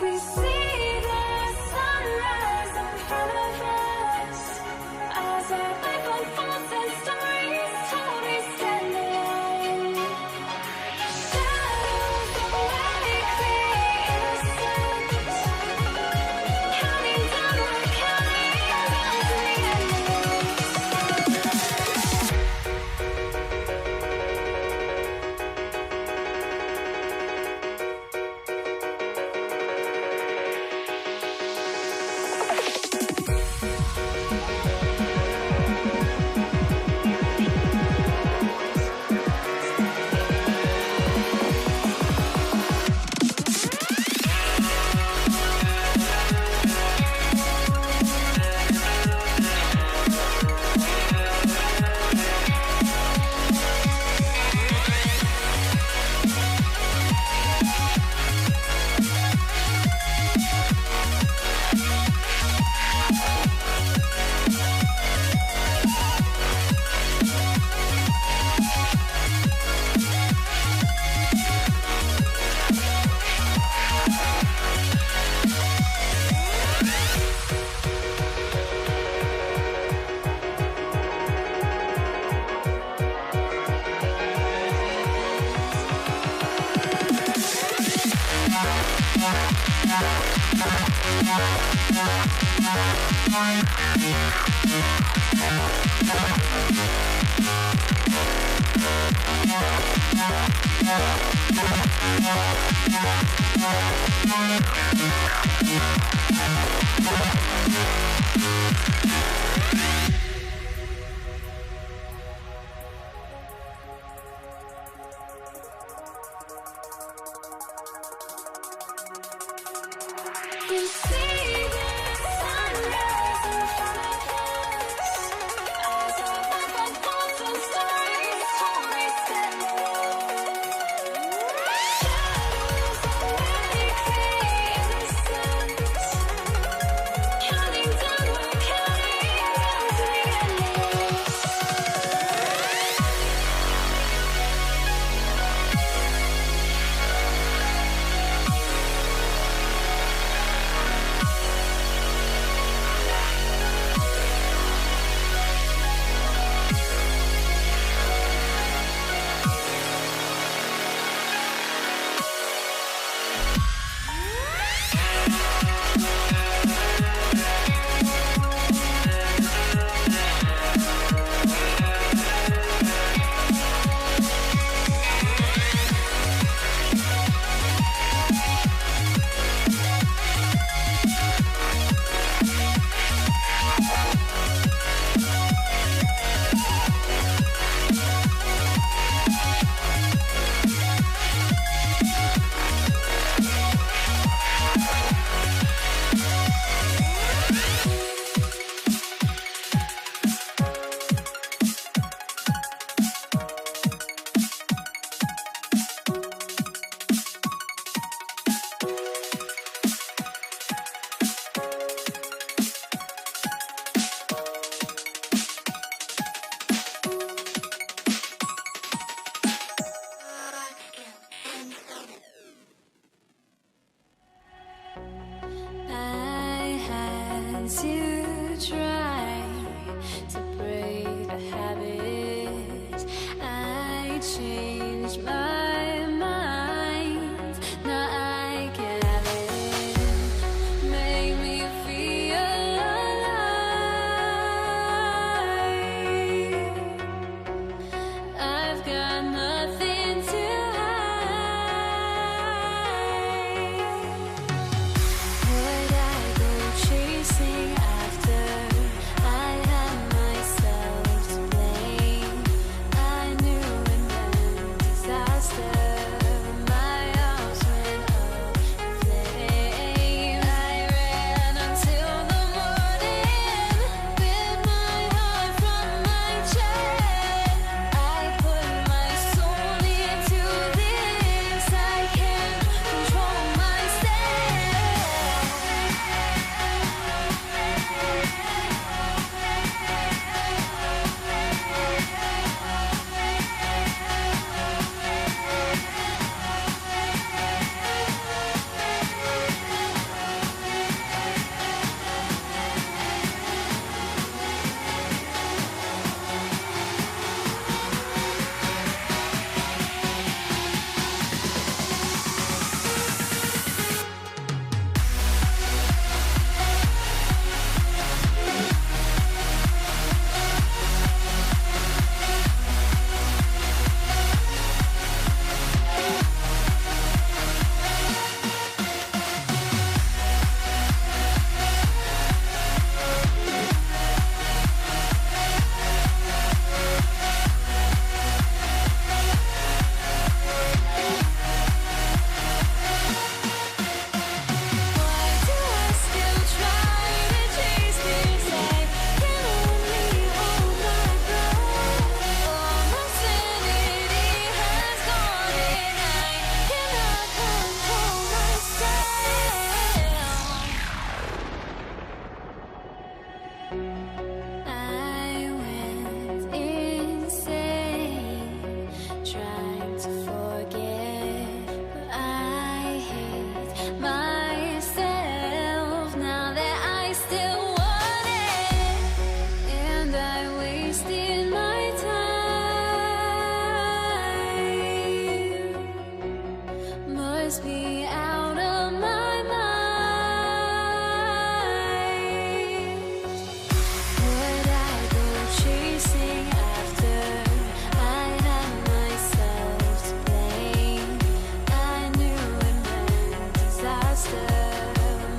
We see the sunrise in front of us as our life unfolds and stories told. We stand alone. Shadows awake the innocent, counting down, we're counting down to the end. We see the sunrise in front of us as our life unfolds and stories told. We stand alone. Shadows awake the innocent, counting down, we're counting down to the endless. I had to try to break the habit. I changed my mind. Now I can have it. Make me feel alive. I've got nothing to hide. Would I go chasing after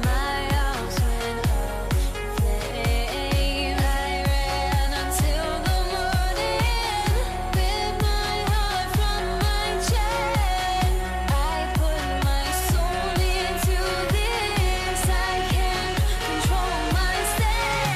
my house went up in flame. I ran until the morning with my heart from my chest. I put my soul into this. I can't control myself.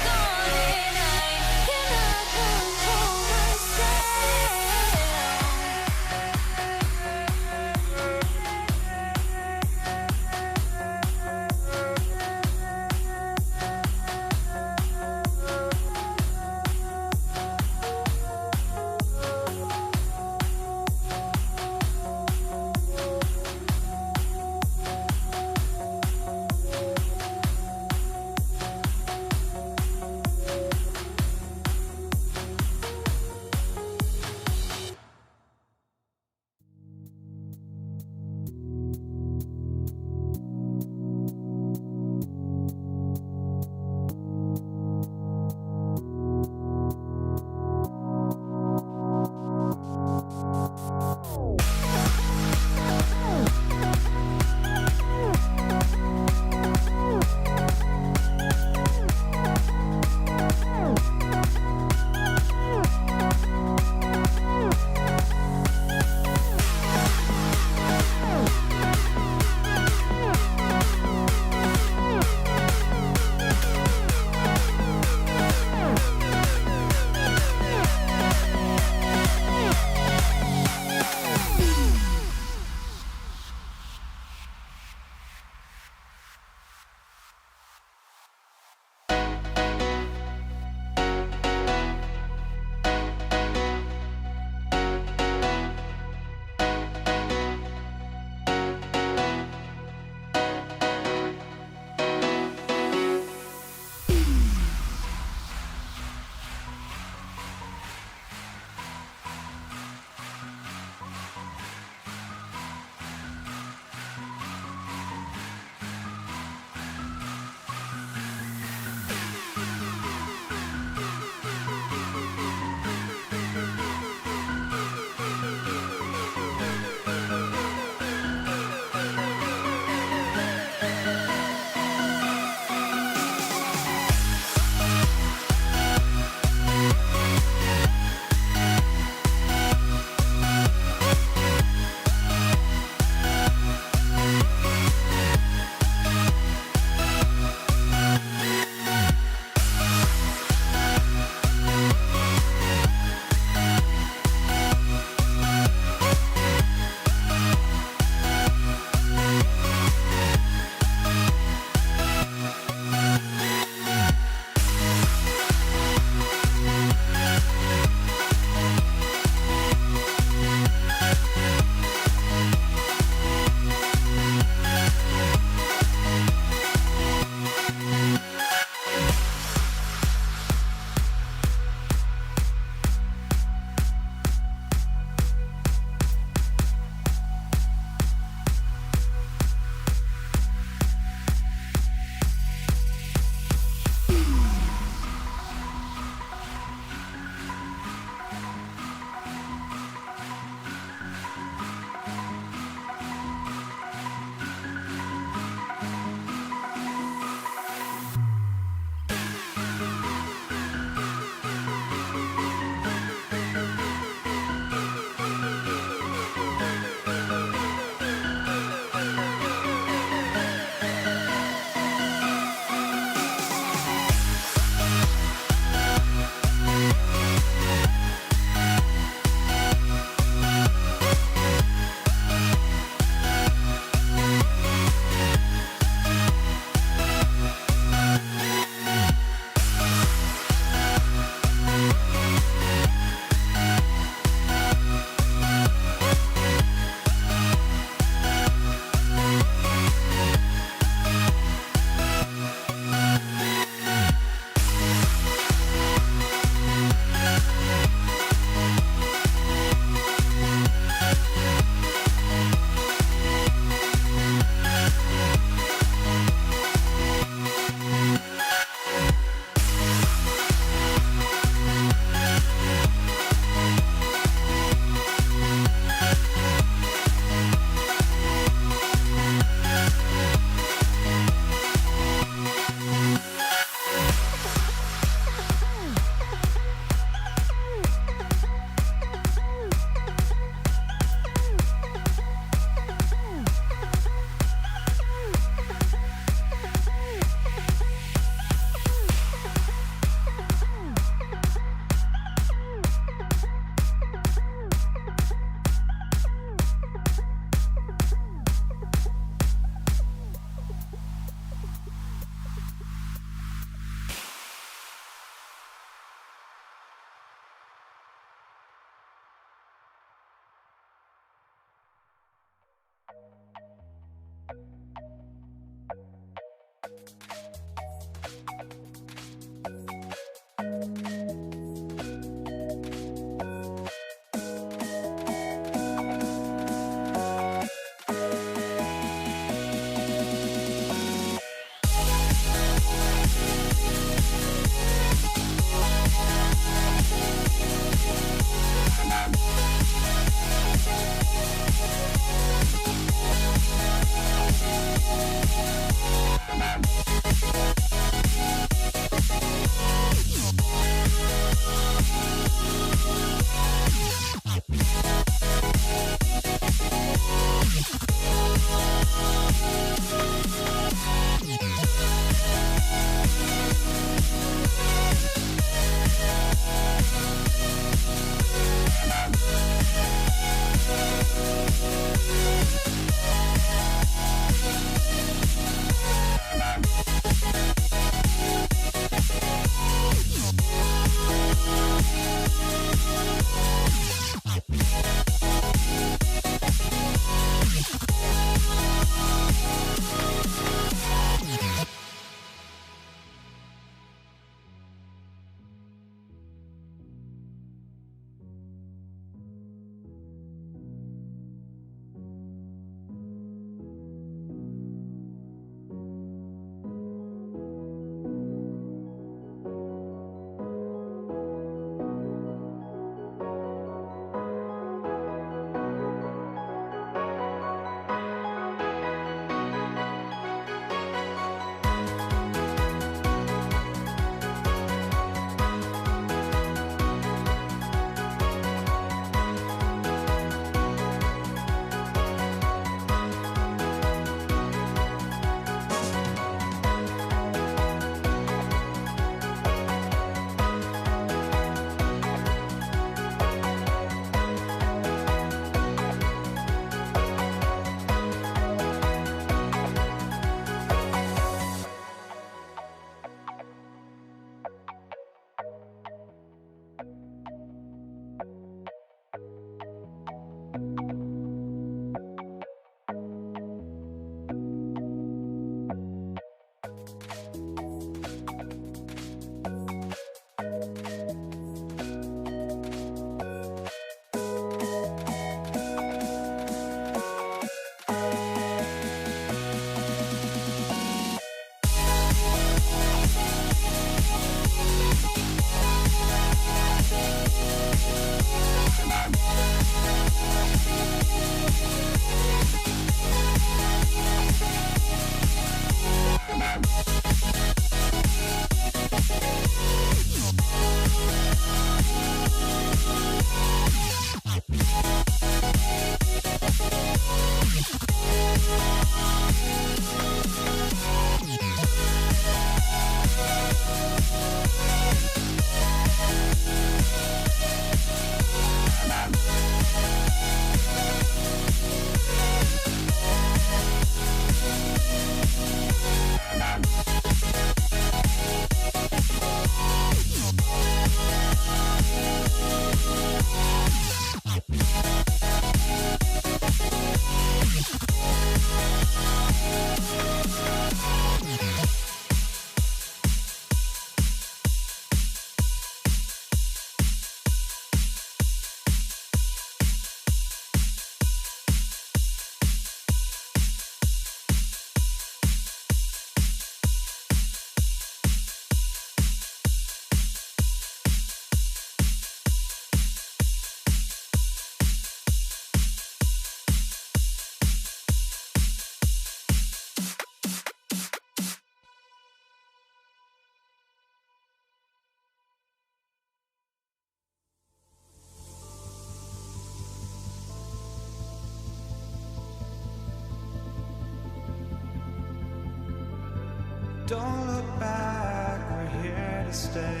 Don't look back, we're here to stay.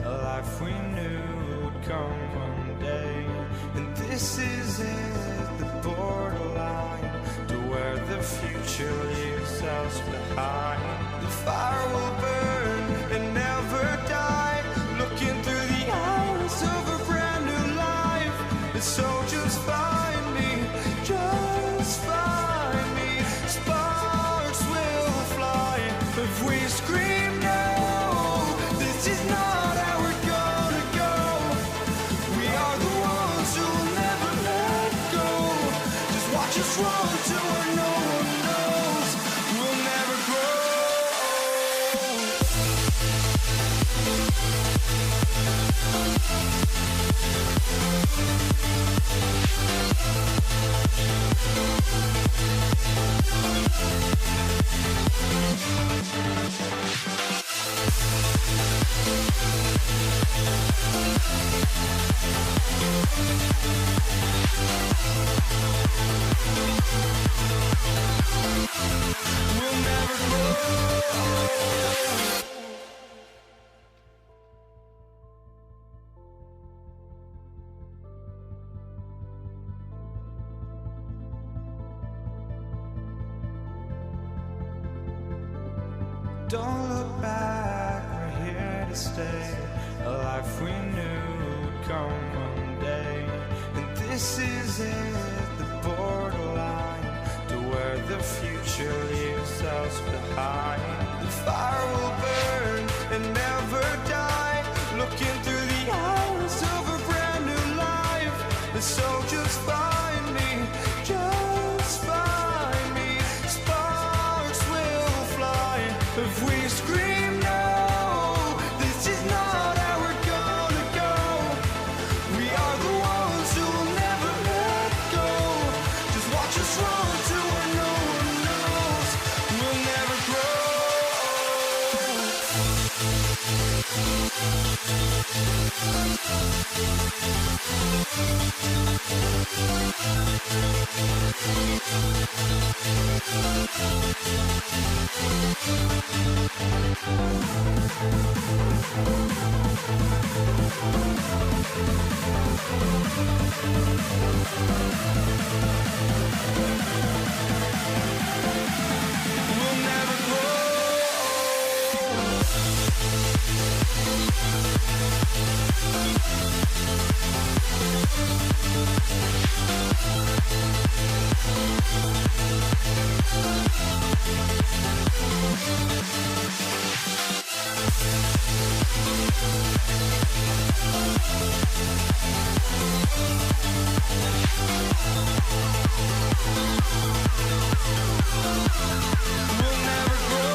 A life we knew would come one day. And this is it, the borderline to where the future leaves us behind. The fire will burn and never die, looking through the eyes of a brand new life. And so just find me, just find me. Sparks will fly if we scream no. This is not how we're gonna go. We are the ones who will never let go. Just watch us run to where no one knows. We'll never grow. We'll never grow. Don't look back, we're here to stay. A life we knew would come one day. And this is it, the borderline to where the future leaves us behind. The fire will burn and never die, looking through the eyes of a brand new life. And so just find me, just find me. Sparks will fly if we scream no. This is not how we're gonna go. We are the ones who will never let go. Just watch us run to where no one knows. We'll never grow. We'll never grow. We'll never grow.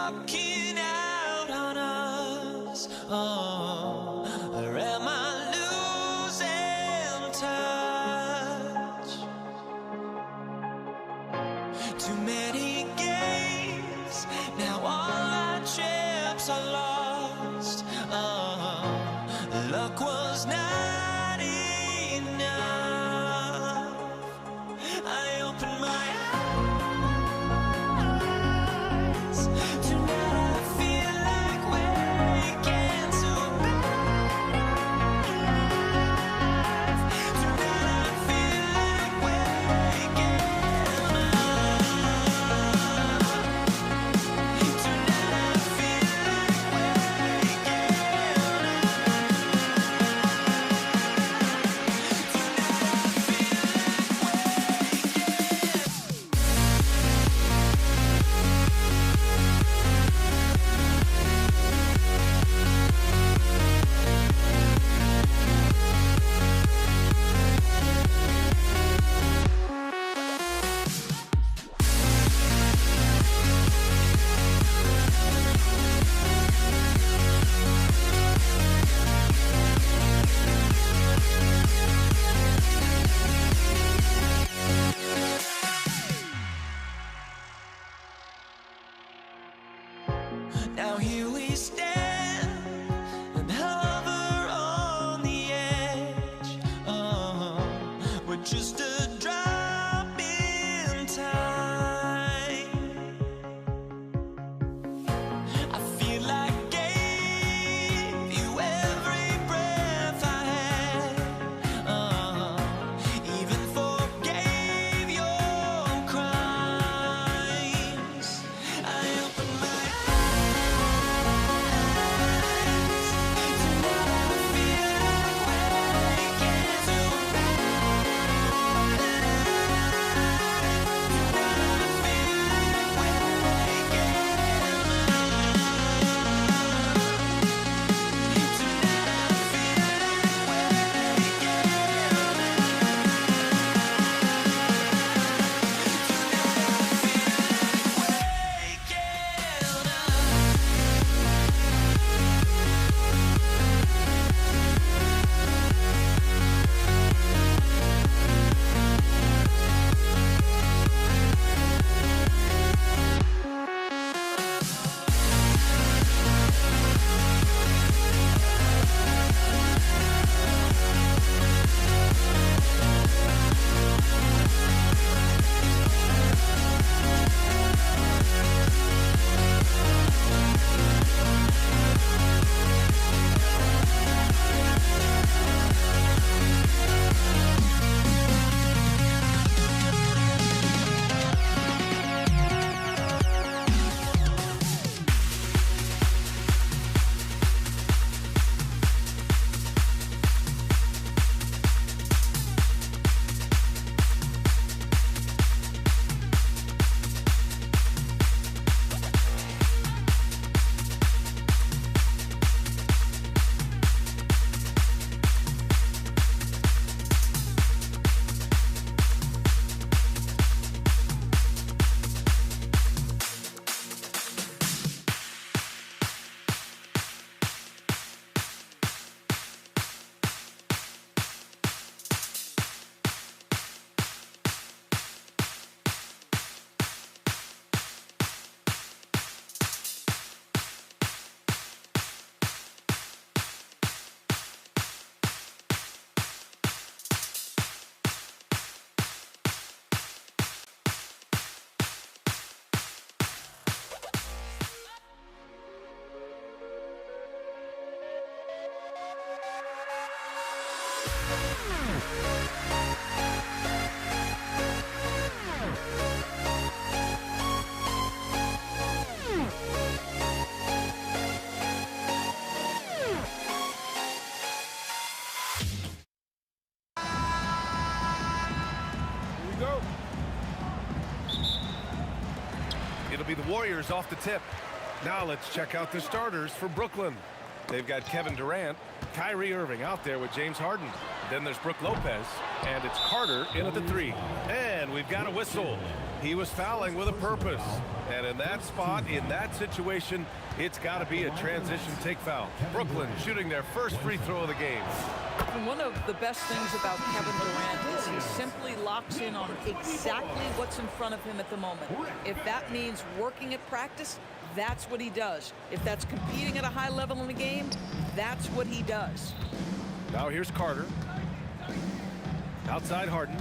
walking out on us? Oh, or am I losing touch? Too many games, now all our chips are lost. Oh, luck was not enough. I opened my eyes. Tonight I feel like waking to a better life. Tonight I feel like waking up. Tonight I feel like waking Now here we stand and hover on the edge. Oh, we're just a drop in time. I feel like gave you every breath I had. Oh, even forgave your crimes. I opened my It'll be the Warriors off the tip. Now let's check out the starters for Brooklyn. They've got Kevin Durant, Kyrie Irving out there with James Harden. Then there's Brook Lopez, and it's Carter in at the 3. And we've got a whistle. He was fouling with a purpose. And in that spot, in that situation, it's got to be a transition take foul. Brooklyn shooting their first free throw of the game. And one of the best things about Kevin Durant is he simply locks in on exactly what's in front of him at the moment. If that means working at practice, that's what he does. If that's competing at a high level in the game, that's what he does. Now here's Carter. Outside Harden.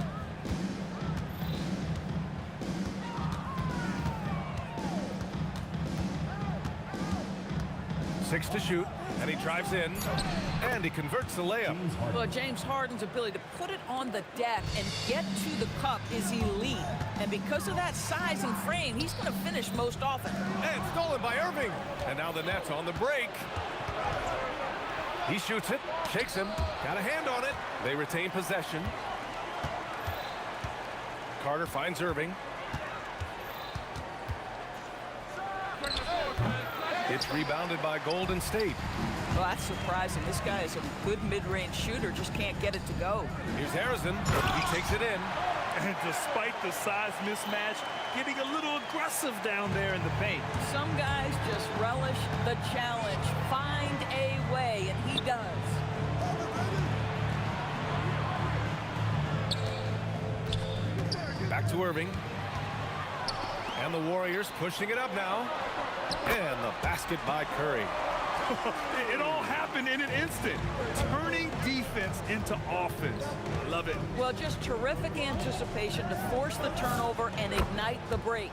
Six to shoot, and he drives in, and he converts the layup. Well, James Harden's ability to put it on the deck and get to the cup is elite. And because of that size and frame, he's going to finish most often. And stolen by Irving. And now the Nets on the break. He shoots it, shakes him, got a hand on it. They retain possession. Carter finds Irving. It's rebounded by Golden State. Well, that's surprising. This guy is a good mid-range shooter, just can't get it to go. Here's Harrison. He takes it in. And despite the size mismatch, getting a little aggressive down there in the paint. Some guys just relish the challenge, find a way, and he does. Back to Irving. And the Warriors pushing it up now. And the basket by Curry. It all happened in an instant. Turning defense into offense. Love it. Well, just terrific anticipation to force the turnover and ignite the break.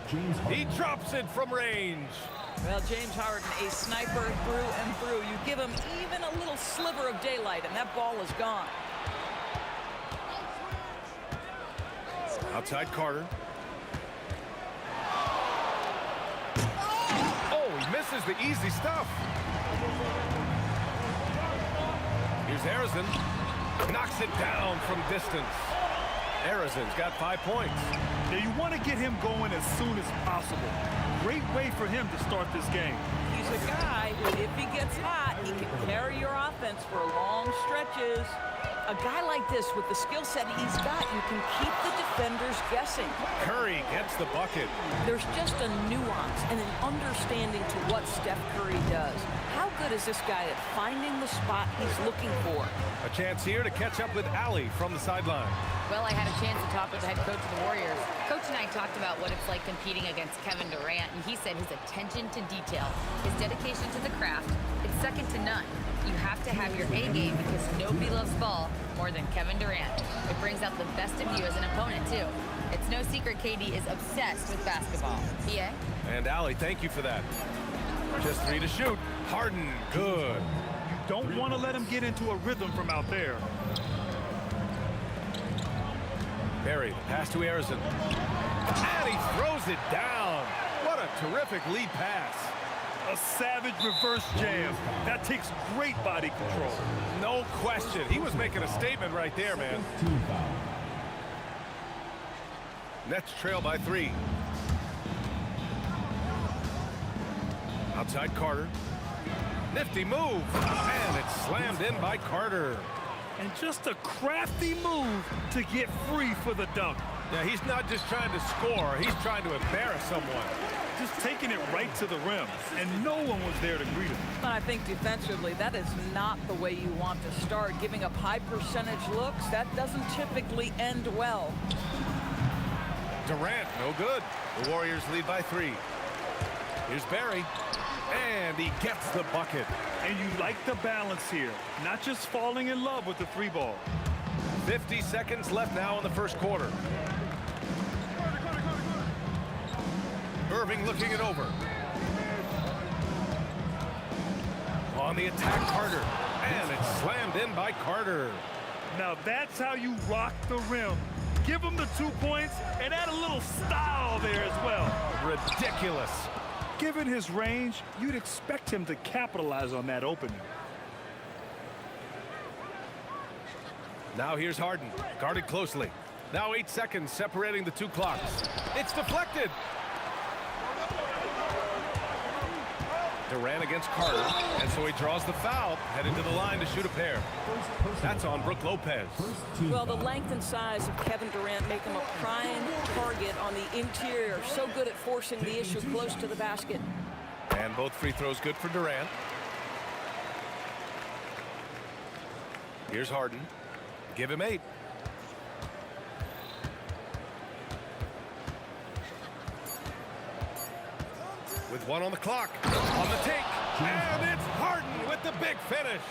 He drops it from range. Well, James Harden, a sniper through and through. You give him even a little sliver of daylight, and that ball is gone. Outside Carter. Misses the easy stuff. Here's Harrison. Knocks it down from distance. Harrison's got 5 points. Now you want to get him going as soon as possible. Great way for him to start this game. He's a guy who, if he gets hot, he can carry your offense for long stretches. A guy like this, with the skill set he's got, you can keep the defenders guessing. Curry gets the bucket. There's just a nuance and an understanding to what Steph Curry does. How good is this guy at finding the spot he's looking for? A chance here to catch up with Allie from the sideline. Well, I had a chance to talk with the head coach of the Warriors. Coach and I talked about what it's like competing against Kevin Durant, and he said his attention to detail, his dedication to the craft, it's second to none. You have to have your A game because nobody loves ball more than Kevin Durant. It brings out the best of you as an opponent, too. It's no secret KD is obsessed with basketball. PA? And Allie, thank you for that. Just 3 to shoot. Harden, good. Don't want to let him get into a rhythm from out there. Barry, pass to Harrison. And he throws it down. What a terrific lead pass. A savage reverse jam. That takes great body control. No question. He was making a statement right there, man. Nets trail by 3. Outside Carter. Nifty move. And it's slammed in by Carter. And just a crafty move to get free for the dunk. Yeah, he's not just trying to score. He's trying to embarrass someone. Just taking it right to the rim, and no one was there to greet him. But I think defensively, that is not the way you want to start. Giving up high percentage looks, that doesn't typically end well. Durant, no good. The Warriors lead by 3. Here's Barry, and he gets the bucket. And you like the balance here, not just falling in love with the 3 ball. 50 seconds left now in the first quarter. Irving looking it over. On the attack, Carter. And it's slammed in by Carter. Now that's how you rock the rim. Give him the 2 points and add a little style there as well. Ridiculous. Given his range, you'd expect him to capitalize on that opening. Now here's Harden, guarded closely. Now 8 seconds separating the 2 clocks. It's deflected. Durant against Carter, and so he draws the foul, heading to the line to shoot a pair. That's on Brook Lopez. Well, the length and size of Kevin Durant make him a prime target on the interior. So good at forcing the issue close to the basket. And both free throws good for Durant. Here's Harden. Give him 8. With 1 on the clock. On the take. And it's Harden with the big finish.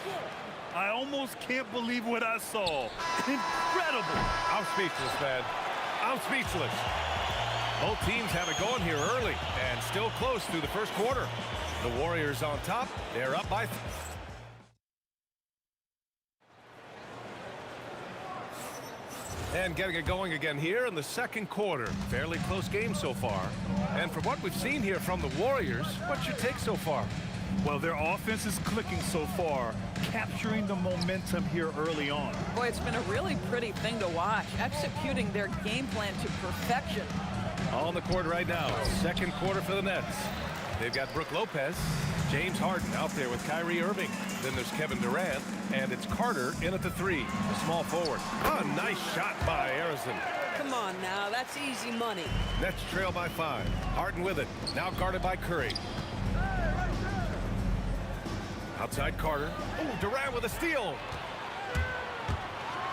I almost can't believe what I saw. Incredible. I'm speechless, man. I'm speechless. Both teams have it going here early and still close through the first quarter. The Warriors on top. They're up by... And getting it going again here in the second quarter. Fairly close game so far. And from what we've seen here from the Warriors, what's your take so far? Well, their offense is clicking so far, capturing the momentum here early on. Boy, it's been a really pretty thing to watch, executing their game plan to perfection. On the court right now, second quarter for the Nets. They've got Brook Lopez, James Harden out there with Kyrie Irving. Then there's Kevin Durant, and it's Carter in at the 3, the small forward. A nice shot by Arizona. Come on now, that's easy money. Nets trail by 5. Harden with it, now guarded by Curry. Outside Carter. Oh, Durant with a steal.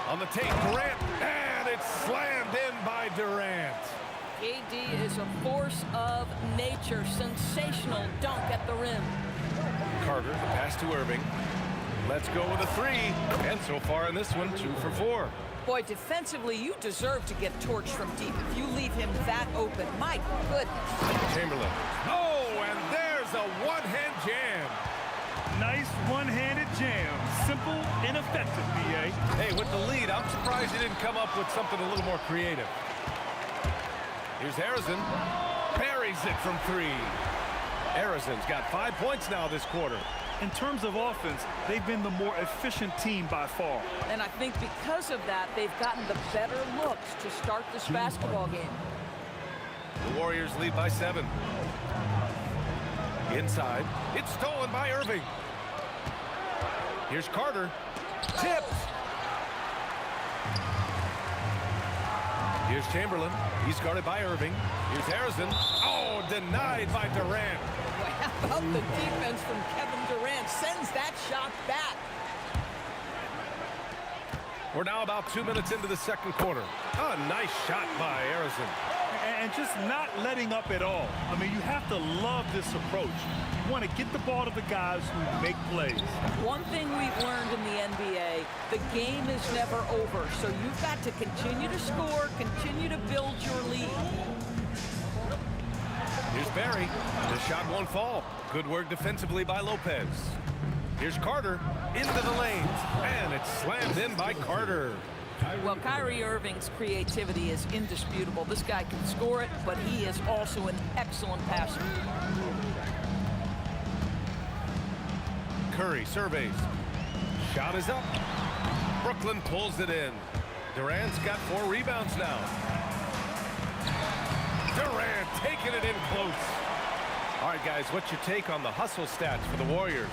On the take, Durant, and it's slammed in by Durant. AD is a force of nature. Sensational dunk at the rim. Carter, the pass to Irving. Let's go with a 3. And so far in this one, 2 for 4. Boy, defensively, you deserve to get torched from deep if you leave him that open. My goodness. Chamberlain. Oh, and there's a one-hand jam. Nice one-handed jam. Simple and effective, B.A. Hey, with the lead, I'm surprised he didn't come up with something a little more creative. Here's Harrison. Buries it from 3. Harrison's got 5 points now this quarter. In terms of offense, they've been the more efficient team by far. And I think because of that, they've gotten the better looks to start this basketball game. The Warriors lead by 7. Inside. It's stolen by Irving. Here's Carter. Tipped. Here's Chamberlain. He's guarded by Irving. Here's Harrison. Oh, denied by Durant. How about the defense from Kevin Durant? Sends that shot back. We're now about 2 minutes into the second quarter. A nice shot by Harrison. And just not letting up at all. I mean, you have to love this approach. You want to get the ball to the guys who make plays. One thing we've learned in the NBA, the game is never over. So you've got to continue to score, continue to build your lead. Here's Barry. The shot won't fall. Good work defensively by Lopez. Here's Carter into the lane. And it's slammed in by Carter. Well, Kyrie Irving's creativity is indisputable. This guy can score it, but he is also an excellent passer. Curry surveys. Shot is up. Brooklyn pulls it in. Durant's got 4 rebounds now. Durant taking it in close. All right, guys, what's your take on the hustle stats for the Warriors?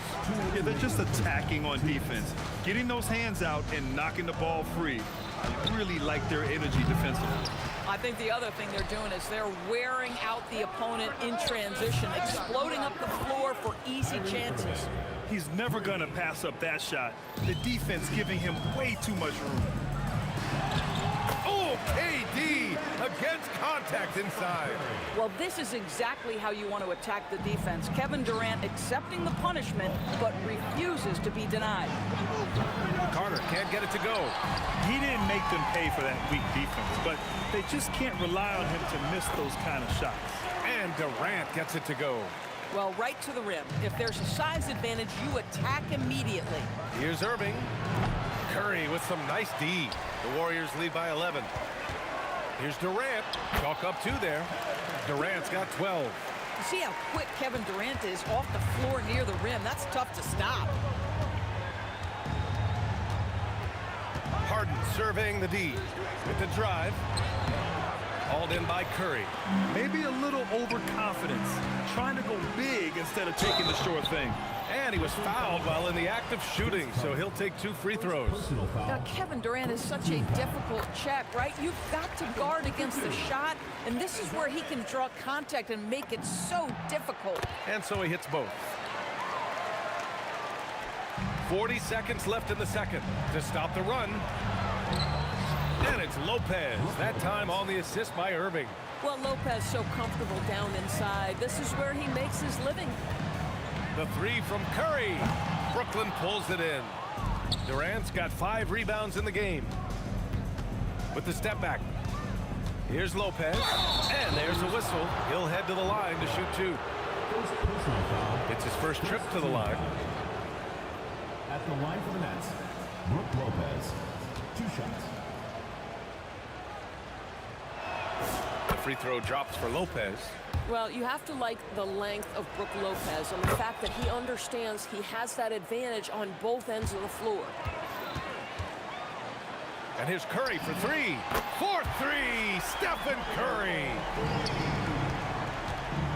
Yeah, they're just attacking on defense, getting those hands out and knocking the ball free. I really like their energy defensively. I think the other thing they're doing is they're wearing out the opponent in transition, exploding up the floor for easy chances. He's never going to pass up that shot. The defense giving him way too much room. Oh, KD against contact inside. Well, this is exactly how you want to attack the defense. Kevin Durant accepting the punishment, but refuses to be denied. Carter can't get it to go. He didn't make them pay for that weak defense, but they just can't rely on him to miss those kind of shots. And Durant gets it to go. Well, right to the rim. If there's a size advantage, you attack immediately. Here's Irving. Curry with some nice D. The Warriors lead by 11. Here's Durant. Chalk up 2 there. Durant's got 12. You see how quick Kevin Durant is off the floor near the rim. That's tough to stop. Harden surveying the D with the drive. Called in by Curry. Maybe a little overconfidence, trying to go big instead of taking the sure thing. And he was fouled while in the act of shooting, so he'll take 2 free throws. Now, Kevin Durant is such a difficult check, right? You've got to guard against the shot, and this is where he can draw contact and make it so difficult. And so he hits both. 40 seconds left in the second to stop the run. And it's Lopez, that time on the assist by Irving. Well, Lopez so comfortable down inside. This is where he makes his living. The 3 from Curry. Brooklyn pulls it in. Durant's got 5 rebounds in the game. With the step back. Here's Lopez. And there's a whistle. He'll head to the line to shoot 2. It's his first trip to the line. At the line for the Nets, Brook Lopez. 2 shots. The free throw drops for Lopez. Well, you have to like the length of Brook Lopez and the fact that he understands he has that advantage on both ends of the floor. And here's Curry for 3. 4-3, Stephen Curry.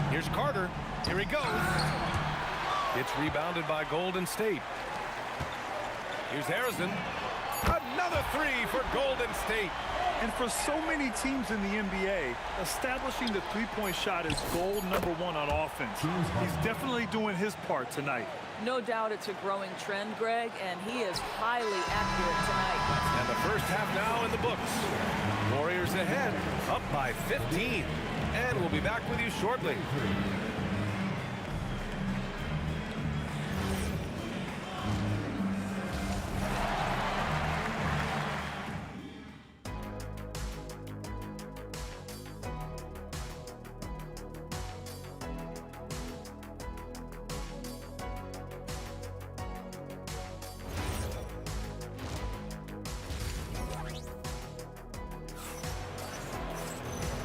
Here's Carter. Here he goes. It's rebounded by Golden State. Here's Harrison. Another 3 for Golden State. And for so many teams in the NBA, establishing the three-point shot is goal number 1 on offense. He's definitely doing his part tonight. No doubt it's a growing trend, Greg, and he is highly accurate tonight. And the first half now in the books. Warriors ahead, up by 15. And we'll be back with you shortly.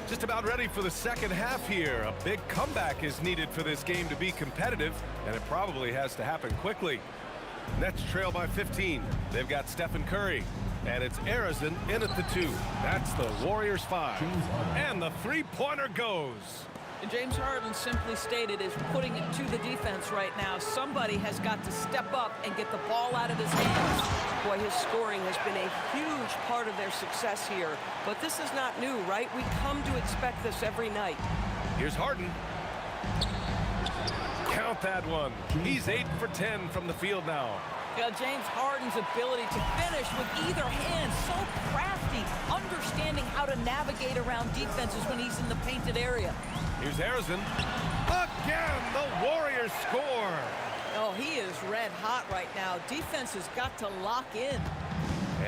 Just about ready for the second half here. A big comeback is needed for this game to be competitive, and it probably has to happen quickly. Nets trail by 15. They've got Stephen Curry, and it's Harrison in at the 2. That's the Warriors 5. And the three-pointer goes. And James Harden simply stated is putting it to the defense right now. Somebody has got to step up and get the ball out of his hands. Boy, his scoring has been a huge part of their success here. But this is not new, right? We come to expect this every night. Here's Harden. Count that one. He's 8 for 10 from the field now. Yeah, James Harden's ability to finish with either hand, so crafty, understanding how to navigate around defenses when he's in the painted area. Here's Harrison. Again, the Warriors score. Oh, he is red hot right now. Defense has got to lock in.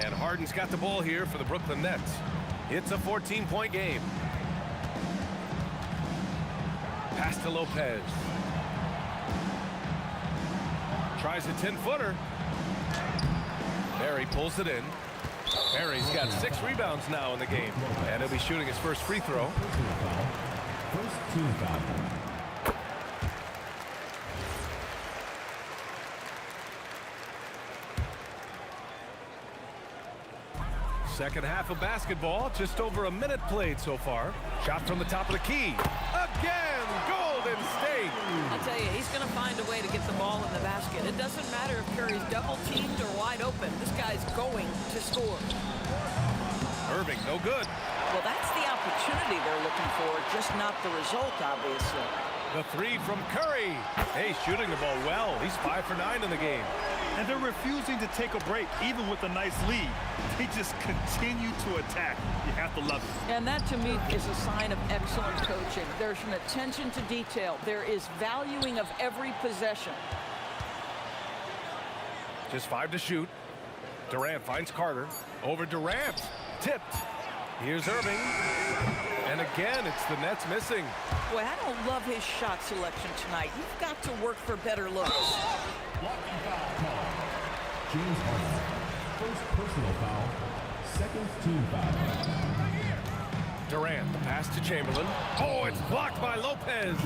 And Harden's got the ball here for the Brooklyn Nets. It's a 14-point game. Pass to Lopez. Tries a 10-footer. Barry pulls it in. Barry's got 6 rebounds now in the game. And he'll be shooting his first free throw. First team foul. Second half of basketball, just over a minute played so far. Shot from the top of the key. Again, Golden State. I'll tell you, he's going to find a way to get the ball in the basket. It doesn't matter if Curry's double-teamed or wide open. This guy's going to score. Irving, no good. Well, that's the opportunity they're looking for, just not the result, obviously. The 3 from Curry. Hey, shooting the ball well. He's 5 for 9 in the game. And they're refusing to take a break, even with a nice lead. They just continue to attack. You have to love it. And that, to me, is a sign of excellent coaching. There's an attention to detail. There is valuing of every possession. Just 5 to shoot. Durant finds Carter. Over Durant. Tipped. Here's Irving. And again, it's the Nets missing. Boy, I don't love his shot selection tonight. You've got to work for better looks. James Harden. First personal foul. Second team foul. Durant, the pass to Chamberlain. Oh, it's blocked by Lopez.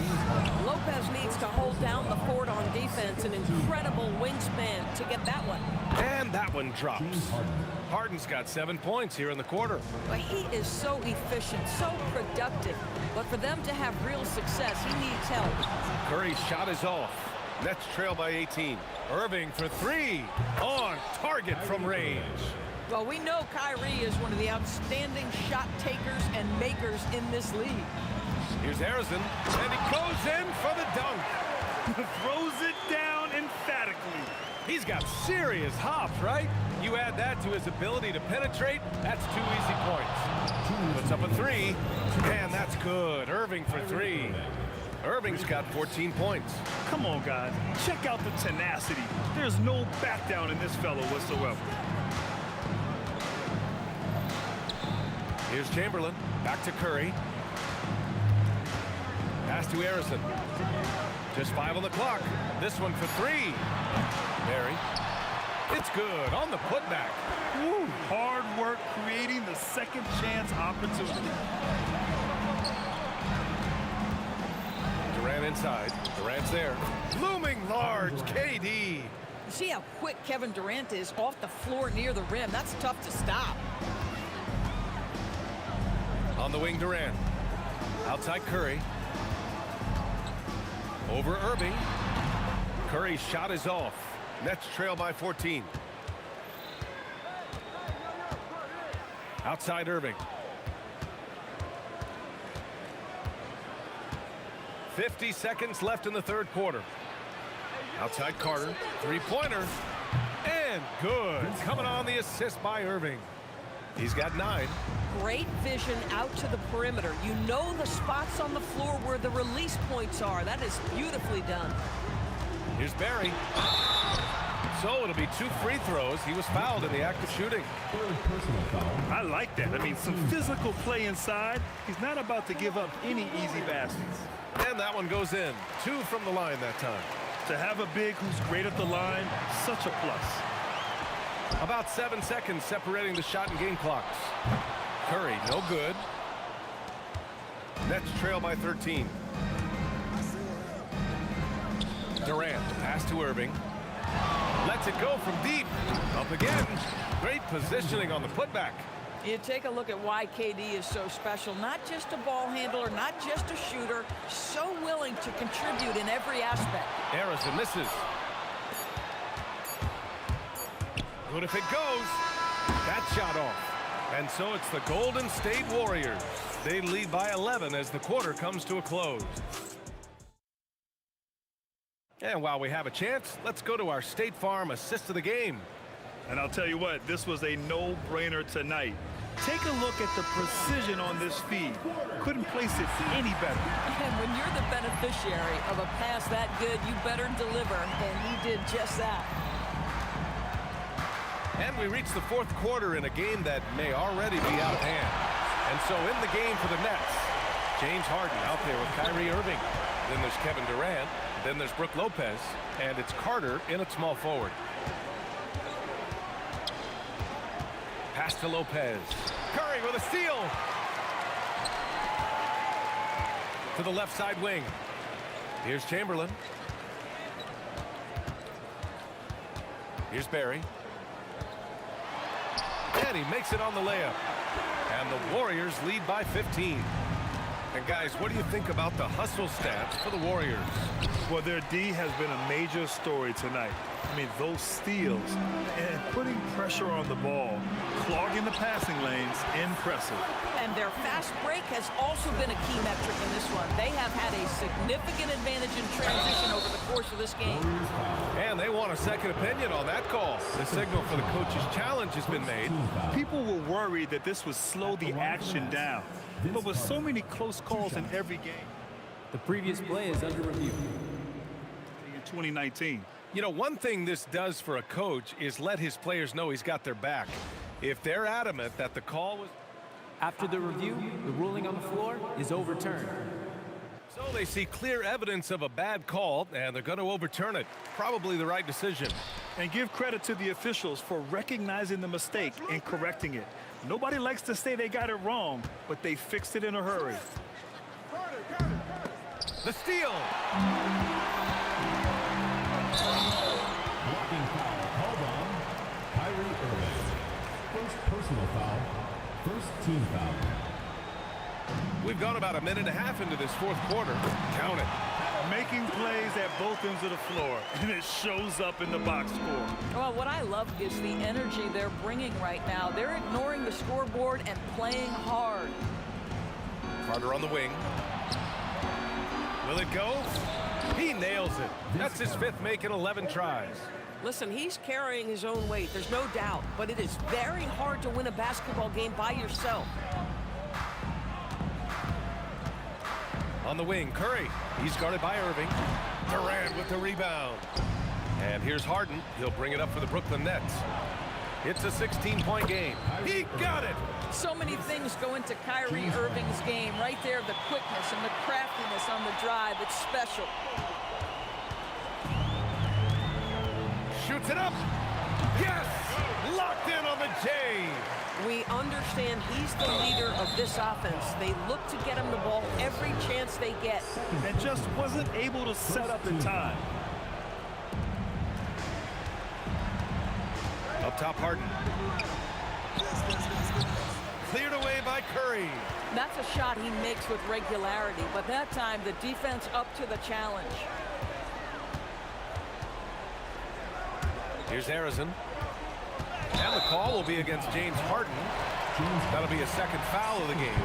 Lopez needs to hold down the fort on defense. An incredible wingspan to get that one. And that one drops. Harden's got 7 points here in the quarter. But he is so efficient, so productive. But for them to have real success, he needs help. Curry's shot is off. Nets trail by 18. Irving for 3. On target from range. Well, we know Kyrie is one of the outstanding shot takers and makers in this league. Here's Harrison, and he goes in for the dunk. Throws it down emphatically. He's got serious hops, right? You add that to his ability to penetrate, that's 2 easy points. Puts up a 3, and that's good. Irving for 3. Irving's got 14 points. Come on, guys. Check out the tenacity. There's no back down in this fellow whatsoever. Here's Chamberlain, back to Curry. Pass to Harrison. Just 5 on the clock. This one for 3. Barry. It's good on the putback. Woo. Hard work creating the second chance opportunity. Durant inside. Durant's there. Looming large, KD. You see how quick Kevin Durant is off the floor near the rim. That's tough to stop. On the wing, Durant. Outside Curry. Over Irving. Curry's shot is off. Nets trail by 14. Outside Irving. 50 seconds left in the third quarter. Outside Carter. Three-pointer. And good. Coming on the assist by Irving. He's got 9. Great vision out to the perimeter. You know the spots on the floor where the release points are. That is beautifully done. Here's Barry. So it'll be 2 free throws. He was fouled in the act of shooting. I like that. I mean, some physical play inside. He's not about to give up any easy baskets. And that one goes in. 2 from the line that time. To have a big who's great at the line, such a plus. About 7 seconds separating the shot and game clocks. Curry, no good. Nets trail by 13. Durant, pass to Irving. Lets it go from deep. Up again. Great positioning on the putback. You take a look at why KD is so special. Not just a ball handler, not just a shooter. So willing to contribute in every aspect. Harrison misses. Good if it goes. That shot off. And so it's the Golden State Warriors. They lead by 11 as the quarter comes to a close. And while we have a chance, let's go to our State Farm assist of the game. And I'll tell you what, this was a no-brainer tonight. Take a look at the precision on this feed. Couldn't place it any better. And when you're the beneficiary of a pass that good, you better deliver. And he did just that. And we reach the fourth quarter in a game that may already be out of hand. And so in the game for the Nets, James Harden out there with Kyrie Irving. Then there's Kevin Durant. Then there's Brook Lopez. And it's Carter in at small forward. Pass to Lopez. Curry with a steal. To the left side wing. Here's Chamberlain. Here's Barry. And he makes it on the layup. And the Warriors lead by 15. And guys, what do you think about the hustle stats for the Warriors? Well, their D has been a major story tonight. I mean, those steals and putting pressure on the ball, clogging the passing lanes, impressive. And their fast break has also been a key metric in this one. They have had a significant advantage in transition over the course of this game. And they want a second opinion on that call. The signal for the coach's challenge has been made. People were worried that this would slow the action down. But with so many close calls in every game. The previous play is under review. In 2019. You know, one thing this does for a coach is let his players know he's got their back. If they're adamant that the call was... After the review, the ruling on the floor is overturned. So they see clear evidence of a bad call, and they're going to overturn it. Probably the right decision. And give credit to the officials for recognizing the mistake and correcting it. Nobody likes to say they got it wrong, but they fixed it in a hurry. The steal. Blocking foul called on Kyrie Irving. First personal foul. First team foul. We've gone about a minute and a half into this fourth quarter. Count it. Making plays at both ends of the floor, and it shows up in the box score. Well, what I love is the energy they're bringing right now. They're ignoring the scoreboard and playing hard. Carter on the wing. Will it go? He nails it. That's his fifth make in 11 tries. Listen, he's carrying his own weight, there's no doubt, but it is very hard to win a basketball game by yourself. On the wing, Curry. He's guarded by Irving. Durant with the rebound. And here's Harden. He'll bring it up for the Brooklyn Nets. It's a 16-point game. He got it! So many things go into Kyrie Irving's game. Right there, the quickness and the craftiness on the drive. It's special. Shoots it up. Yes! Locked in on the J. We understand he's the leader of this offense. They look to get him the ball every chance they get. And just wasn't able to set up in time. Up top, Harden. Cleared away by Curry. That's a shot he makes with regularity, but that time the defense up to the challenge. Here's Harrison. And the call will be against James Harden. That'll be a second foul of the game.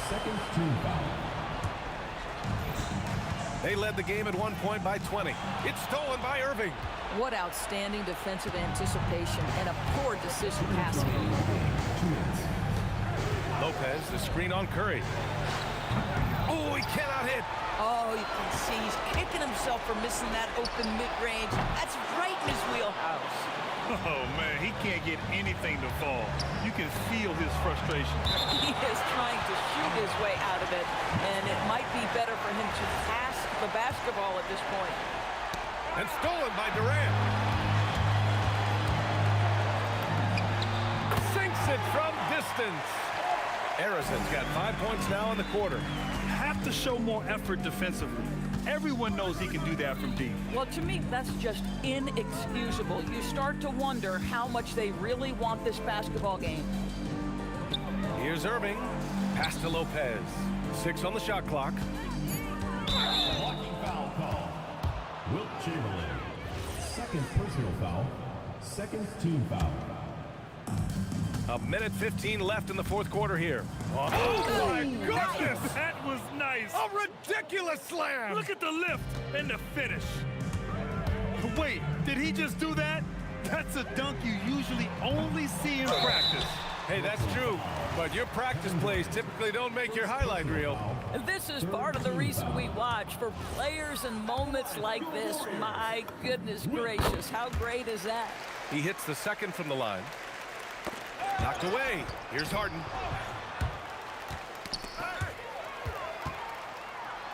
Second team foul. They led the game at 1 point by 20. It's stolen by Irving. What outstanding defensive anticipation and a poor decision passing. Lopez, the screen on Curry. Oh, he cannot hit. Oh, you can see he's kicking himself for missing that open mid-range. That's right in his wheelhouse. Oh, man, he can't get anything to fall. You can feel his frustration. He is trying to shoot his way out of it, and it might be better for him to pass the basketball at this point. And stolen by Durant. Sinks it from distance. Harrison's got 5 points now in the quarter. Have to show more effort defensively. Everyone knows he can do that from deep. Well, to me, that's just inexcusable. You start to wonder how much they really want this basketball game. Here's Irving. Pass to Lopez. 6 on the shot clock. Blocking foul call. Wilt Chamberlain. Second personal foul. Second team foul. A minute 15 left in the fourth quarter here. Oh, my goodness! That was nice. A ridiculous slam! Look at the lift and the finish. Wait, did he just do that? That's a dunk you usually only see in practice. Hey, that's true, but your practice plays typically don't make your highlight reel. This is part of the reason we watch. For players and moments like this, my goodness gracious, how great is that? He hits the second from the line. Knocked away. Here's Harden.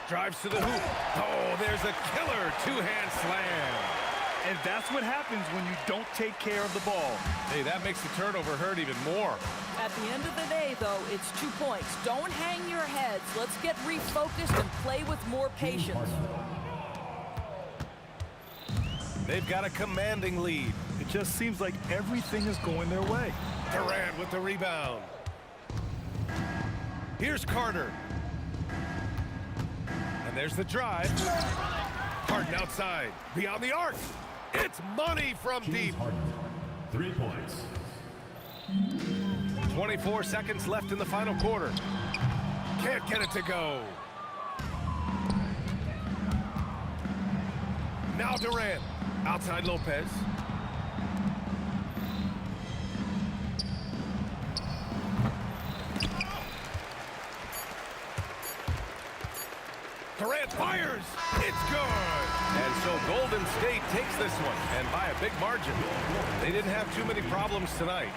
Drives to the hoop. Oh, there's a killer two-hand slam. And that's what happens when you don't take care of the ball. Hey, that makes the turnover hurt even more. At the end of the day, though, it's 2 points. Don't hang your heads. Let's get refocused and play with more patience. They've got a commanding lead. It just seems like everything is going their way. Durant with the rebound. Here's Carter. And there's the drive. Harden outside. Beyond the arc. It's money from deep. Harden. 3 points. 24 seconds left in the final quarter. Can't get it to go. Now Durant. Outside Lopez. Durant fires. It's good. And so Golden State takes this one, and by a big margin. They didn't have too many problems tonight.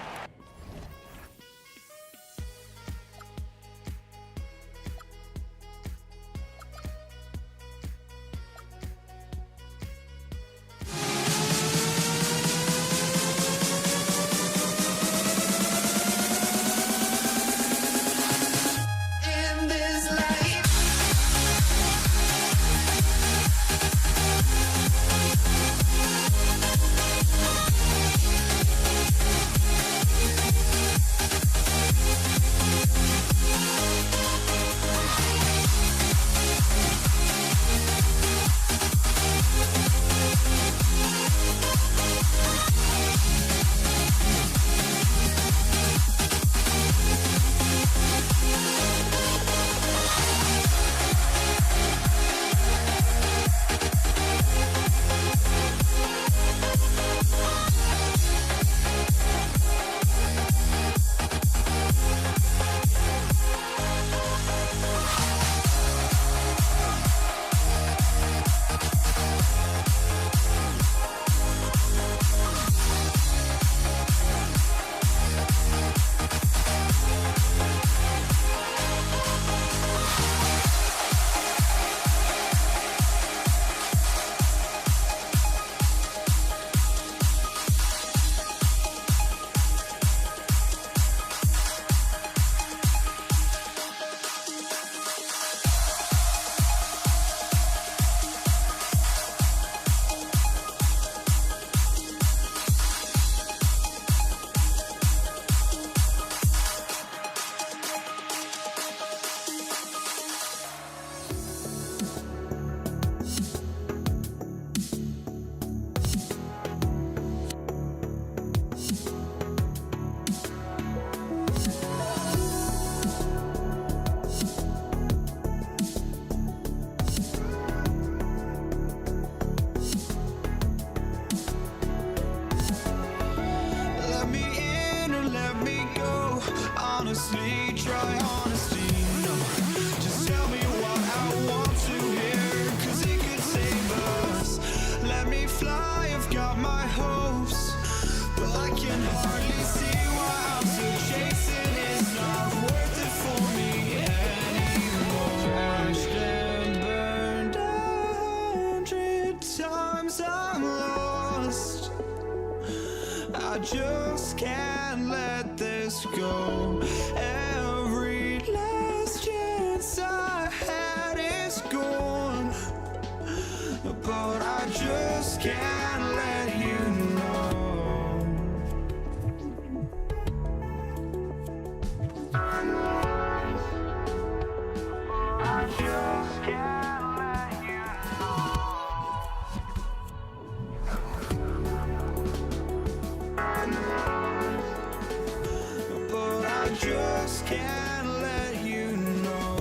try honesty, no. Just tell me what I want to hear, 'cause it could save us. Let me fly, I've got my hopes, but I can hardly see why I'm still chasing. It's not worth it for me anymore. Crashed and burned 100 times, I'm lost. I just can't let this go. Every last chance I had is gone, but I just can't let you know. I just can't let you know. But I just can't let you know.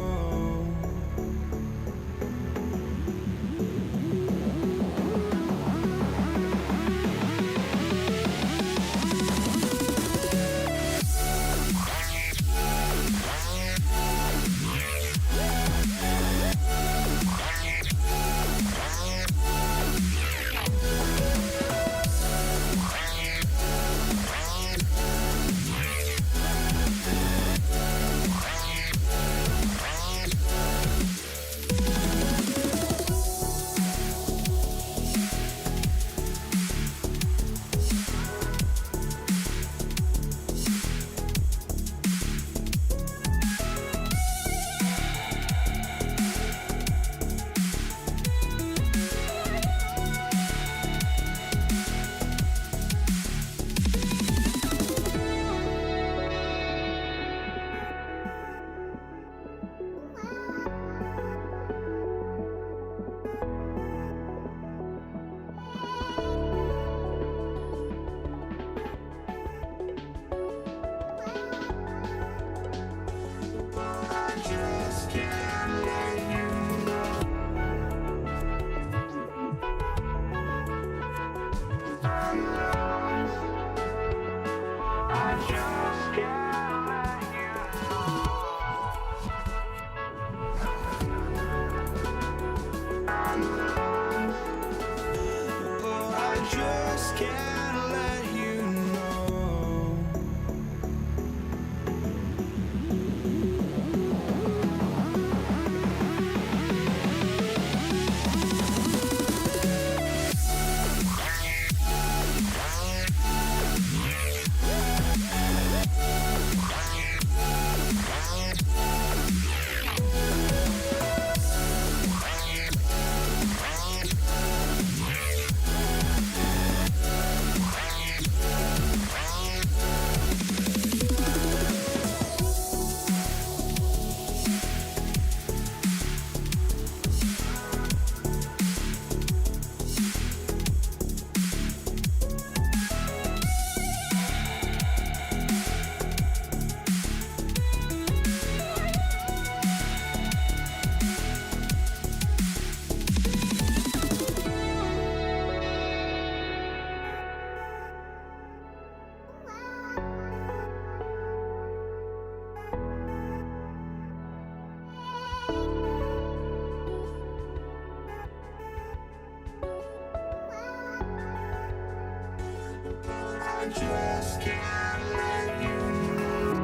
just can't let you know.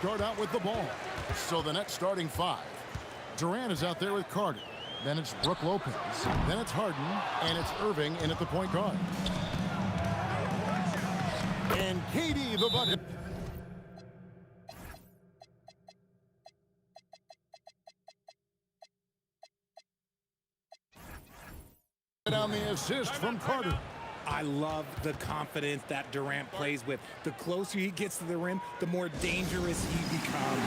start out with the ball. So the Nets starting 5. Durant is out there with Carter. Then it's Brook Lopez. Then it's Harden. And it's Irving in at the point guard. And KD the bucket. On the assist from Carter. I love the confidence that Durant plays with. The closer he gets to the rim, the more dangerous he becomes.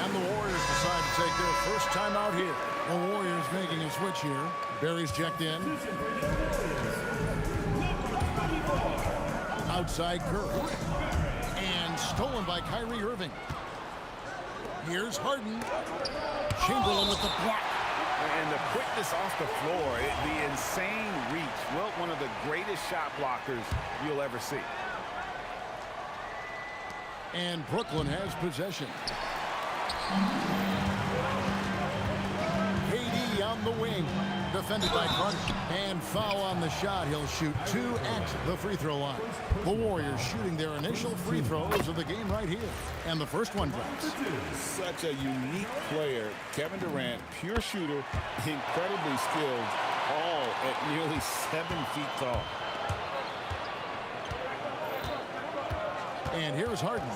And the Warriors decide to take their first time out here. The Warriors making a switch here. Barry's checked in. Outside Curry. And stolen by Kyrie Irving. Here's Harden. Chamberlain with the block. And the quickness off the floor, the insane reach. Well, one of the greatest shot blockers you'll ever see. And Brooklyn has possession. KD on the wing. Defended by Carter. And foul on the shot. He'll shoot 2 at the free throw line. The Warriors shooting their initial free throws of the game right here. And the first one drops. Such a unique player. Kevin Durant, pure shooter, incredibly skilled, all at nearly 7 feet tall. And here's Harden.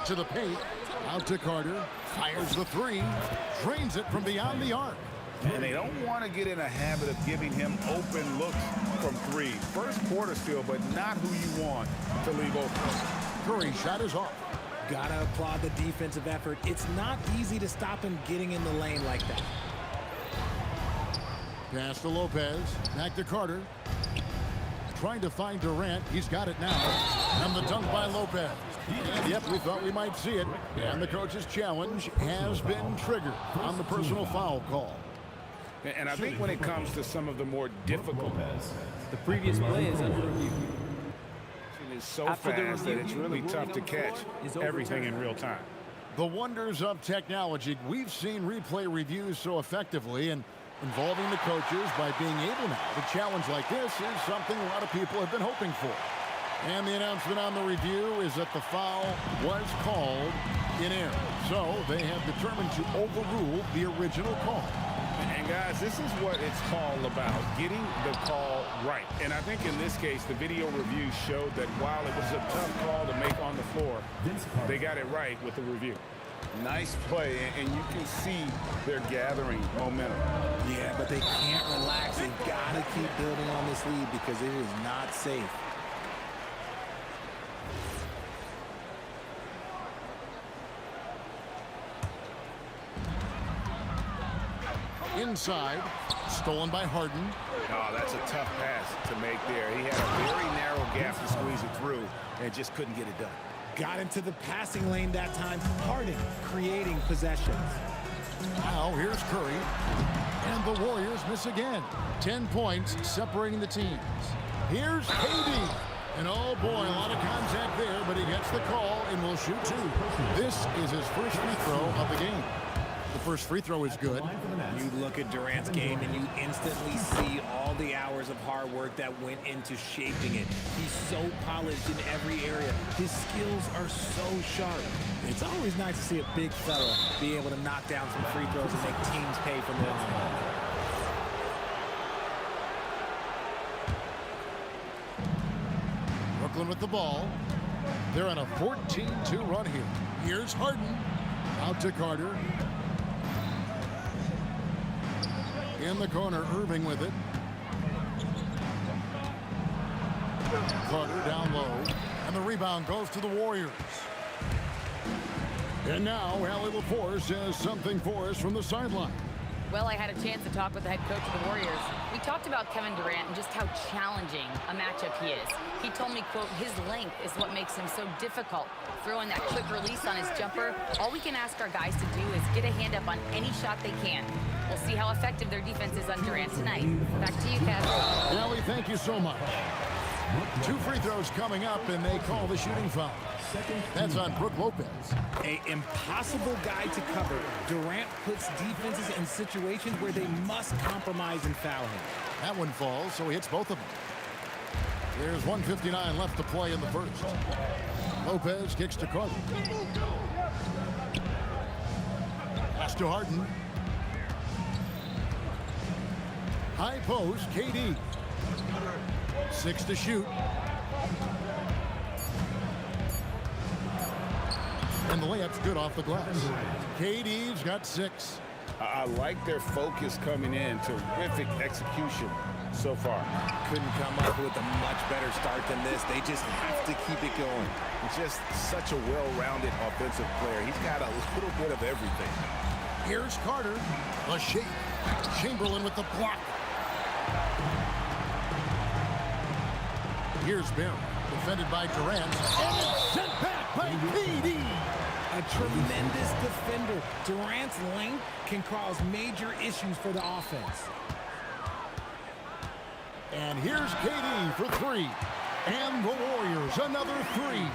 To the paint. Out to Carter. Fires the 3. Drains it from beyond the arc. And they don't want to get in a habit of giving him open looks from 3. First quarter still, but not who you want to leave open. Curry shot is off. Gotta applaud the defensive effort. It's not easy to stop him getting in the lane like that. Pass to Lopez. Back to Carter. Trying to find Durant. He's got it now. And the dunk by Lopez. And yep, we thought we might see it. And the coach's challenge has been triggered on the personal foul call. And I think when it comes to some of the more difficult, the previous play is under review. It is so fast that it's really tough to catch everything in real time. The wonders of technology. We've seen replay reviews so effectively, and involving the coaches by being able now to challenge like this is something a lot of people have been hoping for. And the announcement on the review is that the foul was called in error. So they have determined to overrule the original call. And guys, this is what it's all about, getting the call right. And I think in this case, the video review showed that while it was a tough call to make on the floor, they got it right with the review. Nice play, and you can see they're gathering momentum. Yeah, but they can't relax. They've got to keep building on this lead because it is not safe. Inside, stolen by Harden. Oh, that's a tough pass to make there. He had a very narrow gap to squeeze it through and just couldn't get it done. Got into the passing lane that time. Harden creating possessions. Now here's Curry. And the Warriors miss again. 10 points separating the teams. Here's KD. And oh boy, a lot of contact there, but he gets the call and will shoot 2. This is his first free throw of the game. The first free throw is good. You look at Durant's game and you instantly see all the hours of hard work that went into shaping it. He's so polished in every area. His skills are so sharp. It's always nice to see a big fella be able to knock down some free throws and make teams pay for them. Brooklyn with the ball. They're on a 14-2 run here. Here's Harden. Out to Carter. In the corner, Irving with it. Carter down low. And the rebound goes to the Warriors. And now, Allie LaForce has something for us from the sideline. Well, I had a chance to talk with the head coach of the Warriors. We talked about Kevin Durant and just how challenging a matchup he is. He told me, quote, his length is what makes him so difficult. Throwing that quick release on his jumper, all we can ask our guys to do is get a hand up on any shot they can. We'll see how effective their defense is on Durant tonight. Back to you, Kevin. Allie, thank you so much. 2 free throws coming up, and they call the shooting foul. That's on Brook Lopez. An impossible guy to cover. Durant puts defenses in situations where they must compromise and foul him. That one falls, so he hits both of them. There's 1:59 left to play in the first. Lopez kicks to Carter. Pass to Harden. High post, KD. 6 to shoot. And the layup's good off the glass. KD's got 6. I like their focus coming in. Terrific execution so far. Couldn't come up with a much better start than this. They just have to keep it going. Just such a well-rounded offensive player. He's got a little bit of everything. Here's Carter. A shake. Chamberlain with the block. Here's Barry. Defended by Durant. And it's sent back by KD. A tremendous defender. Durant's length can cause major issues for the offense. And here's KD for 3. And the Warriors, another 3.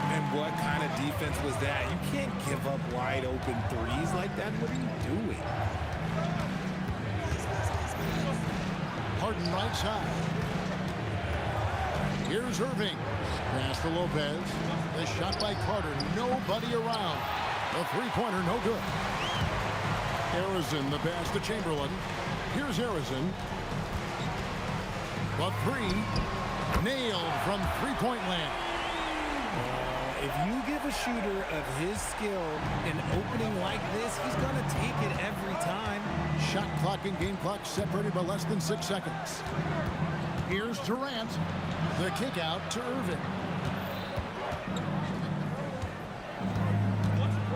And what kind of defense was that? You can't give up wide open threes like that. What are you doing? Harden right side. Here's Irving. Pass to Lopez. The shot by Carter. Nobody around. The three-pointer no good. Arizon the pass to Chamberlain. Here's Arizon. The 3. Nailed from three-point land. If you give a shooter of his skill an opening like this, he's going to take it every time. Shot clock and game clock separated by less than 6 seconds. Here's Durant. The kick out to Irving.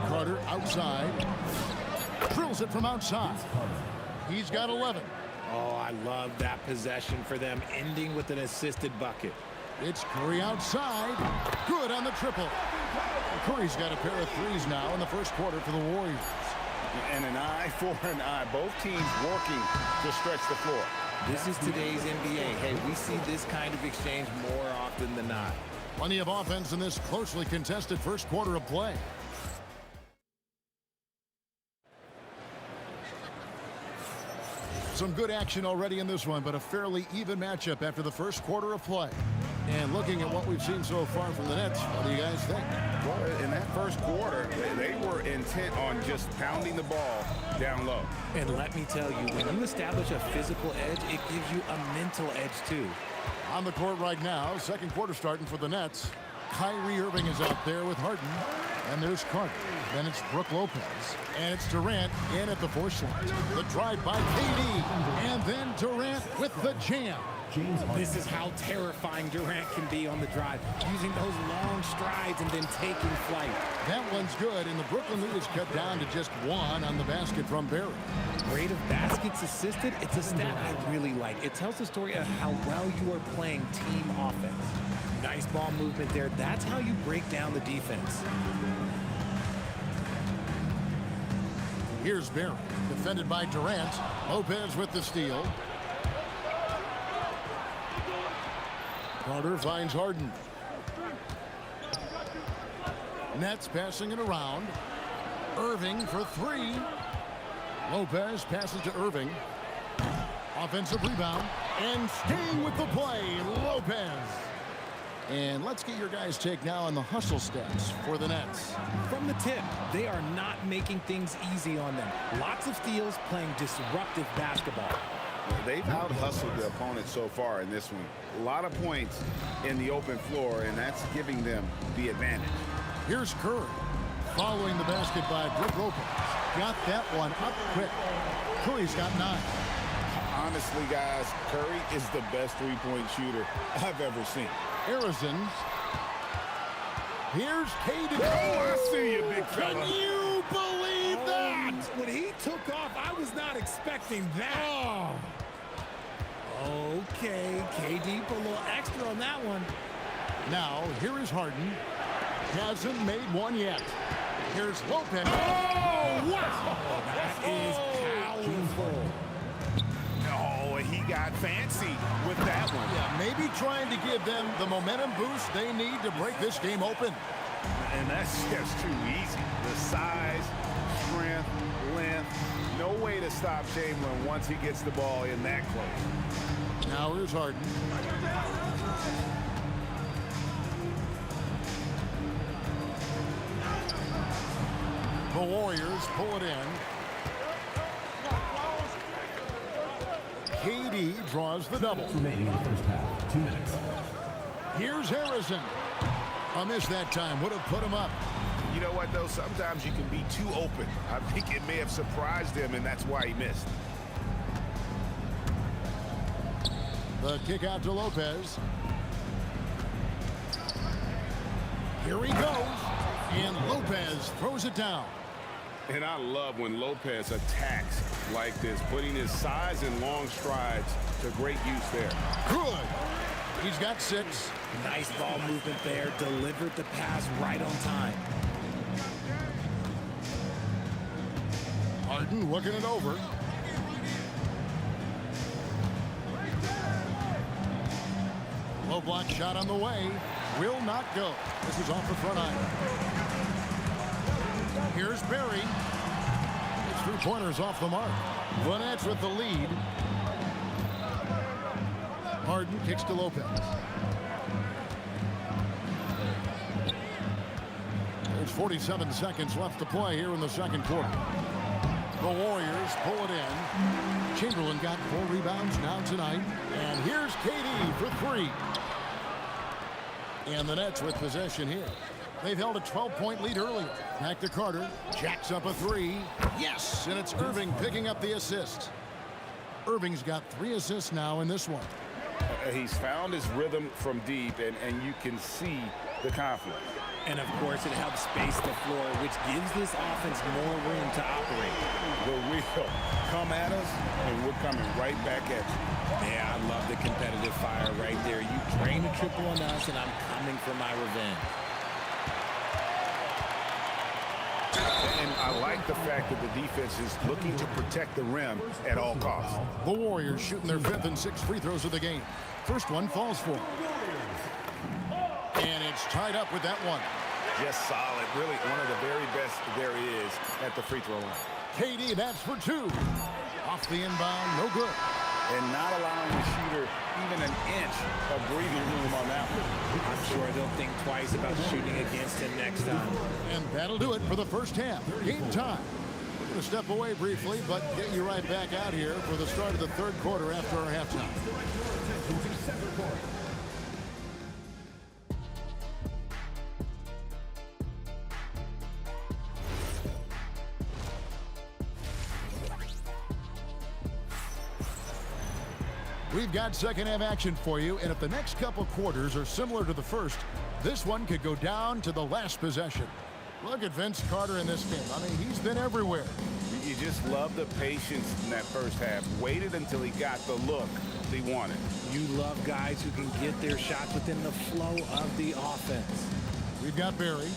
Carter outside. Drills it from outside. He's got 11. Oh, I love that possession for them, ending with an assisted bucket. It's Curry outside. Good on the triple. Curry's got a pair of threes now in the first quarter for the Warriors. And an eye for an eye. Both teams working to stretch the floor. This is today's NBA. Hey, we see this kind of exchange more often than not. Plenty of offense in this closely contested first quarter of play. Some good action already in this one, but a fairly even matchup after the first quarter of play. And looking at what we've seen so far from the Nets, what do you guys think? Well, in that first quarter, they were intent on just pounding the ball down low. And let me tell you, when you establish a physical edge, it gives you a mental edge too. On the court right now, second quarter starting for the Nets. Kyrie Irving is out there with Harden. And there's Carter. Then it's Brook Lopez. And it's Durant in at the 4 slot. The drive by KD. And then Durant with the jam. This is how terrifying Durant can be on the drive, using those long strides and then taking flight. That one's good, and the Brooklyn lead is cut down to just 1 on the basket from Barry. Rate of baskets assisted, it's a stat I really like. It tells the story of how well you are playing team offense. Nice ball movement there. That's how you break down the defense. Here's Barry, defended by Durant. Lopez with the steal. Carter finds Harden. Nets passing it around. Irving for 3. Lopez passes to Irving. Offensive rebound. And staying with the play, Lopez. And let's get your guys' take now on the hustle stats for the Nets. From the tip, they are not making things easy on them. Lots of steals, playing disruptive basketball. They've out-hustled the opponent so far in this one. A lot of points in the open floor, and that's giving them the advantage. Here's Curry, following the basket by Brook Lopez. Got that one up quick. Curry's got 9. Honestly, guys, Curry is the best three-point shooter I've ever seen. Arizon. Here's KD. Oh, I see you, big fella. Can you believe that? When he took off, I was not expecting that. Oh. Okay, KD put a little extra on that one. Now, here is Harden. Hasn't made one yet. Here's Lopez. Oh, wow! That is powerful. Oh, he got fancy with that one. Yeah, maybe trying to give them the momentum boost they need to break this game open. And that's just too easy. The size, strength, length, no way to stop Chamberlain once he gets the ball in that close. Now here's Harden. The Warriors pull it in. KD draws the double. Remaining in the first half, 2 minutes. Here's Harrison. A miss that time would have put him up. You know what, though? Sometimes you can be too open. I think it may have surprised him, and that's why he missed. The kick out to Lopez. Here he goes. And Lopez throws it down. And I love when Lopez attacks like this, putting his size and long strides to great use there. Good. He's got 6. Nice ball movement there. Delivered the pass right on time. Harden looking it over. Low block shot on the way. Will not go. This is off the front iron. Here's Barry. His 3-pointers off the mark. The Nets with the lead. Harden kicks to Lopez. There's 47 seconds left to play here in the second quarter. The Warriors pull it in. Chamberlain got 4 rebounds now tonight. And here's KD for 3. And the Nets with possession here. They've held a 12-point lead earlier. Back to Carter. Jacks up a 3. Yes, and it's Irving picking up the assist. Irving's got 3 assists now in this one. He's found his rhythm from deep, and you can see the confidence. And, of course, it helps space the floor, which gives this offense more room to operate. The wheel come at us, and we're coming right back at you. Yeah, I love the competitive fire right there. You drain a triple on us, and I'm coming for my revenge. And I like the fact that the defense is looking to protect the rim at all costs. The Warriors shooting their 5th and 6th free throws of the game. First one falls for them. And it's tied up with that one. Just solid. Really one of the very best there is at the free throw line. KD, that's for 2. Off the inbound, no good. And not allowing the shooter even an inch of breathing room on that one. I'm sure they'll think twice about shooting against him next time. And that'll do it for the first half. Game time. We're going to step away briefly, but get you right back out here for the start of the third quarter after our halftime. We've got second half action for you, and if the next couple quarters are similar to the first, this one could go down to the last possession. Look at Vince Carter in this game. I mean, he's been everywhere. You just love the patience in that first half. Waited until he got the look he wanted. You love guys who can get their shots within the flow of the offense. We've got Barry,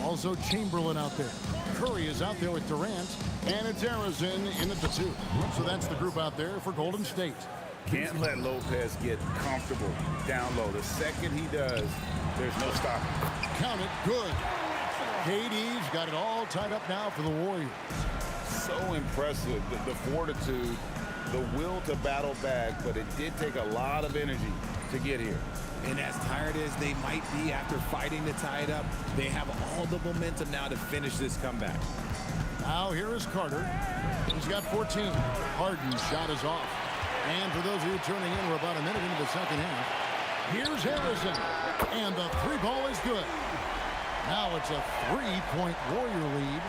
also Chamberlain out there. Curry is out there with Durant, and it's Harrison in at the 2. So that's the group out there for Golden State. Can't let Lopez get comfortable down low. The second he does, there's no stopping. Count it, good. KD's got it all tied up now for the Warriors. So impressive, the fortitude, the will to battle back, but it did take a lot of energy to get here. And as tired as they might be after fighting to tie it up, they have all the momentum now to finish this comeback. Now here is Carter. He's got 14. Harden's shot is off. And for those of you tuning in, we're about a minute into the second half. Here's Harrison. And the 3 ball is good. Now it's a 3-point Warrior lead.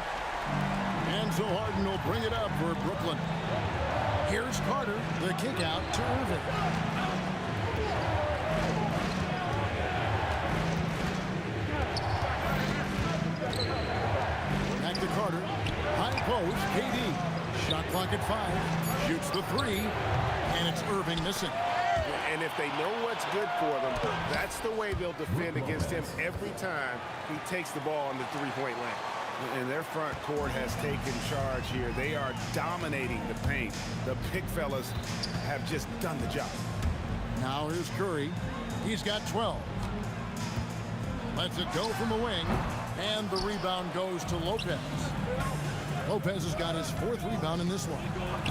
And so Harden will bring it up for Brooklyn. Here's Carter. The kick out to Irving. Back to Carter. High post, KD. Shot clock at 5. Shoots the 3. And it's Irving missing. And if they know what's good for them, that's the way they'll defend against him every time he takes the ball in the 3-point lane. And their front court has taken charge here. They are dominating the paint. The big fellas have just done the job. Now here's Curry. He's got 12. Lets it go from the wing. And the rebound goes to Lopez. Lopez has got his 4th rebound in this one.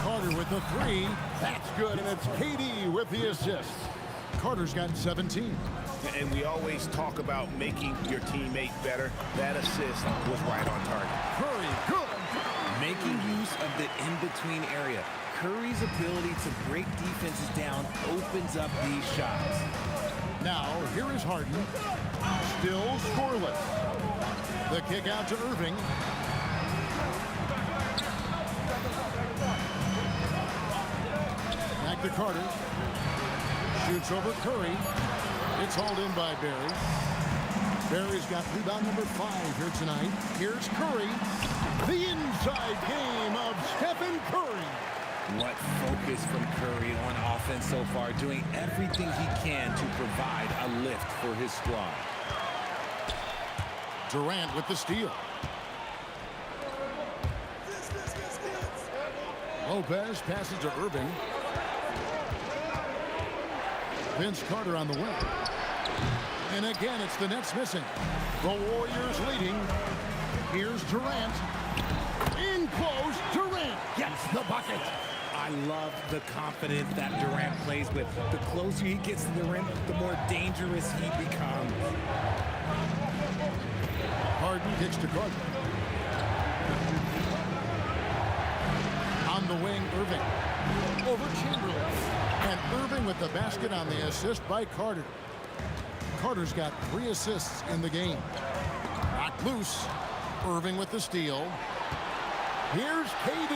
Carter with the 3. That's good, and it's KD with the assist. Carter's got 17. And we always talk about making your teammate better. That assist was right on target. Curry, good. Making use of the in-between area. Curry's ability to break defenses down opens up these shots. Now, here is Harden. Still scoreless. The kick out to Irving. Back to Carter. Shoots over Curry. It's hauled in by Barry. Barry's got rebound number 5 here tonight. Here's Curry. The inside game of Stephen Curry. What focus from Curry on offense so far, doing everything he can to provide a lift for his squad. Durant with the steal. Lopez passes to Irving. Vince Carter on the wing. And again, it's the Nets missing. The Warriors leading. Here's Durant. In close, Durant gets the bucket. I love the confidence that Durant plays with. The closer he gets to the rim, the more dangerous he becomes. Harden kicks to Carter. On the wing, Irving. Over Chamberlain. And Irving with the basket on the assist by Carter. Carter's got 3 assists in the game. Knocked loose. Irving with the steal. Here's KD.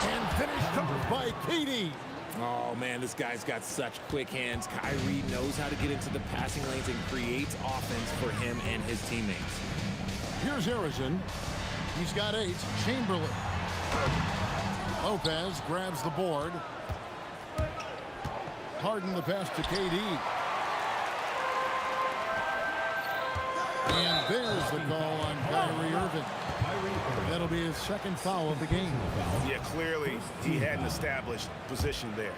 And finished off by KD. Oh, man, this guy's got such quick hands. Kyrie knows how to get into the passing lanes and creates offense for him and his teammates. Here's Harrison. He's got 8. Chamberlain. Lopez grabs the board. Harden the pass to KD. And there's the call on Kyrie Irving. That'll be his 2nd foul of the game. Yeah, clearly he had an established position there.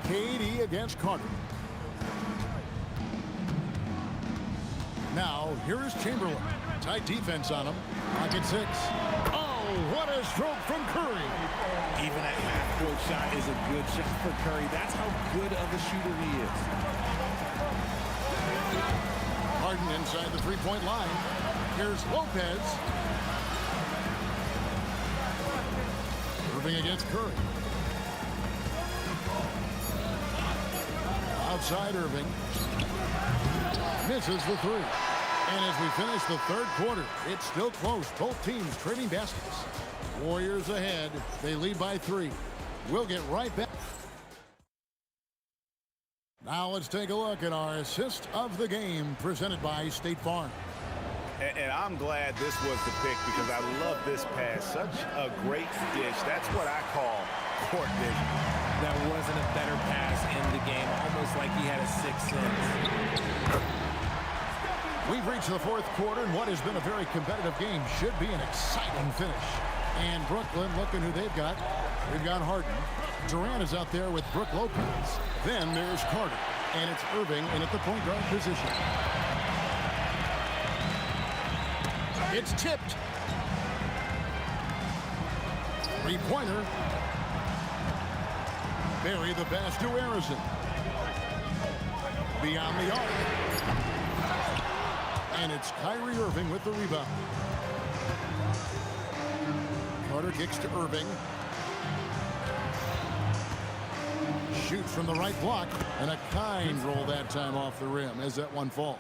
KD against Carter. Now, here is Chamberlain. Tight defense on him. Pocket 6. Oh, what a stroke from Curry. Even a half-court shot is a good shot for Curry. That's how good of a shooter he is. Harden inside the 3-point line. Here's Lopez. Irving against Curry. Outside Irving. Misses the 3. And as we finish the 3rd quarter, it's still close. Both teams trading baskets. Warriors ahead. They lead by 3. We'll get right back. Now let's take a look at our assist of the game presented by State Farm. And I'm glad this was the pick because I love this pass. Such a great dish. That's what I call court vision. That wasn't a better pass in the game. Almost like he had a 6th sense. We've reached the 4th quarter, and what has been a very competitive game should be an exciting finish. And Brooklyn, looking who they've got. They've got Harden. Durant is out there with Brook Lopez. Then there's Carter. And it's Irving in at the point guard position. It's tipped. 3-pointer. Barry the pass to Harrison. Beyond the arc. And it's Kyrie Irving with the rebound. Carter kicks to Irving. Shoots from the right block. And a kind roll that time off the rim as that one falls.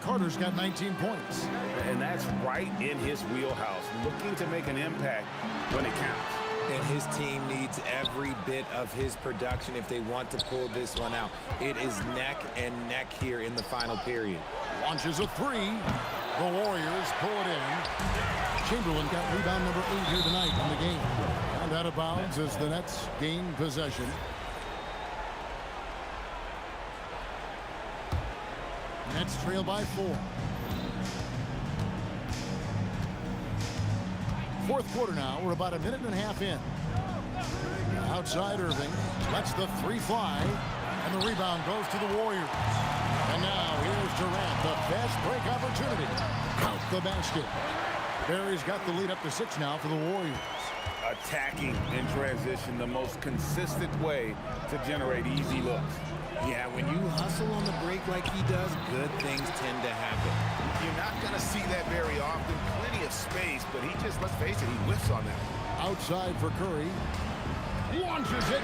Carter's got 19 points. And that's right in his wheelhouse. Looking to make an impact when it counts. And his team needs every bit of his production if they want to pull this one out. It is neck and neck here in the final period. Launches a 3. The Warriors pull it in. Chamberlain got rebound number 8 here tonight in the game. And out of bounds as the Nets gain possession. Nets trail by 4. 4th quarter now. We're about a minute and a half in. Outside Irving lets the 3 fly. And the rebound goes to the Warriors. And now here's Durant, the fast break opportunity. Count the basket. Barry's got the lead up to 6 now for the Warriors. Attacking in transition, the most consistent way to generate easy looks. Yeah, when you hustle on the break like he does, good things tend to happen. You're not going to see that very often. Plenty of space, but he just, let's face it, he whiffs on that. Outside for Curry. Launches it.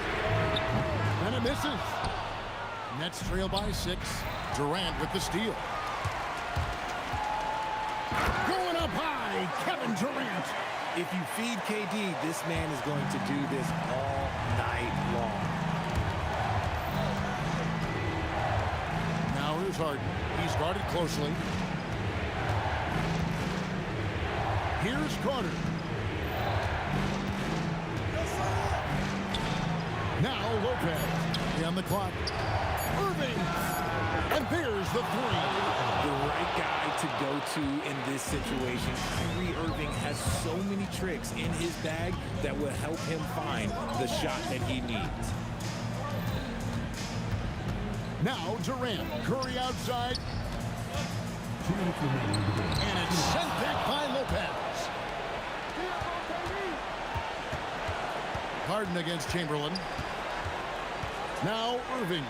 And it misses. Nets trail by 6. Durant with the steal. Going up high, Kevin Durant. If you feed KD, this man is going to do this all night long. Now here's Harden. He's guarded closely. Here's Carter. Now Lopez. On the clock. Irving. And there's the 3. The right guy to go to in this situation. Kyrie Irving has so many tricks in his bag that will help him find the shot that he needs. Now Durant. Curry outside. And it's sent back by Lopez. Harden against Chamberlain. Now Irving.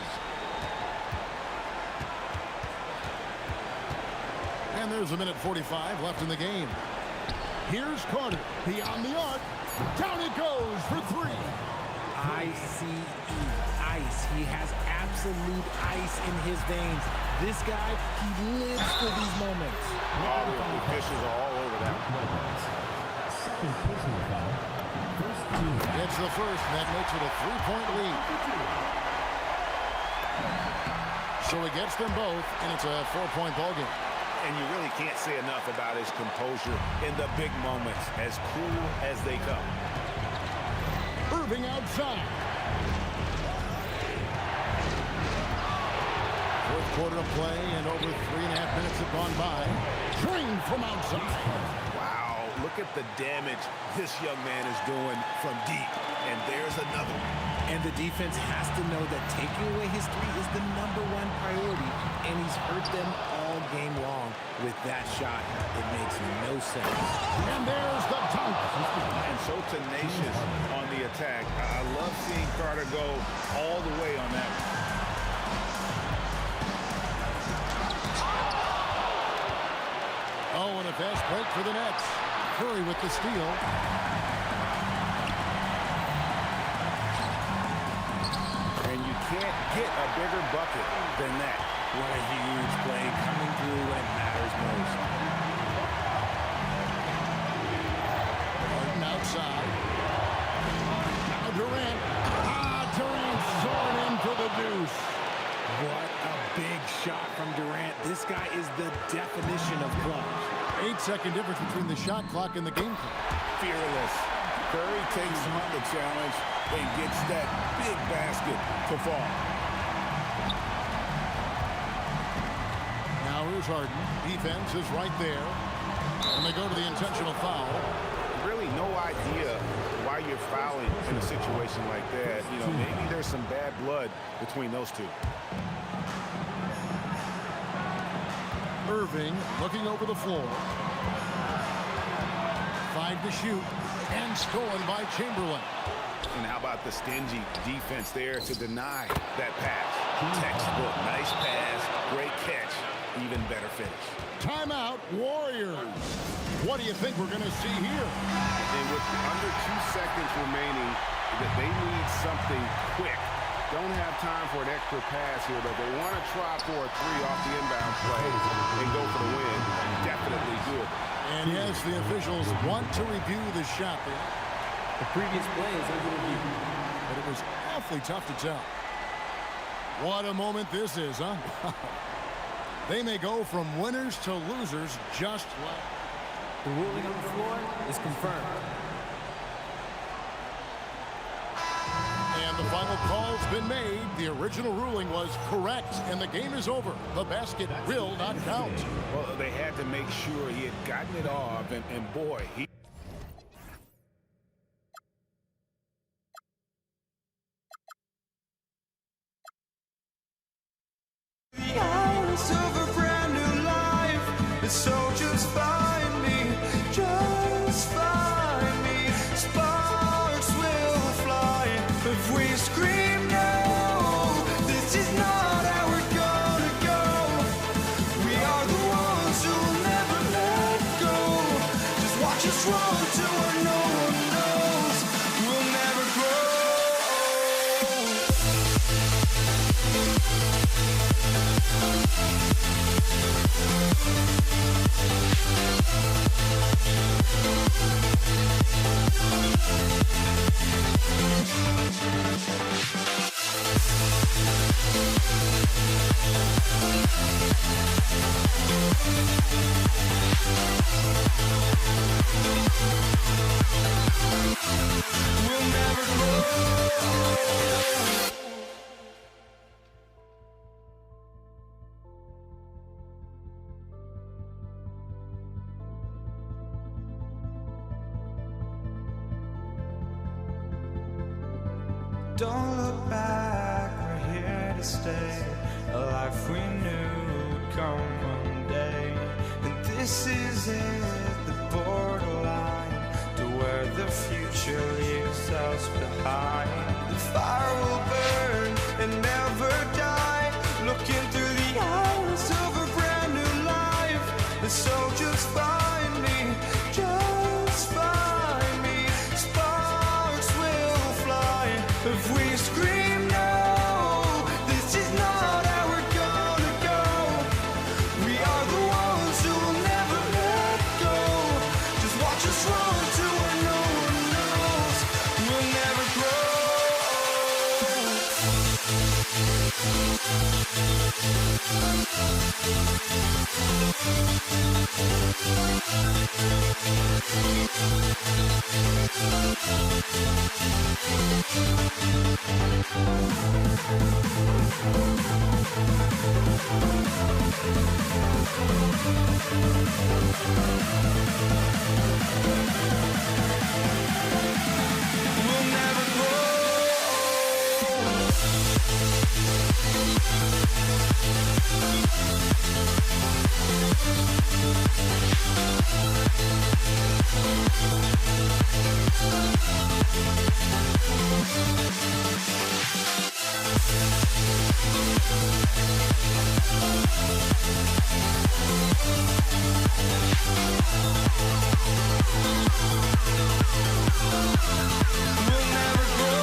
And there's a minute 45 left in the game. Here's Carter. Beyond the arc. Down it goes for 3. ICE. Ice. He has absolute ice in his veins. This guy, he lives for these moments. All the officials are all over that. Second personal foul. First team. Gets the first, and that makes it a 3-point lead. So he gets them both, and it's a 4-point ball game. And you really can't say enough about his composure in the big moments, as cool as they come. Irving outside. Fourth quarter of play, and over 3.5 minutes have gone by. Drained from outside. Wow, look at the damage this young man is doing from deep. And there's another one. And the defense has to know that taking away his 3 is the #1 priority, and he's hurt them all game long with that shot. It makes no sense. And there's the dunk. And so tenacious on the attack. I love seeing Carter go all the way on that. Oh, and a fast break for the Nets. Curry with the steal. And you can't get a bigger bucket than that. What a huge play coming through when it matters most. Harden outside. Now Durant. Durant soaring in for the deuce. What a big shot from Durant. This guy is the definition of clutch. 8-second difference between the shot clock and the game clock. Fearless. Curry takes on the challenge and gets that big basket to fall. Now here's Harden. Defense is right there. And they go to the intentional foul. Really no idea why you're fouling in a situation like that. You know, maybe there's some bad blood between those two. Irving looking over the floor. 5 to shoot. And stolen by Chamberlain. And how about the stingy defense there to deny that pass? Textbook, nice pass, great catch, even better finish. Timeout, Warriors. What do you think we're going to see here? And with under 2 seconds remaining, that they need something quick. Don't have time for an extra pass here, but they want to try for a 3 off the inbound play and go for the win. Definitely good. And yes, the officials want to review the shot there. The previous play is under review. But it was awfully tough to tell. What a moment this is, huh? They may go from winners to losers just like. The ruling on the floor is confirmed. And the final call's been made. The original ruling was correct, and the game is over. The basket will not count. Well, they had to make sure he had gotten it off, and boy, he... I was And so just find me, just find me. Sparks will fly if we scream no. This is not how we're gonna go. We are the ones who'll never let go. Just watch us run to where no one knows. We'll never grow. We'll never grow. Don't look back, we're here to stay. A life we knew would come one day. And this is it, the borderline to where the future leaves us behind. The fire will burn and never die, looking through the eyes of a brand new life. And so just find me, just find me. Sparks will fly if we scream no. This is not how we're gonna go. We are the ones who will never let go. Just watch us run to where no one knows. We'll never grow. We'll never grow. We'll never grow.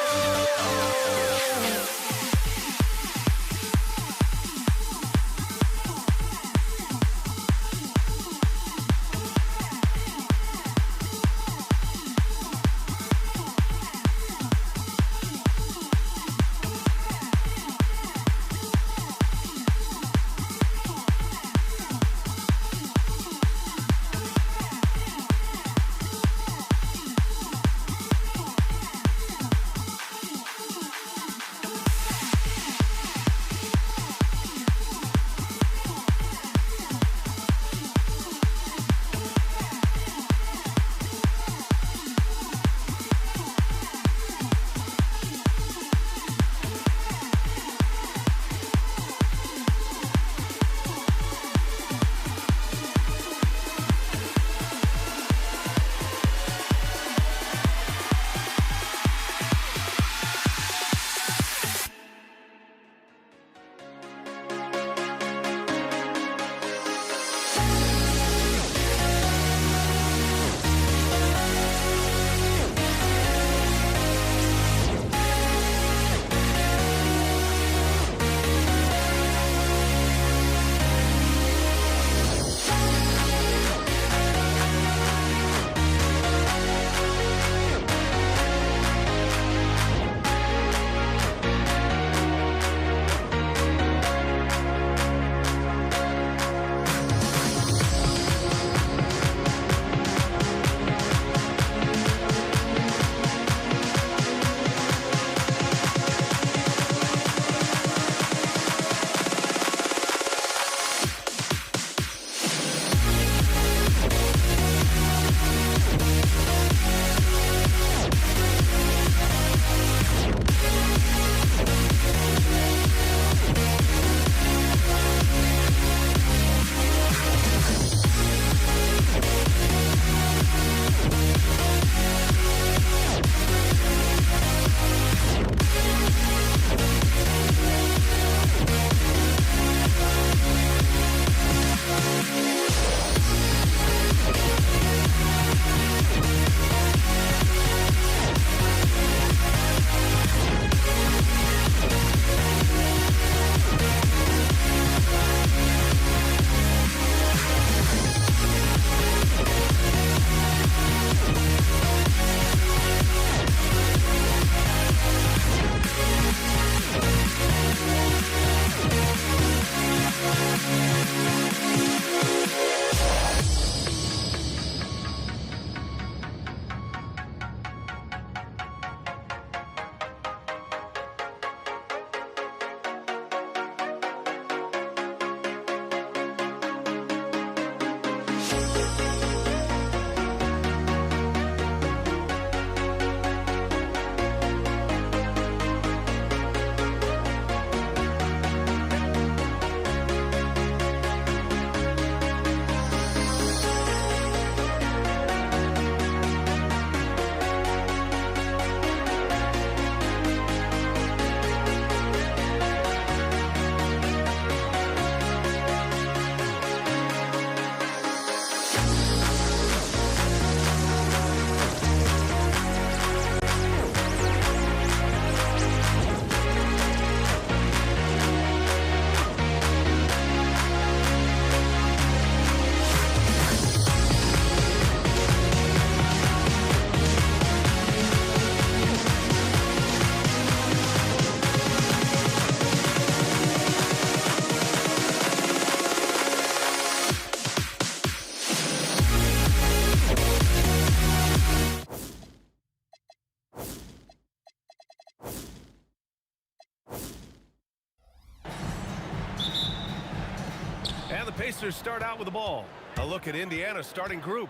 And the Pacers start out with the ball. A look at Indiana's starting group.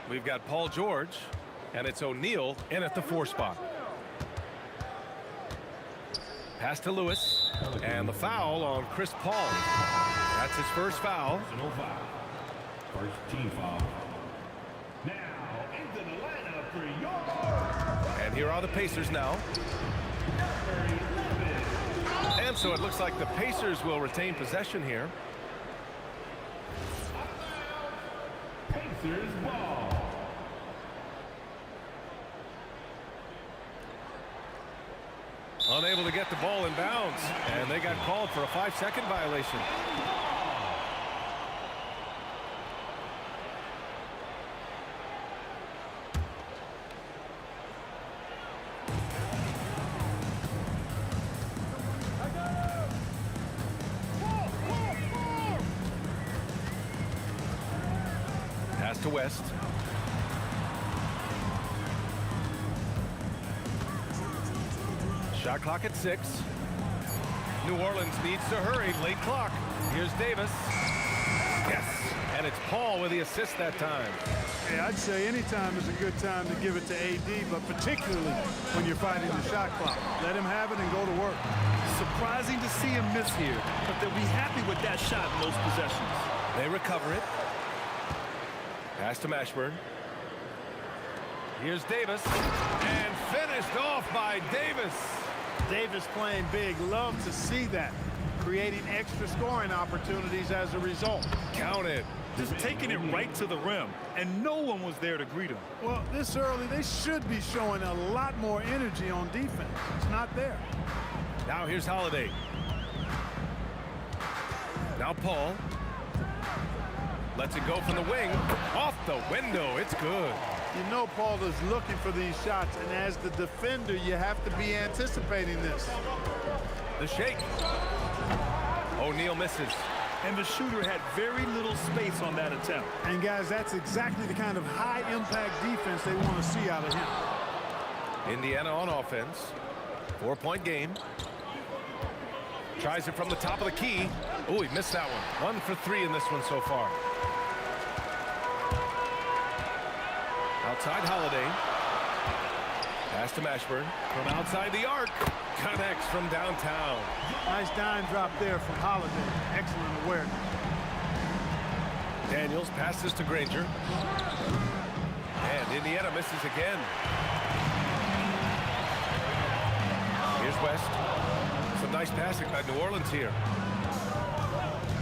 We've got Paul George, and it's O'Neal in at the 4 spot. Pass to Lewis, and the foul on Chris Paul. That's his first foul. First team foul. Now into the lineup for your... And here are the Pacers now. And so it looks like the Pacers will retain possession here. Pacers ball. Unable to get the ball in bounds, and they got called for a 5-second violation. Pass to West. Shot clock at 6. New Orleans needs to hurry. Late clock. Here's Davis. Yes. And it's Paul with the assist that time. Hey, I'd say any time is a good time to give it to AD, but particularly when you're fighting the shot clock. Let him have it and go to work. Surprising to see him miss here, but they'll be happy with that shot in those possessions. They recover it. Pass to Mashburn. Here's Davis. And finished off by Davis. Davis playing big. Love to see that. Creating extra scoring opportunities as a result. Count it. Just taking it right to the rim, and no one was there to greet him. Well, this early, they should be showing a lot more energy on defense. It's not there. Now here's Holiday. Now Paul. Lets it go from the wing. Off the window. It's good. You know Paul is looking for these shots, and as the defender, you have to be anticipating this. The shake. O'Neal misses. And the shooter had very little space on that attempt. And guys, that's exactly the kind of high-impact defense they want to see out of him. Indiana on offense. 4-point game. Tries it from the top of the key. Oh, he missed that one. 1 for 3 in this one so far. Outside Holiday. Pass to Mashburn. From outside the arc. Connects from downtown. Nice dime drop there from Holiday. Excellent awareness. Daniels passes to Granger. And Indiana misses again. Here's West. Some nice passing by New Orleans here.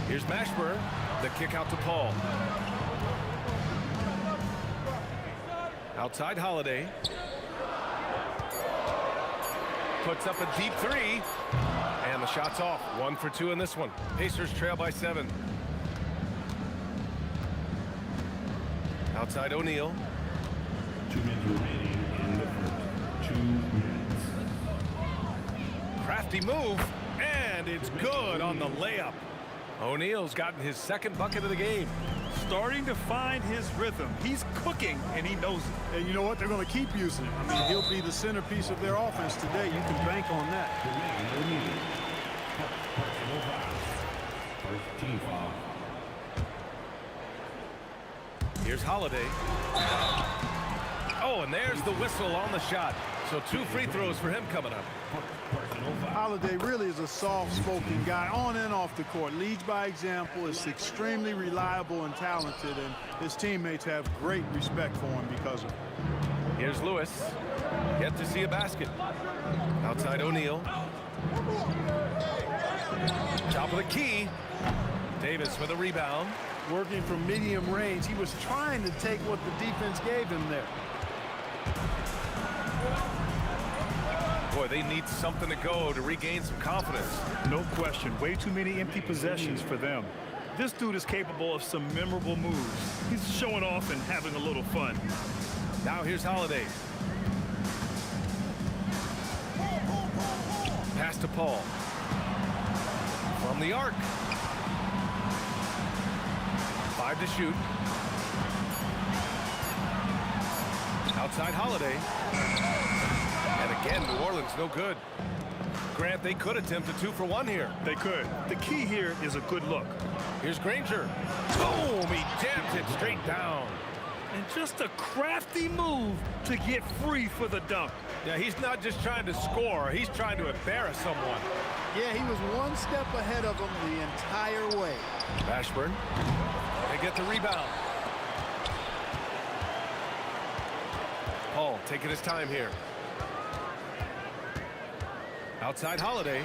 Here's Mashburn. The kick out to Paul. Outside Holiday. Puts up a deep 3. And the shot's off. 1 for 2 in this one. Pacers trail by 7. Outside O'Neal. 2 minutes remaining in the first 2 minutes. Crafty move. And it's good on the layup. O'Neal's gotten his second bucket of the game. Starting to find his rhythm. He's cooking, and he knows it. And you know what? They're going to keep using him. I mean, he'll be the centerpiece of their offense today. You can bank on that. First team foul. Here's Holiday. Oh, and there's the whistle on the shot. So 2 free throws for him coming up. Holiday really is a soft-spoken guy on and off the court. Leads by example, is extremely reliable and talented, and his teammates have great respect for him because of it. Here's Lewis. Yet to see a basket. Outside O'Neal. Top of the key. Davis with a rebound. Working from medium range, he was trying to take what the defense gave him there. Boy, they need something to go to regain some confidence. No question. Way too many empty possessions for them. This dude is capable of some memorable moves. He's showing off and having a little fun. Now here's Holiday. Pass to Paul. From the arc. 5 to shoot. Outside Holiday. And again, New Orleans no good. Grant, they could attempt a 2 for 1 here. They could. The key here is a good look. Here's Granger. Boom! He jams it straight down. And just a crafty move to get free for the dunk. Yeah, he's not just trying to score. He's trying to embarrass someone. Yeah, he was one step ahead of him the entire way. Ashburn. They get the rebound. Paul taking his time here. Outside Holiday.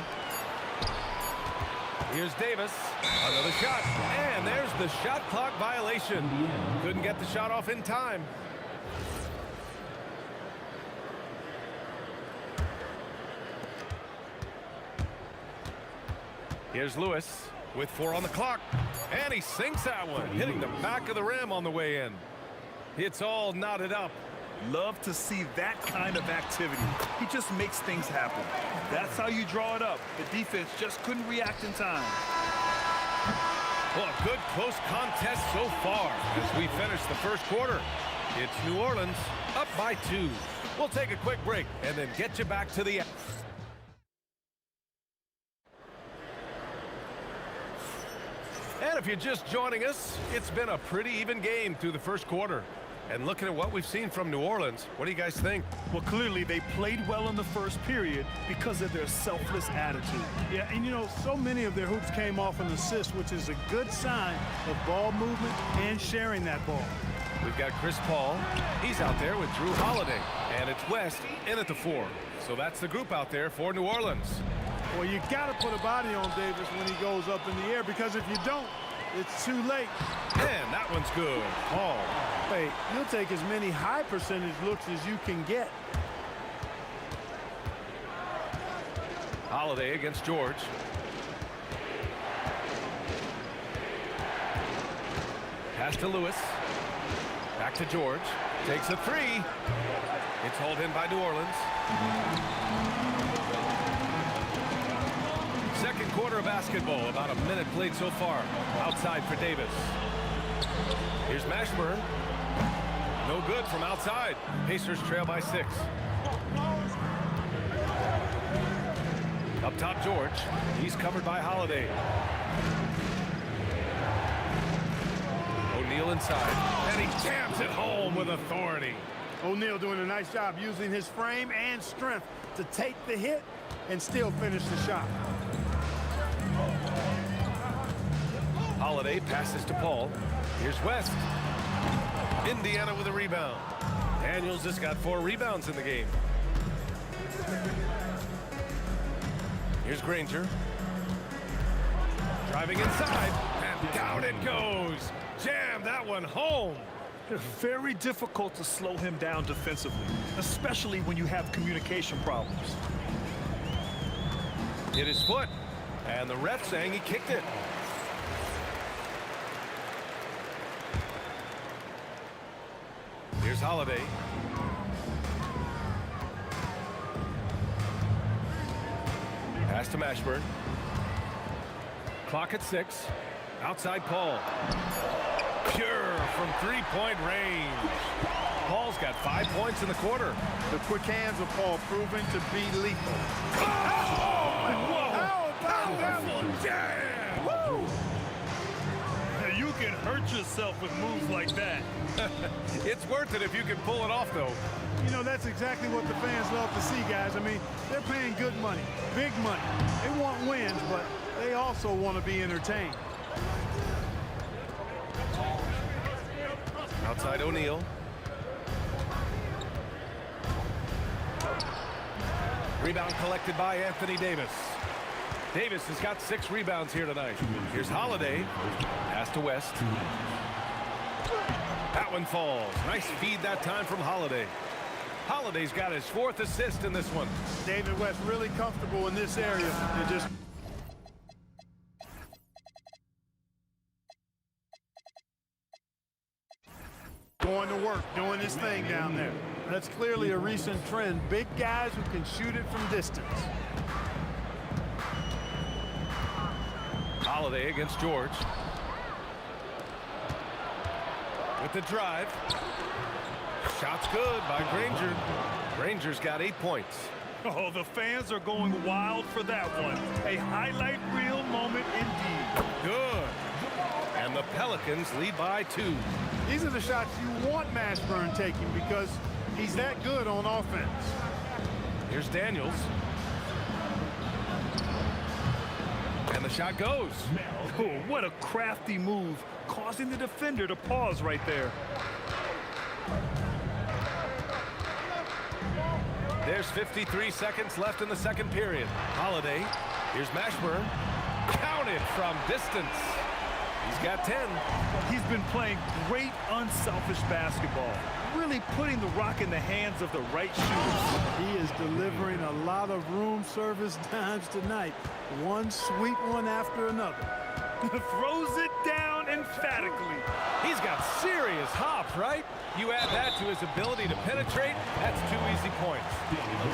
Here's Davis. Another shot. And there's the shot clock violation. Couldn't get the shot off in time. Here's Lewis with 4 on the clock. And he sinks that one, hitting the back of the rim on the way in. It's all knotted up. Love to see that kind of activity. He just makes things happen. That's how you draw it up. The defense just couldn't react in time. Well, a good close contest so far as we finish the first quarter. It's New Orleans up by 2. We'll take a quick break and then get you back to the... And if you're just joining us, it's been a pretty even game through the first quarter. And looking at what we've seen from New Orleans, what do you guys think? Well, clearly they played well in the first period because of their selfless attitude. Yeah, and you know, so many of their hoops came off an assist, which is a good sign of ball movement and sharing that ball. We've got Chris Paul. He's out there with Drew Holiday. And it's West in at the 4. So that's the group out there for New Orleans. Well, you got to put a body on Davis when he goes up in the air, because if you don't, it's too late. And that one's good. Paul. Hey, you'll take as many high percentage looks as you can get. Holiday against George. Pass to Lewis. Back to George. Takes a 3. It's hauled in by New Orleans. Second quarter of basketball. About a minute played so far. Outside for Davis. Here's Mashburn. No good from outside. Pacers trail by 6. Up top, George. He's covered by Holiday. O'Neal inside. And he jams it home with authority. O'Neal doing a nice job using his frame and strength to take the hit and still finish the shot. Holiday passes to Paul. Here's West. Indiana with a rebound. Daniels just got 4 rebounds in the game. Here's Granger. Driving inside. And down it goes. Jam that one home. It's very difficult to slow him down defensively, especially when you have communication problems. Hit his foot. And the ref saying he kicked it. Here's Holiday. Pass to Mashburn. Clock at 6. Outside Paul. Pure from 3-point range. Paul's got 5 points in the quarter. The quick hands of Paul proving to be lethal. Oh! How about that one? Jam! Woo! You can hurt yourself with moves like that. It's worth it if you can pull it off, though. You know, that's exactly what the fans love to see, guys. I mean, they're paying good money, big money. They want wins, but they also want to be entertained. Outside O'Neal. Rebound collected by Anthony Davis. Davis has got 6 rebounds here tonight. Here's Holiday. Pass to West. That one falls. Nice feed that time from Holiday. Holiday's got his 4th assist in this one. David West really comfortable in this area and just going to work, doing his thing down there. That's clearly a recent trend. Big guys who can shoot it from distance. Holiday against George. With the drive. Shot's good by Granger. Granger's got 8 points. Oh, the fans are going wild for that one. A highlight reel moment indeed. Good. And the Pelicans lead by 2. These are the shots you want Mashburn taking because he's that good on offense. Here's Daniels. And the shot goes. Oh, what a crafty move, causing the defender to pause right there. There's 53 seconds left in the second period. Holiday. Here's Mashburn. Counted from distance. He's got 10. He's been playing great unselfish basketball, really putting the rock in the hands of the right shooters. He is delivering a lot of room service dimes tonight. One sweet one after another. Throws it down emphatically. He's got serious hops, right? You add that to his ability to penetrate, that's 2 easy points.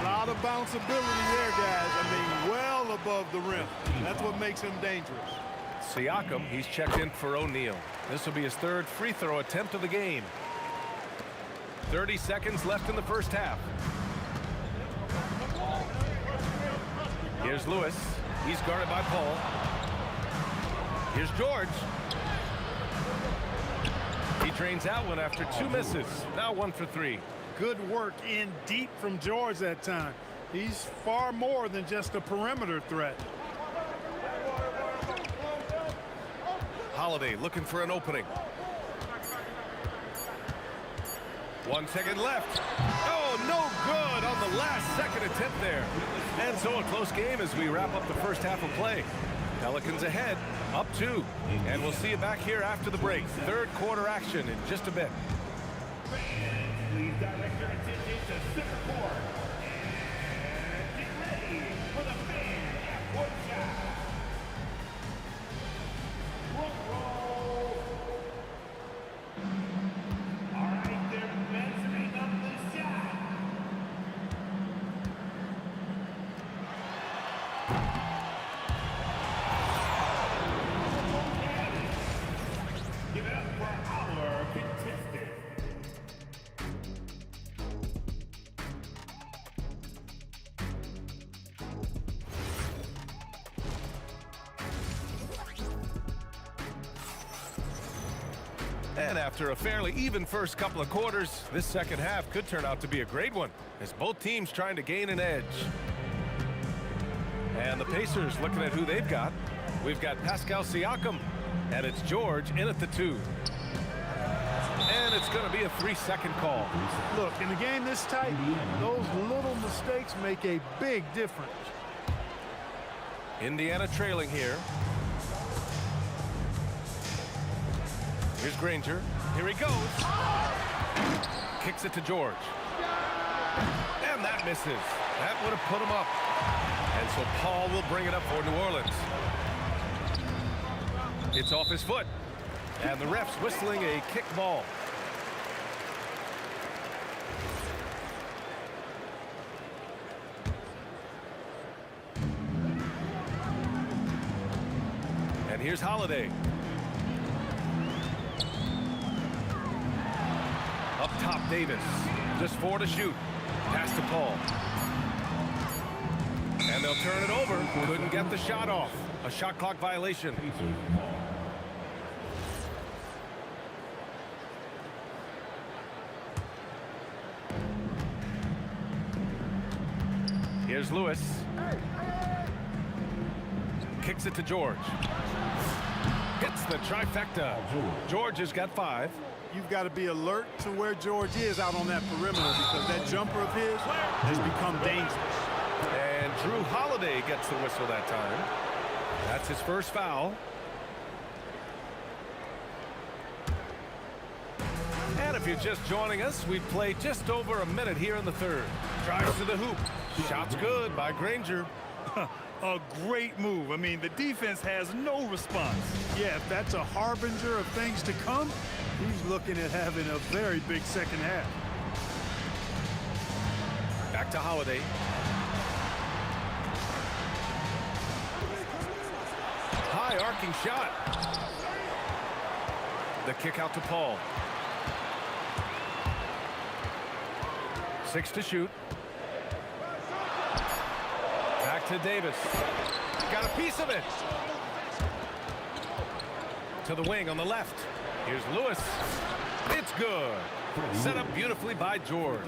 A lot of bounceability there, guys. I mean, well above the rim. That's what makes him dangerous. Siakam, he's checked in for O'Neal. This will be his 3rd free throw attempt of the game. 30 seconds left in the first half. Here's Lewis. He's guarded by Paul. Here's George. He drains that one after 2 misses. Now 1 for 3. Good work in deep from George that time. He's far more than just a perimeter threat. Holiday looking for an opening. 1 second left. Oh, no good on the last second attempt there. And so a close game as we wrap up the first half of play. Pelicans ahead, up 2. And we'll see you back here after the break. 3rd quarter action in just a bit. Please direct your attention to center court. And get ready for the fan half-court shot. All right, they're measuring up the shot. Give it up for our contestant. And after a fairly even first couple of quarters, this second half could turn out to be a great one as both teams trying to gain an edge. And the Pacers looking at who they've got. We've got Pascal Siakam, and it's George in at the 2. And it's going to be a 3-second call. Look, in a game this tight, those little mistakes make a big difference. Indiana trailing here. Here's Granger. Here he goes. Kicks it to George. And that misses. That would have put him up. And so Paul will bring it up for New Orleans. It's off his foot. And the ref's whistling a kick ball. And here's Holiday. Up top, Davis. Just 4 to shoot. Pass to Paul. And they'll turn it over. Couldn't get the shot off. A shot clock violation. Here's Lewis. Kicks it to George. Hits the trifecta. George has got 5. You've got to be alert to where George is out on that perimeter because that jumper of his has become dangerous. And Drew Holiday gets the whistle that time. That's his first foul. And if you're just joining us, we've played just over a minute here in the third. Drives to the hoop. Shot's good by Granger. A great move. I mean, the defense has no response. Yeah, if that's a harbinger of things to come, he's looking at having a very big second half. Back to Holiday. High arcing shot. The kick out to Paul. 6 to shoot. Back to Davis. Got a piece of it. To the wing on the left. Here's Lewis. It's good. Set up beautifully by George.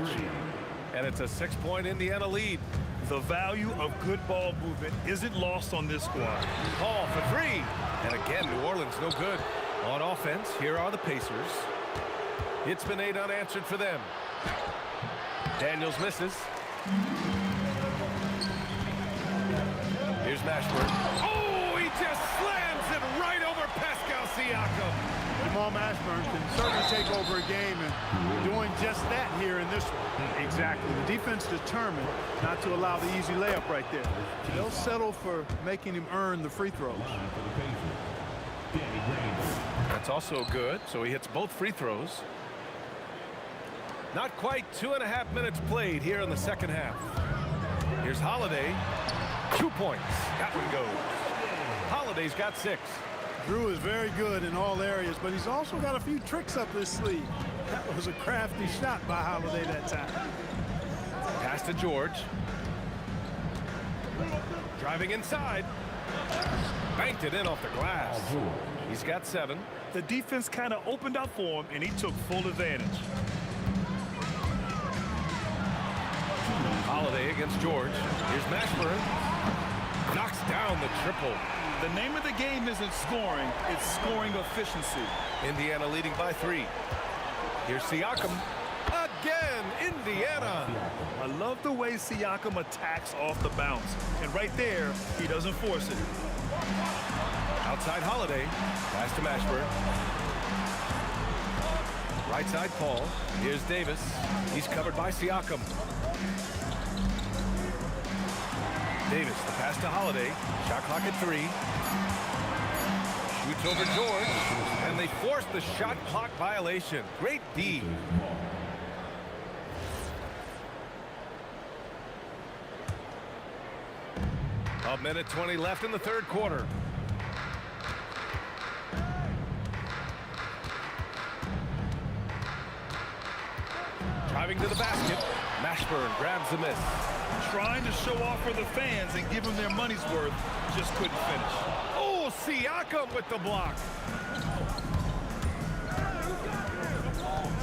And it's a 6-point Indiana lead. The value of good ball movement isn't lost on this squad. Paul for 3. And again, New Orleans no good. On offense, here are the Pacers. It's been 8 unanswered for them. Daniels misses. Here's Mashburn. Oh, he just slams it right over Pascal Siakam. Jamal Mashburn can certainly take over a game and doing just that here in this one. Exactly. The defense determined not to allow the easy layup right there. They'll settle for making him earn the free throws. That's also good, so he hits both free throws. Not quite 2.5 minutes played here in the second half. Here's Holiday. 2 points. That one goes. Holiday's got 6. Drew is very good in all areas, but he's also got a few tricks up his sleeve. That was a crafty shot by Holiday that time. Pass to George. Driving inside. Banked it in off the glass. He's got 7. The defense kind of opened up for him, and he took full advantage. Holiday against George. Here's Mashburn. Knocks down the triple. The name of the game isn't scoring, it's scoring efficiency. Indiana leading by 3. Here's Siakam. Again, Indiana. I love the way Siakam attacks off the bounce. And right there, he doesn't force it. Outside Holiday. Pass to Mashburn. Right side Paul. Here's Davis. He's covered by Siakam. Davis, the pass to Holiday. Shot clock at 3. Shoots over George. And they force the shot clock violation. Great D. A minute 20 left in the third quarter. Driving to the basket. Mashburn grabs the miss. Trying to show off for the fans and give them their money's worth, just couldn't finish. Oh, Siakam with the block.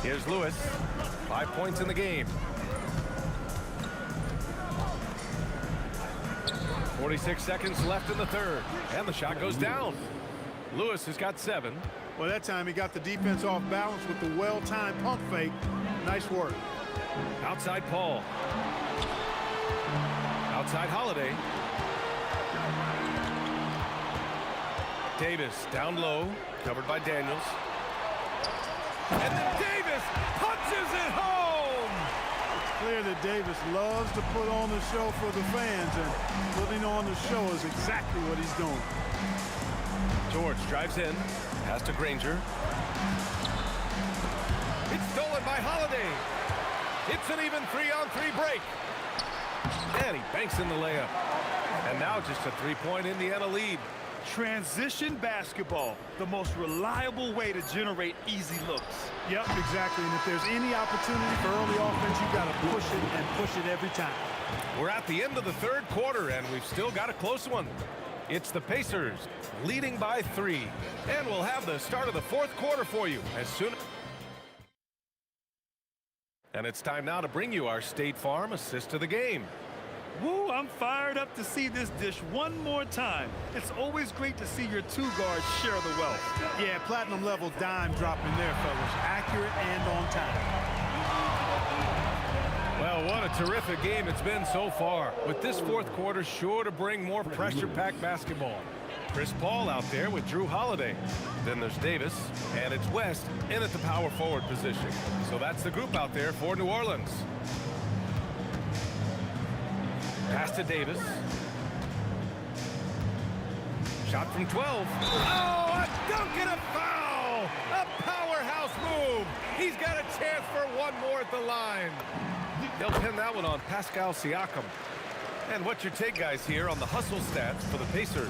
Here's Lewis. 5 points in the game. 46 seconds left in the third. And the shot goes down. Lewis has got 7. Well, that time he got the defense off balance with the well-timed pump fake. Nice work. Outside Paul. Outside Holiday. Davis down low, covered by Daniels. And then Davis punches it home! It's clear that Davis loves to put on the show for the fans, and putting on the show is exactly what he's doing. George drives in, pass to Granger. It's stolen by Holiday. It's an even 3-on-3 break. And he banks in the layup. And now just a 3-point Indiana lead. Transition basketball, the most reliable way to generate easy looks. Yep, exactly. And if there's any opportunity for early offense, you've got to push it and push it every time. We're at the end of the third quarter, and we've still got a close one. It's the Pacers leading by 3. And we'll have the start of the fourth quarter for you as soon. And it's time now to bring you our State Farm assist to the game. Woo, I'm fired up to see this dish one more time. It's always great to see your two guards share the wealth. Yeah, platinum level dime dropping there, fellas. Accurate and on time. Well, what a terrific game it's been so far, with this fourth quarter sure to bring more pressure-packed basketball. Chris Paul out there with Drew Holiday. Then there's Davis, and it's West in at the power forward position. So that's the group out there for New Orleans. Pass to Davis. Shot from 12. Oh, a dunk and a foul! A powerhouse move! He's got a chance for one more at the line. They'll pin that one on Pascal Siakam. And what's your take, guys, here on the hustle stats for the Pacers?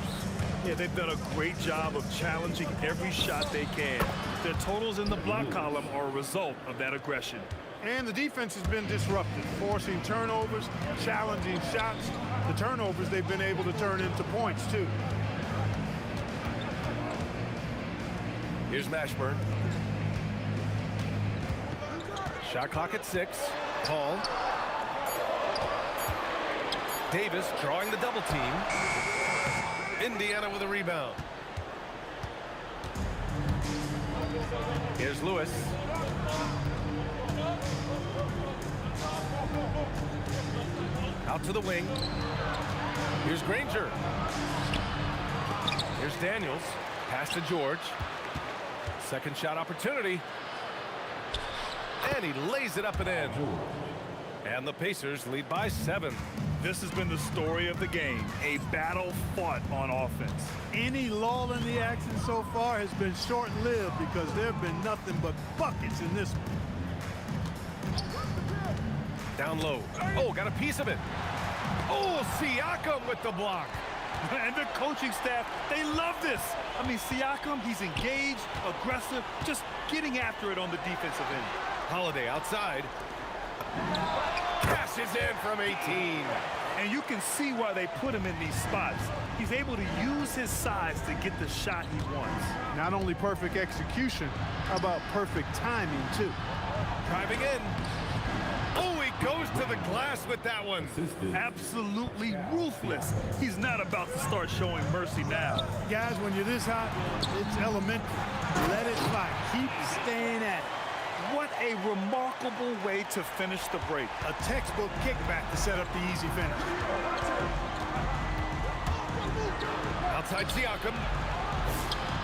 Yeah, they've done a great job of challenging every shot they can. Their totals in the block column are a result of that aggression. And the defense has been disrupted, forcing turnovers, challenging shots. The turnovers they've been able to turn into points, too. Here's Mashburn. Shot clock at 6. Paul. Davis drawing the double team. Indiana with a rebound. Here's Lewis. Out to the wing. Here's Granger. Here's Daniels. Pass to George. Second shot opportunity. And he lays it up and in. And the Pacers lead by 7. This has been the story of the game, a battle fought on offense. Any lull in the action so far has been short-lived because there have been nothing but buckets in this one. Down low. Oh, got a piece of it. Oh, Siakam with the block. And the coaching staff, they love this. I mean, Siakam, he's engaged, aggressive, just getting after it on the defensive end. Holiday outside. Cashes in from 18. And you can see why they put him in these spots. He's able to use his size to get the shot he wants. Not only perfect execution, how about perfect timing, too? Driving in. Oh, he goes to the glass with that one. Absolutely ruthless. He's not about to start showing mercy now. Guys, when you're this hot, it's elementary. Let it fly. Keep staying at it. What a remarkable way to finish the break. A textbook kickback to set up the easy finish. Outside Siakam.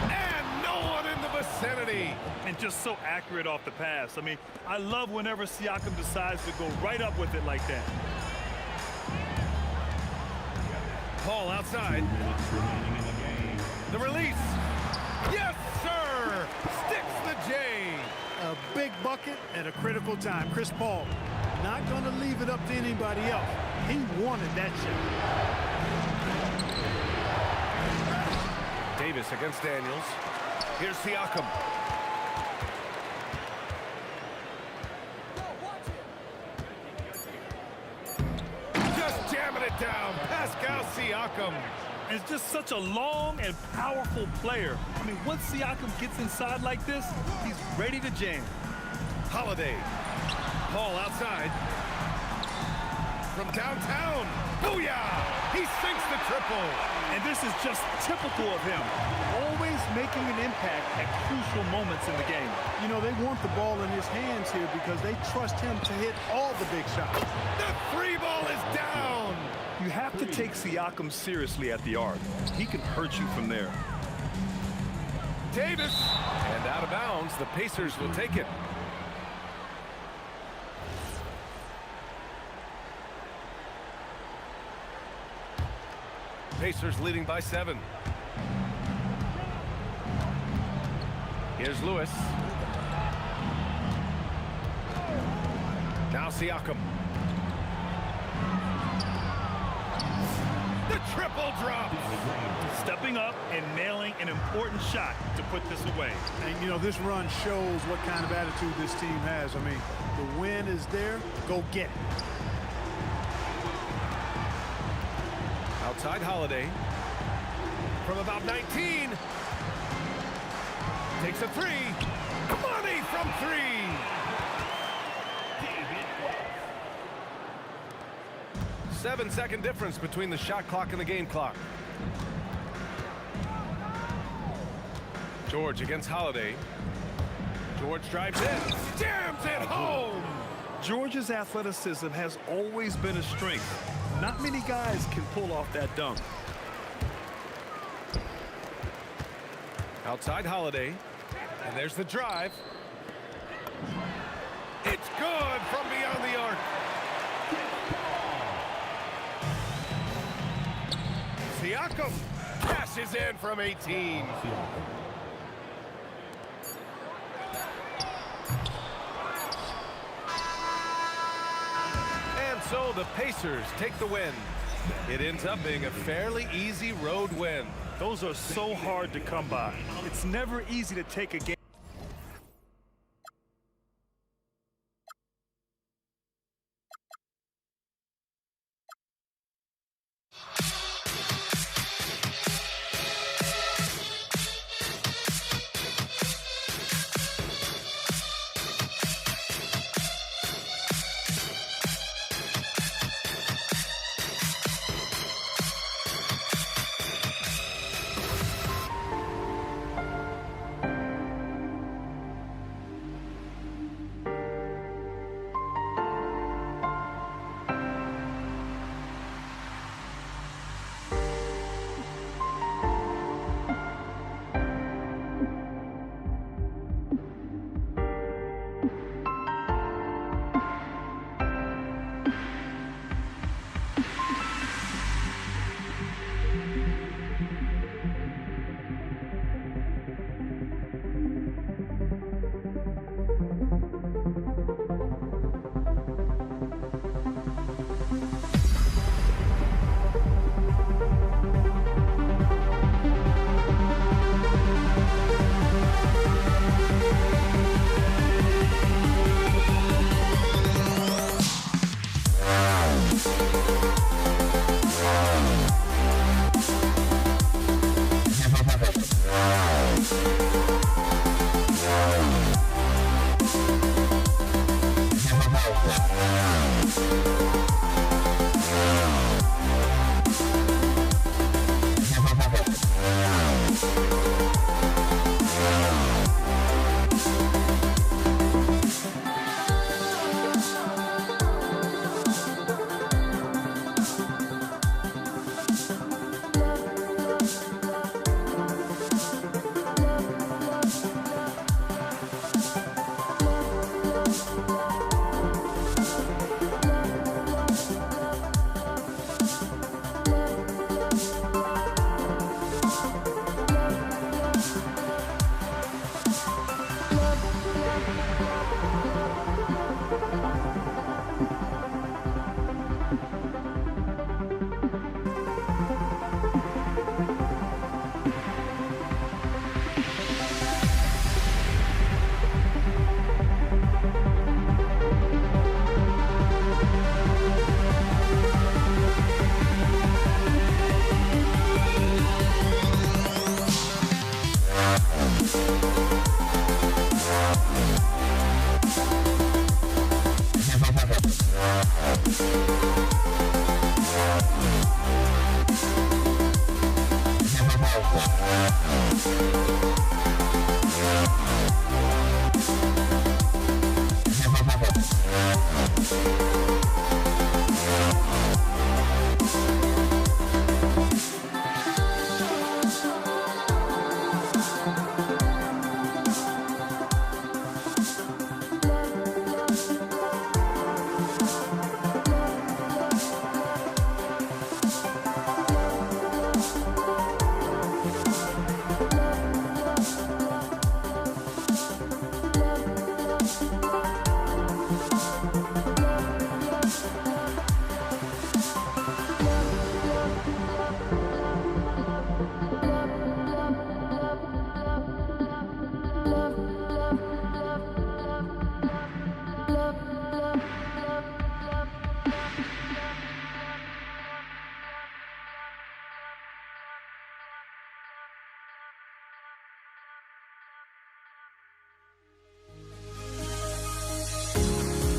And no one in the vicinity. And just so accurate off the pass. I mean, I love whenever Siakam decides to go right up with it like that. Paul outside. The release. Yes, sir. Sticks the J. A big bucket at a critical time. Chris Paul not going to leave it up to anybody else. He wanted that shot. Davis against Daniels. Here's Siakam. Just jamming it down. Pascal Siakam. It's just such a long and powerful player. I mean, once Siakam gets inside like this, he's ready to jam. Holiday. Paul outside. From downtown. Booyah! He sinks the triple. And this is just typical of him. Always making an impact at crucial moments in the game. You know, they want the ball in his hands here because they trust him to hit all the big shots. The three ball is down. You have to take Siakam seriously at the arc. He can hurt you from there. Davis. And out of bounds, the Pacers will take it. Pacers leading by 7. Here's Lewis. Now Siakam. The triple drop. Stepping up and nailing an important shot to put this away. And, you know, this run shows what kind of attitude this team has. I mean, the win is there. Go get it. Outside Holiday. From about 19. Takes a 3. Money from 3. 7-second difference between the shot clock and the game clock. George against Holiday. George drives in, jams it home. George's athleticism has always been a strength. Not many guys can pull off that dunk. Outside Holiday, and there's the drive. It's good from beyond the arc. Siakam cashes in from 18. And so the Pacers take the win. It ends up being a fairly easy road win. Those are so hard to come by. It's never easy to take a game.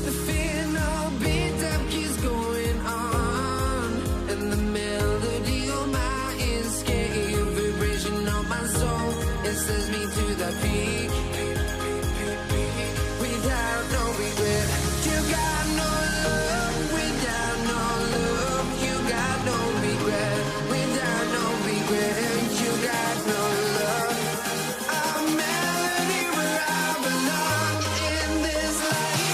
The fear no beat up keeps going on. peak. Without no regret, you got no love. Without no love, you got no regret. Without no regret, you got no love. A melody where I belong in this life.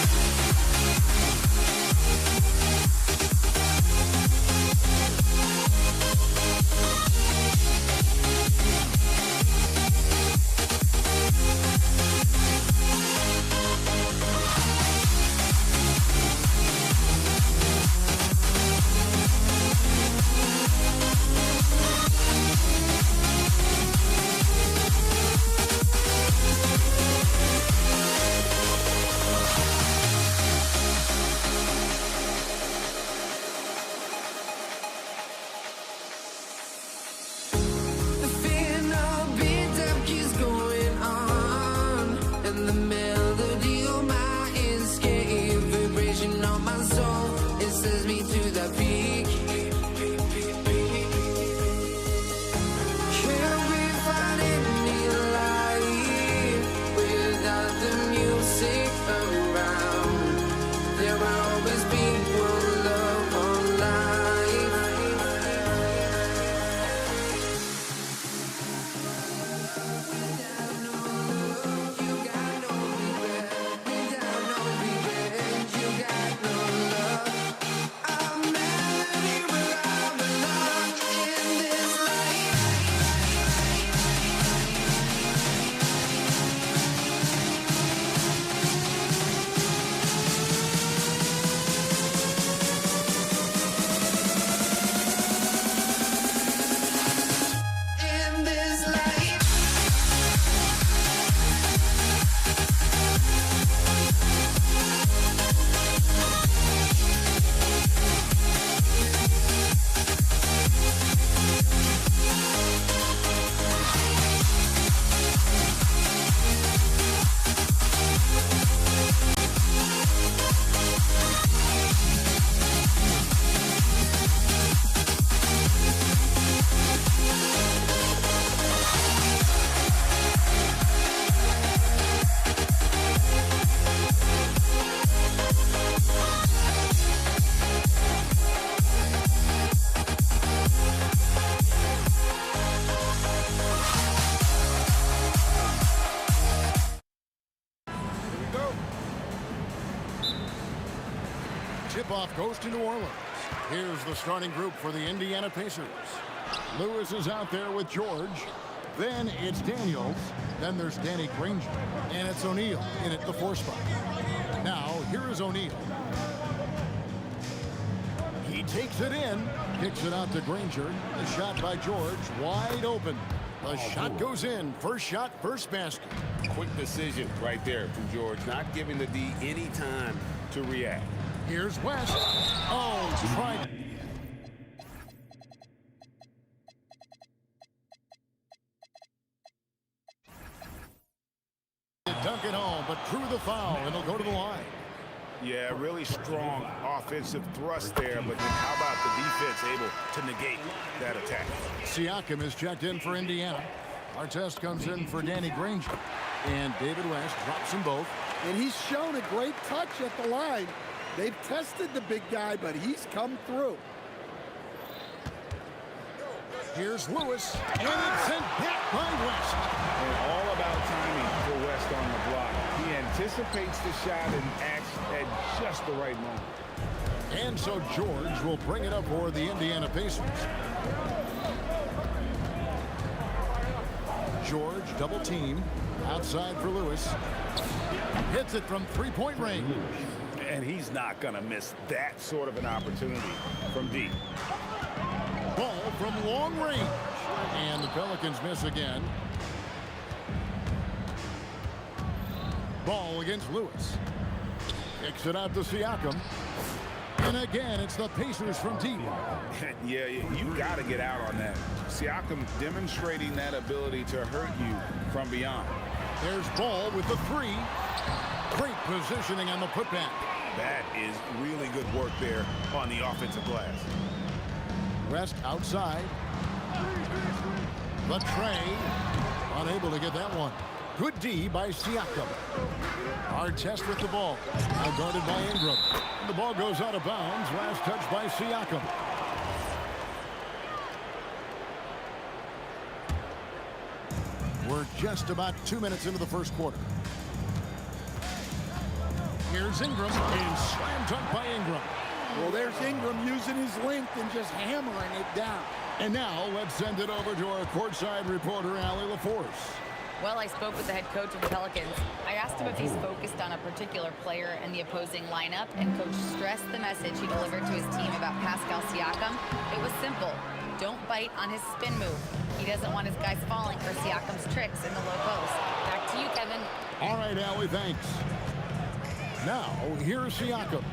The final beat up keeps going on, and the melody on my escape, vibration on my soul, it sends me to the peak. Can't we find any light without the music around? There will always be one love, one life. Without no love, you got no regret. Without no regret, you got no love. A melody where I belong in this life. In this life. Tip-off goes to New Orleans. Here's the starting group for the Indiana Pacers. Lewis is out there with George. Then it's Daniels. Then there's Danny Granger. And it's O'Neal in at the 4 spot. Now, here is O'Neal. He takes it in. Kicks it out to Granger. The shot by George. Wide open. The shot goes in. First shot, first basket. Quick decision right there from George, not giving the D any time to react. Here's West. Oh, tried. Dunk it home, but drew the foul, and he'll go to the line. Yeah, really strong offensive thrust there, but then how about the defense able to negate that attack? Siakam is checked in for Indiana. Artest comes in for Danny Granger. And David West drops them both. And he's shown a great touch at the line. They've tested the big guy, but he's come through. Here's Lewis, and it's sent back by West. And all about timing for West on the block. He anticipates the shot and acts at just the right moment. And so George will bring it up for the Indiana Pacers. George double team outside for Lewis. Hits it from three-point range. And he's not going to miss that sort of an opportunity from deep. Ball from long range. And the Pelicans miss again. Ball against Lewis. Kicks it out to Siakam. And again, it's the Pacers from deep. Yeah, you got to get out on that. Siakam demonstrating that ability to hurt you from beyond. There's Ball with the three. Great positioning on the putback. That is really good work there on the offensive glass. West outside. The tray. Unable to get that one. Good D by Siakam. Hard test with the ball. Now guarded by Ingram. The ball goes out of bounds. Last touch by Siakam. We're just about 2 minutes into the first quarter. Here's Ingram, and slam dunk by Ingram. Well, there's Ingram using his length and just hammering it down. And now let's send it over to our courtside reporter, Allie LaForce. Well, I spoke with the head coach of the Pelicans. I asked him if he's focused on a particular player in the opposing lineup, and coach stressed the message he delivered to his team about Pascal Siakam. It was simple. Don't bite on his spin move. He doesn't want his guys falling for Siakam's tricks in the low post. Back to you, Kevin. All right, Allie, thanks. Now, here's Siakam.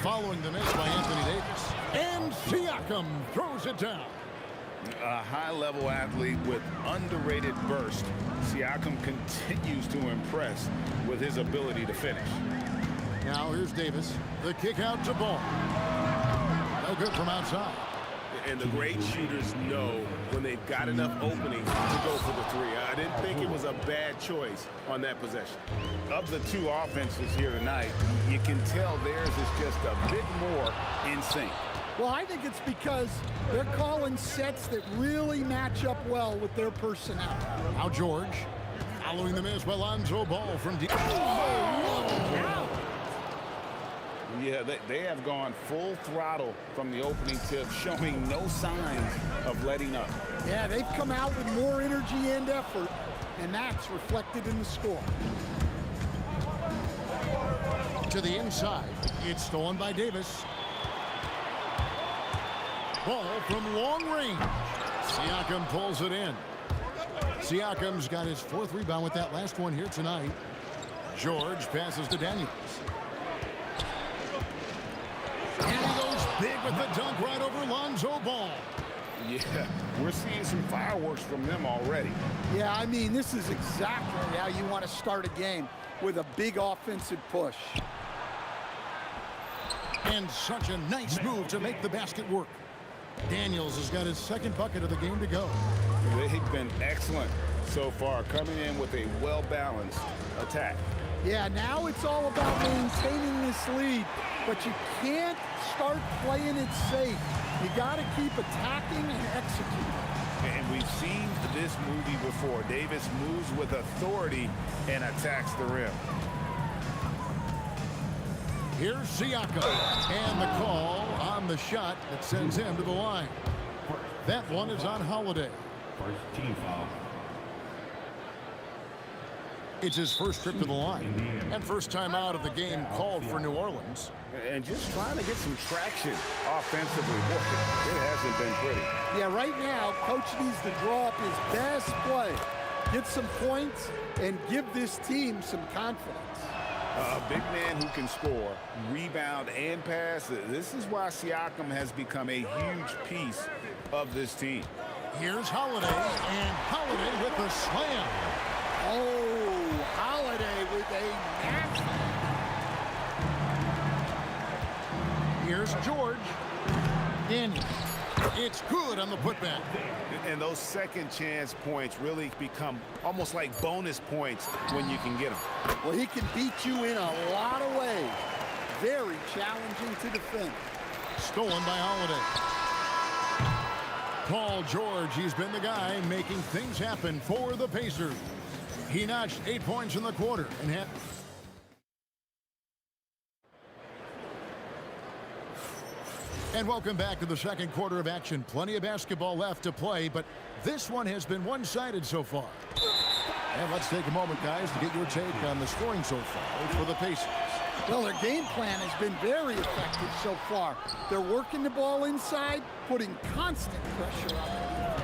Following the miss by Anthony Davis. And Siakam throws it down. A high-level athlete with underrated burst. Siakam continues to impress with his ability to finish. Now here's Davis. The kick out to Ball. No good from outside. And the great shooters know when they've got enough openings to go for the three. I didn't think it was a bad choice on that possession. Of the two offenses here tonight, you can tell theirs is just a bit more in sync. Well, I think it's because they're calling sets that really match up well with their personnel. Now George, following the miss by Lonzo Ball from deep. Yeah, they have gone full throttle from the opening tip, showing no signs of letting up. Yeah, they've come out with more energy and effort, and that's reflected in the score. To the inside, it's stolen by Davis. Ball from long range. Siakam pulls it in. Siakam's got his fourth rebound with that last one here tonight. George passes to Daniels. And he goes big with the dunk right over Lonzo Ball. Yeah, we're seeing some fireworks from them already. Yeah, I mean, this is exactly how you want to start a game, with a big offensive push. And such a nice move to make the basket work. Daniels has got his second bucket of the game to go. They've been excellent so far, coming in with a well-balanced attack. Yeah, now it's all about maintaining this lead, but you can't start playing it safe. You got to keep attacking and executing. And we've seen this movie before. Davis moves with authority and attacks the rim. Here's Siakam, and the call on the shot that sends him to the line. That one is on Holiday. First team foul. It's his first trip to the line, and first time out of the game called for New Orleans. And just trying to get some traction offensively. Boy, it hasn't been pretty. Yeah, right now, coach needs to draw up his best play, get some points, and give this team some confidence. A big man who can score, rebound, and pass. This is why Siakam has become a huge piece of this team. Here's Holiday, and Holiday with the slam. Oh, Holiday with a nasty. Here's George. Daniels. It's good on the putback. And those second chance points really become almost like bonus points when you can get them. Well, he can beat you in a lot of ways. Very challenging to defend. Stolen by Holiday. Paul George, he's been the guy making things happen for the Pacers. He notched 8 points in the quarter and had... And welcome back to the second quarter of action. Plenty of basketball left to play, but this one has been one-sided so far. And let's take a moment, guys, to get your take on the scoring so far for the Pacers. Well, their game plan has been very effective so far. They're working the ball inside, putting constant pressure on the defense.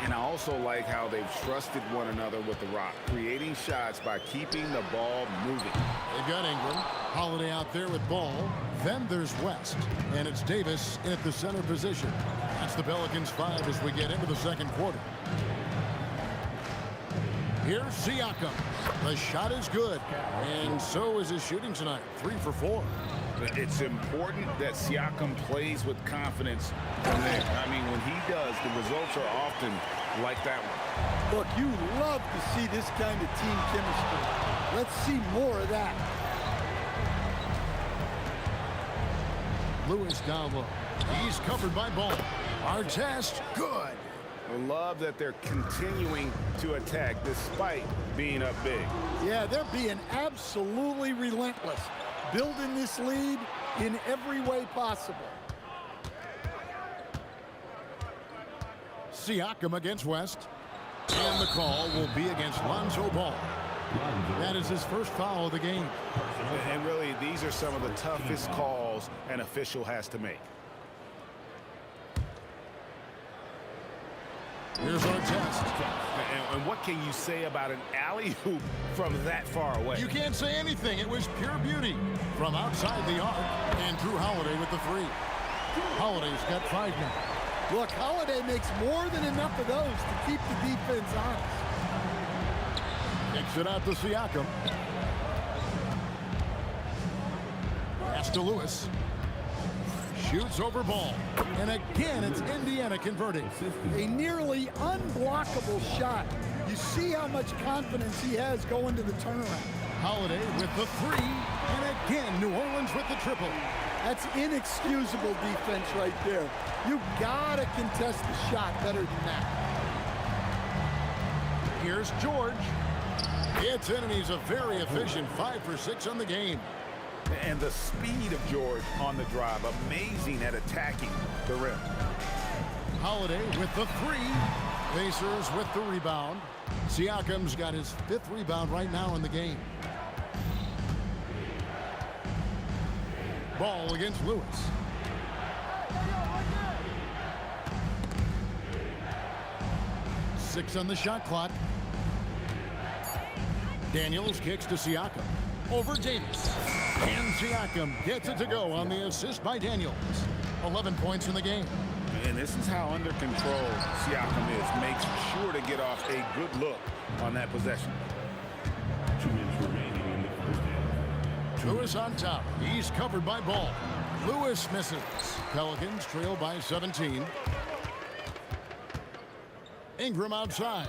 And I also like how they've trusted one another with the rock, creating shots by keeping the ball moving. They've got Ingram, Holiday out there with Ball. Then there's West, and it's Davis in at the center position. That's the Pelicans 5 as we get into the second quarter. Here's Siakam. The shot is good, and so is his shooting tonight. 3 for 4. It's important that Siakam plays with confidence. I mean, when he does, the results are often like that one. Look, you love to see this kind of team chemistry. Let's see more of that. Lewis down low. He's covered by Ball. Artest, good. I love that they're continuing to attack despite being up big. Yeah, they're being absolutely relentless, building this lead in every way possible. Siakam against West. And the call will be against Lonzo Ball. That is his first foul of the game. And really, these are some of the toughest calls an official has to make. Here's our test. And what can you say about an alley-oop from that far away? You can't say anything. It was pure beauty. From outside the arc, and Drew Holiday with the 3. Holiday's got 5 now. Look, Holiday makes more than enough of those to keep the defense honest. Kicks it out to Siakam. Pass to Lewis. Shoots over Ball. And again, it's Indiana converting. A nearly unblockable shot. You see how much confidence he has going to the turnaround. Holiday with the 3. And again, New Orleans with the triple. That's inexcusable defense right there. You gotta contest the shot better than that. Here's George. It's in, and he's a very efficient 5 for 6 on the game. And the speed of George on the drive, amazing at attacking the rim. Holiday with the 3. Pacers with the rebound. Siakam's got his 5th rebound right now in the game. Ball against Lewis. Six on the shot clock. Daniels kicks to Siakam. Over Davis. And Siakam gets it to go on the assist by Daniels. 11 points in the game. And this is how under control Siakam is. Makes sure to get off a good look on that possession. 2 minutes remaining in the first half. Lewis on top. He's covered by Ball. Lewis misses. Pelicans trail by 17. Ingram outside.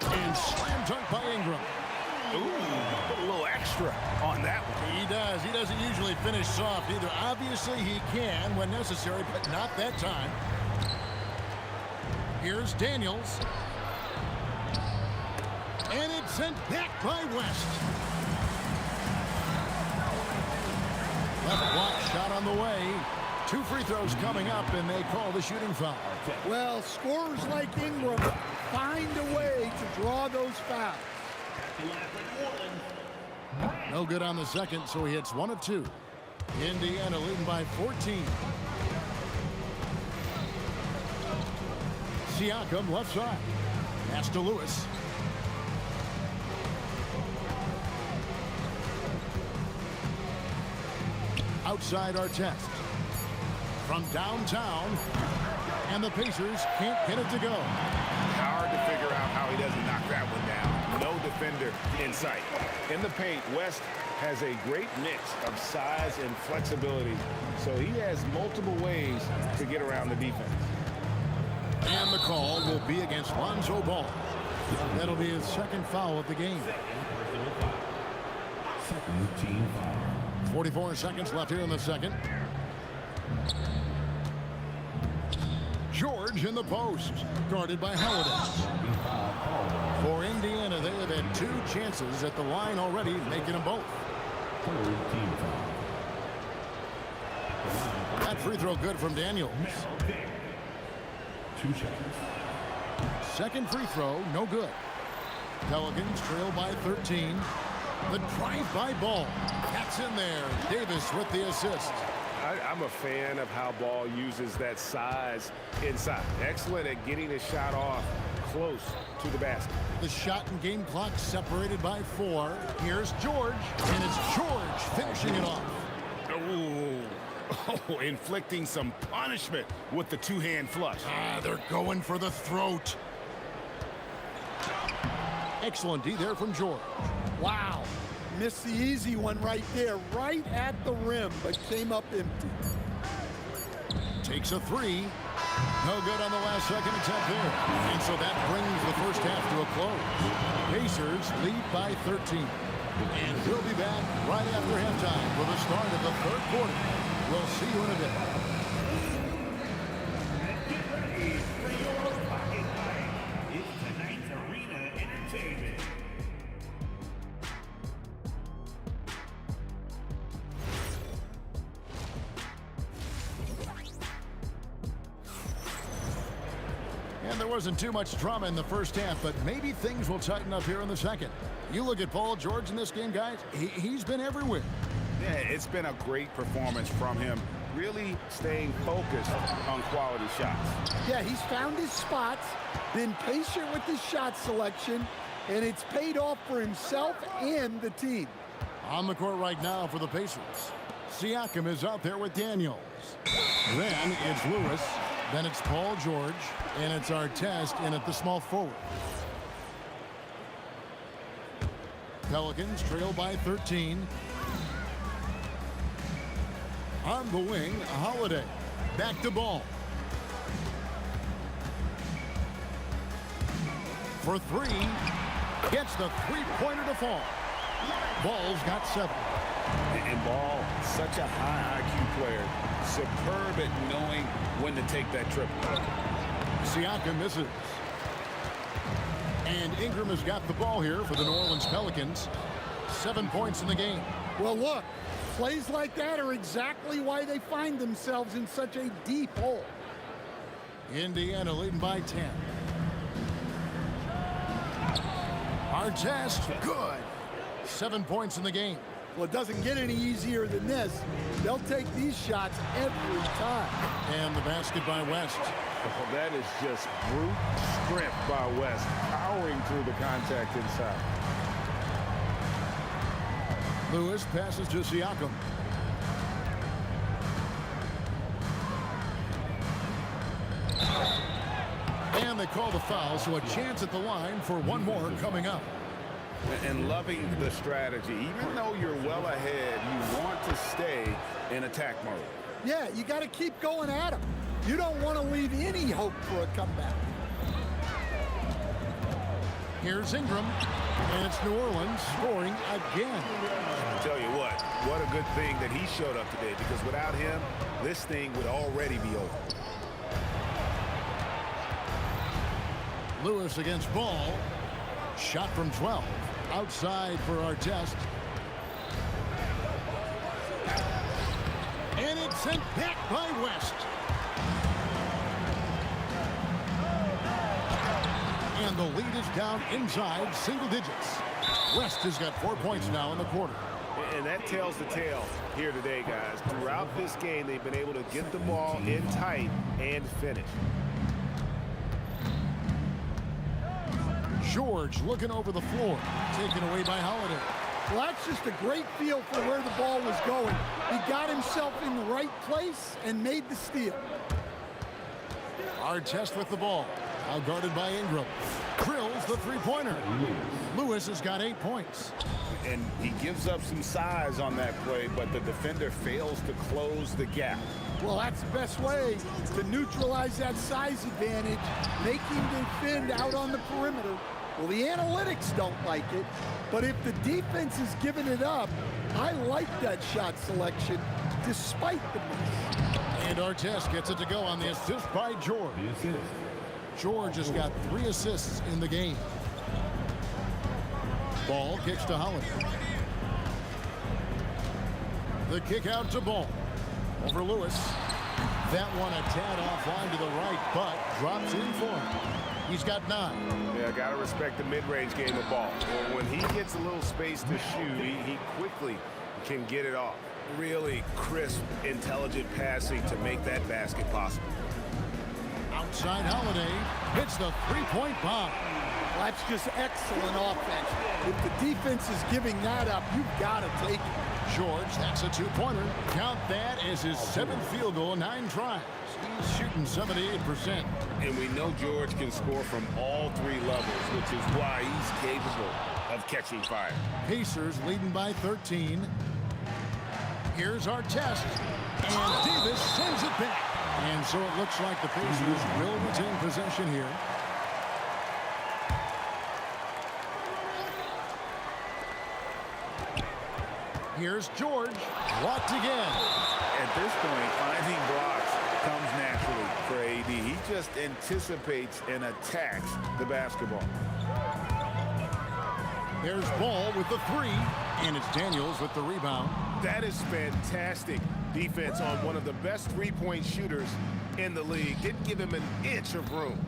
And slam dunk by Ingram. Ooh, put a little extra on that one. He does. He doesn't usually finish soft either. Obviously, he can when necessary, but not that time. Here's Daniels. And it's sent back by West. Left block shot on the way. 2 free throws coming up, and they call the shooting foul. Well, scorers like Ingram find a way to draw those fouls. No good on the second, so he hits 1 of 2. Indiana leading by 14. Siakam left side. Pass to Lewis. Outside Artest. From downtown. And the Pacers can't get it to go. Hard to figure out how he doesn't knock that one down. No defender in sight. In the paint, West has a great mix of size and flexibility, so he has multiple ways to get around the defense. And the call will be against Lonzo Ball. That'll be his 2nd foul of the game. 44 seconds left here in the second. George in the post, guarded by Holiday. For Indiana, they have had 2 chances at the line already, making them both. That free throw good from Daniels. 2 seconds. Second free throw, no good. Pelicans trail by 13. The drive-by Ball. That's in there. Davis with the assist. I'm a fan of how Ball uses that size inside. Excellent at getting his shot off close to the basket. The shot and game clock separated by 4. Here's George, and it's George finishing it off. Oh, inflicting some punishment with the 2-hand flush. They're going for the throat. Excellent D there from George. Wow. Missed the easy one right there, right at the rim, but came up empty. Takes a three. No good on the last second attempt there. And so that brings the first half to a close. Pacers lead by 13. And we'll be back right after halftime for the start of the third quarter. We'll see you in a bit. Get ready for your pocket fight. It's tonight's Arena Entertainment. And there wasn't too much drama in the first half, but maybe things will tighten up here in the second. You look at Paul George in this game, guys, he's been everywhere. Yeah, it's been a great performance from him, really staying focused on quality shots. Yeah, he's found his spots, been patient with his shot selection, and it's paid off for himself and the team. On the court right now for the Pacers. Siakam is out there with Daniels. Then it's Lewis. Then it's Paul George. And it's Artest in at the small forward. Pelicans trail by 13. On the wing, Holiday. Back to Ball. For three. Gets the three-pointer to fall. Ball's got 7. And Ball, such a high IQ player. Superb at knowing when to take that triple. Siakam misses. And Ingram has got the ball here for the New Orleans Pelicans. 7 points in the game. Well, look, plays like that are exactly why they find themselves in such a deep hole. Indiana leading by 10. Artest, good. 7 points in the game. Well, it doesn't get any easier than this. They'll take these shots every time. And the basket by West. Oh, that is just brute strength by West, powering through the contact inside. Lewis passes to Siakam. And they call the foul, so a chance at the line for one more coming up. And loving the strategy. Even though you're well ahead, you want to stay in attack mode. Yeah, you got to keep going at him. You don't want to leave any hope for a comeback. Here's Ingram, and it's New Orleans scoring again. I tell you what a good thing that he showed up today, because without him, this thing would already be over. Lewis against Ball. Shot from 12. Outside for Artest. And it's sent back by West. And the lead is down inside single digits. West has got 4 points now in the quarter. And that tells the tale here today, guys. Throughout this game, they've been able to get the ball in tight and finish. George looking over the floor. Taken away by Holiday. Well, that's just a great feel for where the ball was going. He got himself in the right place and made the steal. Artest with the ball. Now guarded by Ingram. Drills the three-pointer. Lewis has got 8 points. And he gives up some size on that play, but the defender fails to close the gap. Well, that's the best way to neutralize that size advantage, make him defend out on the perimeter. Well, the analytics don't like it, but if the defense is giving it up, I like that shot selection despite the miss. And Artest gets it to go on the assist by George. George has got 3 assists in the game. Ball kicks to Holiday. The kick out to Ball. Over Lewis. That one a tad offline to the right, but drops in for him. He's got 9. Yeah, got to respect the mid-range game of Ball. When he gets a little space to shoot, he quickly can get it off. Really crisp, intelligent passing to make that basket possible. Outside Holiday hits the three-point bomb. Well, that's just excellent offense. If the defense is giving that up, you've got to take it. George, that's a two-pointer. Count that as his 7th field goal in 9 tries. He's shooting 78%. And we know George can score from all 3 levels, which is why he's capable of catching fire. Pacers leading by 13. Here's our test. And Davis sends it back. And so it looks like the Pacers will retain possession here. Here's George. Blocked again. At this point, finding blocks comes naturally for AD. He just anticipates and attacks the basketball. There's Ball with the 3. And it's Daniels with the rebound. That is fantastic defense on one of the best three-point shooters in the league. Didn't give him an inch of room.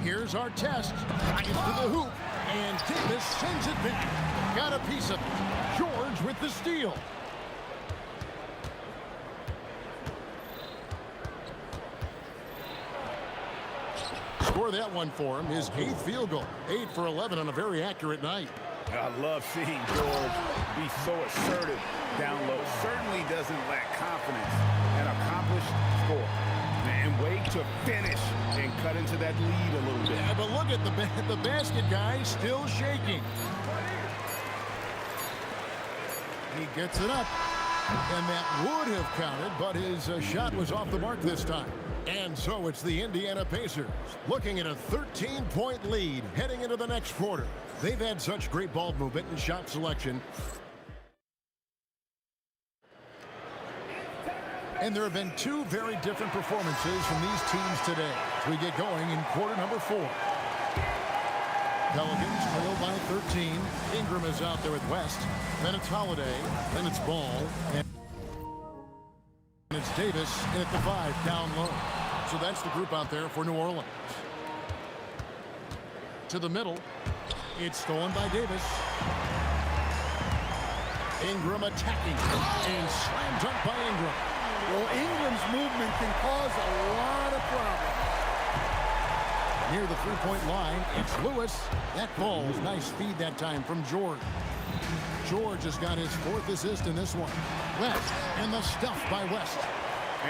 Here's our test. Drives to the hoop. And Davis sends it back. Got a piece of it. George with the steal. Score that one for him. His 8th field goal. 8 for 11 on a very accurate night. I love seeing George be so assertive down low. Certainly doesn't lack confidence. An accomplished score. And wait to finish and cut into that lead a little bit. Yeah, but look at the basket guy still shaking. He gets it up. And that would have counted, but his shot was off the mark this time. And so it's the Indiana Pacers looking at a 13-point lead heading into the next quarter. They've had such great ball movement and shot selection. And there have been 2 very different performances from these teams today as we get going in quarter number 4. Pelicans trail by 13. Ingram is out there with West. Then it's Holiday. Then it's Ball. And it's Davis in at the 5 down low. So that's the group out there for New Orleans. To the middle. It's stolen by Davis. Ingram attacking. And slam dunk by Ingram. Well, Ingram's movement can cause a lot of problems. Near the three-point line, it's Lewis. That ball was nice feed that time from George. George has got his 4th assist in this one. West, and the stuff by West.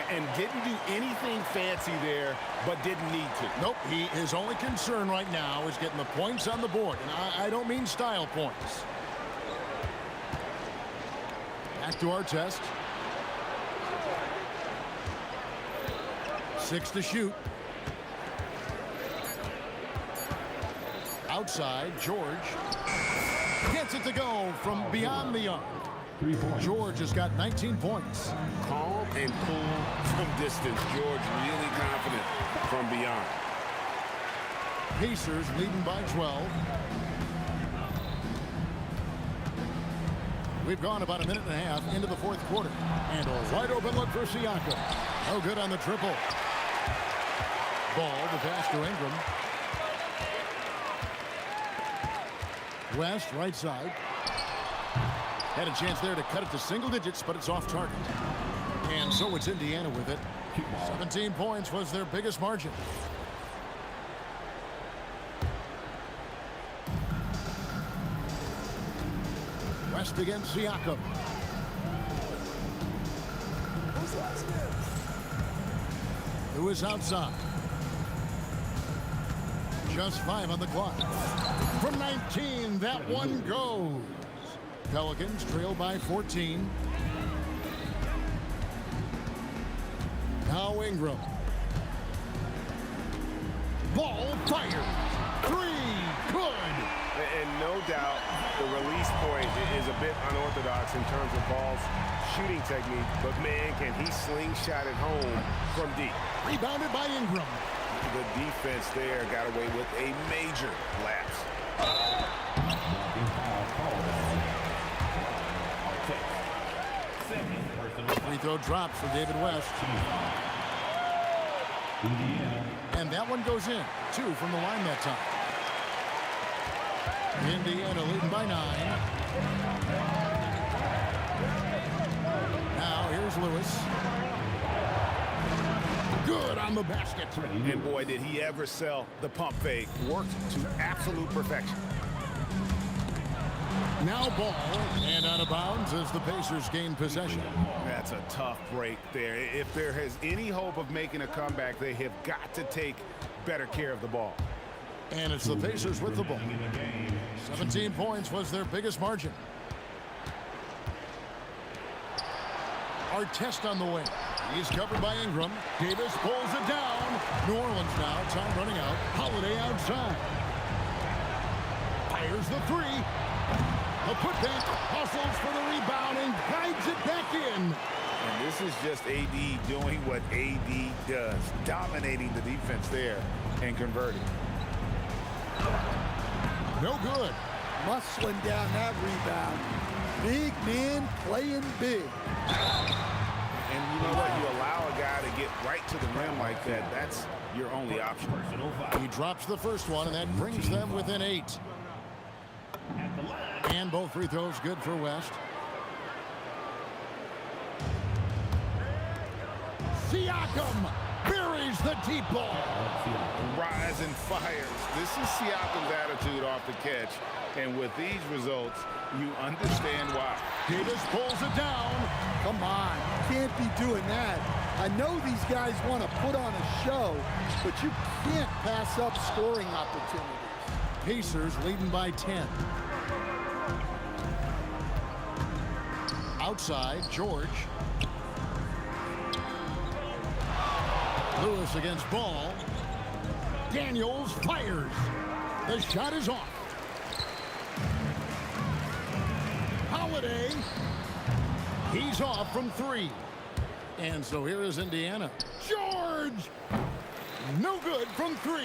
And didn't do anything fancy there, but didn't need to. Nope, his only concern right now is getting the points on the board. And I don't mean style points. Back to our test. 6 to shoot. Outside, George gets it to go from beyond the arc. George has got 19 points. Calm and cool from distance. George really confident from beyond. Pacers leading by 12. We've gone about a minute and a half into the 4th quarter. And a wide open look for Siakam. No good on the triple. Ball, the pass to Ingram. West, right side. Had a chance there to cut it to single digits, but it's off target. And so it's Indiana with it. 17 points was their biggest margin. West against Siakam. Who is outside? Just 5 on the clock. From 19, that one goes. Pelicans trail by 14. Now Ingram. Ball fired. 3, good. And no doubt the release point is a bit unorthodox in terms of Ball's shooting technique, but man, can he slingshot it home from deep. Rebounded by Ingram. The defense there got away with a major lapse. Free throw drops for David West. And that one goes in. 2 from the line that time. Indiana leading by 9. Now here's Lewis. Good on the basket. And boy, did he ever sell the pump fake. Worked to absolute perfection. Now ball, and out of bounds as the Pacers gain possession. That's a tough break there. If there is any hope of making a comeback, they have got to take better care of the ball. And it's the Pacers with the ball. 17 points was their biggest margin. Artest on the wing. He's covered by Ingram. Davis pulls it down. New Orleans now. Time running out. Holiday outside. Fires the three. A putback. Hustles for the rebound and guides it back in. And this is just AD doing what AD does. Dominating the defense there and converting. No good. Muscling down that rebound. Big man playing big. And you know what? You allow a guy to get right to the rim like that. That's your only option. He drops the first one, and that brings them within 8. And both free throws good for West. Siakam buries the deep ball. Rise and fires. This is Siakam's attitude off the catch. And with these results, you understand why. Davis pulls it down. Come on, you can't be doing that. I know these guys want to put on a show, but you can't pass up scoring opportunities. Pacers leading by 10. Outside, George. Lewis against Ball. Daniels fires. The shot is off. Holiday. He's off from 3. And so here is Indiana. George. No good from 3.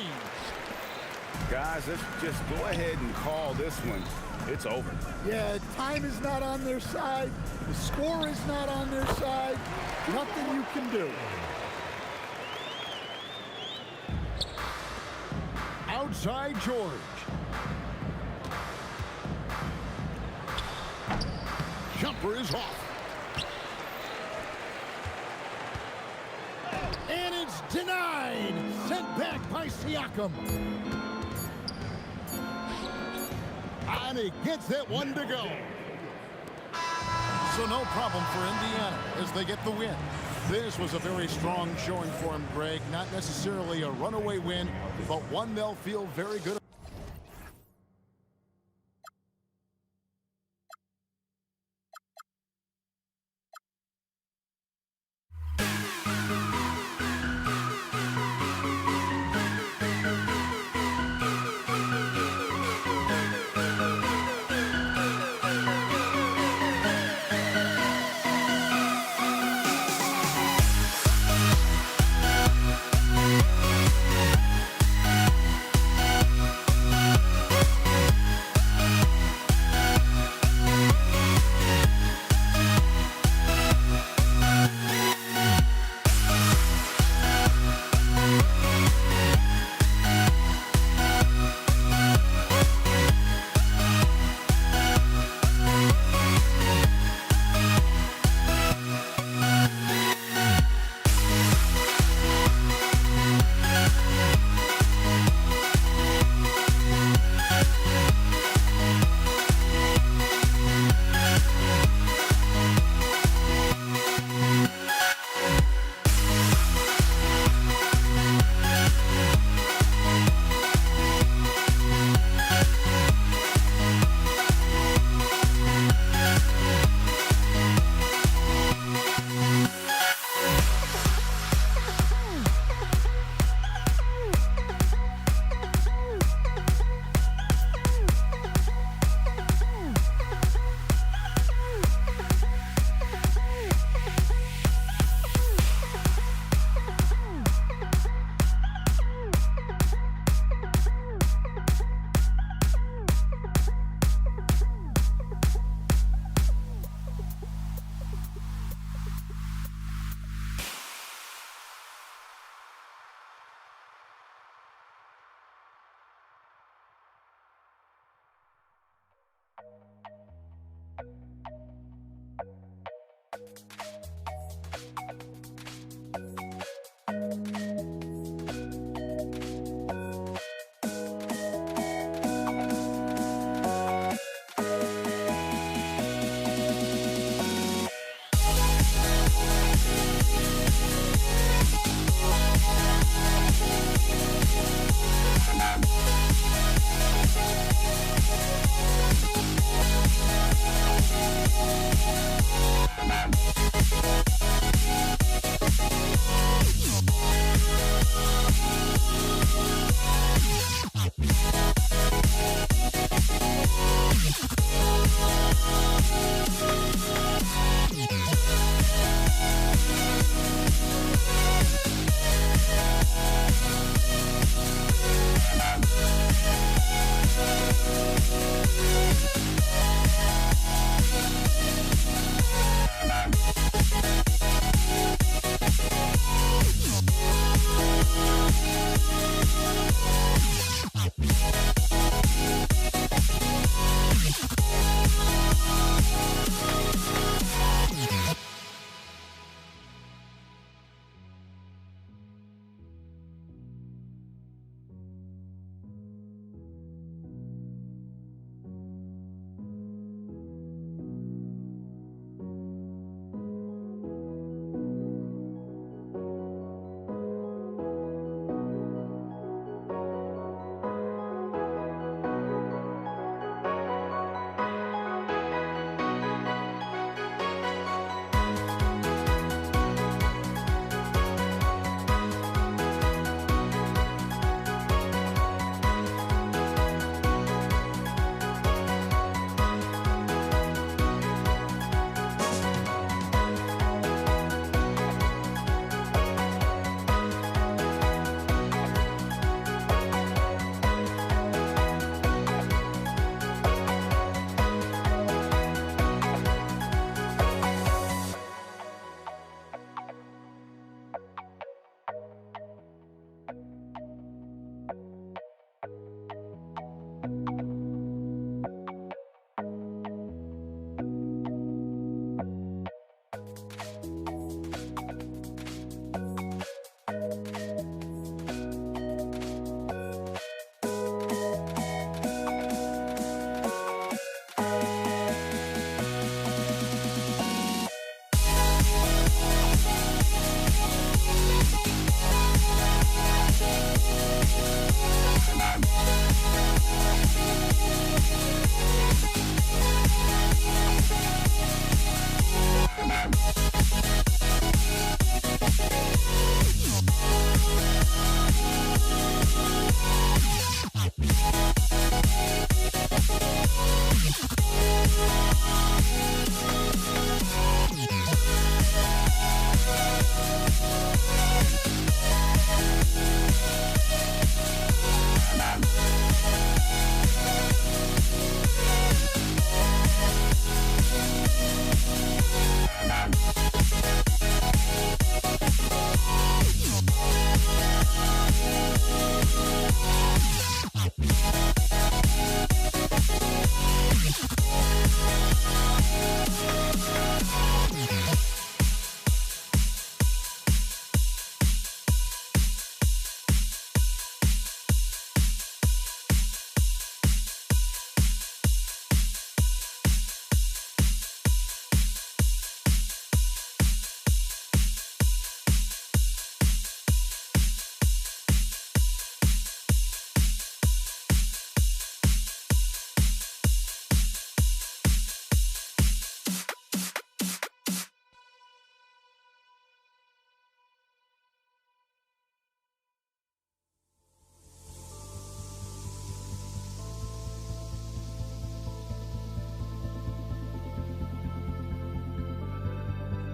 Guys, let's just go ahead and call this one. It's over. Yeah, time is not on their side. The score is not on their side. Nothing you can do. Outside George. Jumper is off. And it's denied. Sent back by Siakam. And he gets that one to go. So no problem for Indiana as they get the win. This was a very strong showing for him, Greg. Not necessarily a runaway win, but one they'll feel very good about.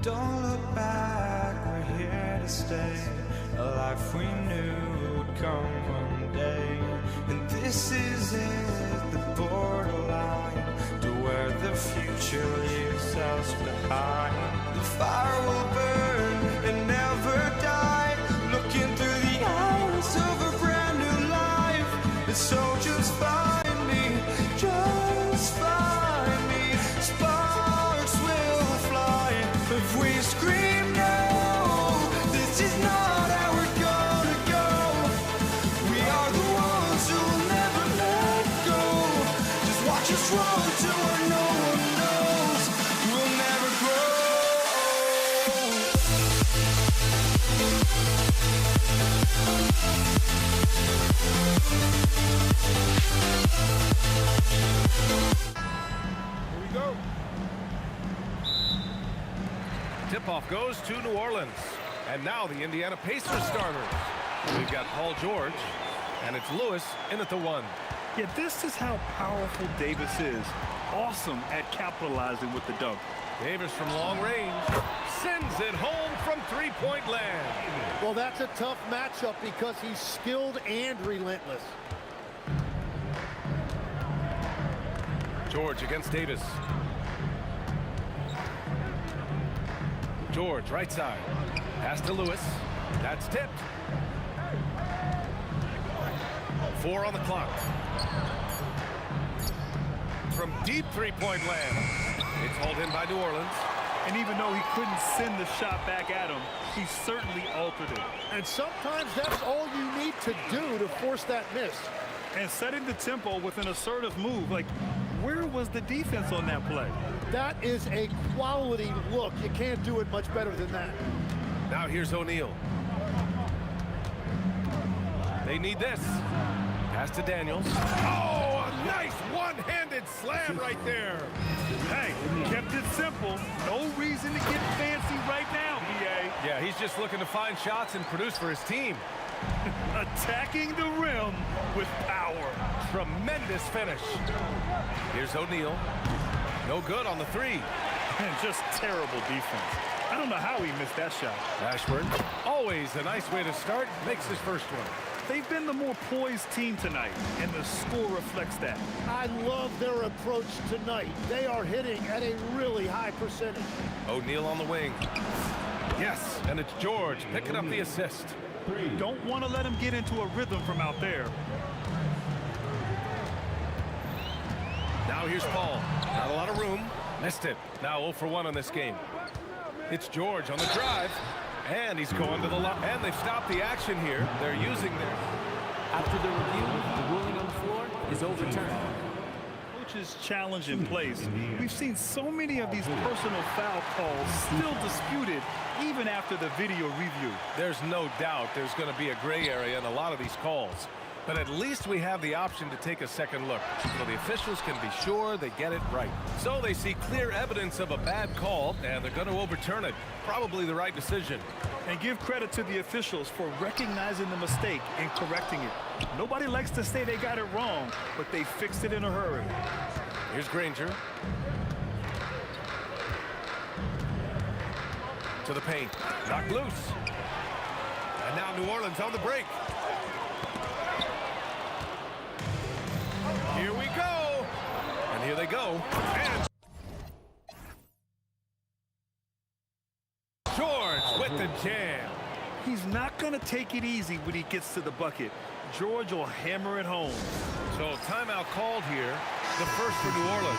Don't look back, we're here to stay. A life we knew would come one day. And this is it, the borderline to where the future leaves us behind. The fire will burn and never die, looking through the eyes of a brand new life. And so just find me, just find me. Sparks will fly if we scream no. This is not how we're gonna go. We are the ones who will never let go. Just watch us run to where no one knows. We'll never grow. Here we go. Tip-off goes to New Orleans. And now the Indiana Pacers starters. We've got Paul George, and it's Lewis in at the 1. Yeah, this is how powerful Davis is. Awesome at capitalizing with the dunk. Davis from long range sends it home from three-point land. Well, that's a tough matchup because he's skilled and relentless. George against Davis. George, right side. Pass to Lewis. That's tipped. 4 on the clock. From deep three-point land. It's hauled in by New Orleans. And even though he couldn't send the shot back at him, he certainly altered it. And sometimes that's all you need to do to force that miss. And setting the tempo with an assertive move. Like, where was the defense on that play? That is a quality look. You can't do it much better than that. Now here's O'Neal. They need this. Pass to Daniels. Oh, a nice one-handed slam right there. Hey, kept it simple. No reason to get fancy right now, BA. Yeah, he's just looking to find shots and produce for his team. Attacking the rim with power. Tremendous finish. Here's O'Neal. No good on the 3. And just terrible defense. I don't know how he missed that shot. Ashburn, always a nice way to start, makes his first one. They've been the more poised team tonight, and the score reflects that. I love their approach tonight. They are hitting at a really high percentage. O'Neal on the wing. Yes, and it's George picking up the assist. Don't want to let him get into a rhythm from out there. Now here's Paul. Not a lot of room. Missed it. Now 0 for 1 in this game. It's George on the drive. And he's going to the line. And they've stopped the action here. They're using their... After the review, the ruling on the floor is overturned. Coach's challenge in place. We've seen so many of these personal foul calls still disputed even after the video review. There's no doubt there's going to be a gray area in a lot of these calls. But at least we have the option to take a second look, so the officials can be sure they get it right. So they see clear evidence of a bad call, and they're going to overturn it. Probably the right decision. And give credit to the officials for recognizing the mistake and correcting it. Nobody likes to say they got it wrong, but they fixed it in a hurry. Here's Granger. To the paint. Knocked loose. And now New Orleans on the break. Here we go. And here they go. And George with the jam. He's not going to take it easy when he gets to the bucket. George will hammer it home. So timeout called here. The first for New Orleans.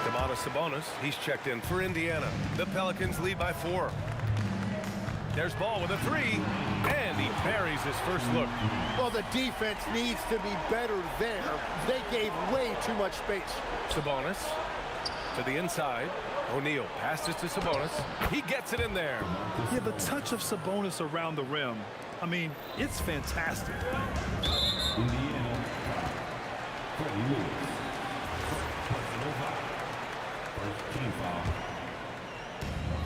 Domantas Sabonis, he's checked in for Indiana. The Pelicans lead by 4. There's Ball with a 3, and he buries his first look. Well, the defense needs to be better there. They gave way too much space. Sabonis to the inside. O'Neal passes to Sabonis. He gets it in there. Yeah, the touch of Sabonis around the rim. I mean, it's fantastic. Indiana, Freddie Lewis. Personal foul. First team foul.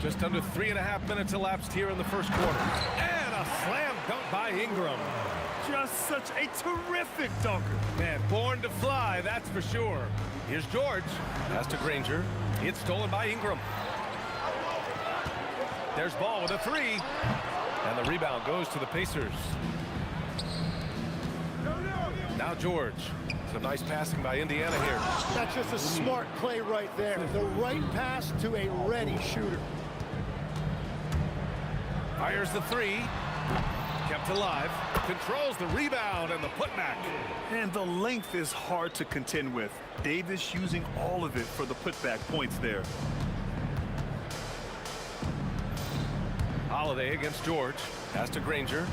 Just under 3.5 minutes elapsed here in the first quarter. And a slam dunk by Ingram. Just such a terrific dunker. Man, born to fly, that's for sure. Here's George. Pass to Granger. It's stolen by Ingram. There's Ball with a three. And the rebound goes to the Pacers. Now George. Some nice passing by Indiana here. That's just a smart play right there. The right pass to a ready shooter. Fires the three. Kept alive. Controls the rebound and the putback. And the length is hard to contend with. Davis using all of it for the putback points there. Holiday against George. Pass to Granger.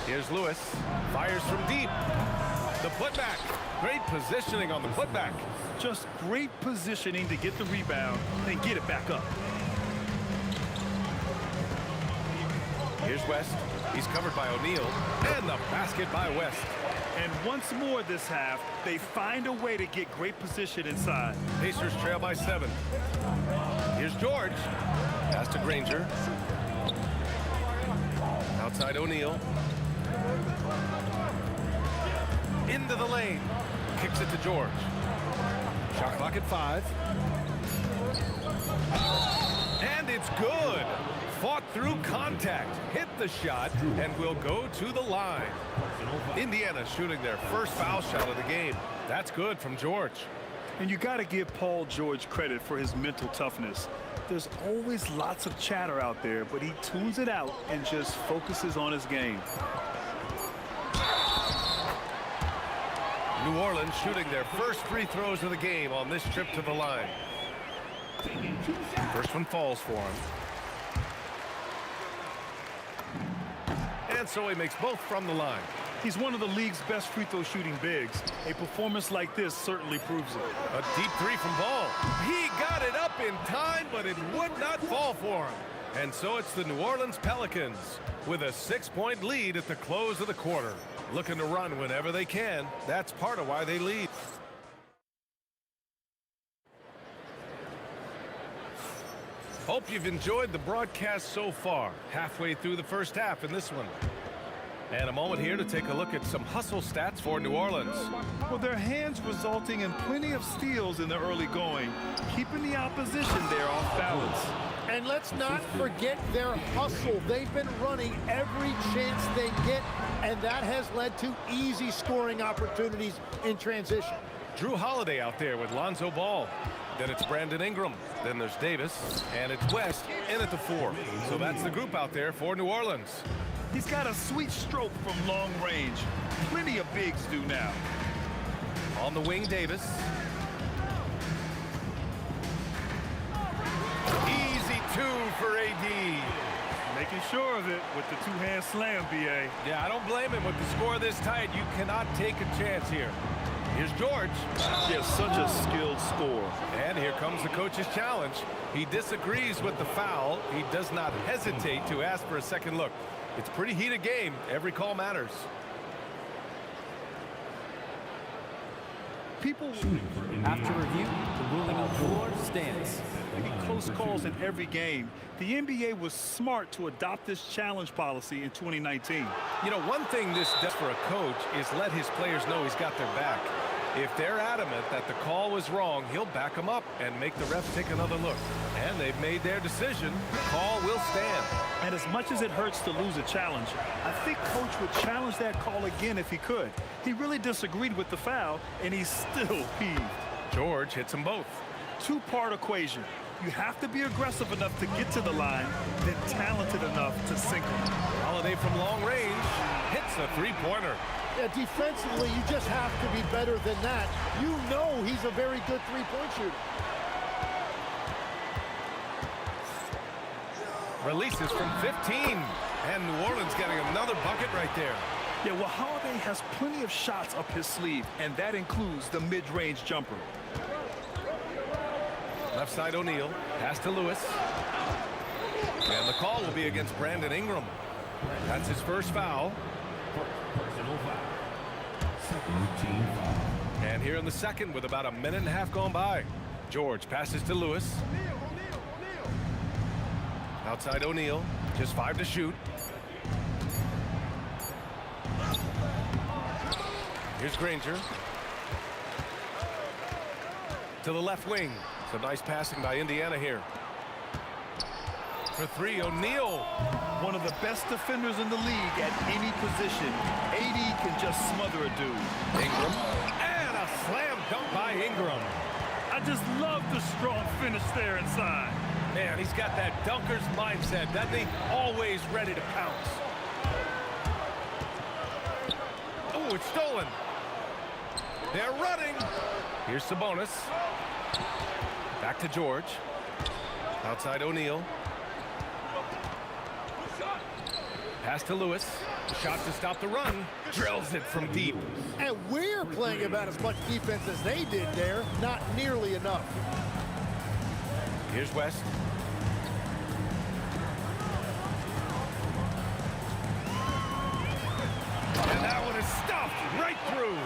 Here's Lewis. Fires from deep. The putback. Great positioning on the putback. Just great positioning to get the rebound and get it back up. Here's West. He's covered by O'Neal. And the basket by West. And once more this half, they find a way to get great position inside. Pacers trail by 7. Here's George. Pass to Granger. Outside O'Neal. Into the lane. Kicks it to George. Shot clock at 5. And it's good. Fought through contact. Hit the shot and will go to the line. Indiana shooting their first foul shot of the game. That's good from George. And you got to give Paul George credit for his mental toughness. There's always lots of chatter out there, but he tunes it out and just focuses on his game. New Orleans shooting their first free throws of the game on this trip to the line. First one falls for him. And so he makes both from the line. He's one of the league's best free throw shooting bigs. A performance like this certainly proves it. A deep three from Ball. He got it up in time, but it would not fall for him. And so it's the New Orleans Pelicans with a 6-point lead at the close of the quarter. Looking to run whenever they can. That's part of why they lead. Hope you've enjoyed the broadcast so far. Halfway through the first half in this one. And a moment here to take a look at some hustle stats for New Orleans. Well, their hands resulting in plenty of steals in the early going, keeping the opposition there off balance. And let's not forget their hustle. They've been running every chance they get, and that has led to easy scoring opportunities in transition. Drew Holiday out there with Lonzo Ball. Then it's Brandon Ingram. Then there's Davis. And it's West in at the 4. So that's the group out there for New Orleans. He's got a sweet stroke from long range. Plenty of bigs do now. On the wing, Davis. Easy 2 for AD. Making sure of it with the two-hand slam, BA. Yeah, I don't blame him. With the score this tight, you cannot take a chance here. Here's George. Yeah, such a skilled scorer. And here comes the coach's challenge. He disagrees with the foul. He does not hesitate to ask for a second look. It's a pretty heated game. Every call matters. People After review, the ruling on the floor stands. close calls in every game. The NBA was smart to adopt this challenge policy in 2019. You know, one thing this does for a coach is let his players know he's got their back. If they're adamant that the call was wrong, he'll back them up and make the refs take another look. And they've made their decision. The call will stand. And as much as it hurts to lose a challenge, I think Coach would challenge that call again if he could. He really disagreed with the foul, and he's still peeved. George hits them both. Two-part equation. You have to be aggressive enough to get to the line, then talented enough to sink it. Holiday from long range hits a three-pointer. Yeah, defensively, you just have to be better than that. You know he's a very good three-point shooter. Releases from 15. And New Orleans getting another bucket right there. Yeah, well, Holiday has plenty of shots up his sleeve, and that includes the mid-range jumper. Left side O'Neal. Pass to Lewis. And the call will be against Brandon Ingram. That's his first foul. And here in the second with about a minute and a half gone by. George passes to Lewis. Outside O'Neal. Just 5 to shoot. Here's Granger. To the left wing. Some nice passing by Indiana here. for three, O'Neal. One of the best defenders in the league at any position. AD can just smother a dude. Ingram. And a slam dunk by Ingram. I just love the strong finish there inside. Man, he's got that dunker's mindset, doesn't he? Always ready to pounce. Oh, it's stolen. They're running. Here's Sabonis. Back to George. Outside O'Neal. Pass to Lewis. Shot to stop the run. Drills it from deep. And we're playing about as much defense as they did there. Not nearly enough. Here's West. And that one is stuffed right through.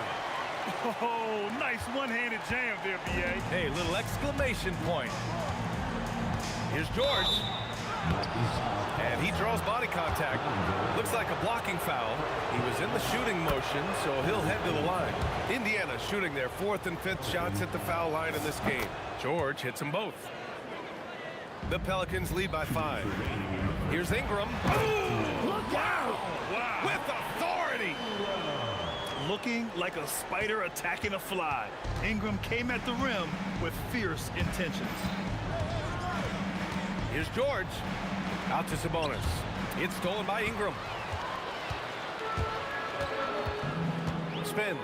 Oh, nice one-handed jam there, B.A. Hey, little exclamation point. Here's George. And he draws body contact. Looks like a blocking foul. He was in the shooting motion, so he'll head to the line. Indiana shooting their 4th and 5th shots at the foul line in this game. George hits them both. The Pelicans lead by 5. Here's Ingram. Ooh, look out! Wow. With authority. Looking like a spider attacking a fly. Ingram came at the rim with fierce intentions. Here's George. Out to Sabonis. It's stolen by Ingram. Spins.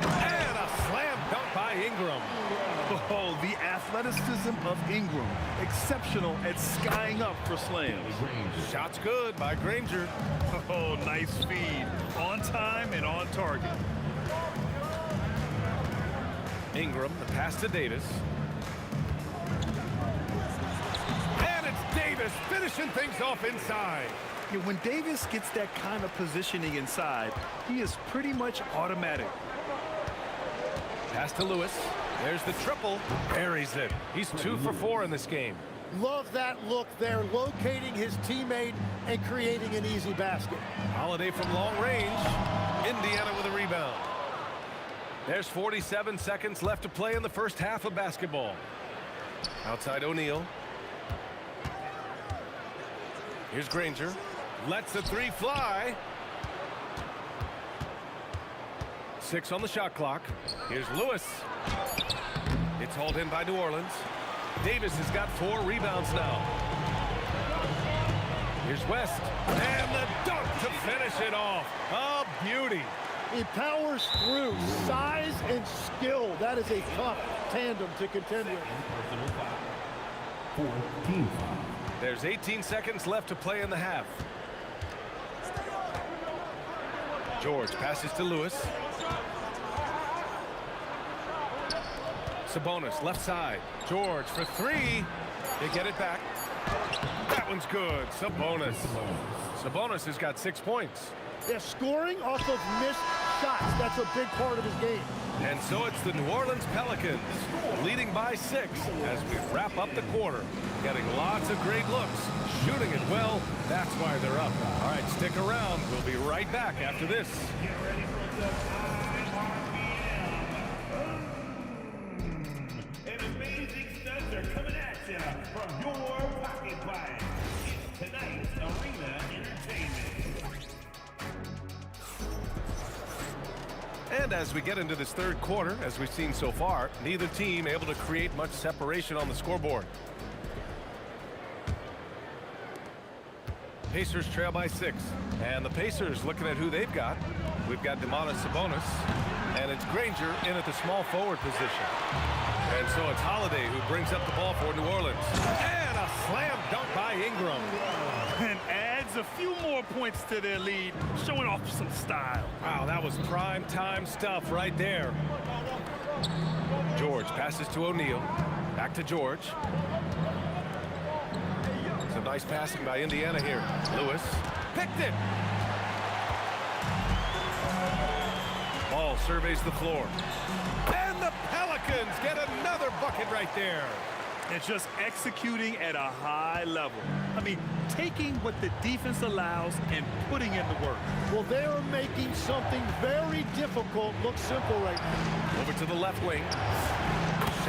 And a slam dunk by Ingram. Oh, the athleticism of Ingram. Exceptional at skying up for slams. Shot's good by Granger. Oh, nice feed. On time and on target. Ingram, the pass to Davis. And it's Davis finishing things off inside. Yeah, when Davis gets that kind of positioning inside, he is pretty much automatic. Pass to Lewis. There's the triple. Buries it. He's 2 for 4 in this game. Love that look there, locating his teammate and creating an easy basket. Holiday from long range. Indiana with a rebound. There's 47 seconds left to play in the first half of basketball. Outside O'Neal. Here's Granger. Lets the 3 fly. 6 on the shot clock. Here's Lewis. It's hauled in by New Orleans. Davis has got 4 rebounds now. Here's West. And the dunk to finish it off. A beauty. He powers through. Size and skill. That is a tough tandem to contend with. There's 18 seconds left to play in the half. George passes to Lewis. Sabonis, left side. George for 3. They get it back. That one's good. Sabonis. Sabonis has got 6 points. They're scoring off of missed shots. That's a big part of his game. And so it's the New Orleans Pelicans leading by 6 as we wrap up the quarter. Getting lots of great looks. Shooting it well. That's why they're up. All right, stick around. We'll be right back after this. Get ready for the and amazing studs are coming at you from your pocket bike. It's tonight's Arena Entertainment. And as we get into this third quarter, as we've seen so far, neither team able to create much separation on the scoreboard. Pacers trail by 6. And the Pacers looking at who they've got. We've got Domantas Sabonis. And it's Granger in at the small forward position. And so it's Holiday who brings up the ball for New Orleans. And a slam dunk by Ingram. And adds a few more points to their lead, showing off some style. Wow, that was prime time stuff right there. George passes to O'Neal. Back to George. Some nice passing by Indiana here. Lewis picked it. Ball surveys the floor. And the Pelicans get another bucket right there. And just executing at a high level. I mean, taking what the defense allows and putting in the work. Well, they are making something very difficult look simple right now. Over to the left wing.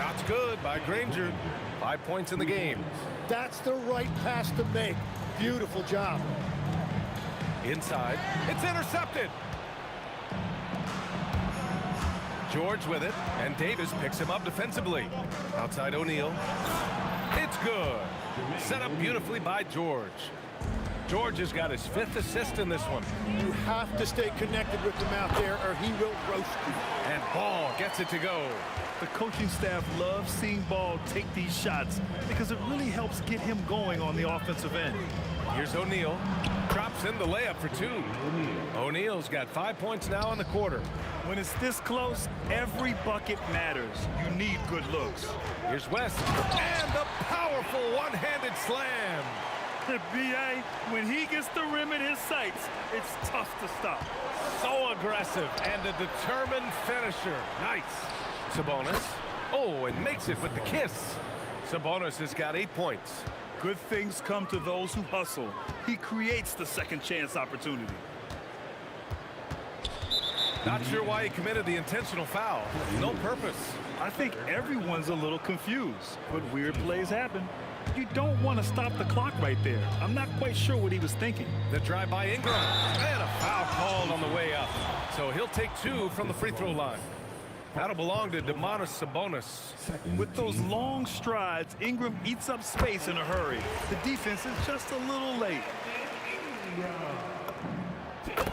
Shot's good by Granger. 5 points in the game. That's the right pass to make. Beautiful job. Inside. It's intercepted. George with it, and Davis picks him up defensively. Outside O'Neal. It's good. Set up beautifully by George. George has got his 5th assist in this one. You have to stay connected with him out there or he will roast you. And Ball gets it to go. The coaching staff loves seeing Ball take these shots because it really helps get him going on the offensive end. Here's O'Neal. Drops in the layup for 2. O'Neal's got 5 points now in the quarter. When it's this close, every bucket matters. You need good looks. Here's West. And the powerful one-handed slam. B.A., when he gets the rim in his sights, it's tough to stop. So aggressive and a determined finisher. Nice. Sabonis. Oh, and makes it with the kiss. Sabonis has got 8 points. Good things come to those who hustle. He creates the second chance opportunity. Not sure why he committed the intentional foul. No purpose. I think everyone's a little confused, but weird plays happen. You don't want to stop the clock right there. I'm not quite sure what he was thinking. The drive by Ingram. And a foul called on the way up. So he'll take 2 from the free throw line. That'll belong to Domantas Sabonis. With those long strides, Ingram eats up space in a hurry. The defense is just a little late.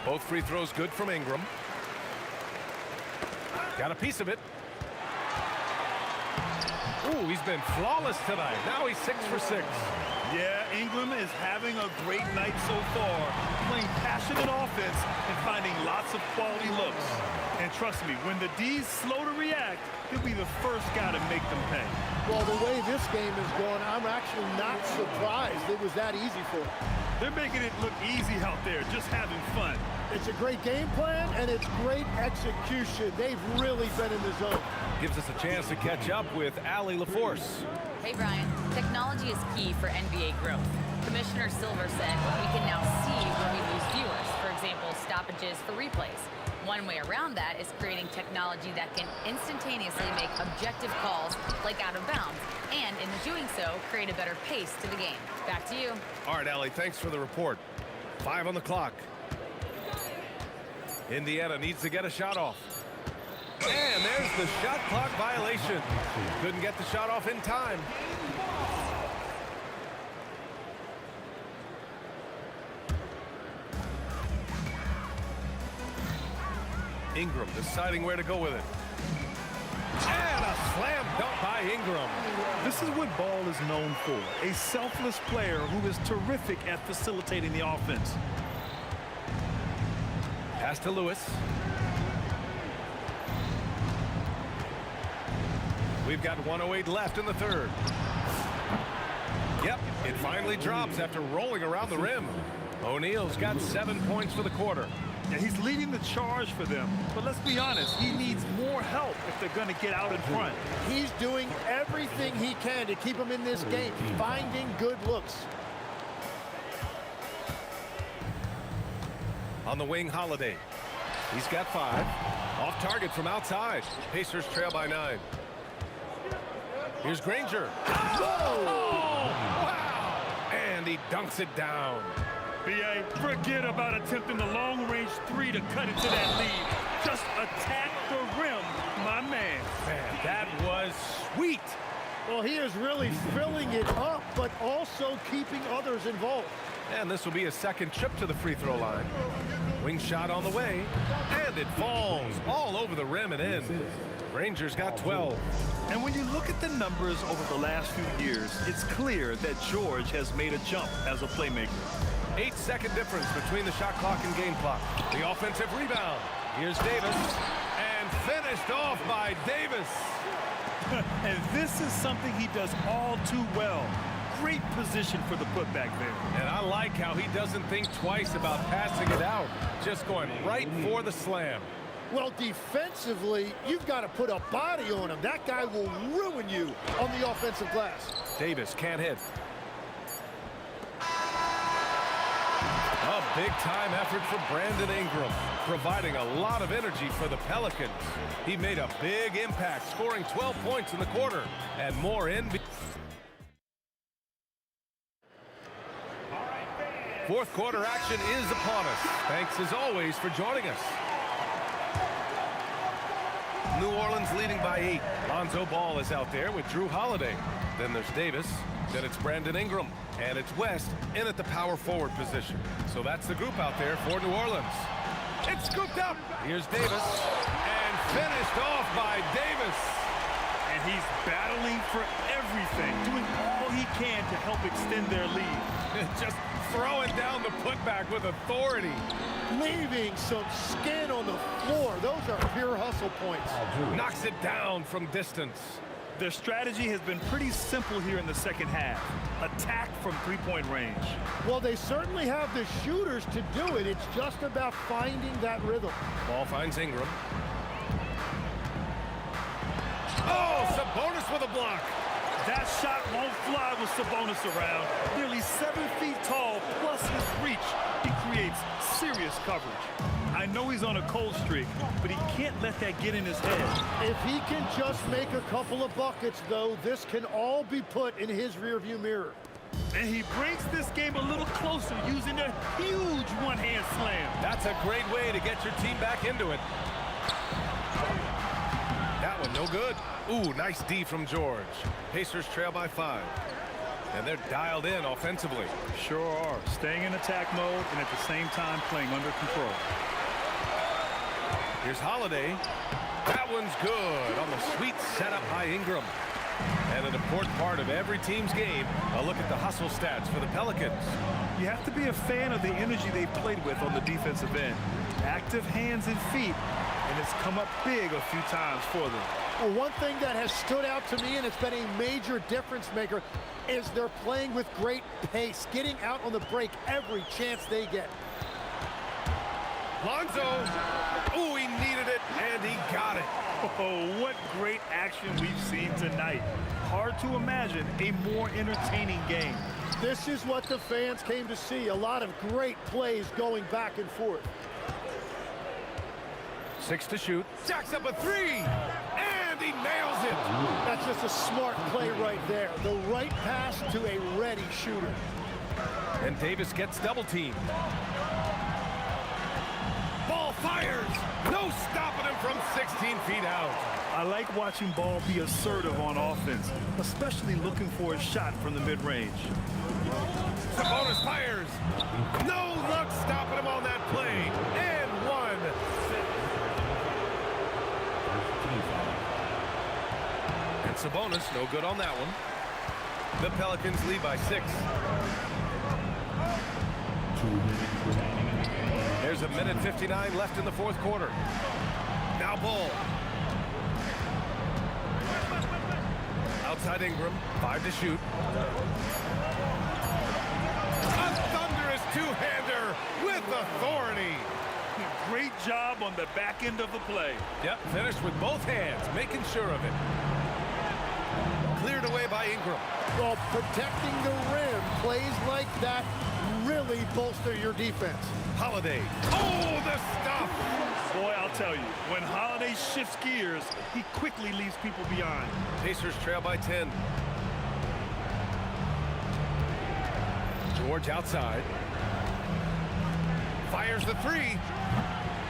Both free throws good from Ingram. Got a piece of it. Ooh, he's been flawless tonight. Now he's 6 for 6. Yeah, Ingram is having a great night so far, playing passionate offense and finding lots of quality looks. And trust me, when the D's slow to react, he'll be the first guy to make them pay. Well, the way this game is going, I'm actually not surprised it was that easy for him. They're making it look easy out there, just having fun. It's a great game plan, and it's great execution. They've really been in the zone. Gives us a chance to catch up with Allie LaForce. Hey, Brian. Technology is key for NBA growth. Commissioner Silver said we can now see where we lose viewers. For example, stoppages for replays. One way around that is creating technology that can instantaneously make objective calls like out of bounds, and in doing so, create a better pace to the game. Back to you. All right, Allie, thanks for the report. 5 on the clock. Indiana needs to get a shot off. And there's the shot clock violation. Couldn't get the shot off in time. Ingram deciding where to go with it. And a slam dunk by Ingram. This is what Ball is known for, a selfless player who is terrific at facilitating the offense. Pass to Lewis. We've got 1:08 left in the third. Yep, it finally drops after rolling around the rim. O'Neal's got 7 points for the quarter. And he's leading the charge for them. But let's be honest, he needs more help if they're going to get out in front. He's doing everything he can to keep them in this game, finding good looks. On the wing, Holiday. He's got 5. Off target from outside. Pacers trail by 9. Here's Granger. Oh, wow! And he dunks it down. B.A., forget about attempting the long-range 3 to cut into that lead. Just attack the rim, my man. Man, that was sweet. Well, he is really filling it up, but also keeping others involved. And this will be a second trip to the free throw line. Wing shot on the way, and it falls all over the rim and in. Rangers got 12. And when you look at the numbers over the last few years, it's clear that George has made a jump as a playmaker. 8-second difference between the shot clock and game clock. The offensive rebound. Here's Davis, and finished off by Davis. And this is something he does all too well. Great position for the putback there. And I like how he doesn't think twice about passing it out. Just going right for the slam. Well, defensively, you've got to put a body on him. That guy will ruin you on the offensive glass. Davis can't hit. A big-time effort for Brandon Ingram, providing a lot of energy for the Pelicans. He made a big impact, scoring 12 points in the quarter, and more in. Fourth quarter action is upon us. Thanks, as always, for joining us. New Orleans leading by 8. Lonzo Ball is out there with Drew Holiday. Then there's Davis. Then it's Brandon Ingram. And it's West in at the power forward position. So that's the group out there for New Orleans. It's scooped up. Here's Davis. And finished off by Davis. And he's battling for everything, doing all he can to help extend their lead. Just throwing down the putback with authority. Leaving some skin on the floor. Those are pure hustle points. Knocks it down from distance. Their strategy has been pretty simple here in the second half. Attack from three-point range. Well, they certainly have the shooters to do it. It's just about finding that rhythm. Ball finds Ingram. Oh, Sabonis with a block. That shot won't fly with Sabonis around. Nearly 7 feet tall, plus his reach. He creates serious coverage. I know he's on a cold streak, but he can't let that get in his head. If he can just make a couple of buckets, though, this can all be put in his rearview mirror. And he brings this game a little closer using a huge one-hand slam. That's a great way to get your team back into it. That one no good. Ooh, nice D from George. Pacers trail by 5. And they're dialed in offensively. Sure are. Staying in attack mode and at the same time playing under control. Here's Holiday. That one's good on the sweet setup by Ingram. And an important part of every team's game, a look at the hustle stats for the Pelicans. You have to be a fan of the energy they've played with on the defensive end. Active hands and feet, and it's come up big a few times for them. Well, one thing that has stood out to me, and it's been a major difference maker, is they're playing with great pace, getting out on the break every chance they get. Lonzo, ooh, he needed it, and he got it. Oh, what great action we've seen tonight. Hard to imagine a more entertaining game. This is what the fans came to see. A lot of great plays going back and forth. 6 to shoot. Jacks up a 3, and he nails it. That's just a smart play right there. The right pass to a ready shooter. And Davis gets double teamed. Ball fires. No stopping him from 16 feet out. I like watching Ball be assertive on offense, especially looking for a shot from the mid-range. Sabonis fires. No luck stopping him on that play. And one. And Sabonis, no good on that one. The Pelicans lead by 6. There's a minute 59 left in the fourth quarter. Now Ball. Outside Ingram, 5 to shoot. A thunderous two-hander with authority. Great job on the back end of the play. Yep, finished with both hands, making sure of it. Cleared away by Ingram. Well, protecting the rim, plays like that really bolster your defense. Holiday. Oh, the stuff! Boy, I'll tell you, when Holiday shifts gears, he quickly leaves people behind. Pacers trail by 10. George outside. Fires the 3.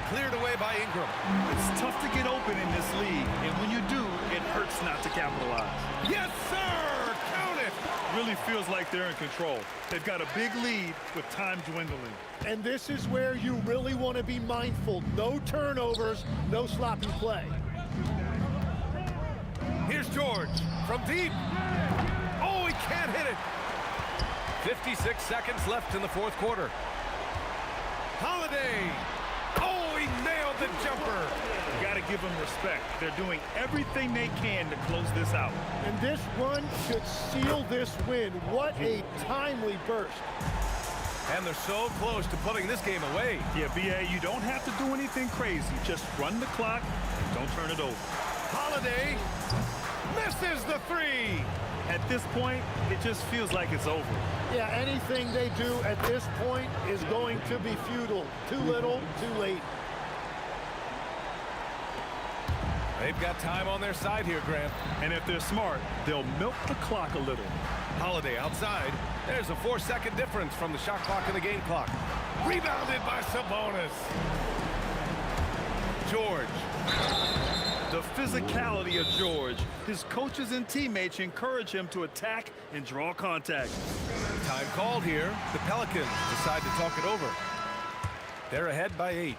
Cleared away by Ingram. It's tough to get open in this league, and when you do, it hurts not to capitalize. Yes, sir! Count it! Really feels like they're in control. They've got a big lead with time dwindling. And this is where you really want to be mindful. No turnovers, no sloppy play. Here's George from deep. Oh, he can't hit it. 56 seconds left in the fourth quarter. Holiday. Oh, he nailed the jumper. You got to give them respect. They're doing everything they can to close this out. And this run should seal this win. What a timely burst. And they're so close to putting this game away. Yeah, B.A., you don't have to do anything crazy. Just run the clock and don't turn it over. Holiday misses the 3. At this point, it just feels like it's over. Yeah, anything they do at this point is going to be futile. Too little, too late. They've got time on their side here, Grant. And if they're smart, they'll milk the clock a little. Holiday outside. There's a 4-second difference from the shot clock and the game clock. Rebounded by Sabonis. George. The physicality of George. His coaches and teammates encourage him to attack and draw contact. Time called here. The Pelicans decide to talk it over. They're ahead by 8.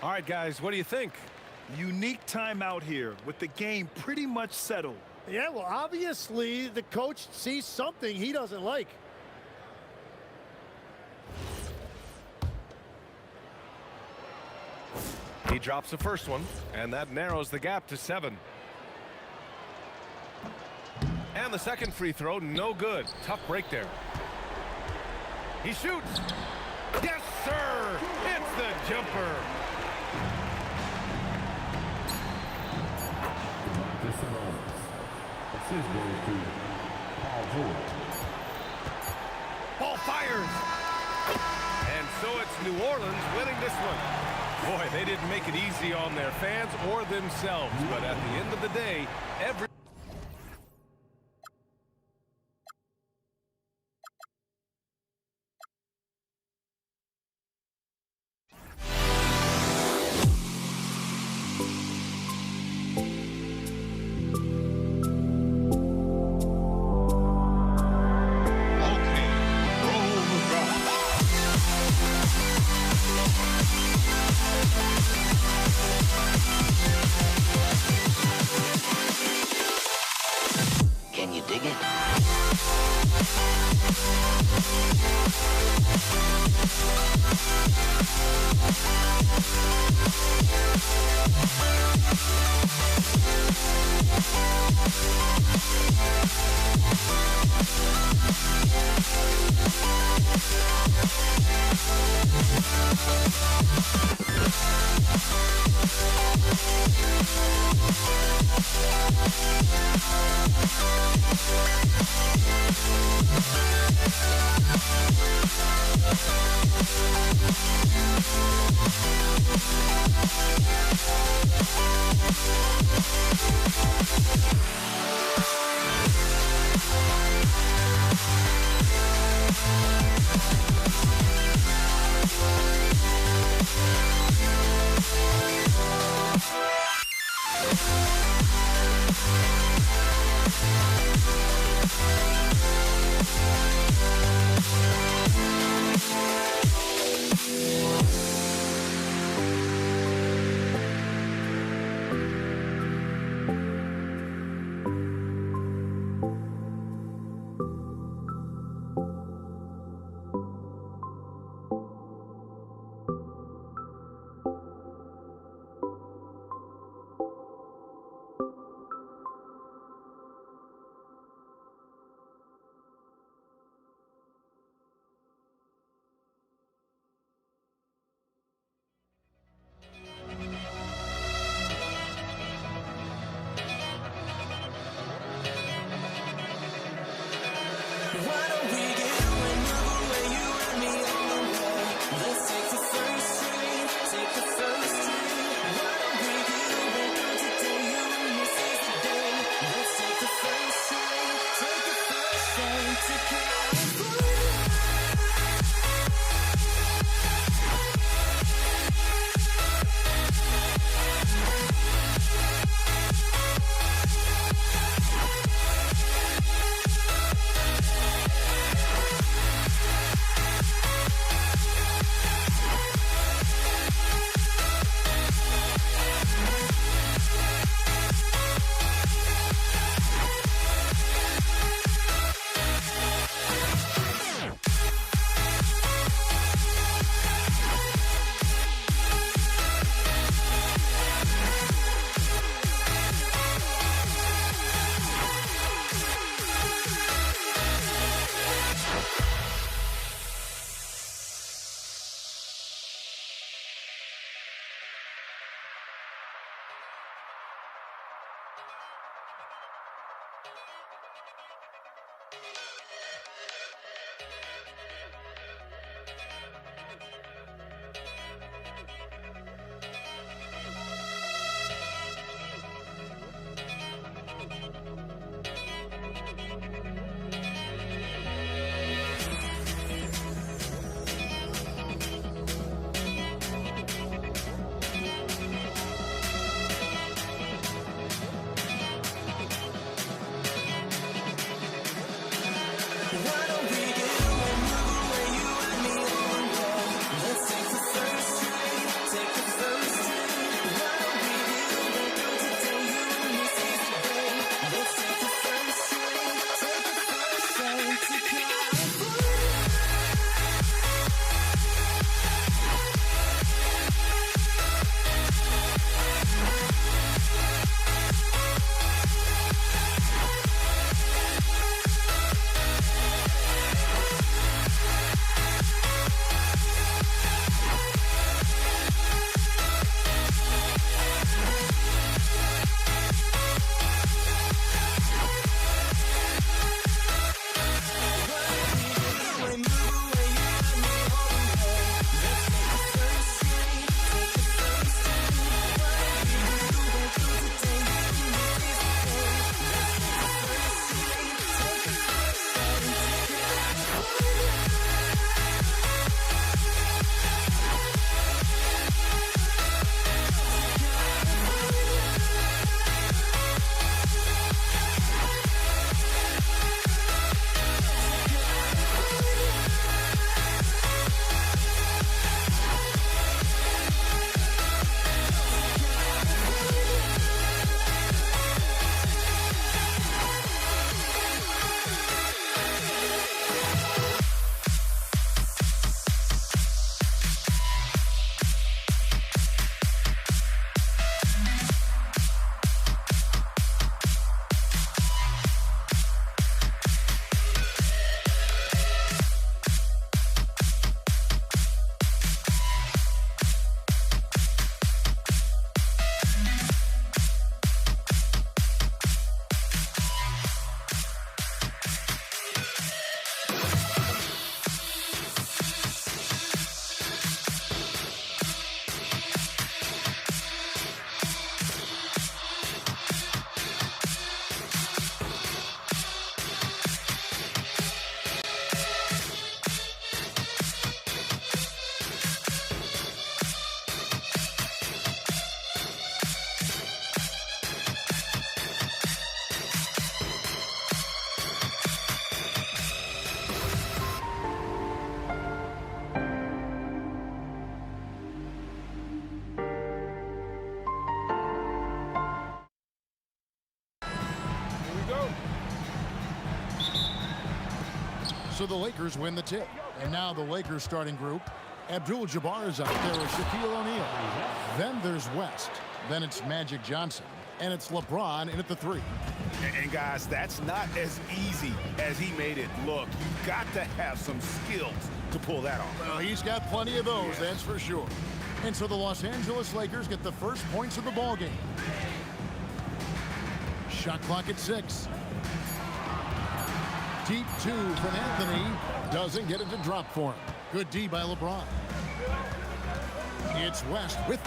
All right, guys, what do you think? Unique timeout here with the game pretty much settled. Yeah, well, obviously the coach sees something he doesn't like. He drops the first one, and that narrows the gap to 7. And the second free throw, no good. Tough break there. He shoots. Yes, sir. It's the jumper. Ball fires. And so it's New Orleans winning this one. Boy, they didn't make it easy on their fans or themselves, but at the end of the day, every Can you dig it? So the Lakers win the tip. And now the Lakers starting group. Abdul-Jabbar is out there with Shaquille O'Neal. Then there's West. Then it's Magic Johnson. And it's LeBron in at the 3. And guys, that's not as easy as he made it look. You've got to have some skills to pull that off. Well, he's got plenty of those, that's for sure. And so the Los Angeles Lakers get the first points of the ball game. Shot clock at 6. Deep 2 from Anthony. Doesn't get it to drop for him. Good D by LeBron. It's West with...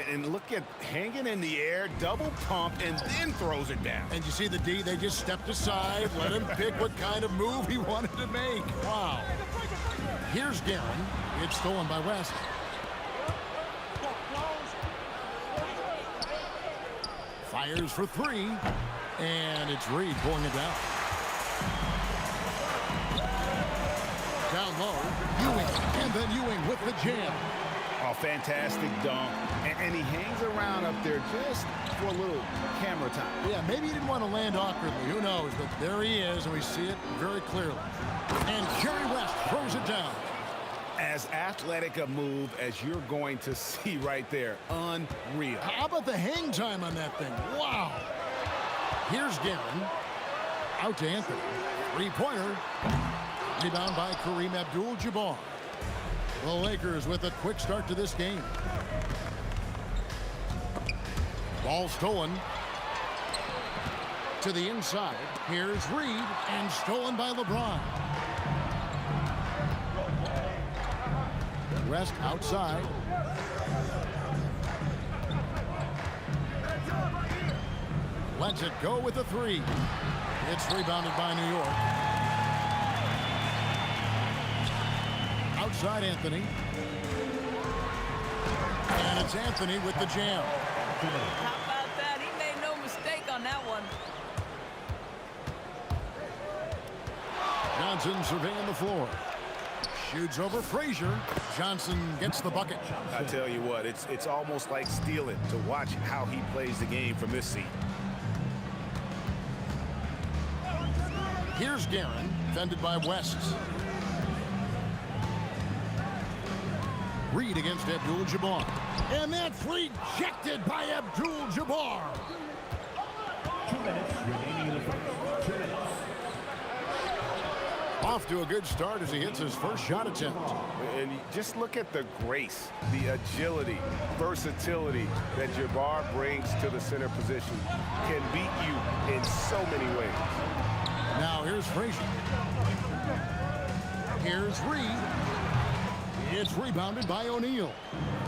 And look at hanging in the air, double pump, and then throws it down. And you see the D, they just stepped aside, let him pick what kind of move he wanted to make. Wow. Here's Garen. It's stolen by West. Fires for 3. And it's Reed pulling it down. Down low, Ewing. And then Ewing with the jam. Oh, fantastic dunk. And he hangs around up there just for a little camera time. Yeah, maybe he didn't want to land awkwardly. Who knows? But there he is, and we see it very clearly. And Jerry West throws it down. As athletic a move as you're going to see right there. Unreal. How about the hang time on that thing? Wow. Here's Garen. Out to Anthony. 3-pointer. Rebound by Kareem Abdul-Jabbar. The Lakers with a quick start to this game. Ball stolen. To the inside. Here's Reed, and stolen by LeBron. West outside. Lets it go with the three. It's rebounded by New York. Outside Anthony. And it's Anthony with the jam. How about that? He made no mistake on that one. Johnson surveying the floor. Shoots over Frazier. Johnson gets the bucket. I tell you what, it's almost like stealing to watch how he plays the game from this seat. Here's Guerin, defended by West. Reed against Abdul-Jabbar. And that's rejected by Abdul-Jabbar. 2 minutes remaining in the first. 2 minutes. Off to a good start as he hits his first shot attempt. And just look at the grace, the agility, versatility that Jabbar brings to the center position. Can beat you in so many ways. Now here's Frazier. Here's Reed. It's rebounded by O'Neal.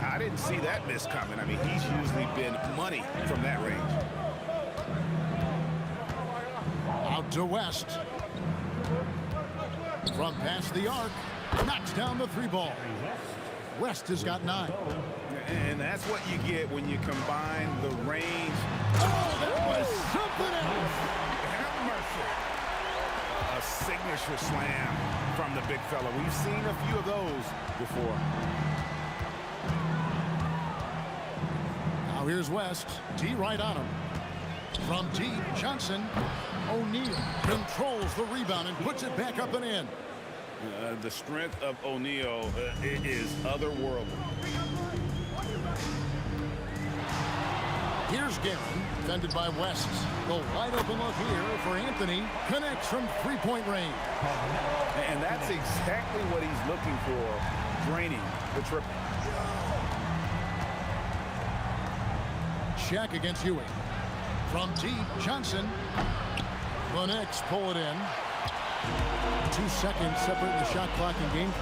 I didn't see that miss coming. I mean, he's usually been money from that range. Out to West. From past the arc. Knocks down the three ball. West has got 9. And that's what you get when you combine the range. Oh, that was something else. Have mercy. A signature slam from the big fella. We've seen a few of those before. Now here's West. D right on him. From deep, Johnson. O'Neal controls the rebound and puts it back up and in. The strength of O'Neal is otherworldly. Here's Guerin, defended by West. The wide open look here for Anthony. Connects from three-point range. And that's exactly what he's looking for, draining the triple. Shaq against Ewing. From deep, Johnson. The Knicks pull it in. 2 seconds separating the shot clock and game.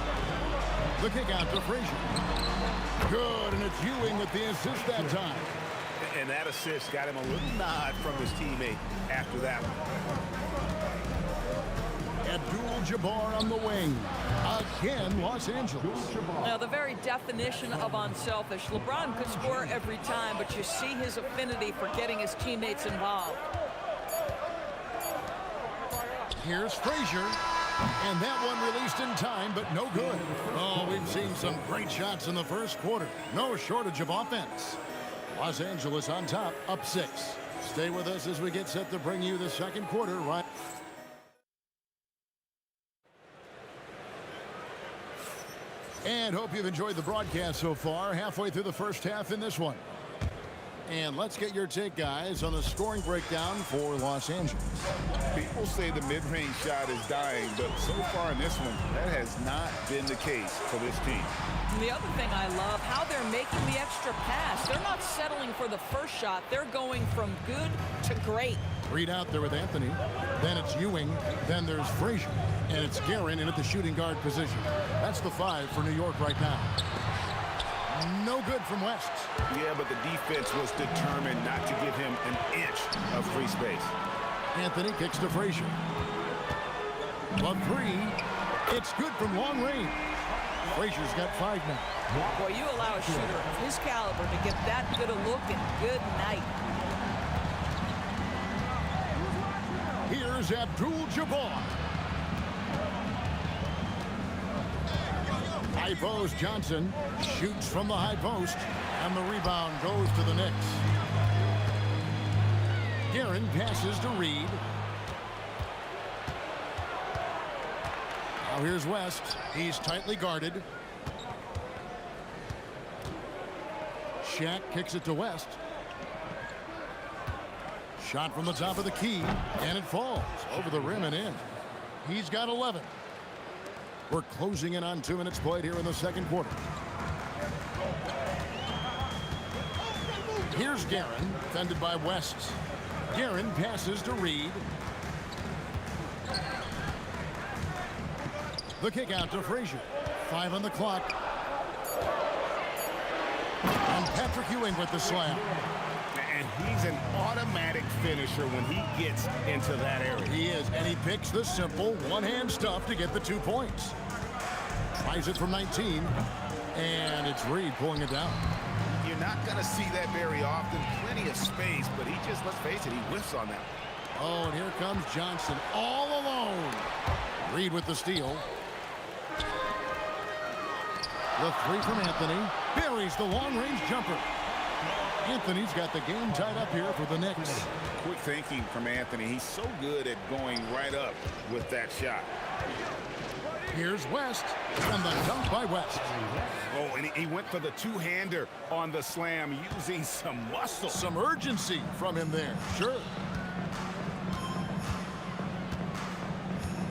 The kick out to Frazier. Good, and it's Ewing with the assist that time. And that assist got him a little nod from his teammate after that one. Abdul-Jabbar on the wing. Again, Los Angeles. Now, the very definition of unselfish. LeBron could score every time, but you see his affinity for getting his teammates involved. Here's Frazier. And that one released in time, but no good. Oh, we've seen some great shots in the first quarter. No shortage of offense. Los Angeles on top, up 6. Stay with us as we get set to bring you the second quarter right. And hope you've enjoyed the broadcast so far. Halfway through the first half in this one. And let's get your take, guys, on the scoring breakdown for Los Angeles. People say the mid-range shot is dying, but so far in this one, that has not been the case for this team. And the other thing I love, how they're making the extra pass. They're not settling for the first shot. They're going from good to great. Reed out there with Anthony. Then it's Ewing. Then there's Frazier. And it's Guerin in at the shooting guard position. That's the 5 for New York right now. No good from West. Yeah, but the defense was determined not to give him an inch of free space. Anthony kicks to Frazier. The 3. It's good from long range. Frazier's got 5 now. Boy, you allow a shooter of his caliber to get that good a look, and good night. Here's Abdul-Jabbar. High post, Johnson shoots from the high post, and the rebound goes to the Knicks. Guerin passes to Reed. Now here's West. He's tightly guarded. Shaq kicks it to West. Shot from the top of the key, and it falls over the rim and in. He's got 11. We're closing in on 2 minutes played here in the second quarter. Here's Guerin, defended by West. Guerin passes to Reed. The kick out to Frazier. 5 on the clock. And Patrick Ewing with the slam. And he's an automatic finisher when he gets into that area. He is, and he picks the simple one-hand stuff to get the 2 points. Tries it from 19, and it's Reed pulling it down. You're not going to see that very often. Plenty of space, but he just, let's face it, he whiffs on that. Oh, and here comes Johnson all alone. Reed with the steal. The 3 from Anthony. Buries the long-range jumper. Anthony's got the game tied up here for the Knicks. Quick thinking from Anthony. He's so good at going right up with that shot. Here's West, and the dunk by West. Oh, and he went for the two-hander on the slam, using some muscle. Some urgency from him there, sure.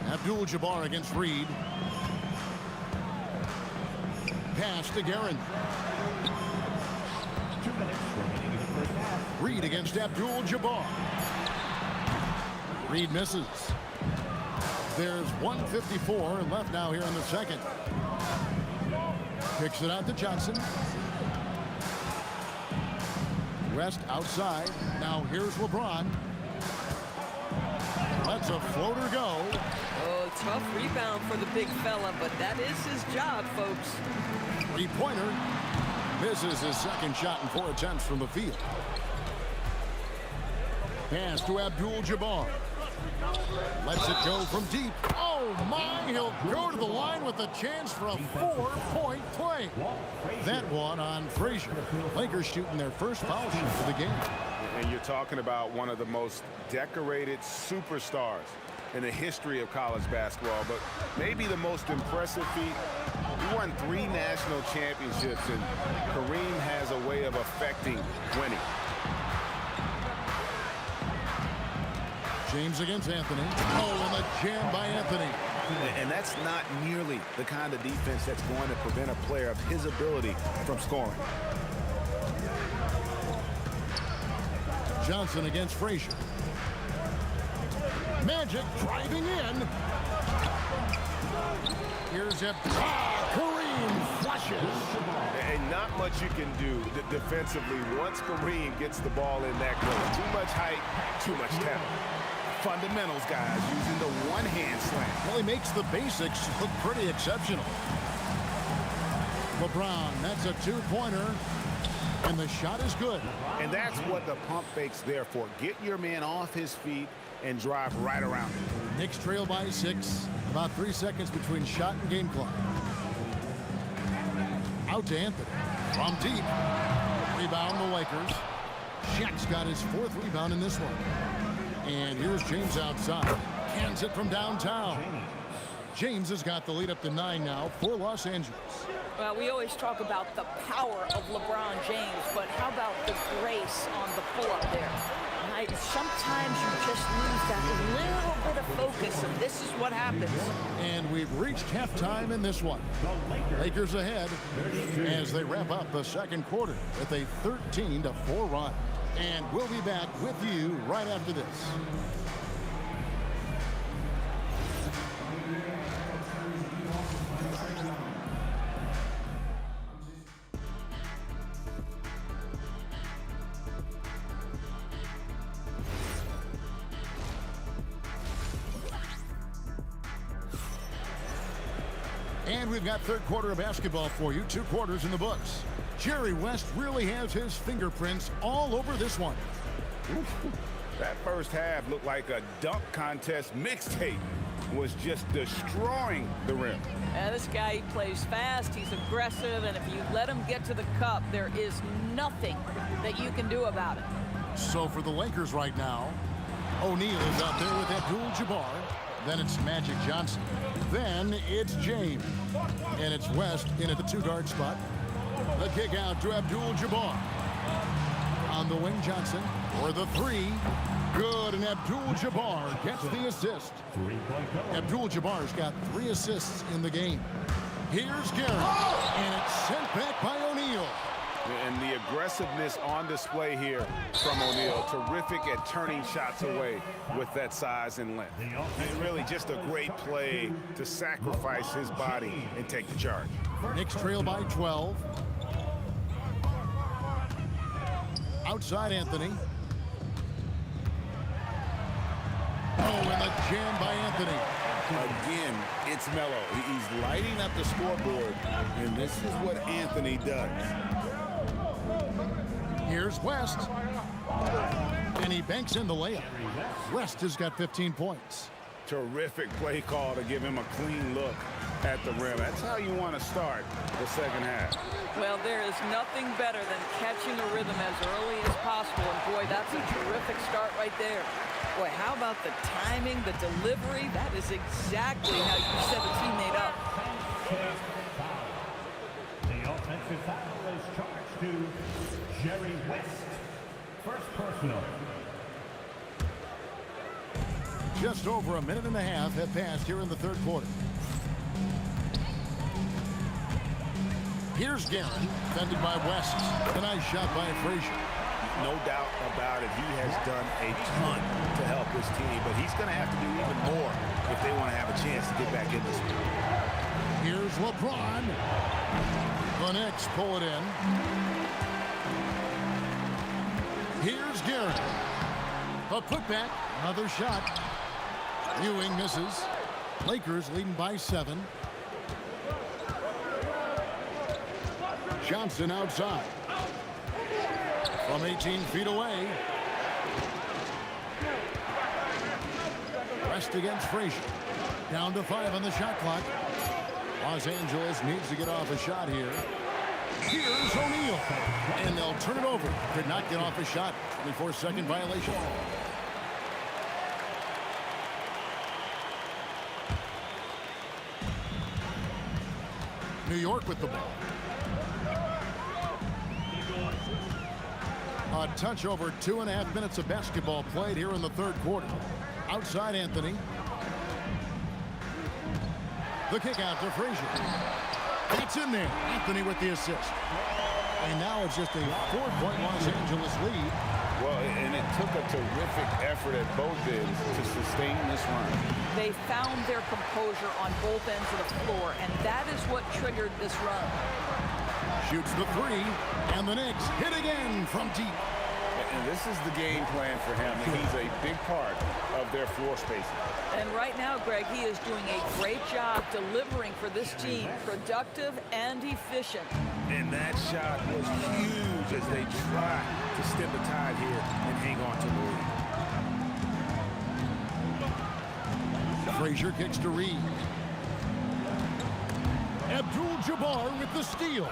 Abdul-Jabbar against Reed. Pass to Guerin. Reed against Abdul-Jabbar. Reed misses. There's 1:54 left now here in the second. Kicks it out to Johnson. West outside. Now here's LeBron. Lets a floater go. Oh, tough rebound for the big fella, but that is his job, folks. 3-pointer. Misses his second shot in 4 attempts from the field. Pass to Abdul-Jabbar. Lets it go from deep. Oh, my. He'll go to the line with a chance for a 4-point play. That one on Frazier. Lakers shooting their first foul shot for the game. And you're talking about one of the most decorated superstars in the history of college basketball, but maybe the most impressive feat. He won 3 national championships, and Kareem has a way of affecting winning. James against Anthony. Oh, and a jam by Anthony. And that's not nearly the kind of defense that's going to prevent a player of his ability from scoring. Johnson against Frazier. Magic driving in. Here's Kareem flushes. And not much you can do defensively once Kareem gets the ball in that close. Too much height, too much talent. Fundamentals, guys, using the one-hand slam. Well, he makes the basics look pretty exceptional. LeBron, that's a 2-pointer, and the shot is good. And that's what the pump fake's there for. Get your man off his feet and drive right around him. Knicks trail by 6. About 3 seconds between shot and game clock. Out to Anthony. From deep. Rebound the Lakers. Shaq's got his 4th rebound in this one. And here's James outside. Cans it from downtown. James has got the lead up to 9 now for Los Angeles. Well, we always talk about the power of LeBron James, but how about the grace on the pull-up there? Sometimes you just lose that little bit of focus, and this is what happens. And we've reached halftime in this one. Lakers ahead as they wrap up the second quarter with a 13-4 run. And we'll be back with you right after this. And we've got third quarter of basketball for you. 2 quarters in the books. Jerry West really has his fingerprints all over this one. That first half looked like a dunk contest mixtape. Was just destroying the rim. This guy, he plays fast, he's aggressive, and if you let him get to the cup, there is nothing that you can do about it. So for the Lakers right now, O'Neal is out there with Abdul-Jabbar. Then it's Magic Johnson. Then it's James. And it's West in at the 2-guard spot. The kick out to Abdul-Jabbar. On the wing, Johnson for the 3. Good, and Abdul-Jabbar gets the assist. Abdul-Jabbar's got 3 assists in the game. Here's Garrett, and it's sent back by O'Neal. And the aggressiveness on display here from O'Neal. Terrific at turning shots away with that size and length. And really just a great play to sacrifice his body and take the charge. Knicks trail by 12. Outside Anthony. Oh, and a jam by Anthony. Again, it's Melo. He's lighting up the scoreboard, and this is what Anthony does. Here's West. And he banks in the layup. West has got 15 points. Terrific play call to give him a clean look at the rim. That's how you want to start the second half. Well, there is nothing better than catching a rhythm as early as possible. And boy, that's a terrific start right there. Boy, how about the timing, the delivery? That is exactly how you set a teammate up. The offensive foul is charged to Jerry West. First personal. Just over a minute and a half have passed here in the third quarter. Here's Guerin, defended by West. A nice shot by Frazier. No doubt about it. He has done a ton to help his team, but he's going to have to do even more if they want to have a chance to get back in this one. Here's LeBron. The Knicks pull it in. Here's Guerin. A putback. Another shot. Ewing misses. Lakers leading by 7. Johnson outside. From 18 feet away. West against Frazier. Down to 5 on the shot clock. Los Angeles needs to get off a shot here. Here's O'Neal. And they'll turn it over. Could not get off a shot. 24-second violation. New York with the ball. A touch over 2.5 minutes of basketball played here in the third quarter. Outside Anthony. The kick out to Frazier. That's in there. Anthony with the assist. And now it's just a 4-point Los Angeles lead. Well, and it took a terrific effort at both ends to sustain this run. They found their composure on both ends of the floor, and that is what triggered this run. Shoots the 3, and the Knicks hit again from deep. And this is the game plan for him. He's a big part of their floor spacing. And right now, Greg, he is doing a great job delivering for this team. Productive and efficient. And that shot was huge as they try to stem the tide here and hang on to the lead. Frazier kicks to Reed. Abdul-Jabbar with the steal.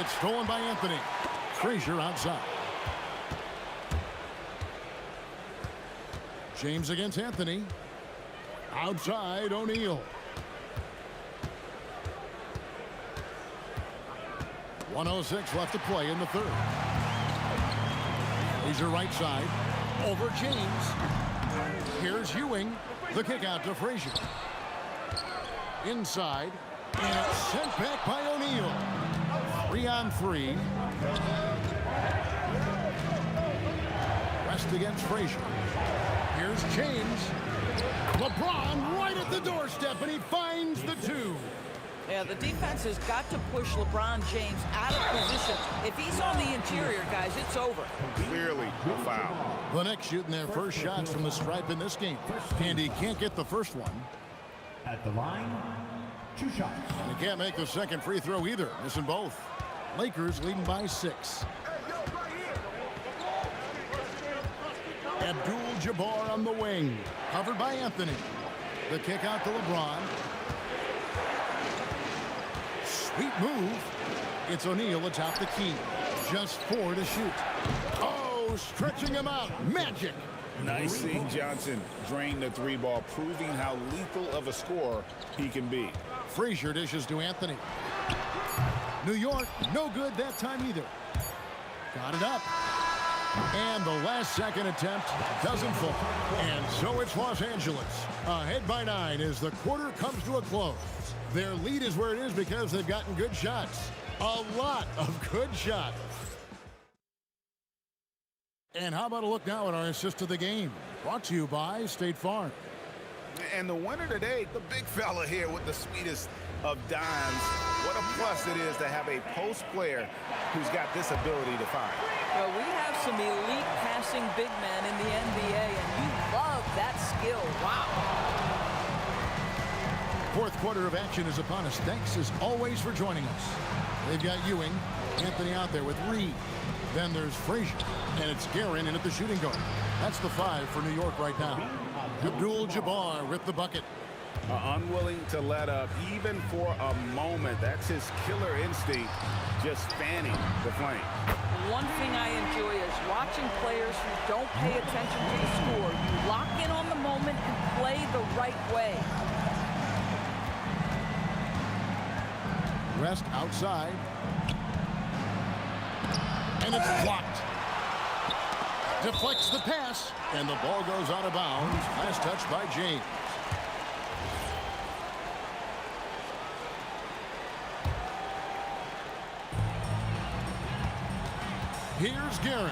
It's stolen by Anthony. Frazier outside. James against Anthony. Outside O'Neal. 1:06 left to play in the third. Frazier right side. Over James. Here's Ewing. The kick out to Frazier. Inside. And it's sent back by O'Neal. 3-on-3. West against Frazier. Here's James. LeBron right at the doorstep, and he finds the 2. Yeah, the defense has got to push LeBron James out of position. If he's on the interior, guys, it's over. Clearly a foul. The Knicks shooting their first shots from the stripe in this game. And he can't get the first one. At the line, 2 shots. And he can't make the second free throw either. Missing both. Lakers leading by 6. Abdul-Jabbar on the wing. Covered by Anthony. The kick out to LeBron. Sweet move. It's O'Neal atop the key. Just 4 to shoot. Oh, stretching him out. Magic. Nice seeing Johnson drain the 3 ball, proving how lethal of a scorer he can be. Frazier dishes to Anthony. New York, no good that time either. Got it up. And the last second attempt doesn't fall. And so it's Los Angeles. Ahead by 9 as the quarter comes to a close. Their lead is where it is because they've gotten good shots. A lot of good shots. And how about a look now at our assist of the game? Brought to you by State Farm. And the winner today, the big fella here with the sweetest of dimes. What a plus it is to have a post player who's got this ability to find. Well, we have some elite passing big men in the NBA, and you love that skill. Wow. Fourth quarter of action is upon us. Thanks as always for joining us. They've got Ewing, Anthony out there with Reed. Then there's Frazier, and it's Guerin in at the shooting guard. That's the 5 for New York right now. Abdul-Jabbar with the bucket. Unwilling to let up even for a moment. That's his killer instinct, just fanning the flame. One thing I enjoy is watching players who don't pay attention to the score. You lock in on the moment and play the right way. Rest outside. And it's blocked. Deflects the pass. And the ball goes out of bounds. Last touch by James. Here's Guerin.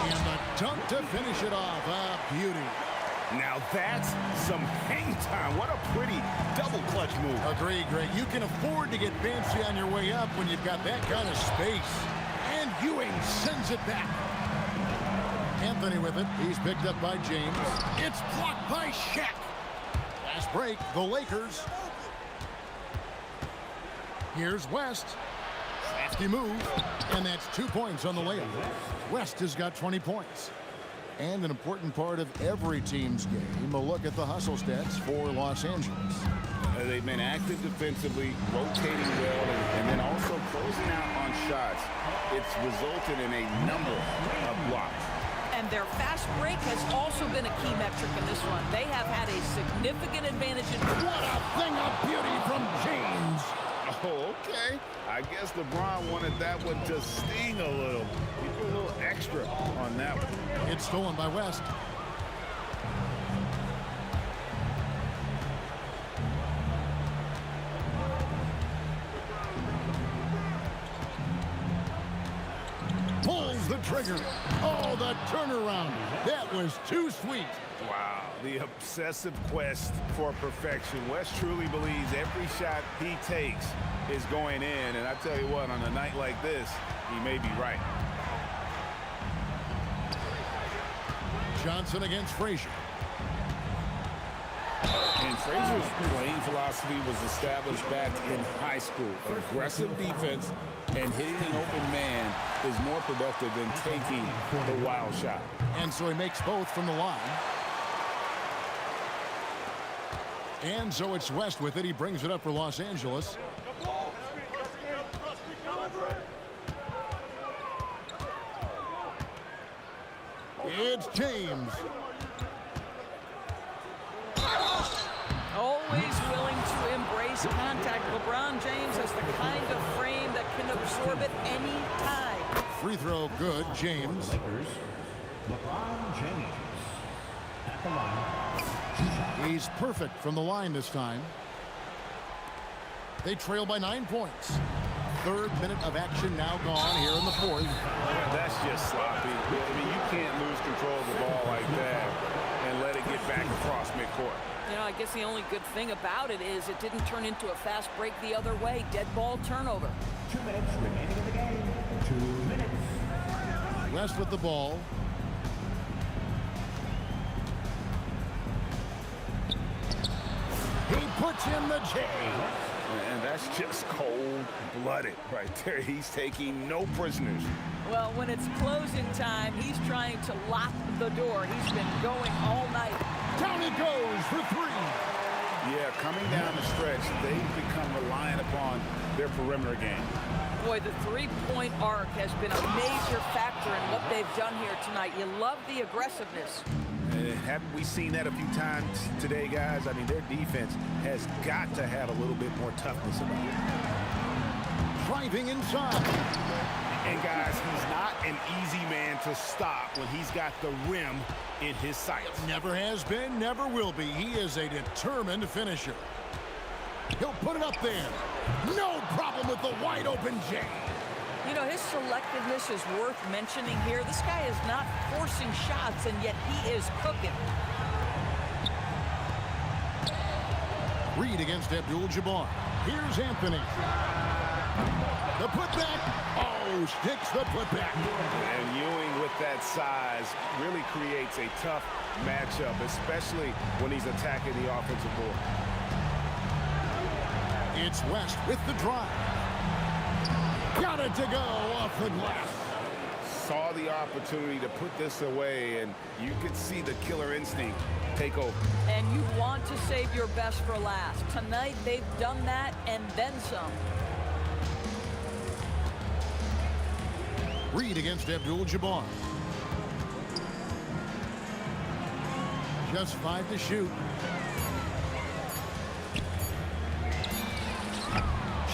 And the dunk to finish it off. A beauty. Now that's some hang time. What a pretty double clutch move. Agree, Greg. You can afford to get fancy on your way up when you've got that kind of space. And Ewing sends it back. Anthony with it. He's picked up by James. It's blocked by Shaq. Fast break, the Lakers. Here's West. Crafty move. And that's 2 points on the layup. West has got 20 points. And an important part of every team's game, a look at the hustle stats for Los Angeles. They've been active defensively, rotating well, and then also closing out on shots. It's resulted in a number of blocks. And their fast break has also been a key metric in this one. They have had a significant advantage in... What a thing of beauty from James! Oh, okay. I guess LeBron wanted that one to sting a little. He put a little extra on that one. It's stolen by West. Pulls the trigger. Oh, the turnaround. That was too sweet. Wow, the obsessive quest for perfection. West truly believes every shot he takes is going in. And I tell you what, on a night like this, he may be right. Johnson against Frazier. And Frazier's playing philosophy was established back in high school. Aggressive defense and hitting an open man is more productive than taking the wild shot. And so he makes both from the line. And so it's West with it. He brings it up for Los Angeles. It's James. Always willing to embrace contact. LeBron James has the kind of frame that can absorb it any time. Free throw good, James. LeBron James at the line. He's perfect from the line this time. They trail by 9 points. Third minute of action now gone here in the fourth. That's just sloppy. I mean, you can't lose control of the ball like that and let it get back across midcourt. You know, I guess the only good thing about it is it didn't turn into a fast break the other way. Dead ball turnover. 2 minutes remaining in the game. 2 minutes. West with the ball. He puts in the J. And that's just cold-blooded right there. He's taking no prisoners. Well, when it's closing time, he's trying to lock the door. He's been going all night. Down he goes for three. Yeah, coming down the stretch, they've become reliant upon their perimeter game. Boy, the three-point arc has been a major factor in what they've done here tonight. You love the aggressiveness. Haven't we seen that a few times today, guys? I mean, their defense has got to have a little bit more toughness about it. Driving inside. And, guys, he's not an easy man to stop when he's got the rim in his sights. Never has been, never will be. He is a determined finisher. He'll put it up there. No problem with the wide-open James. You know, his selectiveness is worth mentioning here. This guy is not forcing shots, and yet he is cooking. Reed against Abdul-Jabbar. Here's Anthony. The putback. Oh, sticks the putback. And Ewing with that size really creates a tough matchup, especially when he's attacking the offensive board. It's West with the drive. Got it to go off the glass. Saw the opportunity to put this away, and you could see the killer instinct take over. And you want to save your best for last. Tonight, they've done that and then some. Reed against Abdul-Jabbar. Just 5 to shoot.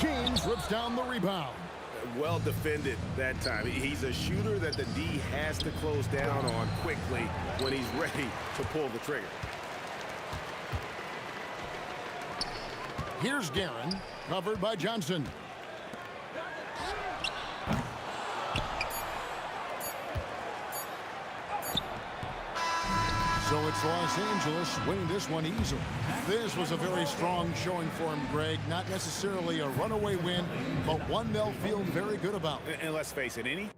James rips down the rebound. Well defended that time. He's a shooter that the D has to close down on quickly when he's ready to pull the trigger. Here's Guerin, covered by Johnson. So it's Los Angeles winning this one easily. This was a very strong showing for him, Greg. Not necessarily a runaway win, but one they'll feel very good about. And let's face it, any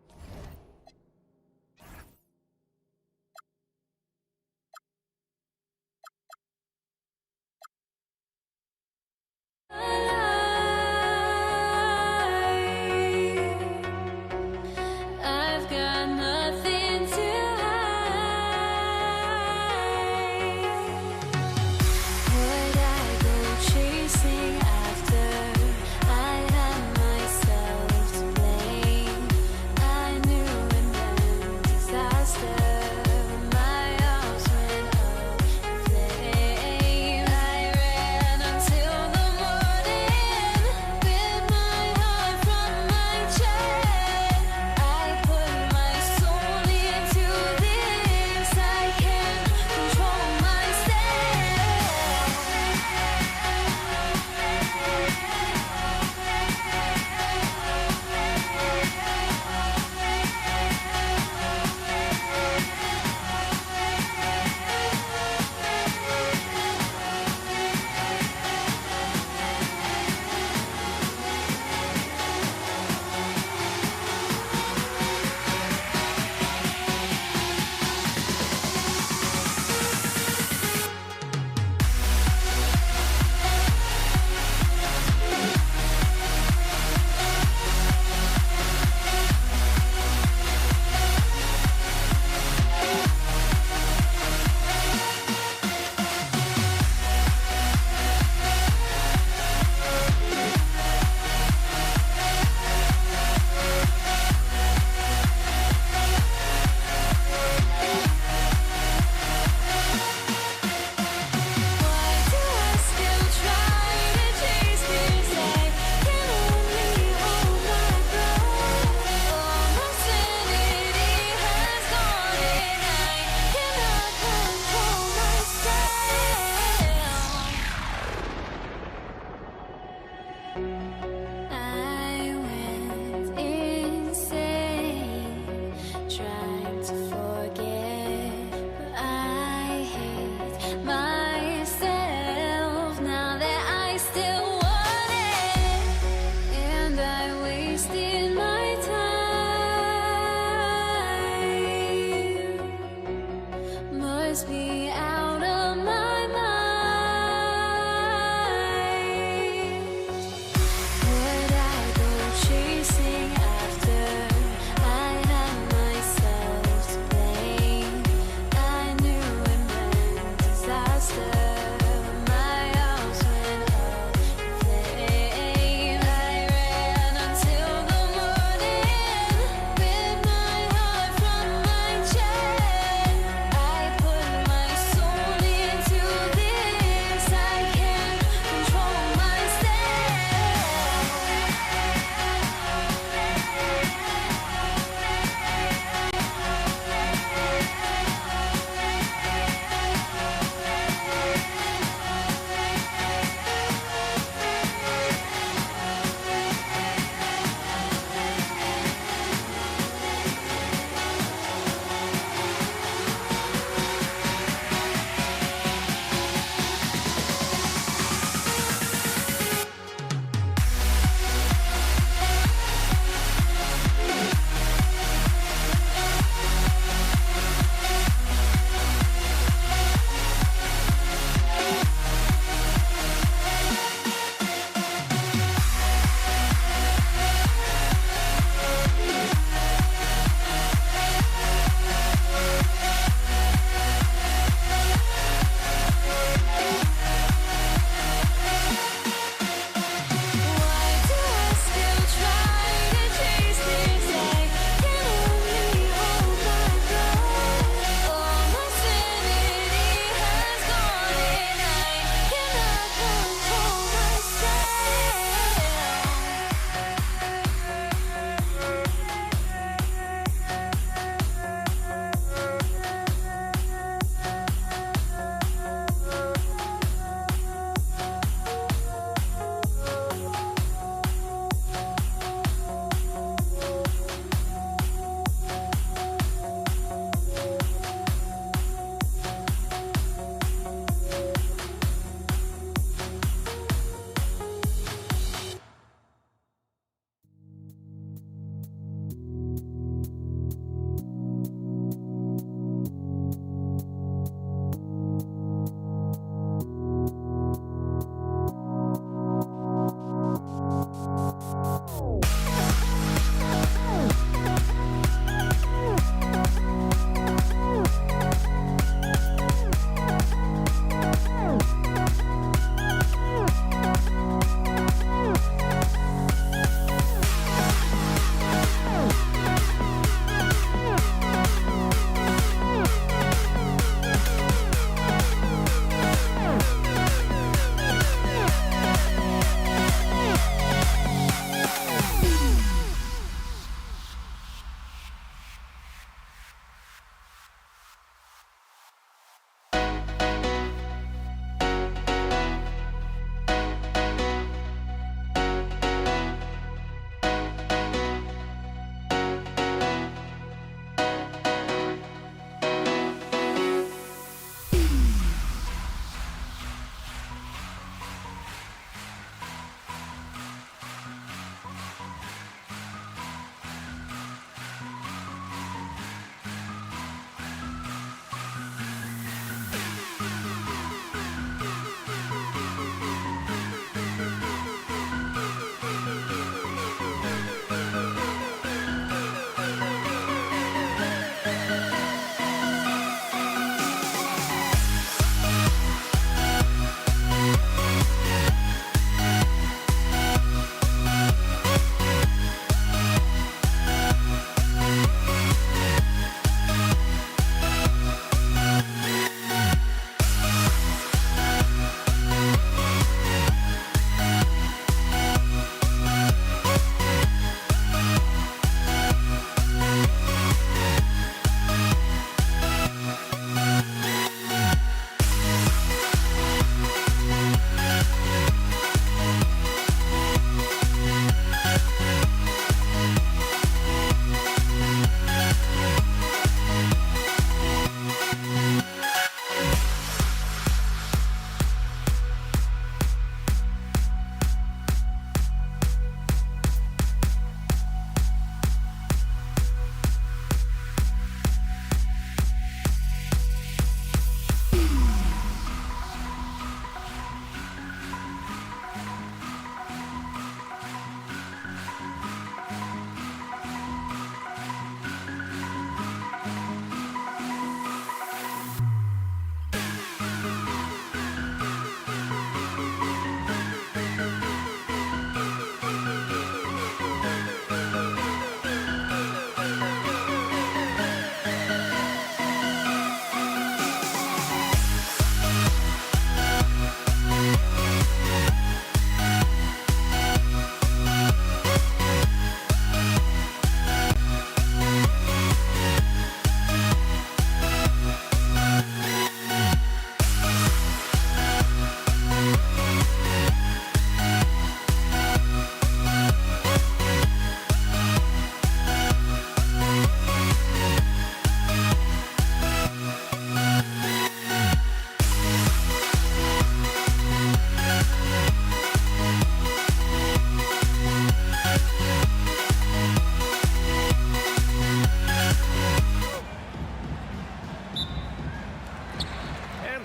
I've got nothing to hide. Would I go chasing after? I had myself to blame. I knew it meant disaster. My arms went up in flame. I ran until the morning with my heart from my chest. I put my soul into this. I can't control my soul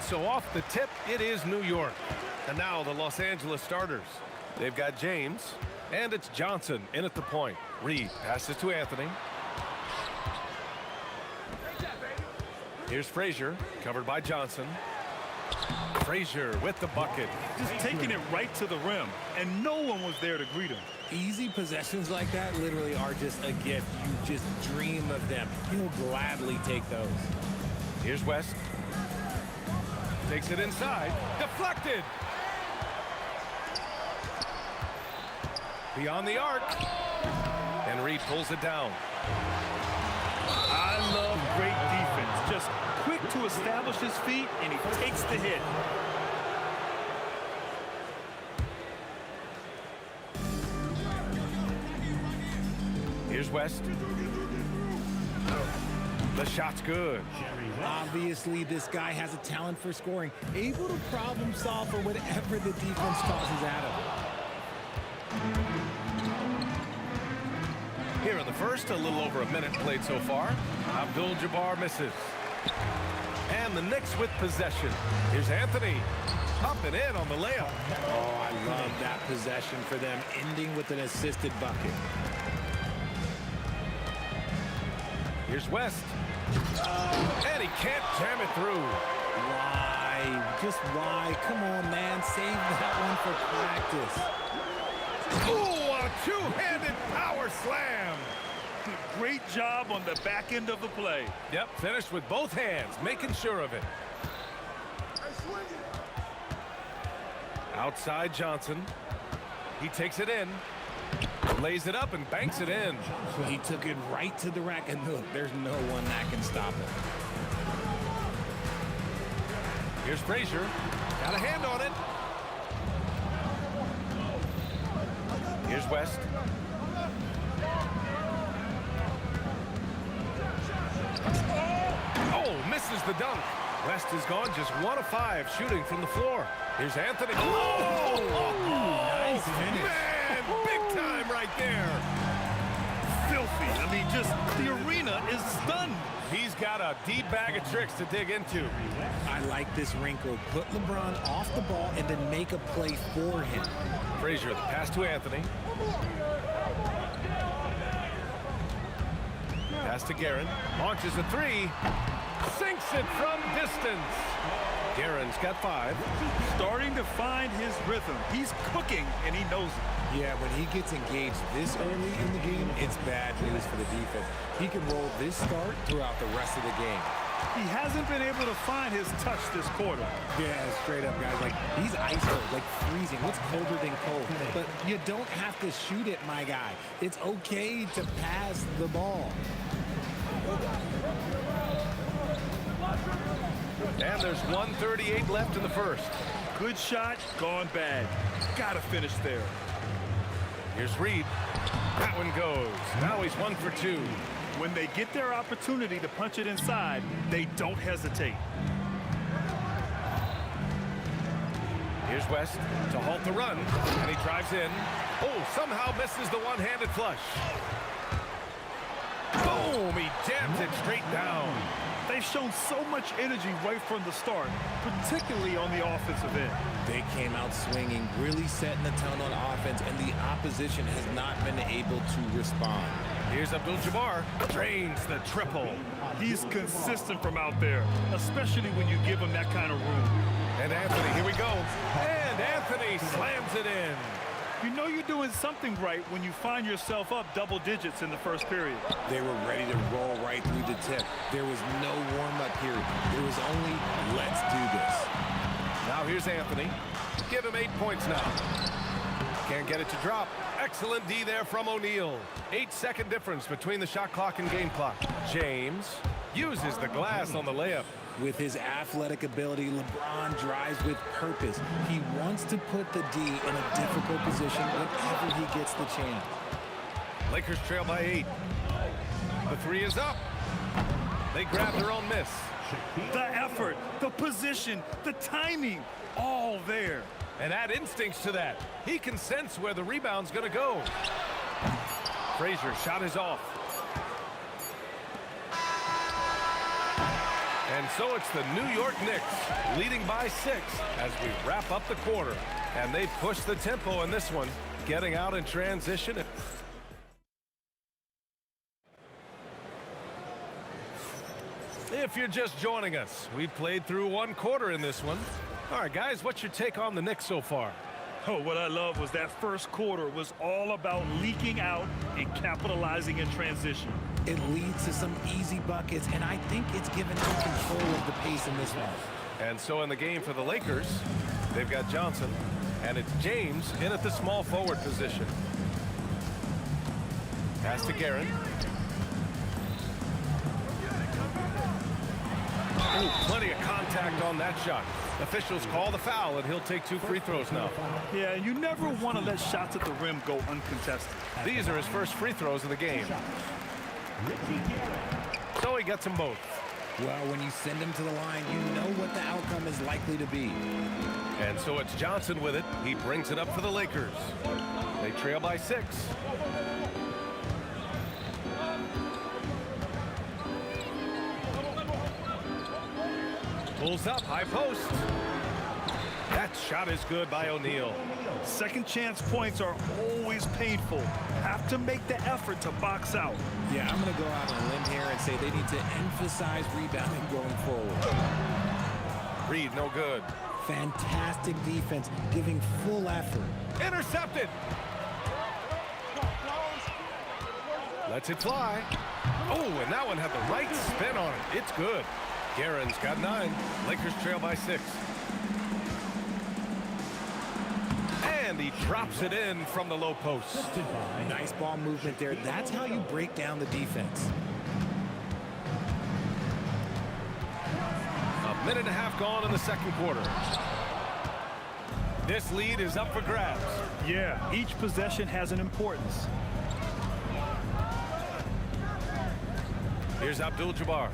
So off the tip, it is New York. And now the Los Angeles starters. They've got James, and it's Johnson in at the point. Reed passes to Anthony. Here's Frazier, covered by Johnson. Frazier with the bucket. Just taking it right to the rim, and no one was there to greet him. Easy possessions like that literally are just a gift. You just dream of them. He'll gladly take those. Here's West. Takes it inside. Deflected. Beyond the arc. And Reed pulls it down. I love great defense. Just quick to establish his feet, and he takes the hit. Here's West. The shot's good. Obviously, this guy has a talent for scoring, able to problem solve for whatever the defense tosses at him. Here in the first, a little over a minute played so far. Abdul-Jabbar misses. And the Knicks with possession. Here's Anthony. Up and in on the layup. Oh, I love that possession for them, ending with an assisted bucket. Here's West. And he can't jam it through. Why? Just why? Come on, man. Save that one for practice. Ooh, a two-handed power slam. Great job on the back end of the play. Yep, finished with both hands, making sure of it. Outside Johnson. He takes it in. Lays it up and banks it in. He took it right to the rack, and look, there's no one that can stop him. Here's Frazier. Got a hand on it. Here's West. Oh, misses the dunk. West is gone just 1 of 5 shooting from the floor. Here's Anthony. Oh! Nice finish. Man, big time right there. Filthy. I mean, just the arena is stunned. He's got a deep bag of tricks to dig into. I like this wrinkle. Put LeBron off the ball and then make a play for him. Frazier, the pass to Anthony. Pass to Guerin. Launches a 3. Sinks it from distance. Guerin's got 5. Starting to find his rhythm. He's cooking, and he knows it. Yeah, when he gets engaged this early in the game, it's bad news for the defense. He can roll this start throughout the rest of the game. He hasn't been able to find his touch this quarter. Yeah, straight up, guys. Like, he's ice cold, like freezing. What's colder than cold? But you don't have to shoot it, my guy. It's okay to pass the ball. And there's 1:38 left in the first. Good shot, gone bad. Gotta finish there. Here's Reed. That one goes. Now he's 1 for 2. When they get their opportunity to punch it inside, they don't hesitate. Here's West to halt the run, and he drives in. Oh, somehow misses the one-handed flush. Boom! He jams it straight down. They've shown so much energy right from the start, particularly on the offensive end. They came out swinging, really setting the tone on offense, and the opposition has not been able to respond. Here's Abdul-Jabbar. Drains the triple. He's consistent from out there, especially when you give him that kind of room. And Anthony, here we go. And Anthony slams it in. You know you're doing something right when you find yourself up double digits in the first period. They were ready to roll right through the tip. There was no warm-up period. There was only, let's do this. Now here's Anthony. Give him 8 points now. Can't get it to drop. Excellent D there from O'Neal. 8-second difference between the shot clock and game clock. James uses the glass on the layup. With his athletic ability, LeBron drives with purpose. He wants to put the D in a difficult position whenever he gets the chance. Lakers trail by 8. The 3 is up. They grab their own miss. The effort, the position, the timing, all there. And add instincts to that. He can sense where the rebound's going to go. Frazier shot is off. And so it's the New York Knicks leading by 6 as we wrap up the quarter. And they push the tempo in this one, getting out in transition. If you're just joining us, we played through 1 quarter in this one. All right, guys, what's your take on the Knicks so far? Oh, what I love was that first quarter was all about leaking out and capitalizing in transition. It leads to some easy buckets, and I think it's given them control of the pace in this one. And so in the game for the Lakers, they've got Johnson, and it's James in at the small forward position. Pass to Guerin. Oh, plenty of contact on that shot. Officials call the foul, and he'll take 2 free throws now. Yeah, you never want to let shots at the rim go uncontested. These are his first free throws of the game. So he gets them both. Well, when you send him to the line, you know what the outcome is likely to be. And so it's Johnson with it. He brings it up for the Lakers. They trail by 6. Pulls up, high post. That shot is good by O'Neal. Second chance points are always painful. Have to make the effort to box out. Yeah, I'm going to go out on a limb here and say they need to emphasize rebounding going forward. Reed, no good. Fantastic defense, giving full effort. Intercepted. Lets it fly. Oh, and that one had the right spin on it. It's good. Guerin's got 9. Lakers trail by 6. And he drops it in from the low post. Nice ball movement there. That's how you break down the defense. A minute and a half gone in the second quarter. This lead is up for grabs. Yeah, each possession has an importance. Here's Abdul-Jabbar.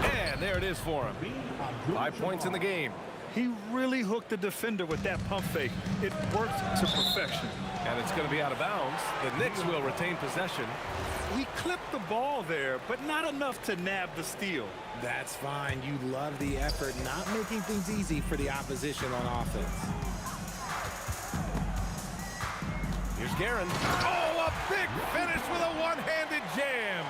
And there it is for him. 5 points in the game. He really hooked the defender with that pump fake. It worked to perfection. And it's going to be out of bounds. The Knicks will retain possession. He clipped the ball there, but not enough to nab the steal. That's fine. You love the effort, not making things easy for the opposition on offense. Here's Guerin. Oh, a big finish with a one-handed jam.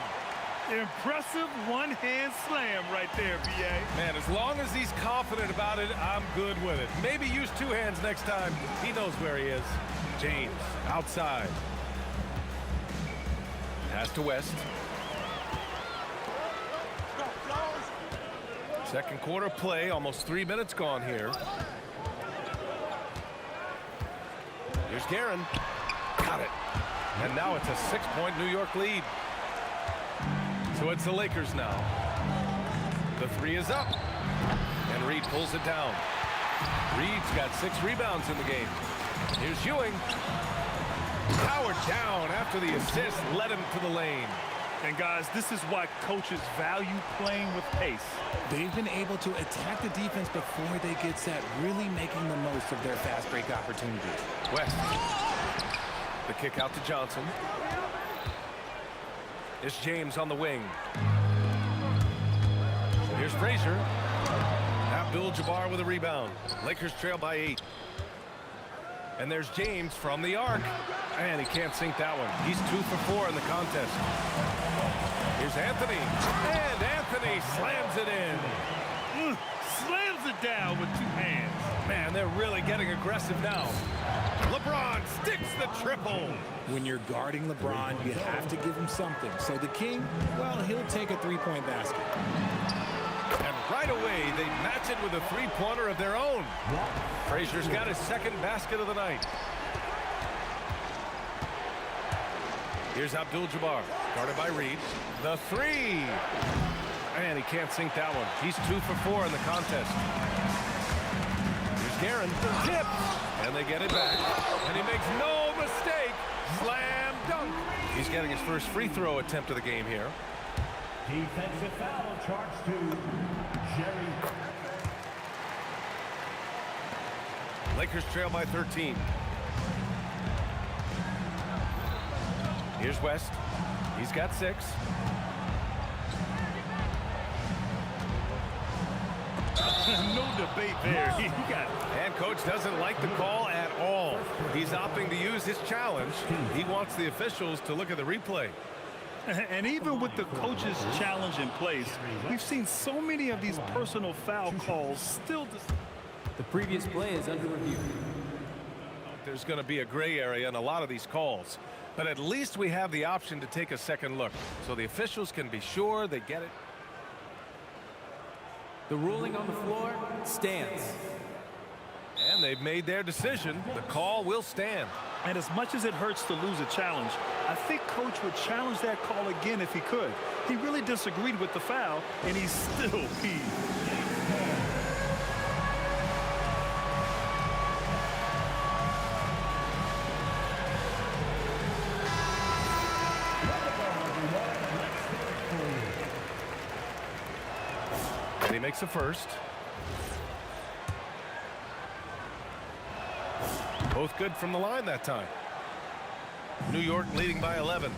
Impressive one-hand slam right there, B.A. Man, as long as he's confident about it, I'm good with it. Maybe use 2 hands next time. He knows where he is. James, outside. Pass to West. Second quarter play, almost 3 minutes gone here. Here's Guerin. Got it. And now it's a 6-point New York lead. So it's the Lakers now. The 3 is up. And Reed pulls it down. Reed's got 6 rebounds in the game. Here's Ewing. Powered down after the assist led him to the lane. And guys, this is why coaches value playing with pace. They've been able to attack the defense before they get set, really making the most of their fast break opportunities. West. The kick out to Johnson. It's James on the wing. Here's Frazier. Abdul-Jabbar with a rebound. Lakers trail by 8. And there's James from the arc. And he can't sink that one. He's 2 for 4 in the contest. Here's Anthony. And Anthony slams it in. Slams it down with 2 hands. Man, they're really getting aggressive now. LeBron sticks the triple. When you're guarding LeBron, you have to give him something. So the King, well, he'll take a 3-point basket. And right away, they match it with a 3-pointer of their own. Frazier's got his 2nd basket of the night. Here's Abdul-Jabbar, guarded by Reed. The 3. And he can't sink that one. He's 2 for 4 in the contest. Here's Guerin. Tip. And they get it back. And he makes no mistake. Slam dunk. He's getting his first free throw attempt of the game here. Defensive foul charged to Jerry. Lakers trail by 13. Here's West. He's got 6. No debate there. He got it. And coach doesn't like the call at all. He's opting to use his challenge. He wants the officials to look at the replay. And even with the coach's challenge in place, we've seen so many of these personal foul calls still. The previous play is under review. There's going to be a gray area in a lot of these calls. But at least we have the option to take a second look, so the officials can be sure they get it. The ruling on the floor stands. And they've made their decision. The call will stand. And as much as it hurts to lose a challenge, I think coach would challenge that call again if he could. He really disagreed with the foul, and he's still peeved. And he makes the first. Both good from the line that time. New York leading by 11.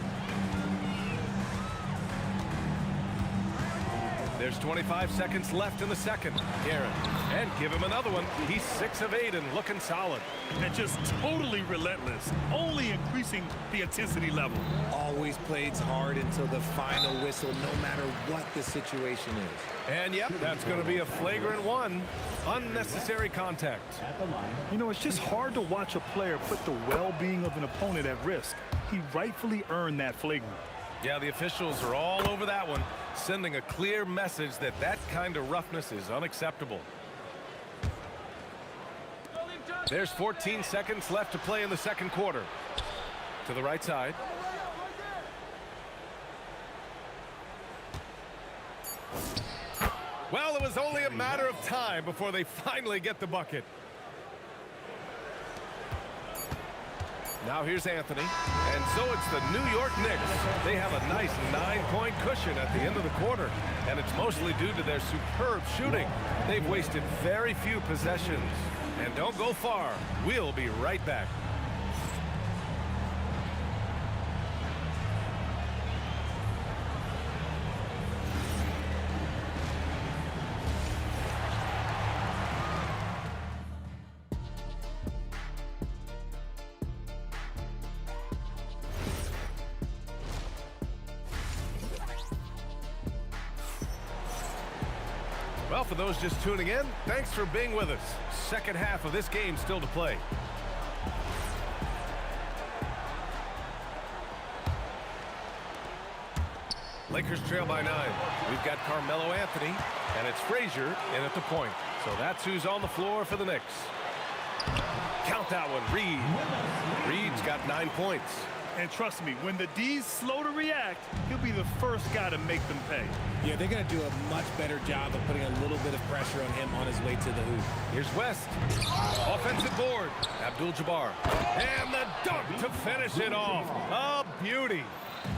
There's 25 seconds left in the second. Guerin, and give him another one. He's 6 of 8 and looking solid. And just totally relentless, only increasing the intensity level. Always plays hard until the final whistle, no matter what the situation is. And yep, that's going to be a flagrant one. Unnecessary contact. You know, it's just hard to watch a player put the well-being of an opponent at risk. He rightfully earned that flagrant. Yeah, the officials are all over that one, sending a clear message that that kind of roughness is unacceptable. There's 14 seconds left to play in the second quarter. To the right side. Well, it was only a matter of time before they finally get the bucket. Now here's Anthony, and so it's the New York Knicks. They have a nice 9-point cushion at the end of the quarter, and it's mostly due to their superb shooting. They've wasted very few possessions. And don't go far. We'll be right back. Well, for those just tuning in, thanks for being with us. Second half of this game still to play. Lakers trail by 9. We've got Carmelo Anthony, and it's Frazier in at the point. So that's who's on the floor for the Knicks. Count that one, Reed. Reed's got 9 points. And trust me, when the D's slow to react, he'll be the first guy to make them pay. Yeah, they're going to do a much better job of putting a little bit of pressure on him on his way to the hoop. Here's West. Offensive board. Abdul-Jabbar. And the dunk to finish it off. A beauty.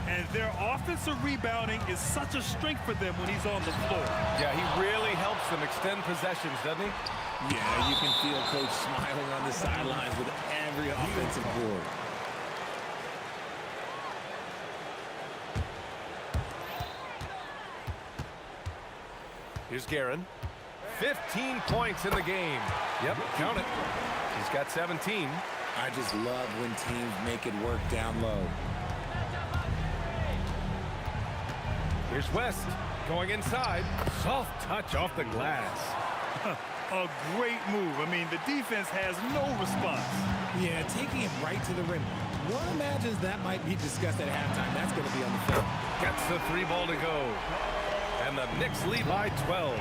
And their offensive rebounding is such a strength for them when he's on the floor. Yeah, he really helps them extend possessions, doesn't he? Yeah, you can feel Coach smiling on the sidelines with every offensive board. Here's Guerin. 15 points in the game. Yep, count it. He's got 17. I just love when teams make it work down low. Here's West going inside. Soft touch off the glass. A great move. I mean, the defense has no response. Yeah, taking it right to the rim. One imagines that might be discussed at halftime. That's going to be on the film. Gets the 3 ball to go. And the Knicks lead by 12.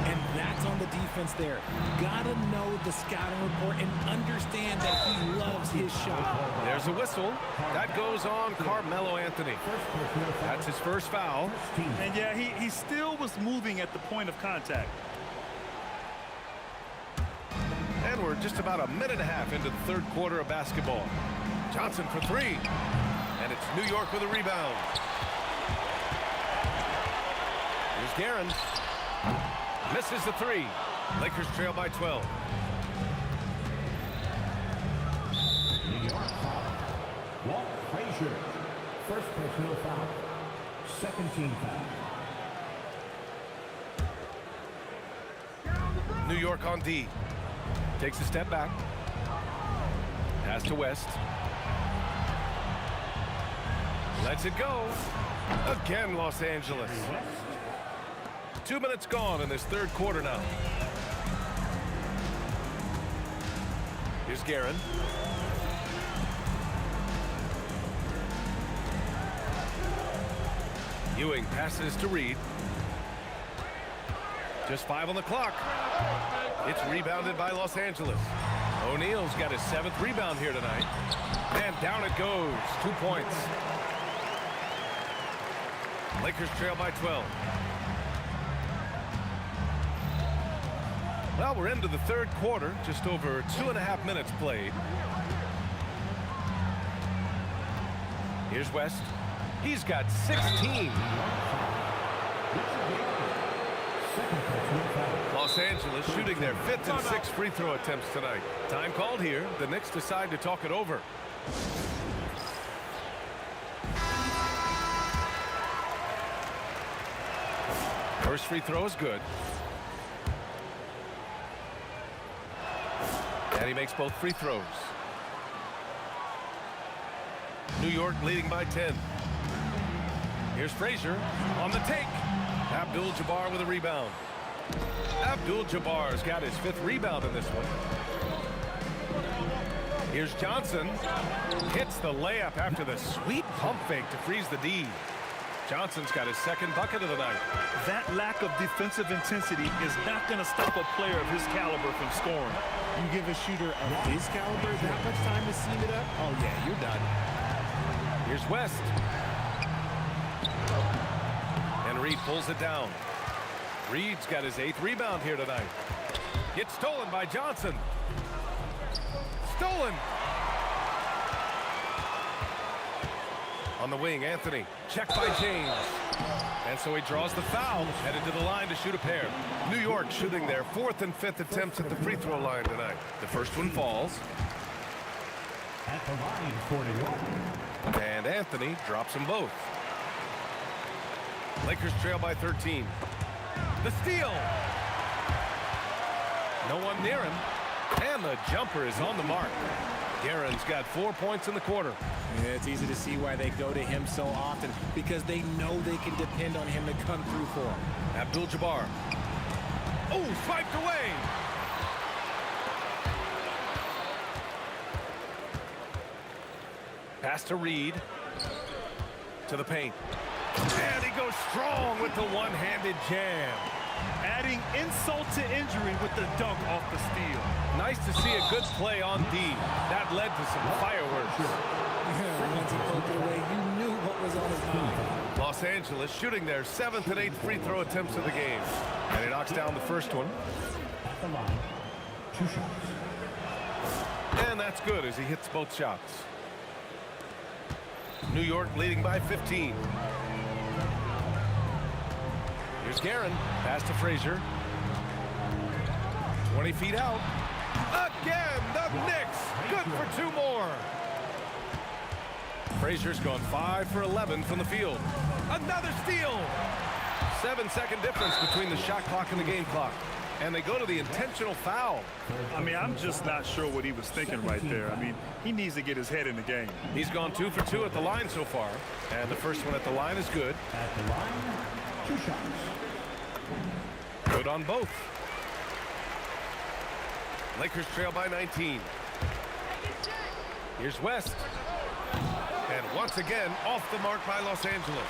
And that's on the defense there. Gotta know the scouting report and understand that he loves his shot. There's a whistle. That goes on Carmelo Anthony. That's his first foul. And yeah, he still was moving at the point of contact. And we're just about a minute and a half into the third quarter of basketball. Johnson for 3. And it's New York with a rebound. Here's Guerin. Misses the 3. Lakers trail by 12. personal foul. Second team foul. New York on D. Takes a step back. Pass to West. Lets it go. Again, Los Angeles. 2 minutes gone in this third quarter now. Here's Guerin. Ewing passes to Reed. Just 5 on the clock. It's rebounded by Los Angeles. O'Neal's got his 7th rebound here tonight. And down it goes. 2 points. Lakers trail by 12. Well, we're into the third quarter. Just over 2.5 minutes played. Here's West. He's got 16. Los Angeles shooting their 5th and 6th free throw attempts tonight. Time called here. The Knicks decide to talk it over. First free throw is good. And he makes both free throws. New York leading by 10. Here's Frazier on the take. Abdul-Jabbar with a rebound. Abdul-Jabbar's got his 5th rebound in this one. Here's Johnson. Hits the layup after the sweet pump fake to freeze the D. Johnson's got his 2nd bucket of the night. That lack of defensive intensity is not going to stop a player of his caliber from scoring. You give a shooter of his caliber that much time to seam it up? Oh, yeah, you're done. Here's West. And Reed pulls it down. Reed's got his 8th rebound here tonight. Gets stolen by Johnson. Stolen. On the wing, Anthony. Checked by James. And so he draws the foul, headed to the line to shoot a pair. New York shooting their 4th and 5th attempts at the free throw line tonight. The first one falls. At the line, 41. And Anthony drops them both. Lakers trail by 13. The steal. No one near him. And the jumper is on the mark. Guerin's got 4 points in the quarter. Yeah, it's easy to see why they go to him so often, because they know they can depend on him to come through for them. Abdul-Jabbar. Oh, swiped away. Pass to Reed. To the paint. And he goes strong with the one-handed jam. Adding insult to injury with the dunk off the steal. Nice to see a good play on D. That led to some fireworks. Once he poked it away, you knew what was on his mind. Los Angeles shooting their 7th and 8th free throw attempts of the game. And he knocks down the first one. At the line, 2 shots. And that's good as he hits both shots. New York leading by 15. Here's Guerin. Pass to Frazier. 20 feet out. Again, the Knicks. Good for 2 more. Frazier's gone 5 for 11 from the field. Another steal. 7-second difference between the shot clock and the game clock. And they go to the intentional foul. I mean, I'm just not sure what he was thinking right there. I mean, he needs to get his head in the game. He's gone 2 for 2 at the line so far. And the first one at the line is good. At the line, 2 shots. Good on both. Lakers trail by 19. Here's West. And once again, off the mark by Los Angeles.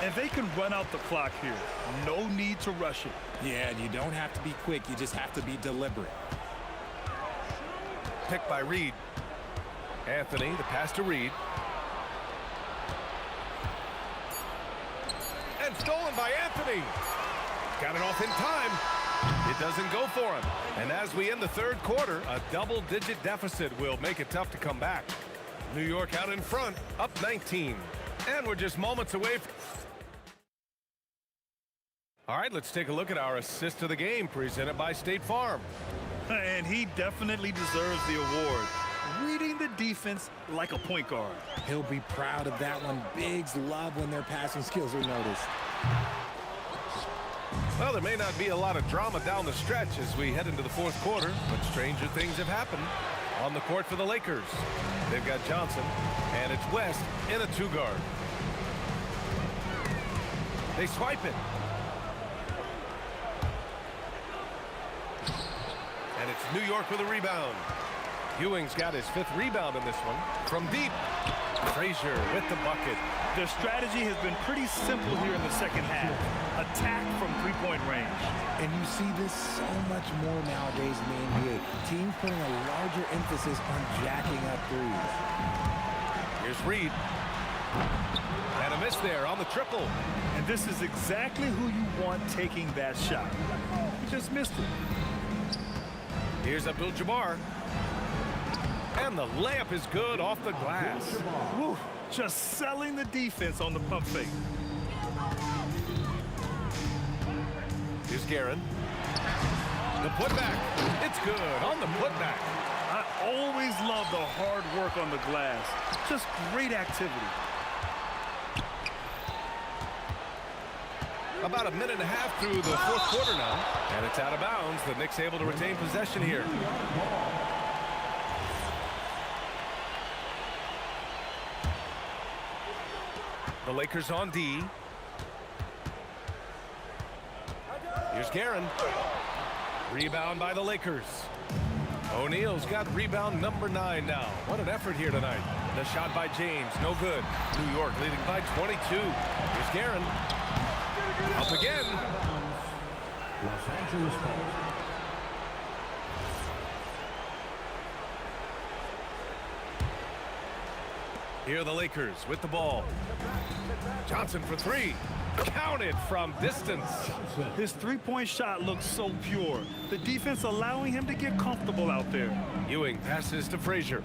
And they can run out the clock here. No need to rush it. Yeah, and you don't have to be quick. You just have to be deliberate. Picked by Reed. Anthony, the pass to Reed. And stolen by Anthony. Got it off in time. It doesn't go for him. And as we end the third quarter, a double-digit deficit will make it tough to come back. New York out in front, up 19. And we're just moments away. All right, let's take a look at our assist of the game presented by State Farm. And he definitely deserves the award. Reading the defense like a point guard. He'll be proud of that one. Bigs love when their passing skills are noticed. Well, there may not be a lot of drama down the stretch as we head into the fourth quarter, but stranger things have happened. On the court for the Lakers, they've got Johnson, and it's West in a two-guard. They swipe it. And it's New York with a rebound. Ewing's got his 5th rebound in this one. From deep, Frazier with the bucket. Their strategy has been pretty simple here in the second half. Attack from three-point range. And you see this so much more nowadays in the NBA. Teams putting a larger emphasis on jacking up threes. Here's Reed. And a miss there on the triple. And this is exactly who you want taking that shot. He just missed it. Here's Abdul-Jabbar. And the layup is good off the glass. Woo, just selling the defense on the pump fake. Here's Guerin. The putback. It's good on the putback. I always love the hard work on the glass. Just great activity. About a minute and a half through the fourth quarter now. And it's out of bounds. The Knicks able to retain possession here. The Lakers on D. Here's Guerin. Rebound by the Lakers. O'Neal's got rebound number 9 now. What an effort here tonight. The shot by James, no good. New York leading by 22. Here's Guerin. Up again. Los Angeles Lakers. Here are the Lakers with the ball. Johnson for 3. Counted from distance. His three-point shot looks so pure. The defense allowing him to get comfortable out there. Ewing passes to Frazier.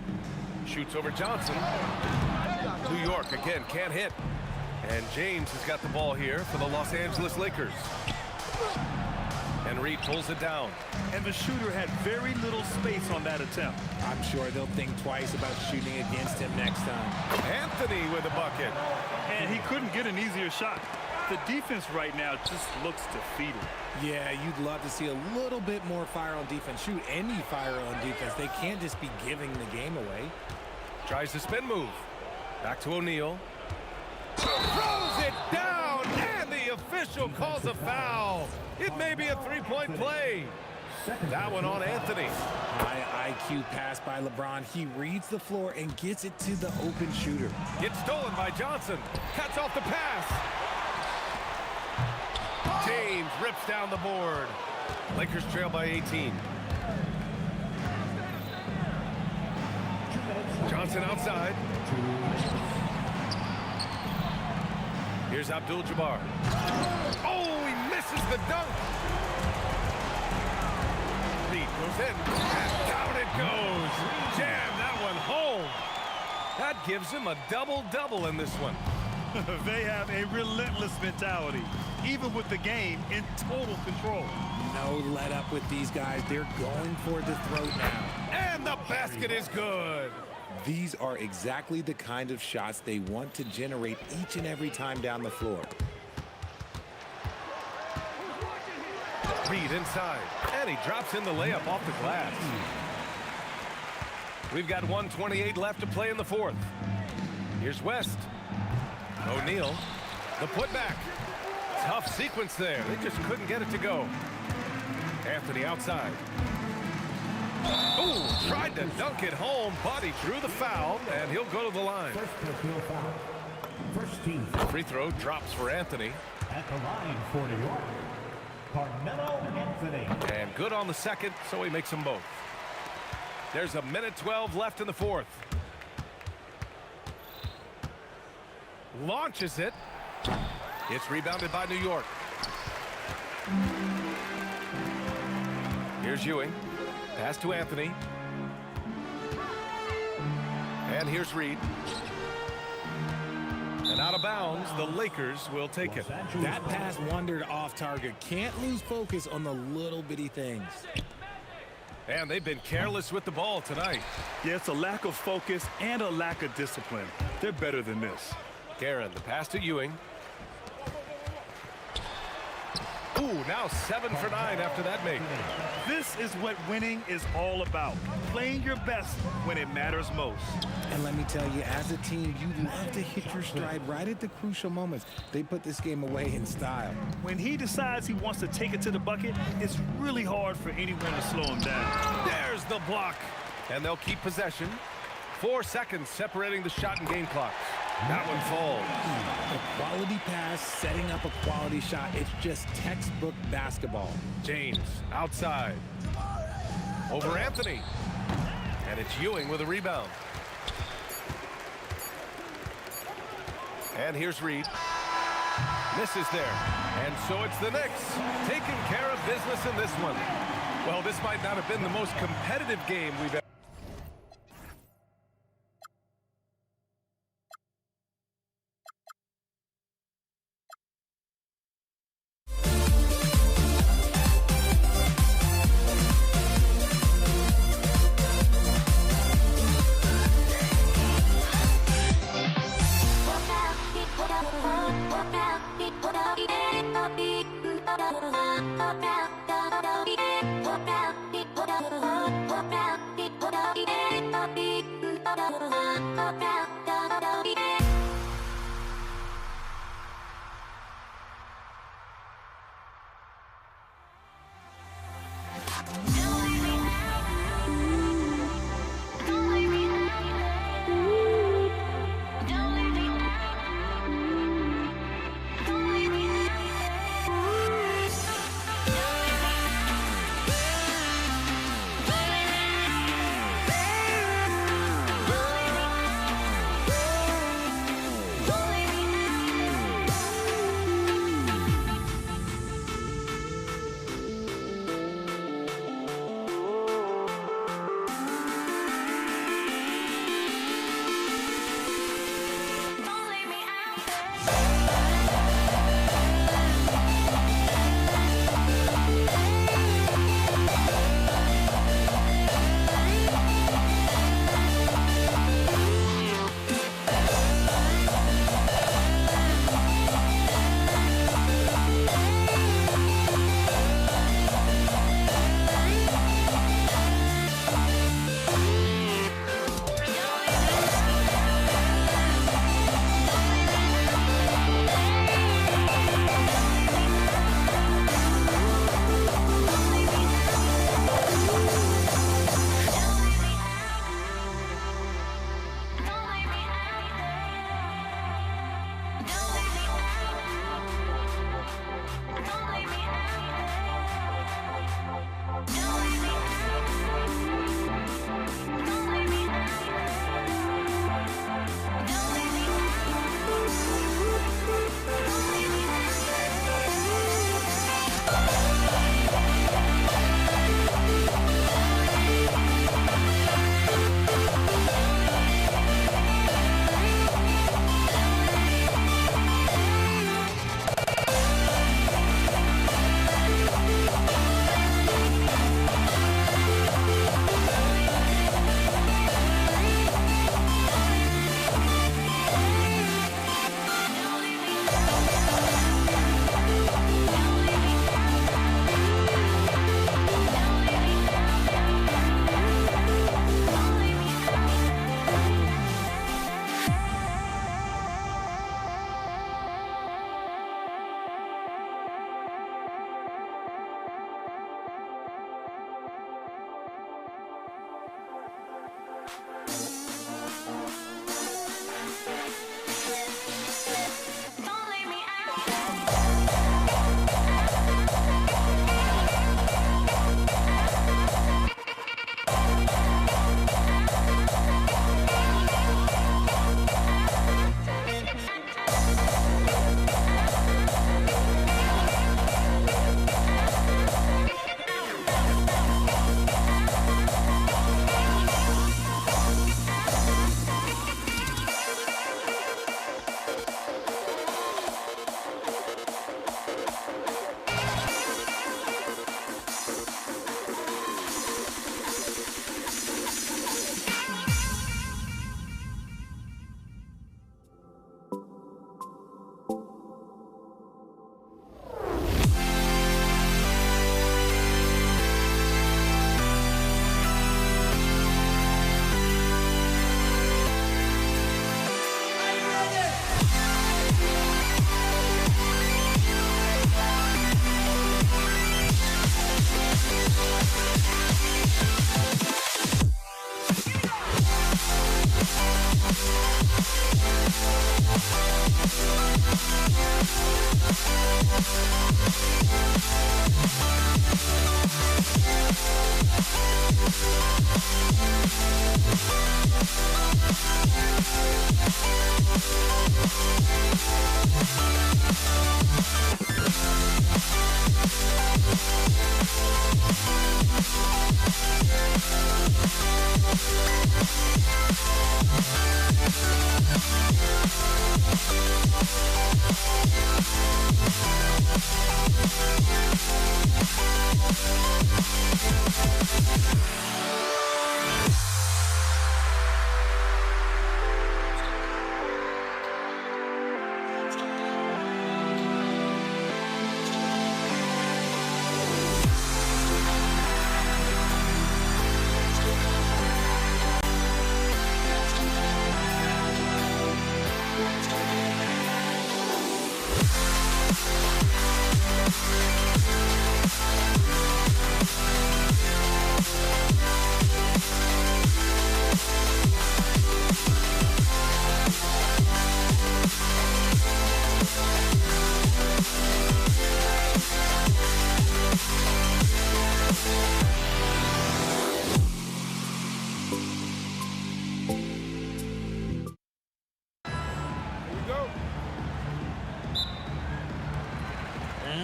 Shoots over Johnson. New York again can't hit. And James has got the ball here for the Los Angeles Lakers. And Reed pulls it down. And the shooter had very little space on that attempt. I'm sure they'll think twice about shooting against him next time. Anthony with a bucket. And he couldn't get an easier shot. The defense right now just looks defeated. Yeah, you'd love to see a little bit more fire on defense. Shoot, any fire on defense. They can't just be giving the game away. Tries the spin move. Back to O'Neal. Throws it down, and the official calls a foul. It may be a three-point play. That one on Anthony. High IQ pass by LeBron. He reads the floor and gets it to the open shooter. Gets stolen by Johnson. Cuts off the pass. James rips down the board. Lakers trail by 18. Johnson outside. Here's Abdul-Jabbar. Oh, he misses the dunk. Reed goes in, and down it goes. Jam that one home. That gives him a double-double in this one. They have a relentless mentality, even with the game in total control. No let up with these guys. They're going for the throat now. And the basket is good. These are exactly the kind of shots they want to generate each and every time down the floor. Reed inside, and he drops in the layup off the glass. We've got 1:28 left to play in the fourth. Here's West. O'Neal, the putback. Tough sequence there. They just couldn't get it to go. Anthony outside. Ooh, tried to dunk it home, but he drew the foul, and he'll go to the line. First team. Free throw drops for Anthony. At the line for New York, Carmelo Anthony. And good on the second, so he makes them both. There's a minute 12 left in the fourth. Launches it. It's rebounded by New York. Here's Ewing. Pass to Anthony. And here's Reed. And out of bounds, the Lakers will take it. That pass wandered off target. Can't lose focus on the little bitty things. And they've been careless with the ball tonight. Yeah, it's a lack of focus and a lack of discipline. They're better than this. Guerin, the pass to Ewing. Ooh, now 7 for 9 after that make. This is what winning is all about. Playing your best when it matters most. And let me tell you, as a team, you love to hit your stride right at the crucial moments. They put this game away in style. When he decides he wants to take it to the bucket, it's really hard for anyone to slow him down. There's the block. And they'll keep possession. 4 seconds separating the shot and game clocks. That one falls. A quality pass, setting up a quality shot. It's just textbook basketball. James outside. Over Anthony. And it's Ewing with a rebound. And here's Reed. Misses there. And so it's the Knicks taking care of business in this one. Well, this might not have been the most competitive game we've ever.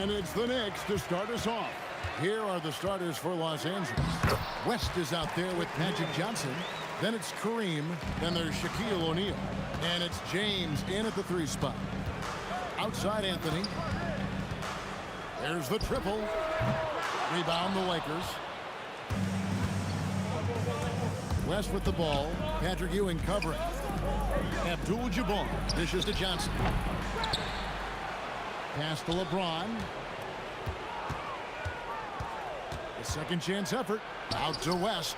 And it's the Knicks to start us off. Here are the starters for Los Angeles. West is out there with Magic Johnson. Then it's Kareem. Then there's Shaquille O'Neal. And it's James in at the 3 spot. Outside Anthony. There's the triple. Rebound the Lakers. West with the ball. Patrick Ewing covering. Abdul-Jabbar dishes to Johnson. Pass to LeBron. The second chance effort. Out to West.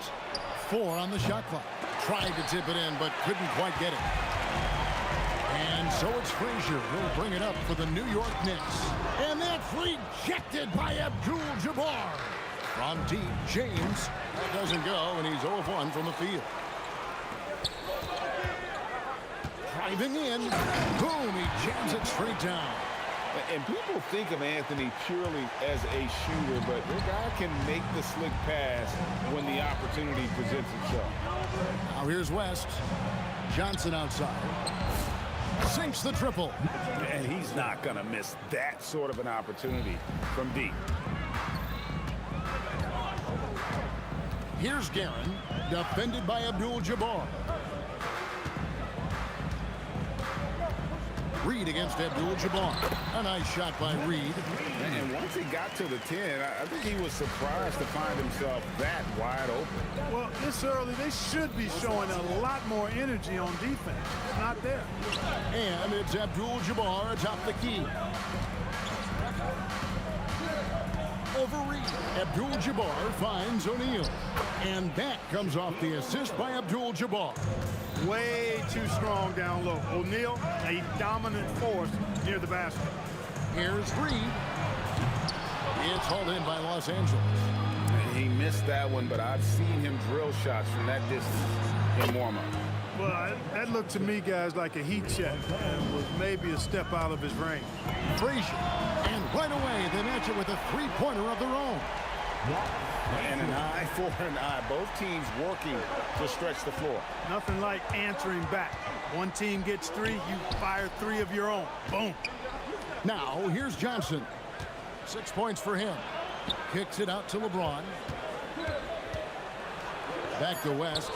4 on the shot clock. Tried to tip it in, but couldn't quite get it. And so it's Frazier who'll bring it up for the New York Knicks. And that's rejected by Abdul-Jabbar. From deep, James. That doesn't go, and he's 0 of 1 from the field. Driving in. Boom, he jams it straight down. And people think of Anthony purely as a shooter, but the guy can make the slick pass when the opportunity presents itself. Now here's West. Johnson outside. Sinks the triple. And he's not going to miss that sort of an opportunity from deep. Here's Guerin, defended by Abdul-Jabbar. Reed against Abdul-Jabbar. A nice shot by Reed. And once he got to the 10, I think he was surprised to find himself that wide open. Well, this early, they should be showing a lot more energy on defense. It's not there. And it's Abdul-Jabbar atop the key. Over Reed. Abdul-Jabbar finds O'Neal. And that comes off the assist by Abdul-Jabbar. Way too strong down low. O'Neal, a dominant force near the basket. Here's Reed. It's hauled in by Los Angeles. And he missed that one, but I've seen him drill shots from that distance in warm-up. Well, that looked to me, guys, like a heat check and was maybe a step out of his range. Frazier. And right away, they match it with a three-pointer of their own. And an eye for an eye. Both teams working to stretch the floor. Nothing like answering back. One team gets 3, you fire 3 of your own. Boom. Now, here's Johnson. 6 points for him. Kicks it out to LeBron. Back to West.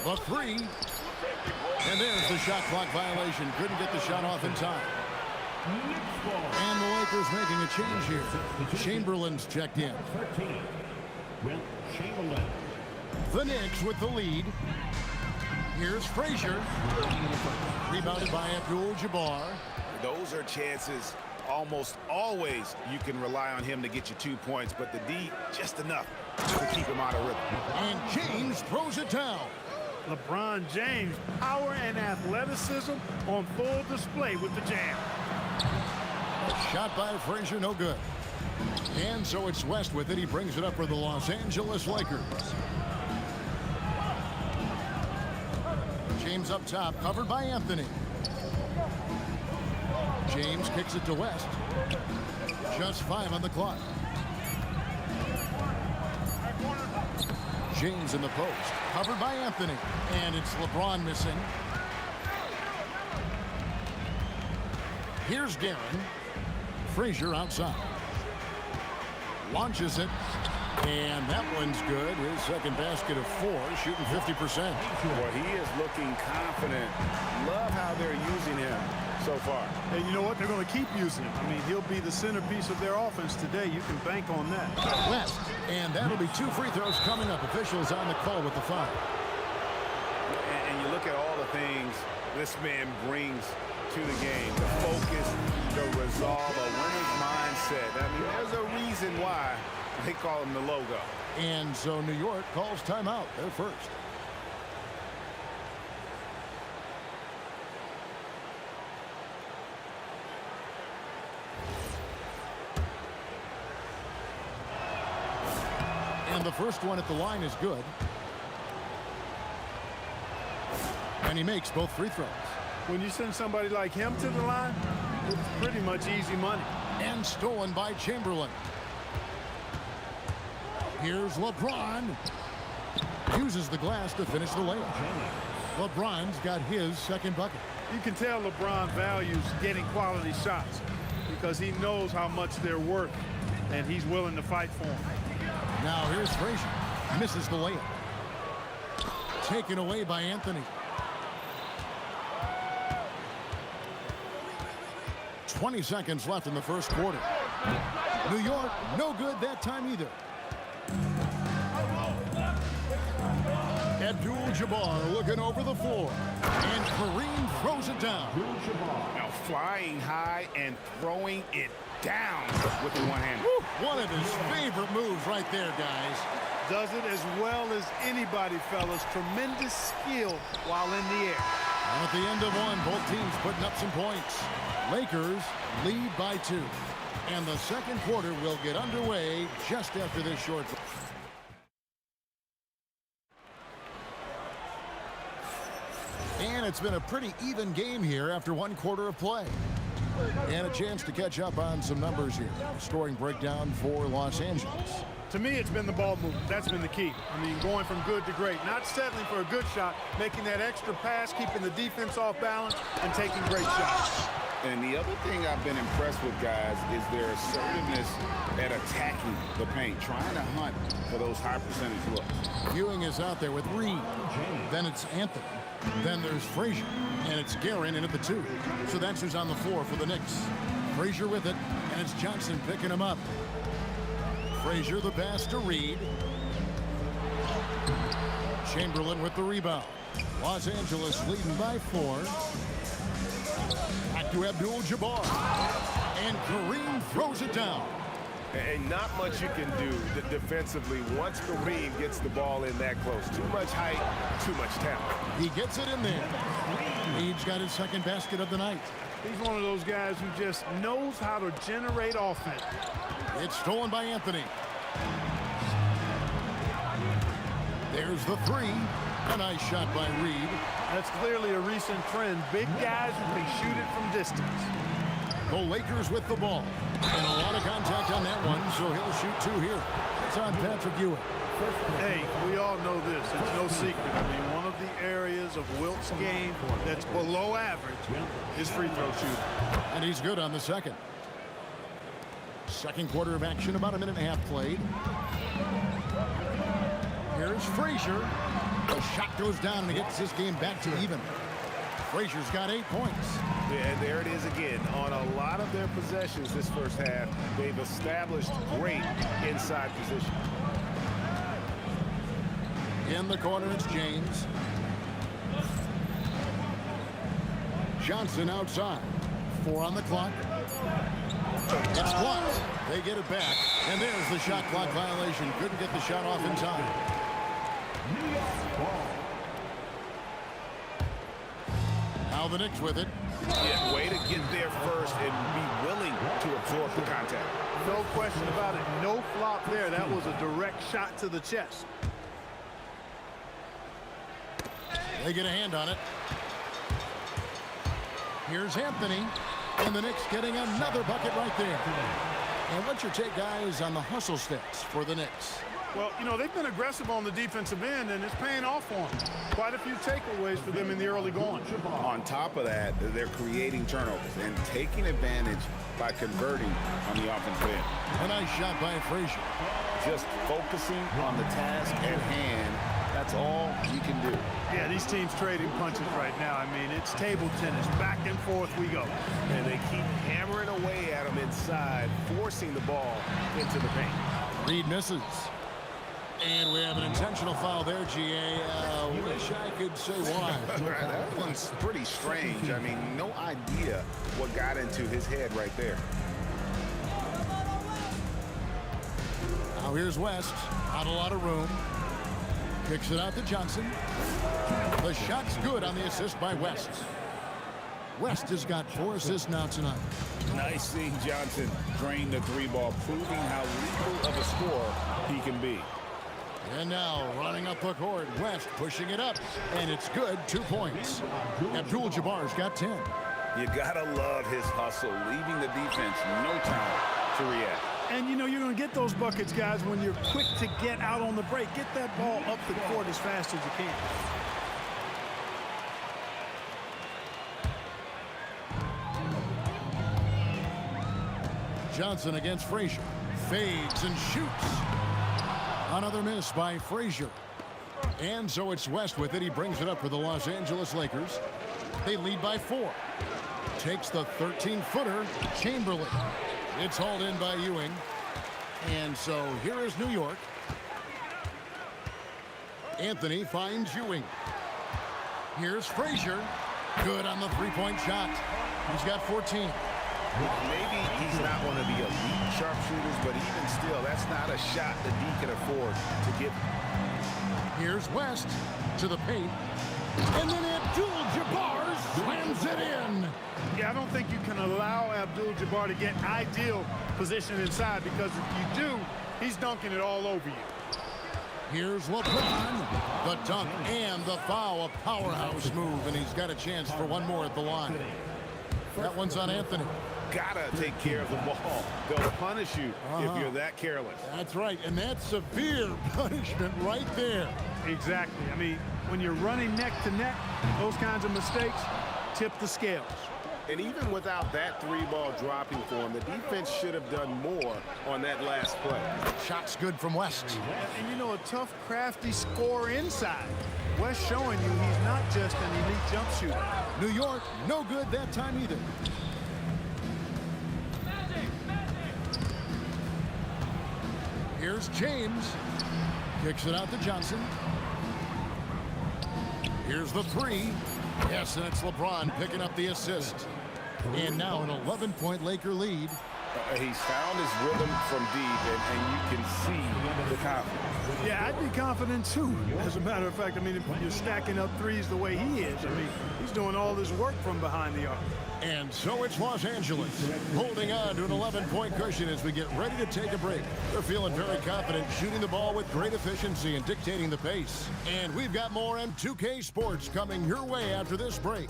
The 3. And there's the shot clock violation. Couldn't get the shot off in time. And the Lakers making a change here. Chamberlain's checked in. The Knicks with the lead. Here's Frazier. Rebounded by Abdul-Jabbar. Those are chances almost always you can rely on him to get you 2 points, but the D, just enough to keep him out of rhythm. And James throws it down. LeBron James, power and athleticism on full display with the jam. Shot by Frazier, no good. And so it's West with it. He brings it up for the Los Angeles Lakers. James up top, covered by Anthony. James kicks it to West. Just 5 on the clock. James in the post. Covered by Anthony. And it's LeBron missing. Here's Guerin. Frazier outside. Launches it. And that one's good. His second basket of 4, shooting 50%. Well, he is looking confident. Love how they're using him so far. And you know what? They're going to keep using him. I mean, he'll be the centerpiece of their offense today. You can bank on that. West. And that'll be 2 free throws coming up. Officials on the call with the foul. And you look at all the things this man brings to the game. The focus, the resolve, a winner's mindset. I mean, there's a reason why they call him the logo. And so New York calls timeout. They're first. And the first one at the line is good. And he makes both free throws. When you send somebody like him to the line, it's pretty much easy money. And stolen by Chamberlain. Here's LeBron. Uses the glass to finish the layup. LeBron's got his second bucket. You can tell LeBron values getting quality shots because he knows how much they're worth, and he's willing to fight for them. Now here's Frazier. Misses the layup. Taken away by Anthony. 20 seconds left in the first quarter. New York, no good that time either. Abdul-Jabbar looking over the floor. And Kareem throws it down. Now flying high and throwing it down with the one hand. One of his favorite moves right there, guys. Does it as well as anybody, fellas. Tremendous skill while in the air. And at the end of one, both teams putting up some points. Lakers lead by 2. And the second quarter will get underway just after this short break. And it's been a pretty even game here after 1 quarter of play. And a chance to catch up on some numbers here. Scoring breakdown for Los Angeles. To me, it's been the ball movement. That's been the key. I mean, going from good to great. Not settling for a good shot, making that extra pass, keeping the defense off balance, and taking great shots. And the other thing I've been impressed with, guys, is their assertiveness at attacking the paint, trying to hunt for those high percentage looks. Ewing is out there with Reed. Then it's Anthony. Then there's Frazier. And it's Guerin in at the 2. So that's who's on the floor for the Knicks. Frazier with it. And it's Johnson picking him up. Frazier the pass to Reed. Chamberlain with the rebound. Los Angeles leading by 4. Back to Abdul-Jabbar. And Kareem throws it down. And not much you can do defensively once Kareem gets the ball in that close. Too much height, too much talent. He gets it in there. Reed's got his second basket of the night. He's one of those guys who just knows how to generate offense. It's stolen by Anthony. There's the 3. A nice shot by Reed. That's clearly a recent trend. Big guys who can shoot it from distance. The Lakers with the ball. And a lot of contact on that one, so he'll shoot 2 here. It's on Patrick Ewing. Hey, we all know this. It's no secret. I mean, one of the areas of Wilt's game that's below average is free throw shooting. And he's good on the second. Second quarter of action, about a minute and a half played. Here's Frazier. The shot goes down and it gets this game back to even. Frazier's got 8 points. Yeah, and there it is again. On a lot of their possessions this first half, they've established great inside position. In the corner, it's James. Johnson outside. 4 on the clock. It's blocked. They get it back. And there's the shot clock violation. Couldn't get the shot off in time. Now the Knicks with it. Yeah, way to get there first and be willing to absorb the contact. No question about it. No flop there. That was a direct shot to the chest. They get a hand on it. Here's Anthony. And the Knicks getting another bucket right there. And what's your take, guys, on the hustle stats for the Knicks? Well, you know, they've been aggressive on the defensive end, and it's paying off for them. Quite a few takeaways for them in the early going. On top of that, they're creating turnovers and taking advantage by converting on the offensive end. A nice shot by Frazier. Just focusing on the task at hand. That's all you can do. Yeah, these teams trading punches right now. I mean, it's table tennis. Back and forth we go. And they keep hammering away at them inside, forcing the ball into the paint. Reed misses. And we have an intentional foul there, GA. Wish I could say why. That one's pretty strange. I mean, no idea what got into his head right there. Now here's West. Not a lot of room. Kicks it out to Johnson. The shot's good on the assist by West. West has got 4 assists now tonight. Nice seeing Johnson drain the 3-ball, proving how lethal of a scorer he can be. And now running up the court, West pushing it up, and it's good. 2 points. Abdul-Jabbar's got 10. You gotta love his hustle, leaving the defense no time to react. And you know you're going to get those buckets, guys, when you're quick to get out on the break. Get that ball up the court as fast as you can. Johnson against Frazier. Fades and shoots. Another miss by Frazier. And so it's West with it. He brings it up for the Los Angeles Lakers. They lead by 4. Takes the 13-footer, Chamberlain. It's hauled in by Ewing. And so here is New York. Anthony finds Ewing. Here's Frazier. Good on the 3-point shot. He's got 14. Maybe he's not one of the elite sharpshooters, but even still, that's not a shot that he can afford to give. Here's West to the paint. And then Abdul-Jabbar slams it in. Yeah, I don't think you can allow Abdul-Jabbar to get ideal position inside, because if you do, he's dunking it all over you. Here's LeBron. The dunk and the foul. A powerhouse move, and he's got a chance for one more at the line. That one's on Anthony. Gotta take care of the ball. They'll punish you if you're that careless. That's right, and that's severe punishment right there. Exactly. I mean, when you're running neck to neck, those kinds of mistakes tip the scales. And even without that 3-ball dropping for him, the defense should have done more on that last play. Shot's good from West. And you know, a tough, crafty scorer inside. West showing you he's not just an elite jump shooter. New York, no good that time either. Here's James. Kicks it out to Johnson. Here's the 3. Yes, and it's LeBron picking up the assist. And now an 11-point Laker lead. He's found his rhythm from deep, and you can see the confidence. Yeah, I'd be confident too. As a matter of fact, I mean, if you're stacking up threes the way he is, I mean, he's doing all this work from behind the arc. And so it's Los Angeles holding on to an 11-point cushion as we get ready to take a break. They're feeling very confident, shooting the ball with great efficiency and dictating the pace. And we've got more M2K Sports coming your way after this break.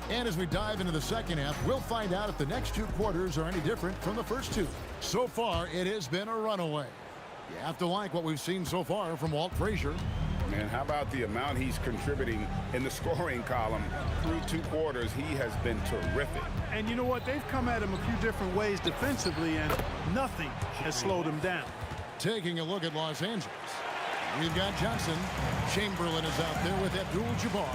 And as we dive into the second half, we'll find out if the next 2 quarters are any different from the first 2. So far, it has been a runaway. You have to like what we've seen so far from Walt Frazier. And how about the amount he's contributing in the scoring column through 2 quarters? He has been terrific. And you know what? They've come at him a few different ways defensively, and nothing has slowed him down. Taking a look at Los Angeles. We've got Johnson. Chamberlain is out there with Abdul-Jabbar.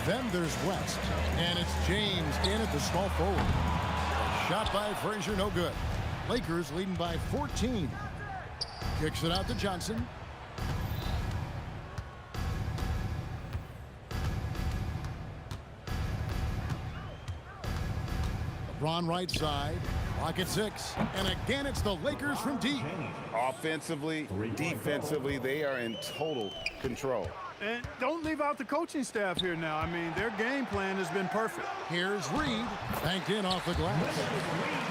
Then there's West. And it's James in at the small forward. A shot by Frazier, no good. Lakers leading by 14. Kicks it out to Johnson. LeBron right side. Clock at 6. And again, it's the Lakers from deep. Offensively, defensively, they are in total control. And don't leave out the coaching staff here now. I mean, their game plan has been perfect. Here's Reed. Banked in off the glass.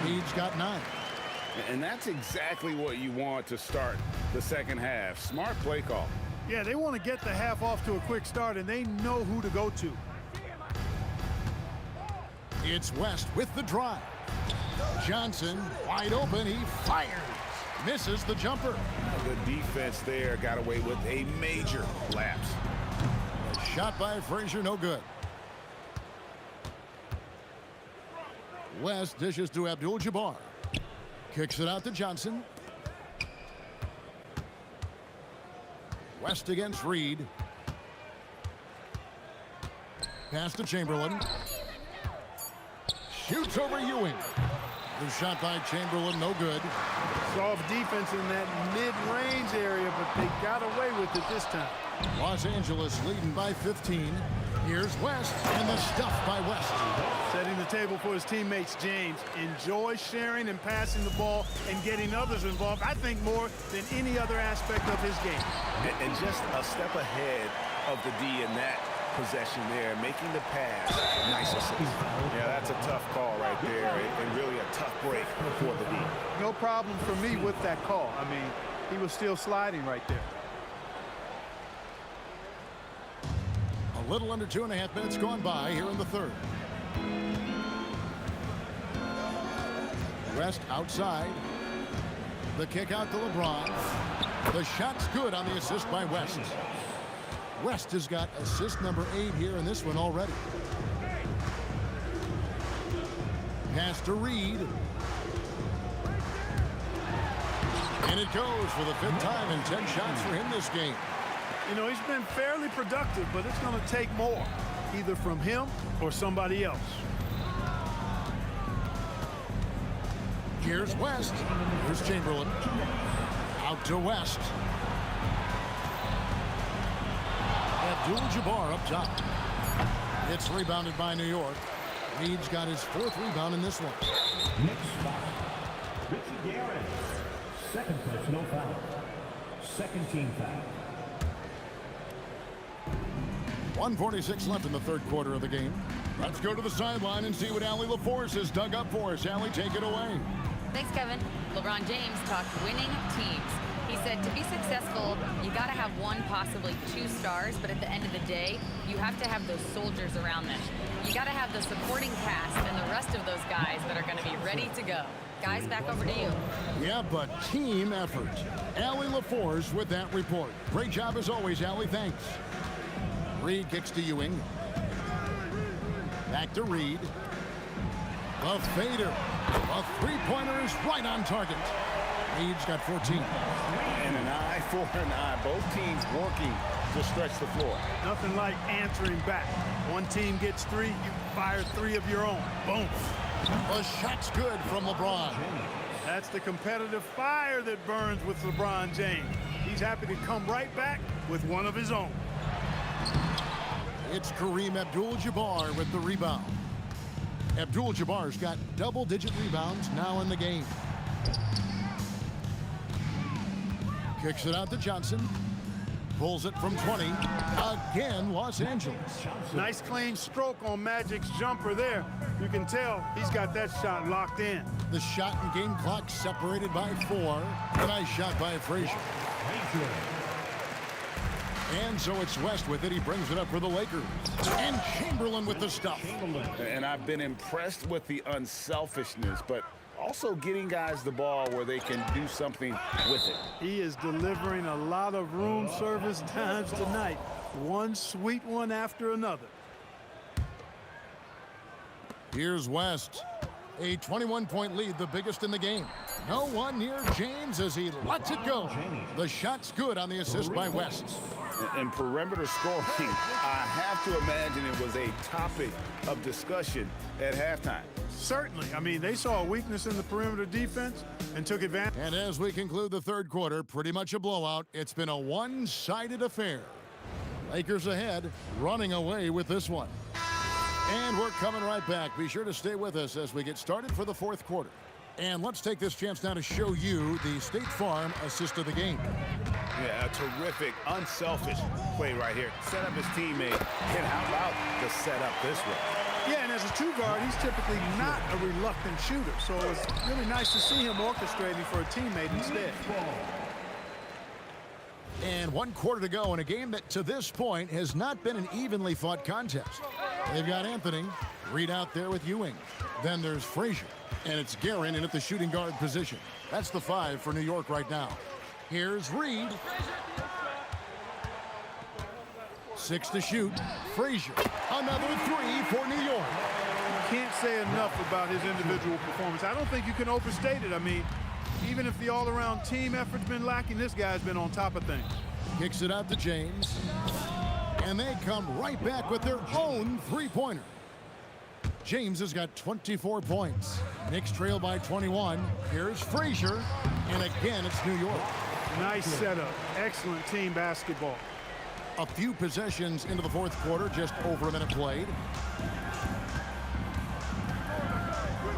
Reed's got 9. And that's exactly what you want to start the second half. Smart play call. Yeah, they want to get the half off to a quick start, and they know who to go to. It's West with the drive. Johnson wide open. He fires. Misses the jumper. The defense there got away with a major lapse. A shot by Frazier, no good. West dishes to Abdul-Jabbar. Kicks it out to Johnson. West against Reed. Pass to Chamberlain. Shoots over Ewing. The shot by Chamberlain, no good. Soft defense in that mid-range area, but they got away with it this time. Los Angeles leading by 15. Here's West, and the stuff by West. Setting the table for his teammates, James. Enjoy sharing and passing the ball and getting others involved, I think, more than any other aspect of his game. And just a step ahead of the D in that possession there, making the pass. Nice assist. Yeah, that's a tough call right there, and really a tough break for the D. No problem for me with that call. I mean, he was still sliding right there. A little under 2.5 minutes gone by here in the third. West outside. The kick out to LeBron. The shot's good on the assist by West. West has got assist number 8 here in this one already. Pass to Reed. And it goes for the 5th time in 10 shots for him this game. You know, he's been fairly productive, but it's going to take more, either from him or somebody else. Here's West. Here's Chamberlain. Out to West. Abdul-Jabbar up top. It's rebounded by New York. Reed's got his 4th rebound in this one. Next spot, Richie Garrett. Second personal foul. Second team foul. 1:46 left in the third quarter of the game. Let's go to the sideline and see what Allie LaForce has dug up for us. Allie, take it away. Thanks, Kevin. LeBron James talked winning teams. He said to be successful, you got to have 1, possibly 2 stars, but at the end of the day, you have to have those soldiers around them. You got to have the supporting cast and the rest of those guys that are going to be ready to go. Guys, back over to you. Yeah, but team effort. Allie LaForce with that report. Great job as always, Allie. Thanks. Reed kicks to Ewing. Back to Reed. The fader. A 3-pointer is right on target. Reed's got 14. And an eye for an eye. Both teams working to stretch the floor. Nothing like answering back. One team gets 3, you fire 3 of your own. Boom. A shot's good from LeBron. That's the competitive fire that burns with LeBron James. He's happy to come right back with one of his own. It's Kareem Abdul-Jabbar with the rebound. Abdul-Jabbar's got double-digit rebounds now in the game. Kicks it out to Johnson. Pulls it from 20. Again, Los Angeles. Nice clean stroke on Magic's jumper there. You can tell he's got that shot locked in. The shot and game clock separated by 4. A nice shot by Frazier. And so it's West with it. He brings it up for the Lakers. And Chamberlain with the stuff. And I've been impressed with the unselfishness, but also getting guys the ball where they can do something with it. He is delivering a lot of room service times tonight. One sweet one after another. Here's West. A 21-point lead, the biggest in the game. No one near James as he lets it go. The shot's good on the assist by West. And perimeter scoring, I have to imagine it was a topic of discussion at halftime. Certainly. I mean, they saw a weakness in the perimeter defense and took advantage. And as we conclude the third quarter, pretty much a blowout. It's been a one-sided affair. Lakers ahead, running away with this one. And we're coming right back. Be sure to stay with us as we get started for the fourth quarter. And let's take this chance now to show you the State Farm assist of the game. Yeah, a terrific, unselfish play right here. Set up his teammate, and how about the setup this way? Yeah, and as a two guard, he's typically not a reluctant shooter. So it was really nice to see him orchestrating for a teammate instead. And 1 quarter to go in a game that to this point has not been an evenly fought contest. They've got Anthony, Reed out there with Ewing. Then there's Frazier, and it's Guerin in at the shooting guard position. That's the 5 for New York right now. Here's Reed. 6 to shoot. Frazier, another 3 for New York. Can't say enough about his individual performance. I don't think you can overstate it. I mean, even if the all-around team effort's been lacking, this guy's been on top of things. Kicks it out to James. And they come right back with their own three-pointer. James has got 24 points. Knicks trail by 21. Here's Frazier. And again, it's New York. Nice setup. Excellent team basketball. A few possessions into the fourth quarter, just over a minute played.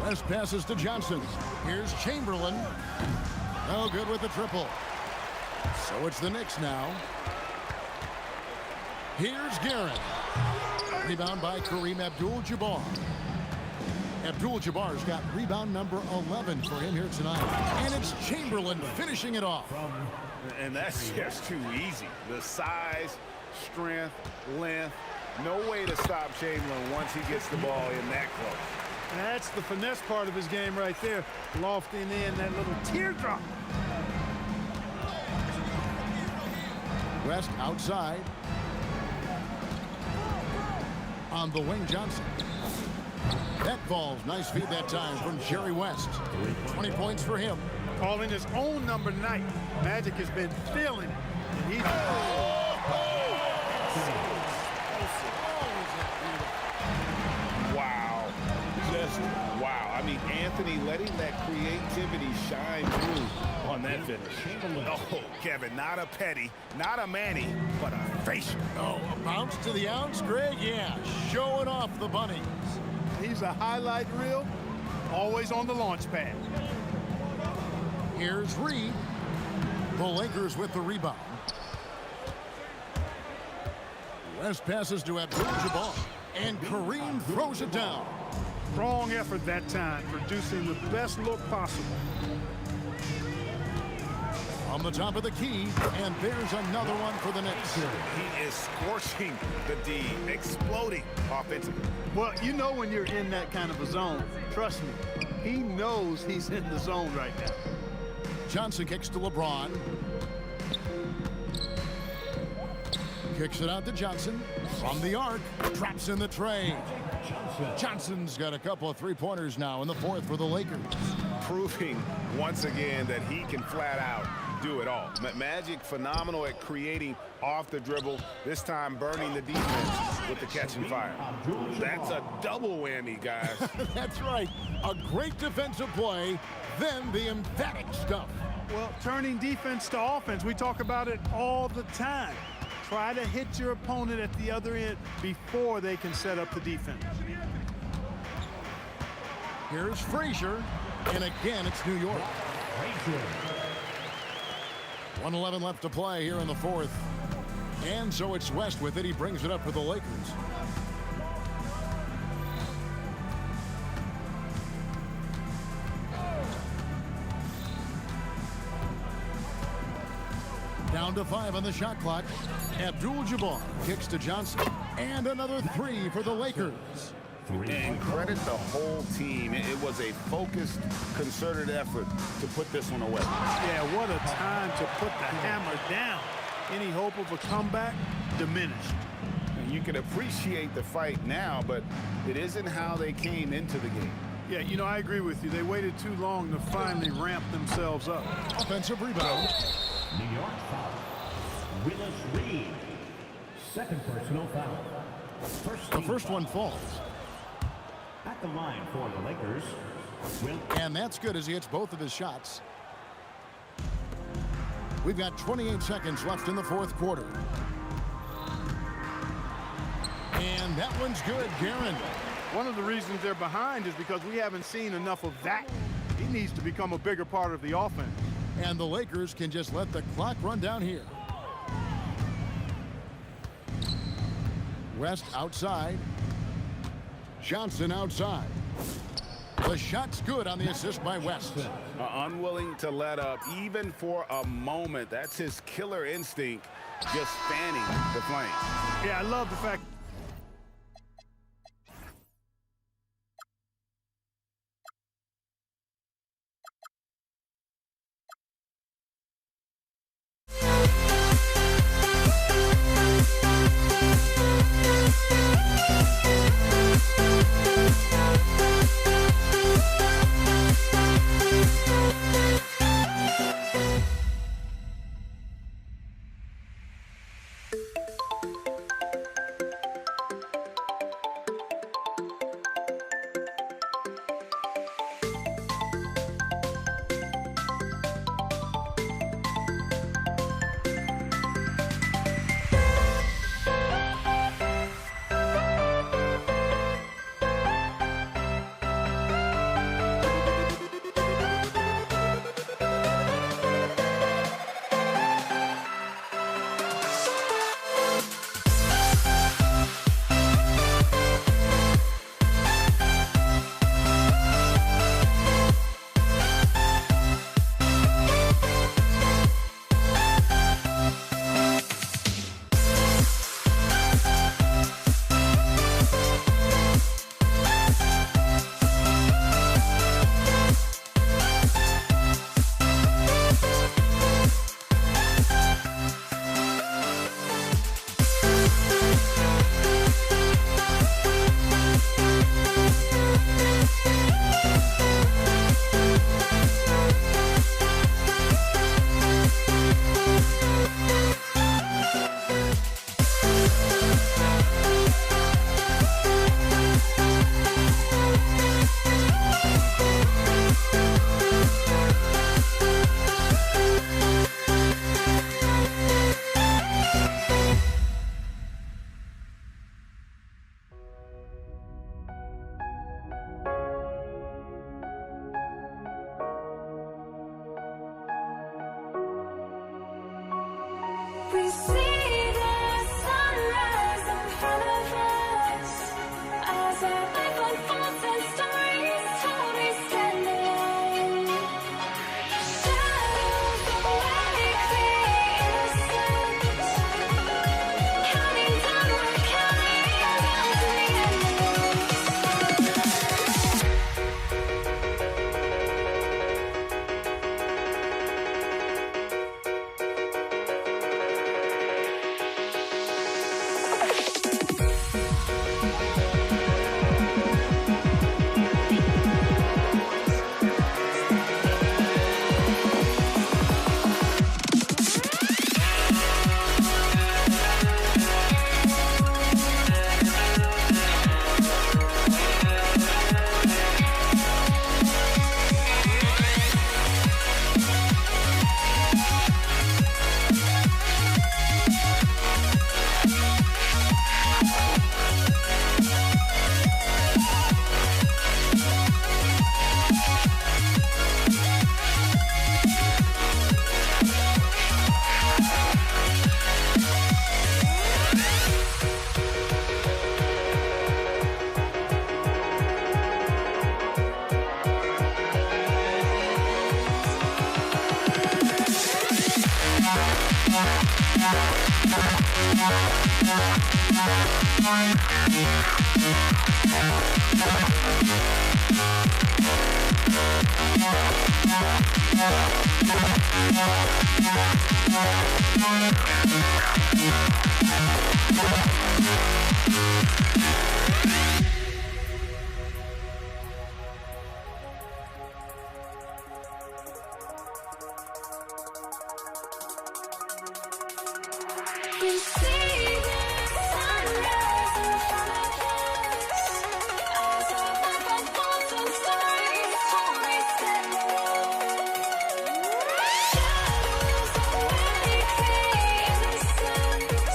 West passes to Johnson. Here's Chamberlain. No good with the triple. So it's the Knicks now. Here's Guerin. Rebound by Kareem Abdul-Jabbar. Abdul-Jabbar's got rebound number 11 for him here tonight. And it's Chamberlain finishing it off. And that's just too easy. The size, strength, length. No way to stop Chamberlain once he gets the ball in that close. That's the finesse part of his game right there. Lofting in that little teardrop. West outside. On the wing, Johnson. That falls. Nice feed that time from Jerry West. 20 points for him. Calling his own number 9. Magic has been feeling it. And he's... Wow. Just wow. I mean, Anthony letting that creativity shine through on that finish. Oh, Kevin, not a Petty, not a Manny, but a Frazier. Oh, a bounce to the ounce, Greg? Yeah, showing off the bunnies. He's a highlight reel, always on the launch pad. Here's Reed. The Lakers with the rebound. West passes to Abdul-Jabbar, and Kareem throws it down. Strong effort that time, producing the best look possible. On the top of the key, and there's another one for the Knicks. He is scorching the D, exploding offensively. Well, you know when you're in that kind of a zone. Trust me, he knows he's in the zone right now. Johnson kicks to LeBron. Kicks it out to Johnson. From the arc, traps in the tray. Johnson's got a couple of three-pointers now in the fourth for the Lakers. Proving once again that he can flat out do it all. Magic phenomenal at creating off the dribble, this time burning the defense with the catch and fire. That's a double whammy, guys. That's right. A great defensive play, then the emphatic stuff. Well, turning defense to offense, we talk about it all the time. Try to hit your opponent at the other end before they can set up the defense. Here's Frazier, and again, it's New York. 1:11 left to play here in the fourth. And so it's West with it. He brings it up for the Lakers. Down to 5 on the shot clock. Abdul-Jabbar kicks to Johnson. And another 3 for the Lakers. And credit the whole team. It was a focused, concerted effort to put this one away. Yeah, what a time to put the hammer down. Any hope of a comeback diminished. And you can appreciate the fight now, but it isn't how they came into the game. Yeah, you know, I agree with you. They waited too long to finally ramp themselves up. Offensive rebound. New York foul. Willis Reed. Second personal foul. The first one falls. At the line for the Lakers. And that's good as he hits both of his shots. We've got 28 seconds left in the fourth quarter. And that one's good, Guerin. One of the reasons they're behind is because we haven't seen enough of that. He needs to become a bigger part of the offense. And the Lakers can just let the clock run down here. West outside. Johnson outside. The shot's good on the assist by West. Unwilling to let up even for a moment. That's his killer instinct, just fanning the flames. Yeah, I love the fact. We see the sunrise in front of us as our life unfolds and stories told. We stand alone. Shadows awake the innocence, counting down, we're counting down to the We see the sunrise in front of us as our life unfolds and stories told. We stand alone. Shadows awake the innocence,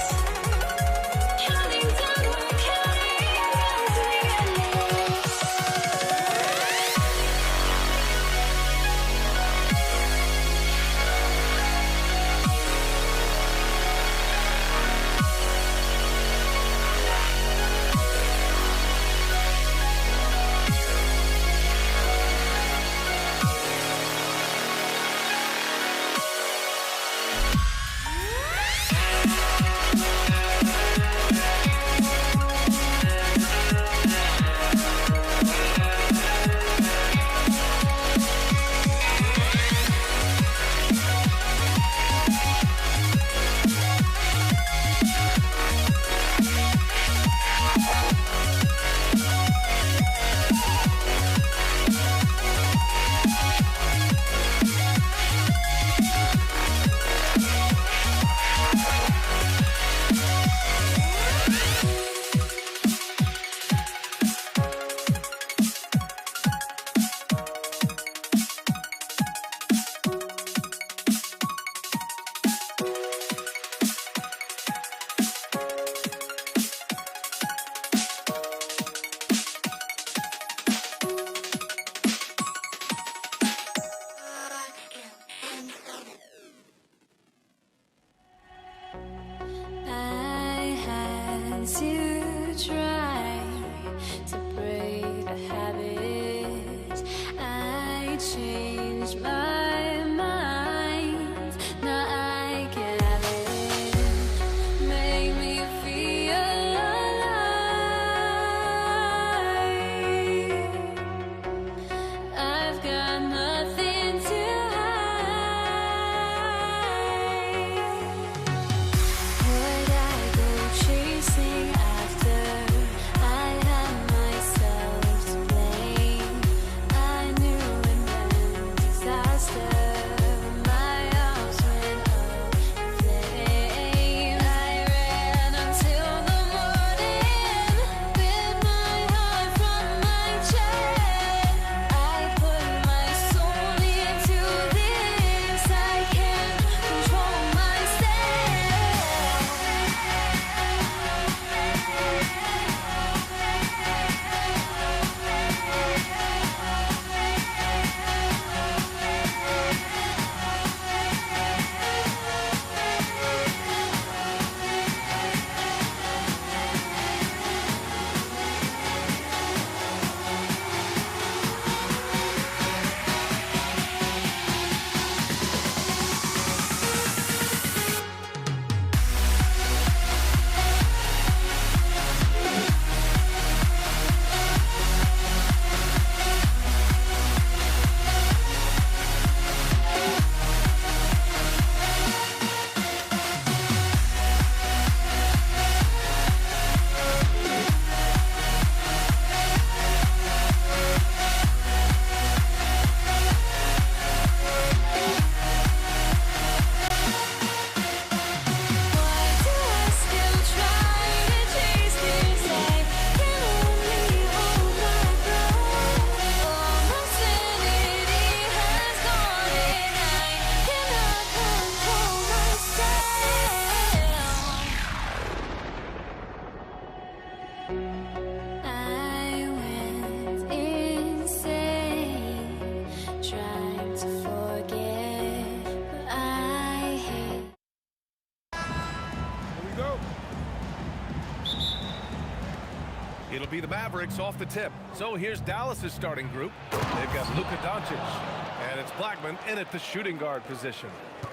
to try to break a habit. I changed my mind. Now I can have it. Make me feel alive. I've got nothing to would I go chasing after? I had myself to blame. I knew it meant disaster. My arms went up in flames. I ran until the morning. Bit my heart from my chest. I put my soul into this. I can't control myself. I went insane, trying to forget, but I hate. Here we go. It'll be the Mavericks off the tip. So here's Dallas's starting group. They've got Luka Doncic, and it's Blackman in at the shooting guard position.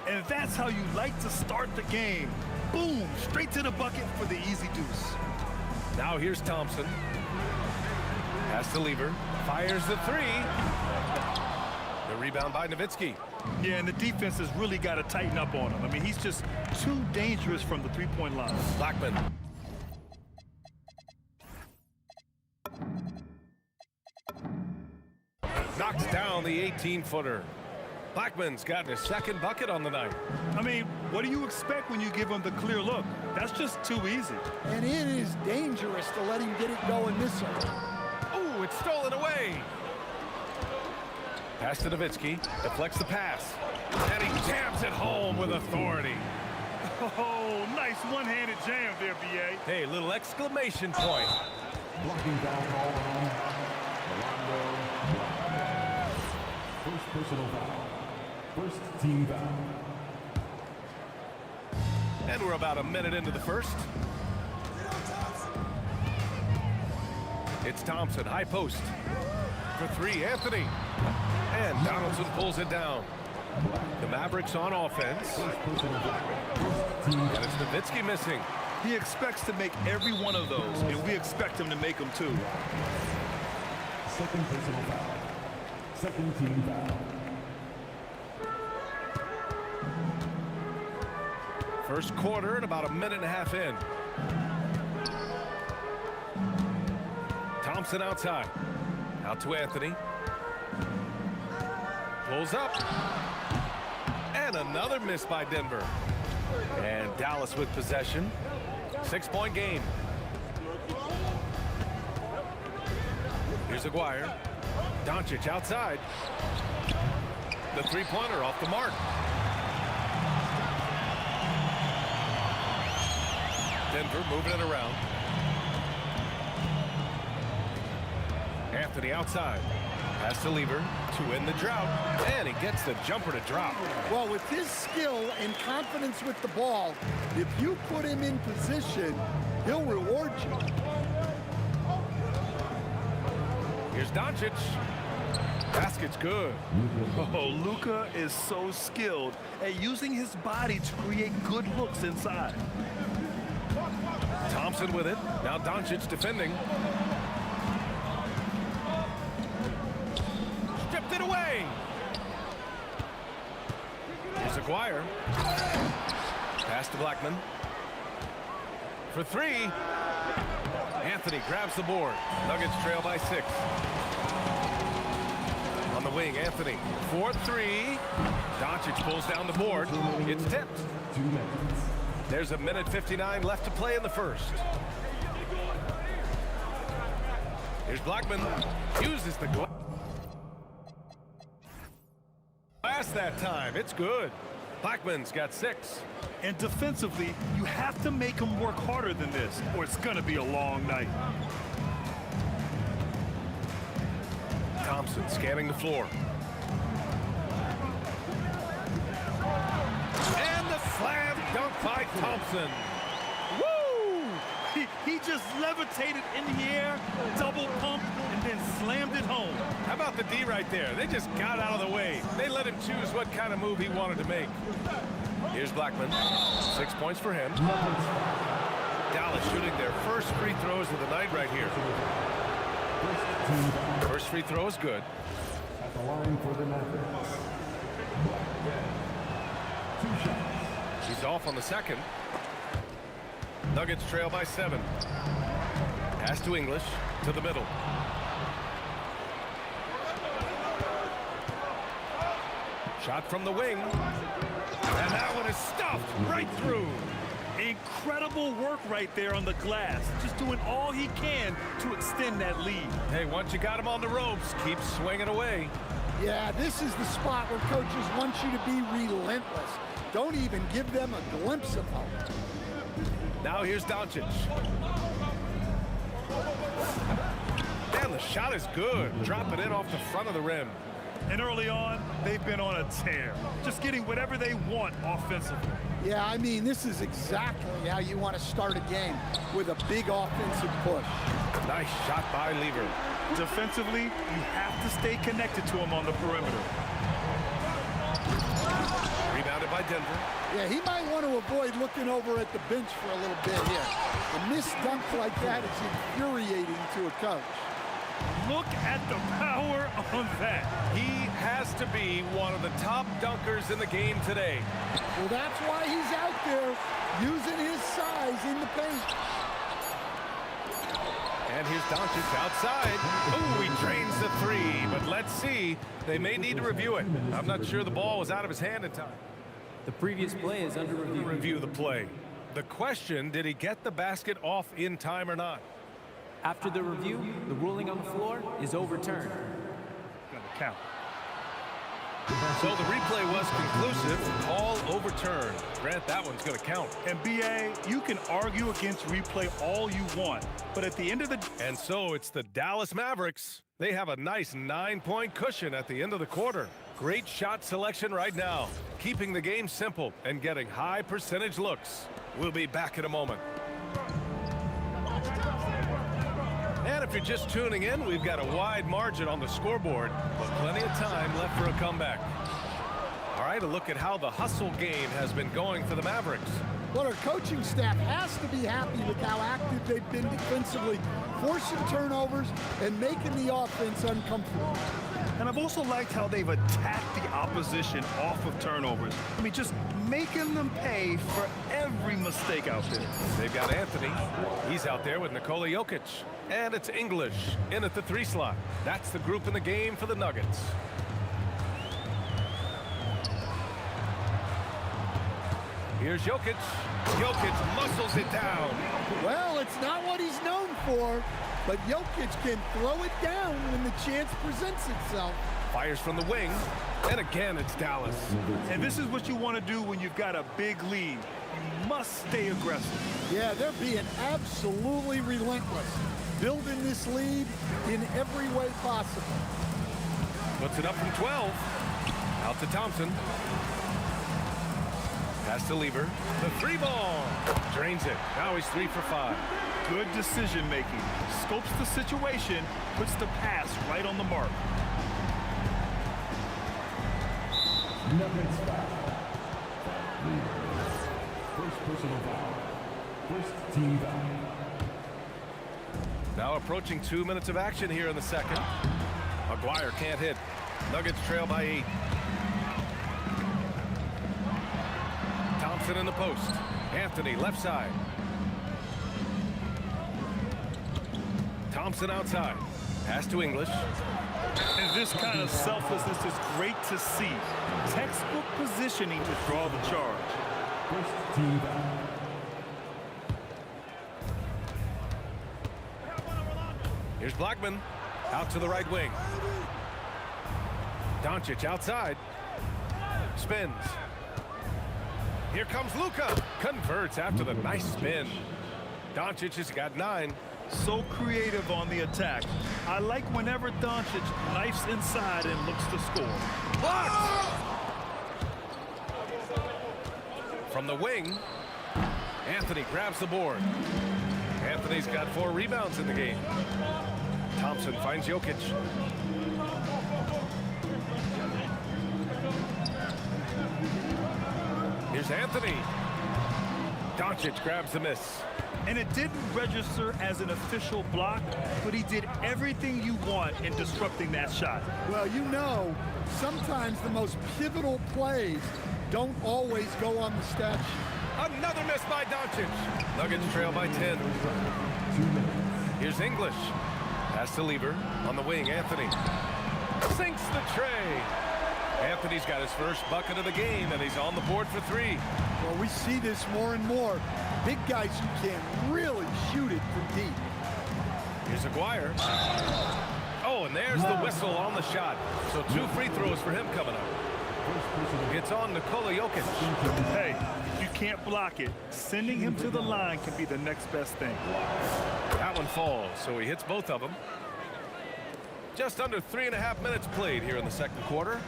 And that's how you like to start the game. Boom, straight to the bucket for the easy deuce. Now here's Thompson. Has to Lever. Fires the three. The rebound by Nowitzki. Yeah, and the defense has really got to tighten up on him. I mean, he's just too dangerous from the three-point line. Blackman. Knocks down the 18-footer. Blackman's gotten his second bucket on the night. I mean, what do you expect when you give him the clear look? That's just too easy. And it is dangerous to let him get it going this early. Oh, it's stolen away. Pass to Nowitzki. Deflects the pass. And he jams it home with authority. Oh, nice one-handed jam there, B.A. Hey, little exclamation point. Blocking foul call on Rolando. First personal foul. First team foul. And we're about a minute into the first. It's Thompson, high post. For three, Anthony. And Donaldson pulls it down. The Mavericks on offense. And it's Nowitzki missing. He expects to make every one of those, and we expect him to make them too. Second personal foul. Second team foul. First quarter and about a minute and a half in. Thompson outside. Out to Anthony. Pulls up. And another miss by Denver. And Dallas with possession. 6-point game. Here's Aguirre. Doncic outside. The three-pointer off the mark. Denver moving it around. Anthony outside. Pass to Lever to win the drought, and he gets the jumper to drop. Well, with his skill and confidence with the ball, if you put him in position, he'll reward you. Here's Doncic. Basket's good. Oh, Luka is so skilled at using his body to create good looks inside. Thompson with it. Now Doncic defending. Stripped it away. Here's Aguirre. Pass to Blackman. For three. Anthony grabs the board. Nuggets trail by 6. On the wing, Anthony. 4-3. Doncic pulls down the board. It's tipped. There's 1:59 left to play in the first. Here's Blackman. Uses the glass that time. It's good. Blackman's got 6. And defensively, you have to make him work harder than this, or it's going to be a long night. Thompson scanning the floor. And the slam dunk by Thompson. Woo! He just levitated in the air, double pumped, and then slammed it home. How about the D right there? They just got out of the way. They let him choose what kind of move he wanted to make. Here's Blackman. 6 points for him. Dallas shooting their first free throws of the night right here. First free throw is good. At the line for the Mavericks. 2 shots. He's off on the second. Nuggets trail by 7. Pass to English to the middle. Shot from the wing. And that one is stuffed right through. Incredible work right there on the glass. Just doing all he can to extend that lead. Hey, once you got him on the ropes, keep swinging away. Yeah, this is the spot where coaches want you to be relentless. Don't even give them a glimpse of hope. Now here's Doncic. And the shot is good. Drop it in off the front of the rim. And early on, they've been on a tear. Just getting whatever they want offensively. Yeah, I mean, this is exactly how you want to start a game, with a big offensive push. Nice shot by Lever. Defensively, you have to stay connected to him on the perimeter. Rebounded by Denver. Yeah, he might want to avoid looking over at the bench for a little bit here. A missed dunk like that is infuriating to a coach. Look at the power on that. He has to be one of the top dunkers in the game today. Well, that's why he's out there using his size in the paint. And here's Doncic outside. Oh, he drains the 3, but let's see. They may need to review it. I'm not sure the ball was out of his hand in time. The previous play is under review. Review the play. The question, did he get the basket off in time or not? After the review, the ruling on the floor is overturned. Gonna count. So the replay was conclusive, all overturned. Grant, that one's going to count. And BA, you can argue against replay all you want, but at the end of the... And so it's the Dallas Mavericks. They have a nice 9-point cushion at the end of the quarter. Great shot selection right now, keeping the game simple and getting high percentage looks. We'll be back in a moment. And if you're just tuning in, we've got a wide margin on the scoreboard, but plenty of time left for a comeback. All right, a look at how the hustle game has been going for the Mavericks. Well, our coaching staff has to be happy with how active they've been defensively, forcing turnovers and making the offense uncomfortable. And I've also liked how they've attacked the opposition off of turnovers. I mean, just making them pay for every mistake out there. They've got Anthony. He's out there with Nikola Jokic. And it's English in at the 3 slot. That's the group in the game for the Nuggets. Here's Jokic. Jokic muscles it down. Well, it's not what he's known for, but Jokic can throw it down when the chance presents itself. Fires from the wing, and again it's Dallas. And this is what you want to do when you've got a big lead. You must stay aggressive. Yeah, they're being absolutely relentless, building this lead in every way possible. And here's Doncic outside. Oh, he drains the 3, but let's see. They may need to review it. I'm not sure the ball was out of his hand in time. Puts it up from 12. Out to Thompson. Pass to Lever. The 3 ball. Drains it. Now he's 3 for 5. Good decision making. Scopes the situation, puts the pass right on the mark. Nuggets foul. First personal foul. First team foul. Now approaching 2 minutes of action here in the second. Maguire can't hit. Nuggets trail by 8. Thompson in the post. Anthony left side. Thompson outside. Pass to English. And this kind of selflessness is great to see. Textbook positioning to draw the charge. First team foul. Here's Blackman. Out to the right wing. Doncic outside. Spins. Here comes Luka. Converts after the nice spin. Doncic has got 9. So creative on the attack. I like whenever Doncic knifes inside and looks to score. Blocked! From the wing, Anthony grabs the board. Anthony's got 4 rebounds in the game. Thompson finds Jokic. Here's Anthony. Doncic grabs the miss. And it didn't register as an official block, but he did everything you want in disrupting that shot. Well, you know, sometimes the most pivotal plays don't always go on the stat sheet. Another miss by Doncic. Nuggets trail by 10. Here's English. Pass to Lever. On the wing, Anthony. Sinks the tray. Anthony's got his first bucket of the game, and he's on the board for 3. Well, we see this more and more. Big guys who can really shoot it from deep. Here's Aguirre. Oh, and there's the whistle on the shot. So 2 free throws for him coming up. It's on Nikola Jokic. Hey, if you can't block it, sending him to the line can be the next best thing. That one falls, so he hits both of them. Just under 3.5 minutes played here in the second quarter.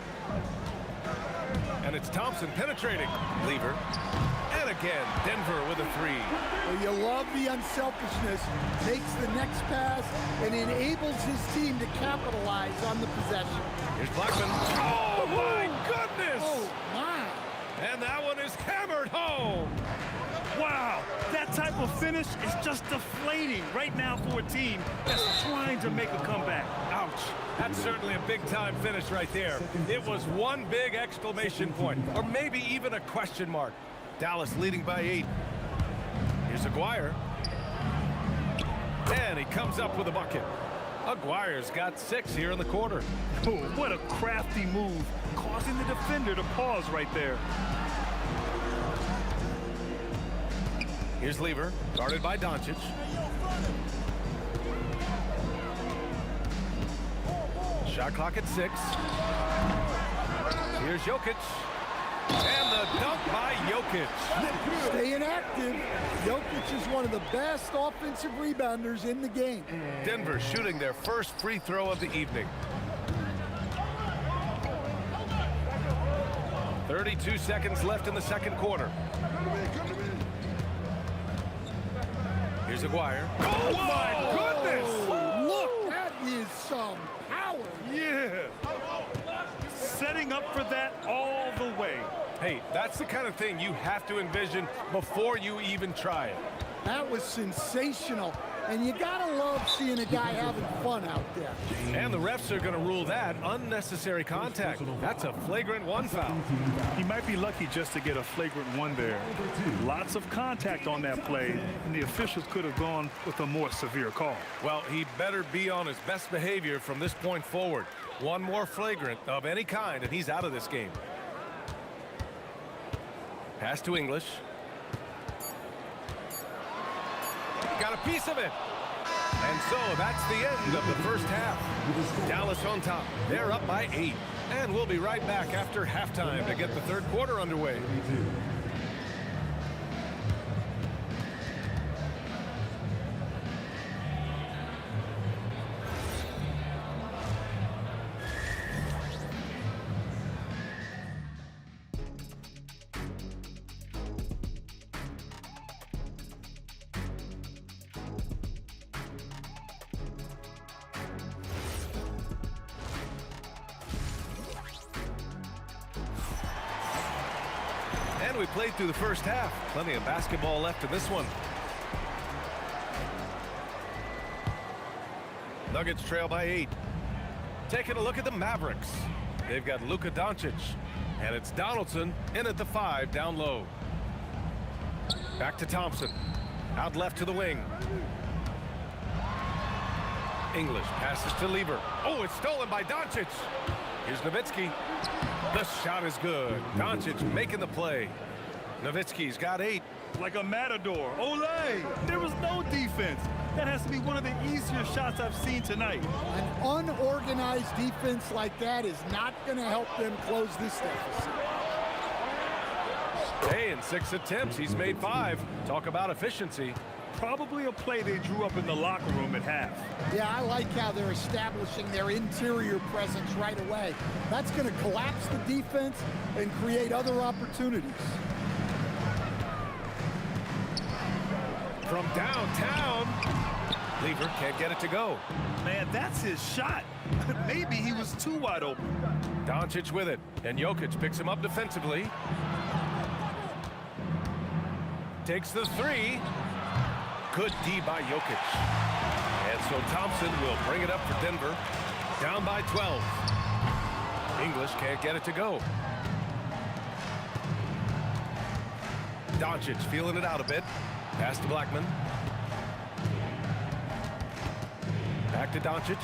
And it's Thompson penetrating. Lever. And again, Denver with a 3. Well, you love the unselfishness. Makes the next pass and enables his team to capitalize on the possession. Here's Blackman. Oh, my goodness! Oh, my. And that one is hammered home. Wow, that type of finish is just deflating right now for a team that's trying to make a comeback. Ouch. That's certainly a big-time finish right there. It was one big exclamation point, or maybe even a question mark. Dallas leading by 8. Here's Aguirre. And he comes up with a bucket. Aguirre's got 6 here in the quarter. Oh, what a crafty move, causing the defender to pause right there. Here's Lever, guarded by Doncic. Shot clock at 6. Here's Jokic. And the dunk by Jokic. Staying active. Jokic is one of the best offensive rebounders in the game. Denver shooting their first free throw of the evening. 32 seconds left in the second quarter. Here's Aguirre. Oh, my goodness! Look, that is some power. Yeah. Setting up for that all the way. Hey, that's the kind of thing you have to envision before you even try it. That was sensational. And you gotta love seeing a guy having fun out there. And the refs are going to rule that unnecessary contact. That's a flagrant 1 foul. He might be lucky just to get a flagrant 1 there. Lots of contact on that play, and the officials could have gone with a more severe call. Well, he better be on his best behavior from this point forward. One more flagrant of any kind, and he's out of this game. Pass to English. Got a piece of it. And so that's the end of the first half. Dallas on top. They're up by 8. And we'll be right back after halftime to get the third quarter underway. And we played through the first half. Plenty of basketball left in this one. Nuggets trail by 8. Taking a look at the Mavericks. They've got Luka Doncic. And it's Donaldson in at the 5 down low. Back to Thompson. Out left to the wing. English passes to Lieber. Oh, it's stolen by Doncic. Here's Nowitzki. The shot is good. Doncic making the play. Nowitzki's got 8. Like a matador. Olay! There was no defense. That has to be one of the easier shots I've seen tonight. An unorganized defense like that is not going to help them close this deficit. Hey, in 6 attempts, he's made 5. Talk about efficiency. Probably a play they drew up in the locker room at half. Yeah, I like how they're establishing their interior presence right away. That's going to collapse the defense and create other opportunities. From downtown, Lieber can't get it to go. Man, that's his shot. Maybe he was too wide open. Doncic with it, and Jokic picks him up defensively. Takes the 3. Good D by Jokic. And so Thompson will bring it up for Denver. Down by 12. English can't get it to go. Doncic feeling it out a bit. Pass to Blackman. Back to Doncic.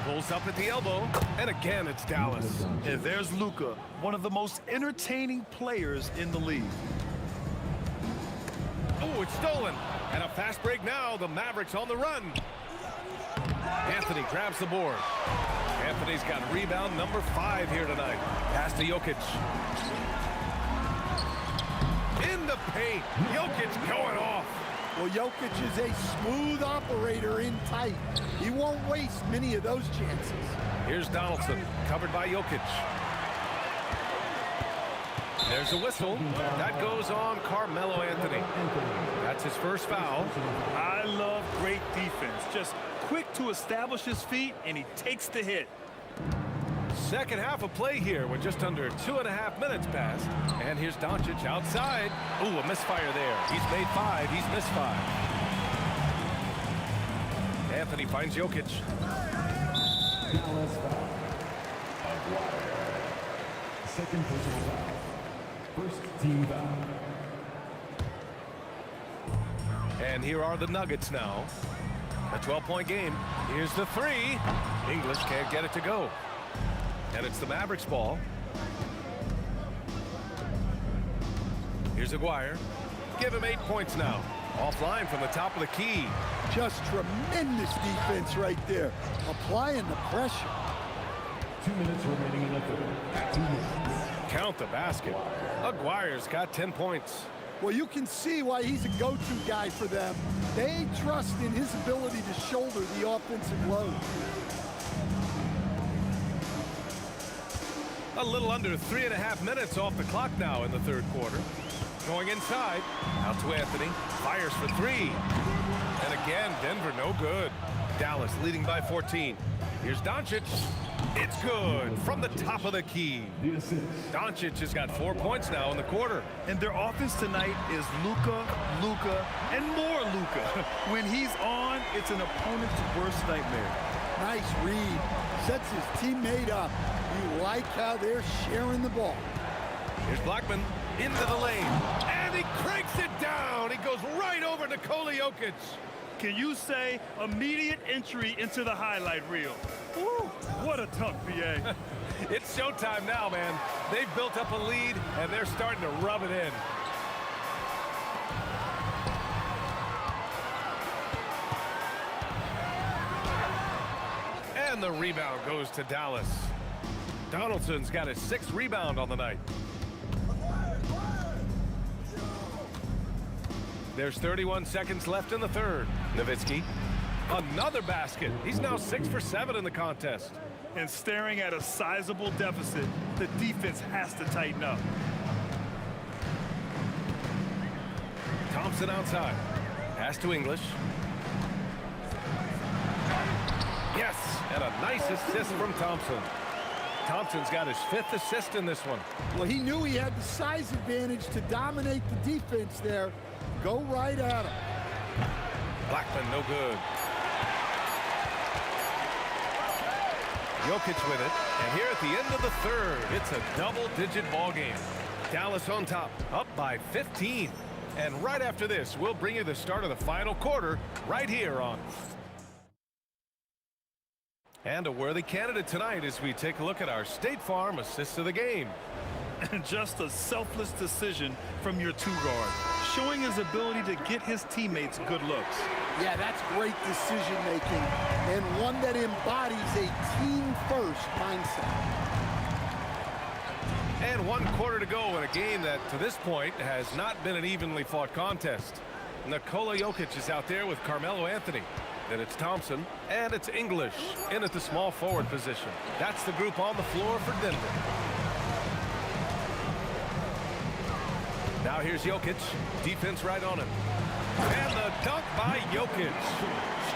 Pulls up at the elbow. And again, it's Dallas. And there's Luka, one of the most entertaining players in the league. Oh, it's stolen. And a fast break now. The Mavericks on the run. Anthony grabs the board. Anthony's got rebound number 5 here tonight. Pass to Jokic. In the paint. Jokic going off. Well, Jokic is a smooth operator in tight. He won't waste many of those chances. Here's Donaldson, covered by Jokic. There's a whistle. That goes on Carmelo Anthony. That's his first foul. I love great defense. Just quick to establish his feet, and he takes the hit. Second half of play here with just under 2.5 minutes passed. And here's Doncic outside. Ooh, a misfire there. He's made 5. He's missed 5. Anthony finds Jokic. Second personal foul. First team foul. And here are the Nuggets now. A 12-point game. Here's the 3. English can't get it to go. And it's the Mavericks ball. Here's Aguirre. Give him 8 points now. Offline from the top of the key. Just tremendous defense right there. Applying the pressure. 2 minutes remaining in the third. 2 minutes. Count the basket. Aguirre's got 10 points. Well, you can see why he's a go-to guy for them. They trust in his ability to shoulder the offensive load. A little under 3.5 minutes off the clock now in the third quarter. Going inside. Out to Anthony. Fires for 3. And again, Denver no good. Dallas leading by 14. Here's Doncic. It's good from the top of the key. Doncic has got 4 points now in the quarter. And their offense tonight is Luka, and more Luka. When he's on, it's an opponent's worst nightmare. Nice read. Sets his teammate up. You like how they're sharing the ball. Here's Blackman into the lane. And he cranks it down. He goes right over Nikola Jokic. Can you say immediate entry into the highlight reel? Woo, what a tough PA. It's showtime now, man. They've built up a lead, and they're starting to rub it in. And the rebound goes to Dallas. Donaldson's got his 6th rebound on the night. There's 31 seconds left in the third. Nowitzki, another basket. He's now 6 for 7 in the contest. And staring at a sizable deficit, the defense has to tighten up. Thompson outside. Pass to English. Yes, and a nice assist from Thompson. Thompson's got his 5th assist in this one. Well, he knew he had the size advantage to dominate the defense there. Go right at him. Blackman, no good. Jokic with it. And here at the end of the 3rd, it's a double-digit ball game. Dallas on top, up by 15. And right after this, we'll bring you the start of the final quarter right here on. And a worthy candidate tonight as we take a look at our State Farm assists of the game. And just a selfless decision from your 2-guard, showing his ability to get his teammates good looks. Yeah, that's great decision-making, and one that embodies a team-first mindset. And 1 quarter to go in a game that, to this point, has not been an evenly fought contest. Nikola Jokic is out there with Carmelo Anthony. Then it's Thompson, and it's English in at the small forward position. That's the group on the floor for Denver. Now here's Jokic. Defense right on him. And the dunk by Jokic.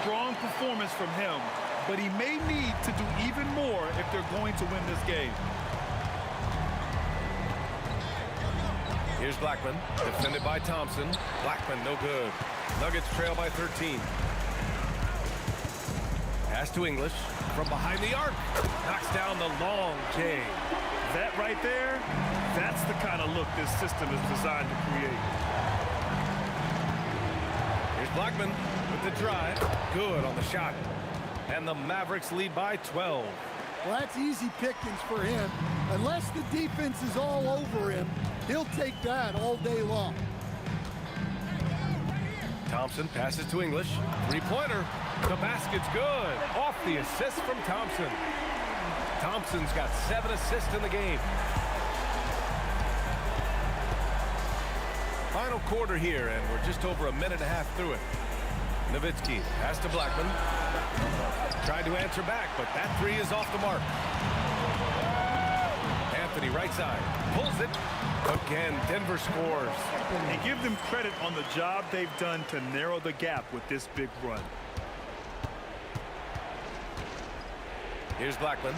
Strong performance from him, but he may need to do even more if they're going to win this game. Here's Blackman, defended by Thompson. Blackman, no good. Nuggets trail by 13. Pass to English from behind the arc. Knocks down the long J. That right there, that's the kind of look this system is designed to create. Here's Blackman with the drive. Good on the shot. And the Mavericks lead by 12. Well, that's easy pickings for him. Unless the defense is all over him, he'll take that all day long. Thompson passes to English. 3-pointer. The basket's good. Off the assist from Thompson. Thompson's got 7 assists in the game. Final quarter here, and we're just over a minute and a half through it. Nowitzki pass to Blackman. Tried to answer back, but that 3 is off the mark. Anthony right side. Pulls it. Again, Denver scores. And give them credit on the job they've done to narrow the gap with this big run. Here's Blackman.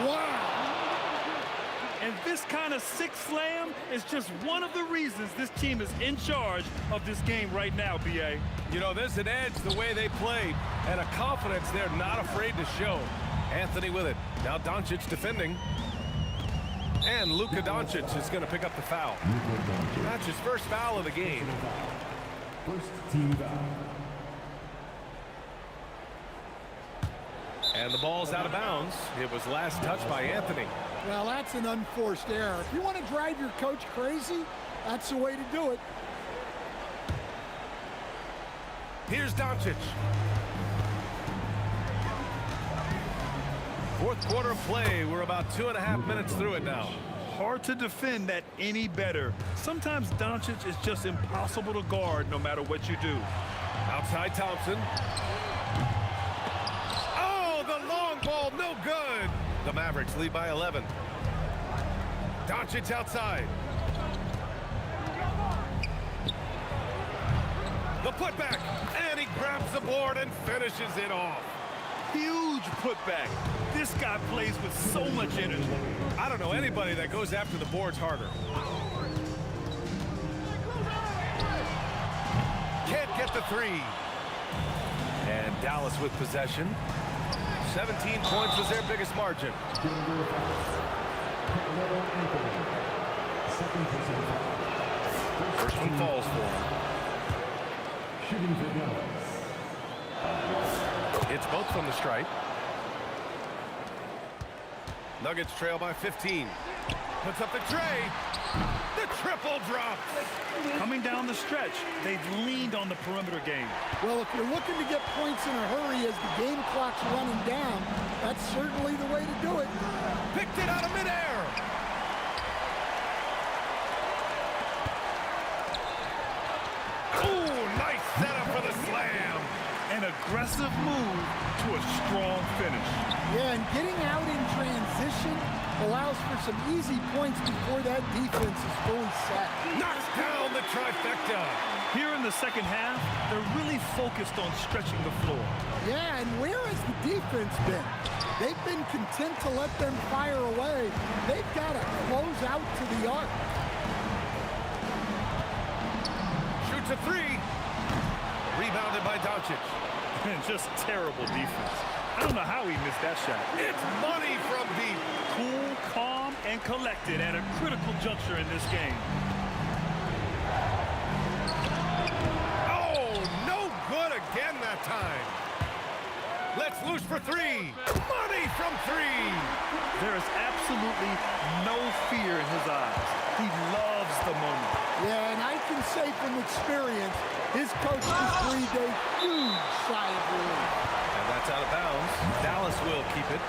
Wow! And this kind of 6 slam is just one of the reasons this team is in charge of this game right now, B.A. You know, there's an edge the way they played and a confidence they're not afraid to show. Anthony with it. Now Doncic defending. And Luka Doncic is going to pick up the foul. That's his first foul of the game. First team foul. And the ball's out of bounds. It was last touched by Anthony. Well, that's an unforced error. If you want to drive your coach crazy, that's the way to do it. Here's Doncic. 4th quarter of play. We're about 2.5 minutes through it now. Hard to defend that any better. Sometimes Doncic is just impossible to guard no matter what you do. Outside Thompson. Oh, the long ball, no good. The Mavericks lead by 11. Doncic outside. The putback, and he grabs the board and finishes it off. Huge putback. This guy plays with so much energy. I don't know anybody that goes after the boards harder. Can't get the 3. And Dallas with possession. 17 points was their biggest margin. First one falls for him. Shooting for Dallas. It's both from the stripe. Nuggets trail by 15. Puts up the tray. The triple drops. Coming down the stretch, they've leaned on the perimeter game. Well, if you're looking to get points in a hurry as the game clock's running down, that's certainly the way to do it. Picked it out of midair. Ooh, nice setup for the slam. An aggressive move to a strong finish. Yeah, and getting out in transition allows for some easy points before that defense is fully set. Knocks down the trifecta. Here in the second half, they're really focused on stretching the floor. Yeah, and where has the defense been? They've been content to let them fire away. They've got to close out to the arc. Shoots a three. Rebounded by Doncic. Just terrible defense. I don't know how he missed that shot. It's money from deep. Cool, calm, and collected at a critical juncture in this game. Oh, no good again that time. Let's loose for three. Money from three. There is absolutely no fear in his eyes. He loves the moment. Yeah, and I can say from experience, his coach just breathed a huge sigh of relief. And that's out of bounds. Dallas will keep it.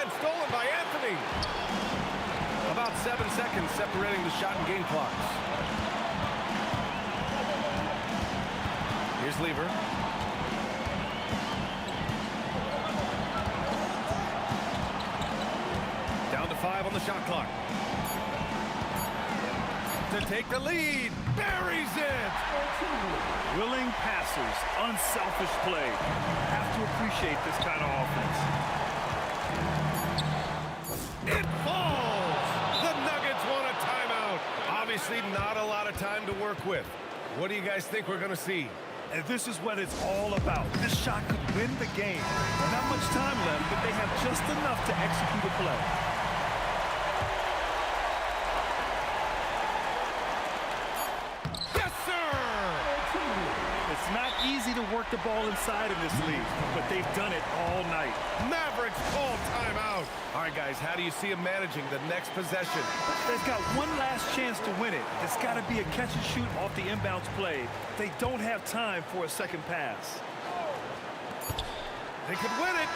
And stolen by Anthony. About 7 seconds separating the shot and game clocks. Here's Lever. Down to 5 on the shot clock. To take the lead. Buries it. Willing passers, unselfish play. Have to appreciate this kind of offense. It falls. The Nuggets want a timeout. Obviously not a lot of time to work with. What do you guys think we're going to see? And this is what it's all about. This shot could win the game. Not much time left, but they have just enough to execute a play. Yes, sir! It's not easy to work the ball inside in this league, but they've done it all night. Mavericks call timeout. All right, guys, how do you see them managing the next possession? They've got one last chance to win it. It's got to be a catch and shoot off the inbounds play. They don't have time for a second pass. They could win it.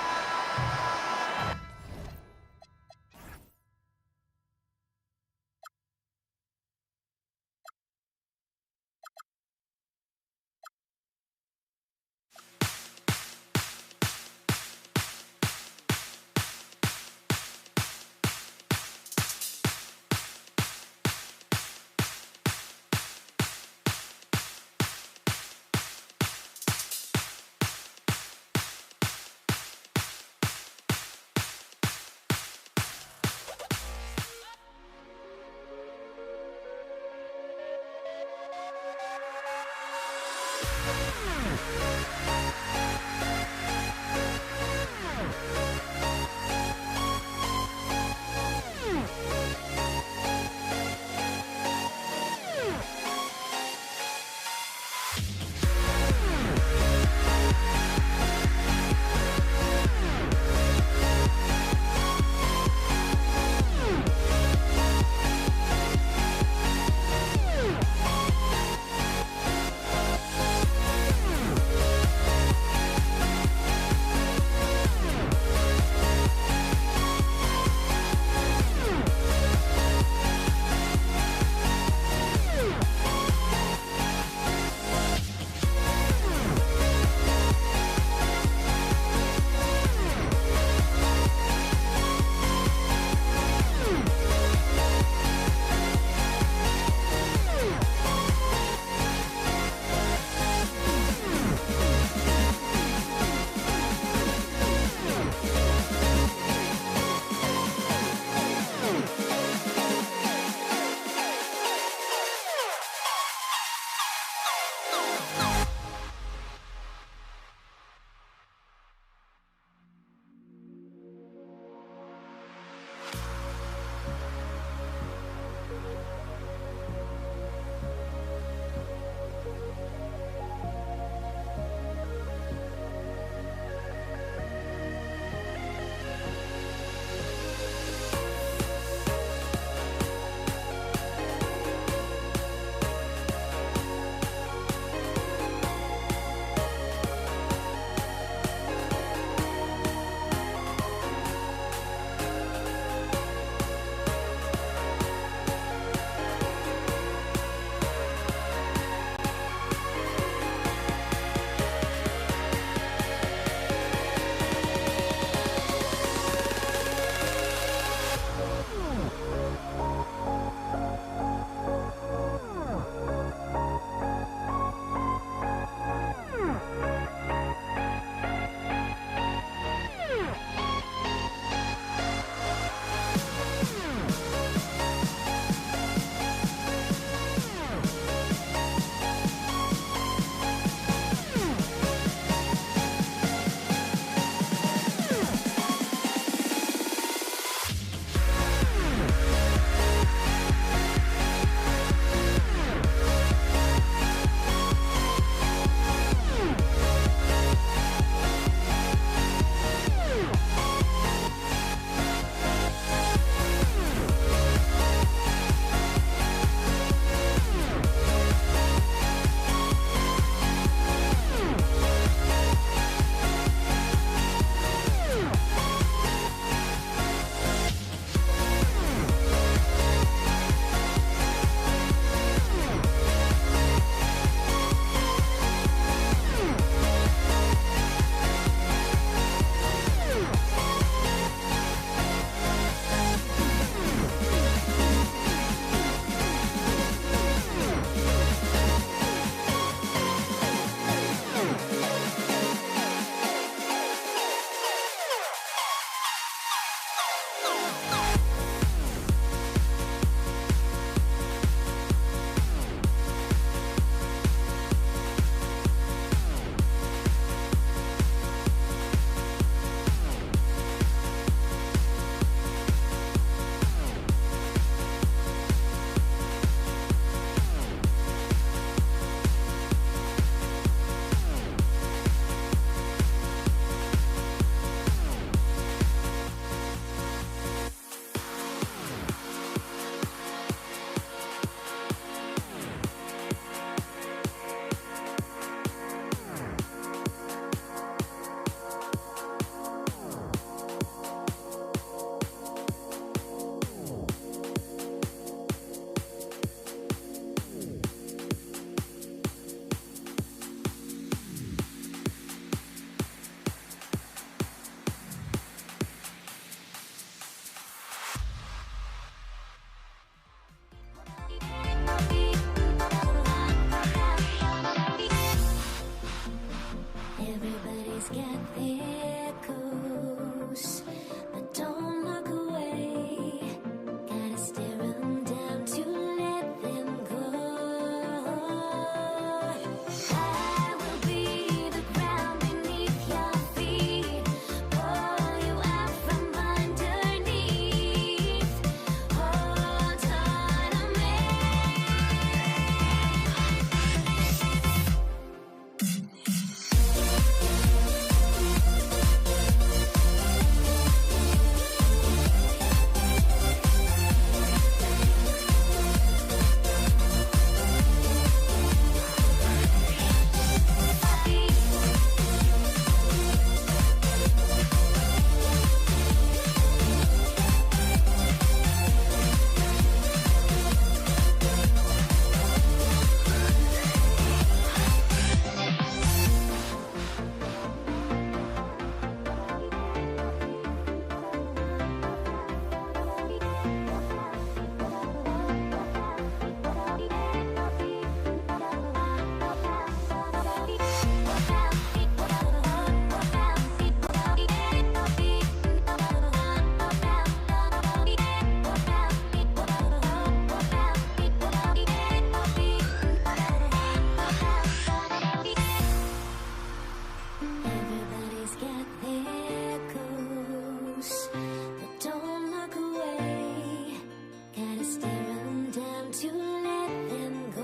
to let them go.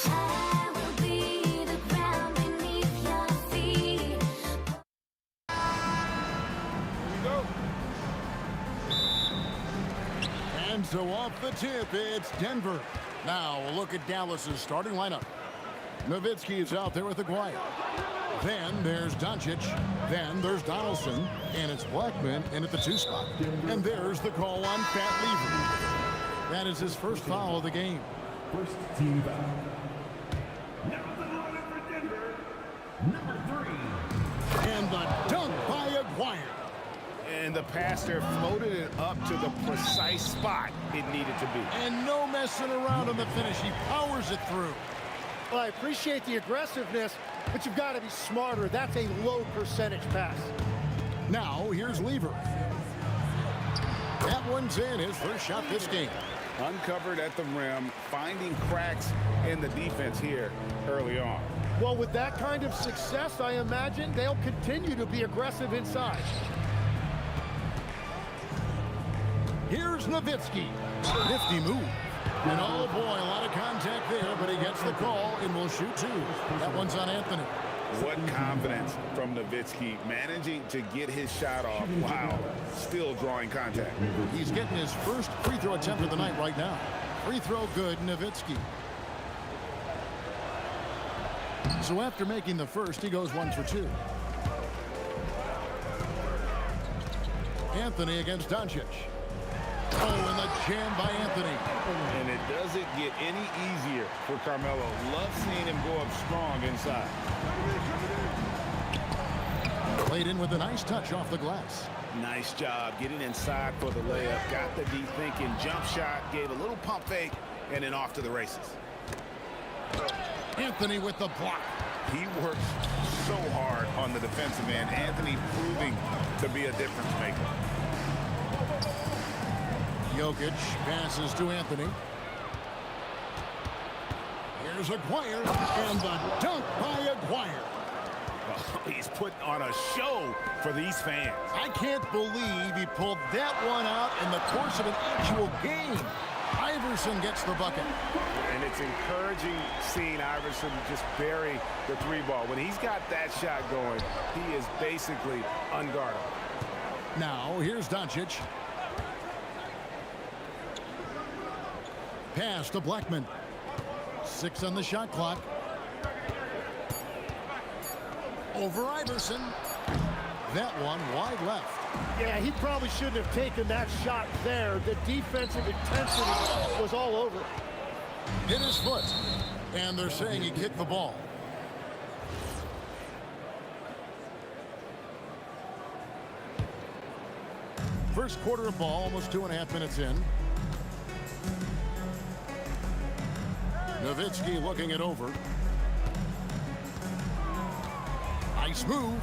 I will be the ground beneath your feet. And so off the tip, it's Denver. Now we'll look at Dallas's starting lineup. Nowitzki is out there with Aguirre. Then there's Doncic. Then there's Donaldson. And it's Blackman in at the 2 spot. And there's the call on Pat Lever. That is his first foul of the game. First team foul. Now the lineup for Denver, number 3. And the dunk by Aguirre. And the passer floated it up to the precise spot it needed to be. And no messing around on the finish. He powers it through. Well, I appreciate the aggressiveness, but you've got to be smarter. That's a low percentage pass. Now, here's Lever. That one's in, his first shot this game. Uncovered at the rim, finding cracks in the defense here early on. Well, with that kind of success, I imagine they'll continue to be aggressive inside. Here's Nowitzki. Nifty move. And oh boy, a lot of contact there, but he gets the call and will shoot 2. That one's on Anthony. What confidence from Nowitzki, managing to get his shot off while still drawing contact. He's getting his first free throw attempt of the night right now. Free throw good, Nowitzki. So after making the first, he goes 1 for 2. Anthony against Doncic. Oh, and the jam by Anthony. And it doesn't get any easier for Carmelo. Love seeing him go up strong inside. Played in with a nice touch off the glass. Nice job getting inside for the layup. Got the deep thinking jump shot, gave a little pump fake, and then off to the races. Anthony with the block. He works so hard on the defensive end. Anthony proving to be a difference maker. Jokic passes to Anthony. Here's Aguirre, and the dunk by Aguirre. Oh, he's putting on a show for these fans. I can't believe he pulled that one out in the course of an actual game. Iverson gets the bucket. And it's encouraging seeing Iverson just bury the 3-ball. When he's got that shot going, he is basically unguardable. Now, here's Doncic. Pass to Blackman. 6 on the shot clock. Over Iverson. That one wide left. Yeah, he probably shouldn't have taken that shot there. The defensive intensity was all over it. Hit his foot. And they're saying he kicked the ball. First quarter of ball, almost 2.5 minutes in. Nowitzki looking it over. Nice move.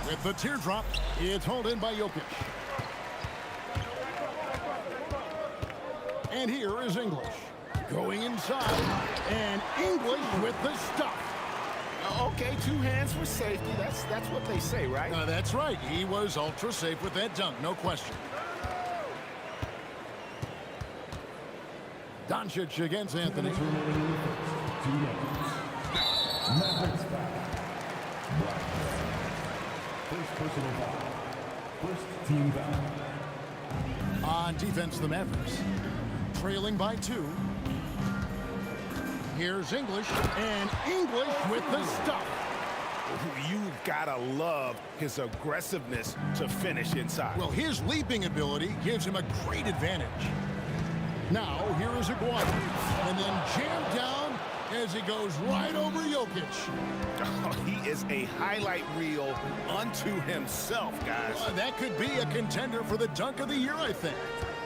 With the teardrop, it's hauled in by Jokic. And here is English. Going inside. And English with the stuff. Okay, 2 hands for safety. That's what they say, right? That's right. He was ultra safe with that dunk, no question. Doncic against Anthony. Mavericks foul. First personal foul. First team foul. On defense, the Mavericks. Trailing by 2. Here's English, and English with the stuff. You've got to love his aggressiveness to finish inside. Well, his leaping ability gives him a great advantage. Now, here is Aguirre, and then jammed down as he goes right over Jokic. Oh, he is a highlight reel unto himself, guys. That could be a contender for the dunk of the year, I think.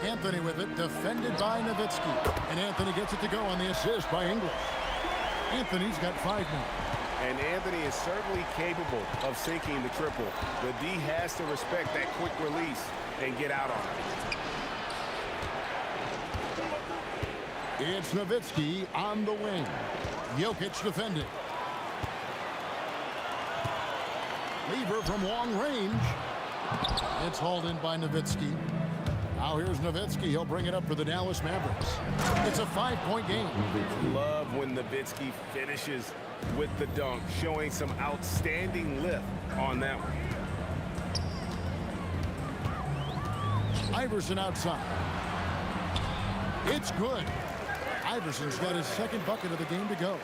Anthony with it, defended by Nowitzki. And Anthony gets it to go on the assist by English. Anthony's got 5 now. And Anthony is certainly capable of sinking the triple. The D has to respect that quick release and get out on it. It's Nowitzki on the wing. Jokic defending. Lever from long range. It's hauled in by Nowitzki. Now here's Nowitzki. He'll bring it up for the Dallas Mavericks. It's a 5-point game. Love when Nowitzki finishes with the dunk, showing some outstanding lift on that one. Iverson outside. It's good. Iverson's got his second bucket of the game to go.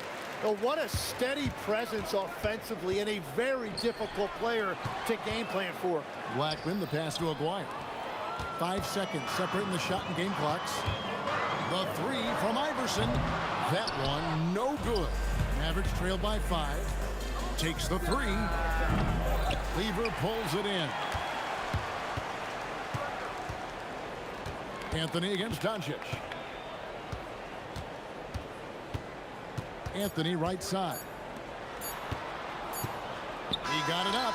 Well, what a steady presence offensively and a very difficult player to game plan for. Blackman, the pass to Aguirre. 5 seconds separating the shot and game clocks. The three from Iverson. That one no good. Mavericks trailed by 5. Takes the three. Lever pulls it in. Anthony against Doncic. Anthony right side. He got it up.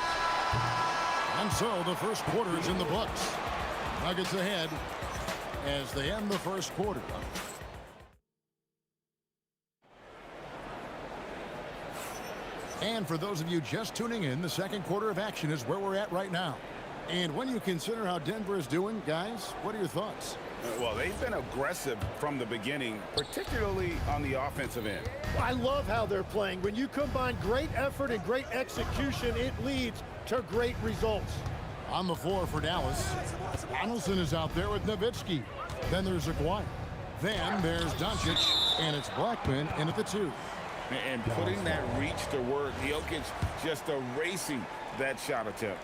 And so the first quarter is in the books. Nuggets ahead as they end the first quarter. And for those of you just tuning in, the second quarter of action is where we're at right now. And when you consider how Denver is doing, guys, what are your thoughts? Well, they've been aggressive from the beginning, particularly on the offensive end. I love how they're playing. When you combine great effort and great execution, it leads to great results. On the floor for Dallas, Donaldson is out there with Nowitzki. Then there's Aguirre. Then there's Doncic, and it's Blackman in at the 2. And putting that reach to work, Jokic just erasing that shot attempt.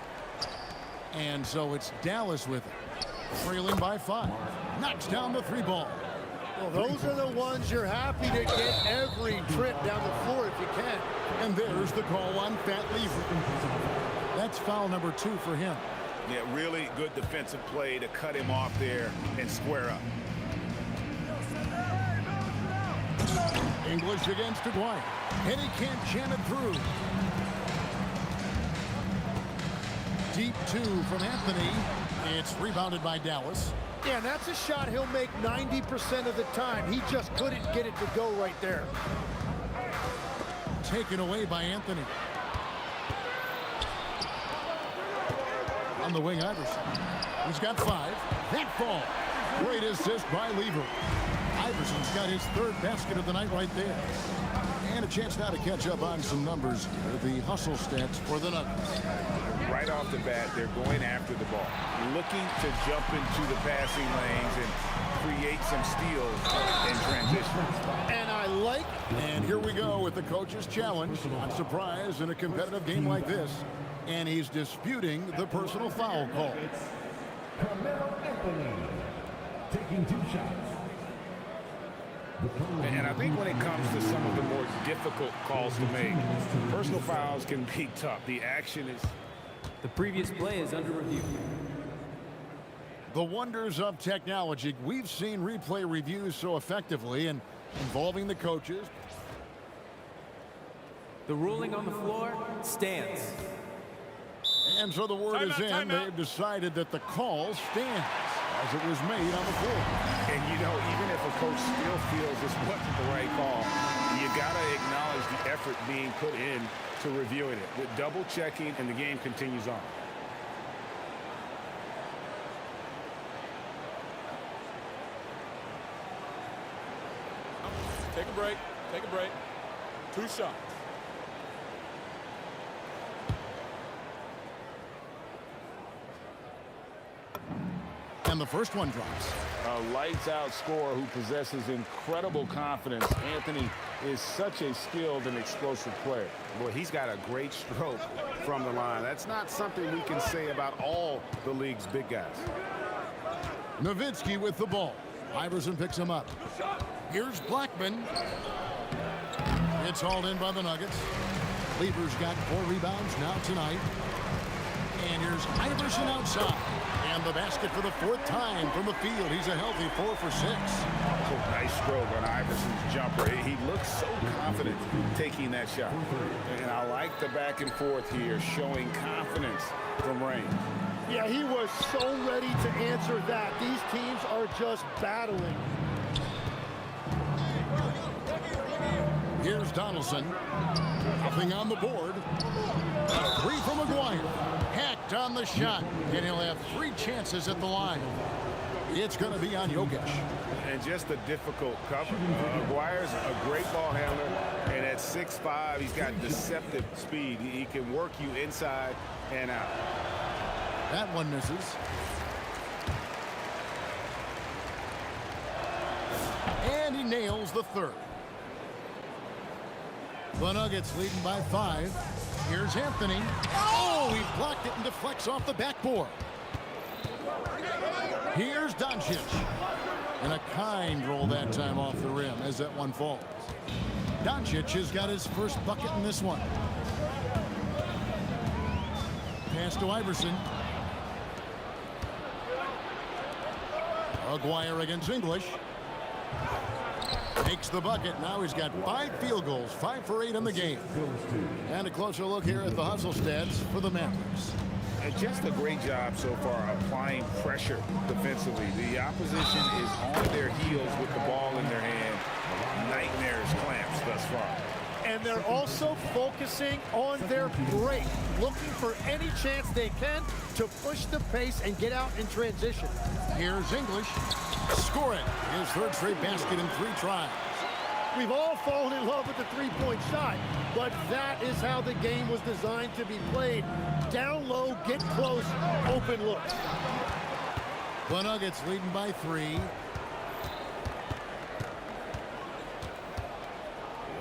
And so it's Dallas with it. Trailing by 5. Knocks down the 3 ball. Well, those are the ones you're happy to get every trip down the floor if you can. And there's the call on Fat Lever. That's foul number 2 for him. Yeah, really good defensive play to cut him off there and square up. English against Aguirre. And he can't jam it through. Deep 2 from Anthony. It's rebounded by Dallas. Yeah, and that's a shot he'll make 90% of the time. He just couldn't get it to go right there. Taken away by Anthony. On the wing, Iverson. He's got 5. That fall. Great assist by Lever. Iverson's got his 3rd basket of the night right there. And a chance now to catch up on some numbers. The hustle stats for the Nuggets. Right off the bat, they're going after the ball, looking to jump into the passing lanes and create some steals in transition. And I like. And here we go with the coach's challenge. Not surprised in a competitive game like this. And he's disputing the personal foul call. Carmelo Anthony taking 2 shots. And I think when it comes to some of the more difficult calls to make, personal fouls can be tough. The action is... The previous play is under review. The wonders of technology. We've seen replay reviews so effectively and involving the coaches. The ruling on the floor stands. And so the word is in. They've decided that the call stands as it was made on the floor. And, you know, even if a coach still feels this wasn't the right call, you got to acknowledge the effort being put in to reviewing it. With double checking, and the game continues on. Take a break. Take a break. 2 shots. And the first one drops. A lights-out scorer who possesses incredible confidence. Anthony is such a skilled and explosive player. Boy, he's got a great stroke from the line. That's not something we can say about all the league's big guys. Nowitzki with the ball. Iverson picks him up. Here's Blackman. It's hauled in by the Nuggets. Lever's got 4 rebounds now tonight. And here's Iverson outside. And the basket for the 4th time from the field. He's a healthy 4 for 6. Oh, nice stroke on Iverson's jumper. He looks so confident taking that shot. And I like the back and forth here, showing confidence from range. Yeah, he was so ready to answer that. These teams are just battling. Here's Donaldson. Nothing on the board. A 3 from Aguirre. Hacked on the shot. And he'll have 3 chances at the line. It's going to be on Jokic. And just a difficult cover. Aguirre's a great ball handler, and at 6'5", he's got deceptive speed. He can work you inside and out. That one misses. And he nails the third. The Nuggets leading by 5. Here's Anthony. Oh, he blocked it and deflects off the backboard. Here's Doncic. And a kind roll that time off the rim as that one falls. Doncic has got his first bucket in this one. Pass to Iverson. Aguirre against English. Takes the bucket. Now he's got 5 field goals, 5 for 8 in the game. And a closer look here at the hustle stats for the Mavericks. And just a great job so far applying pressure defensively. The opposition is on their heels with the ball in their hand. Nightmares clamps thus far. And they're also focusing on their break, looking for any chance they can to push the pace and get out in transition. Here's English. Scoring his third straight basket in 3 tries. We've all fallen in love with the three-point shot, but that is how the game was designed to be played. Down low, get close, open looks. The Nuggets leading by 3.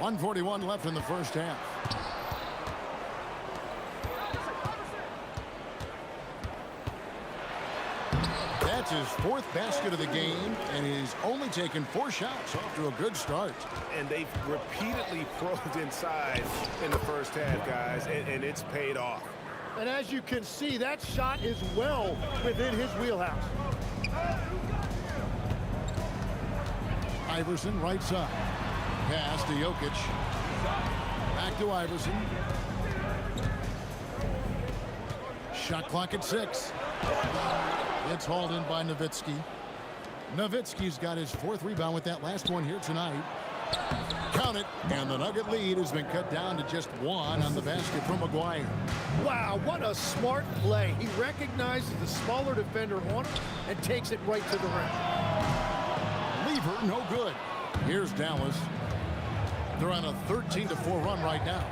1:41 left in the first half. That's his 4th basket of the game, and he's only taken 4 shots. Off to a good start. And they've repeatedly probed inside in the first half, guys, and it's paid off. And as you can see, that shot is well within his wheelhouse. Iverson right side. Pass to Jokic. Back to Iverson. Shot clock at 6. It's hauled in by Nowitzki. Nowitzki's got his 4th rebound with that last one here tonight. Count it, and the Nugget lead has been cut down to just 1 on the basket from Aguirre. Wow, what a smart play. He recognizes the smaller defender on him and takes it right to the rim. Lever, no good. Here's Dallas. They're on a 13-4 run right now.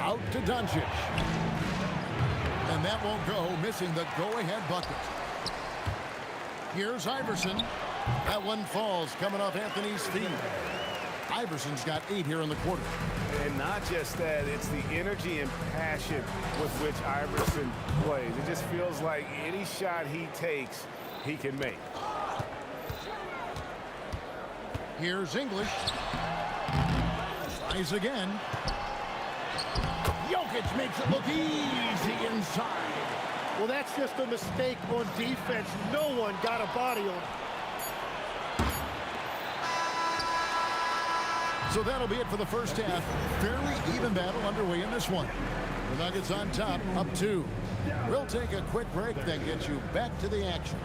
Out to Doncic. And that won't go, missing the go-ahead bucket. Here's Iverson. That one falls, coming off Anthony's feet. Iverson's got 8 here in the quarter. And not just that, it's the energy and passion with which Iverson plays. It just feels like any shot he takes, he can make. Here's English. Tries again. Jokic makes it look easy inside. Well, that's just a mistake on defense. No one got a body on it. So that'll be it for the first half. Fairly even battle underway in this one. The Nuggets on top, up 2. We'll take a quick break, then get you back to the action.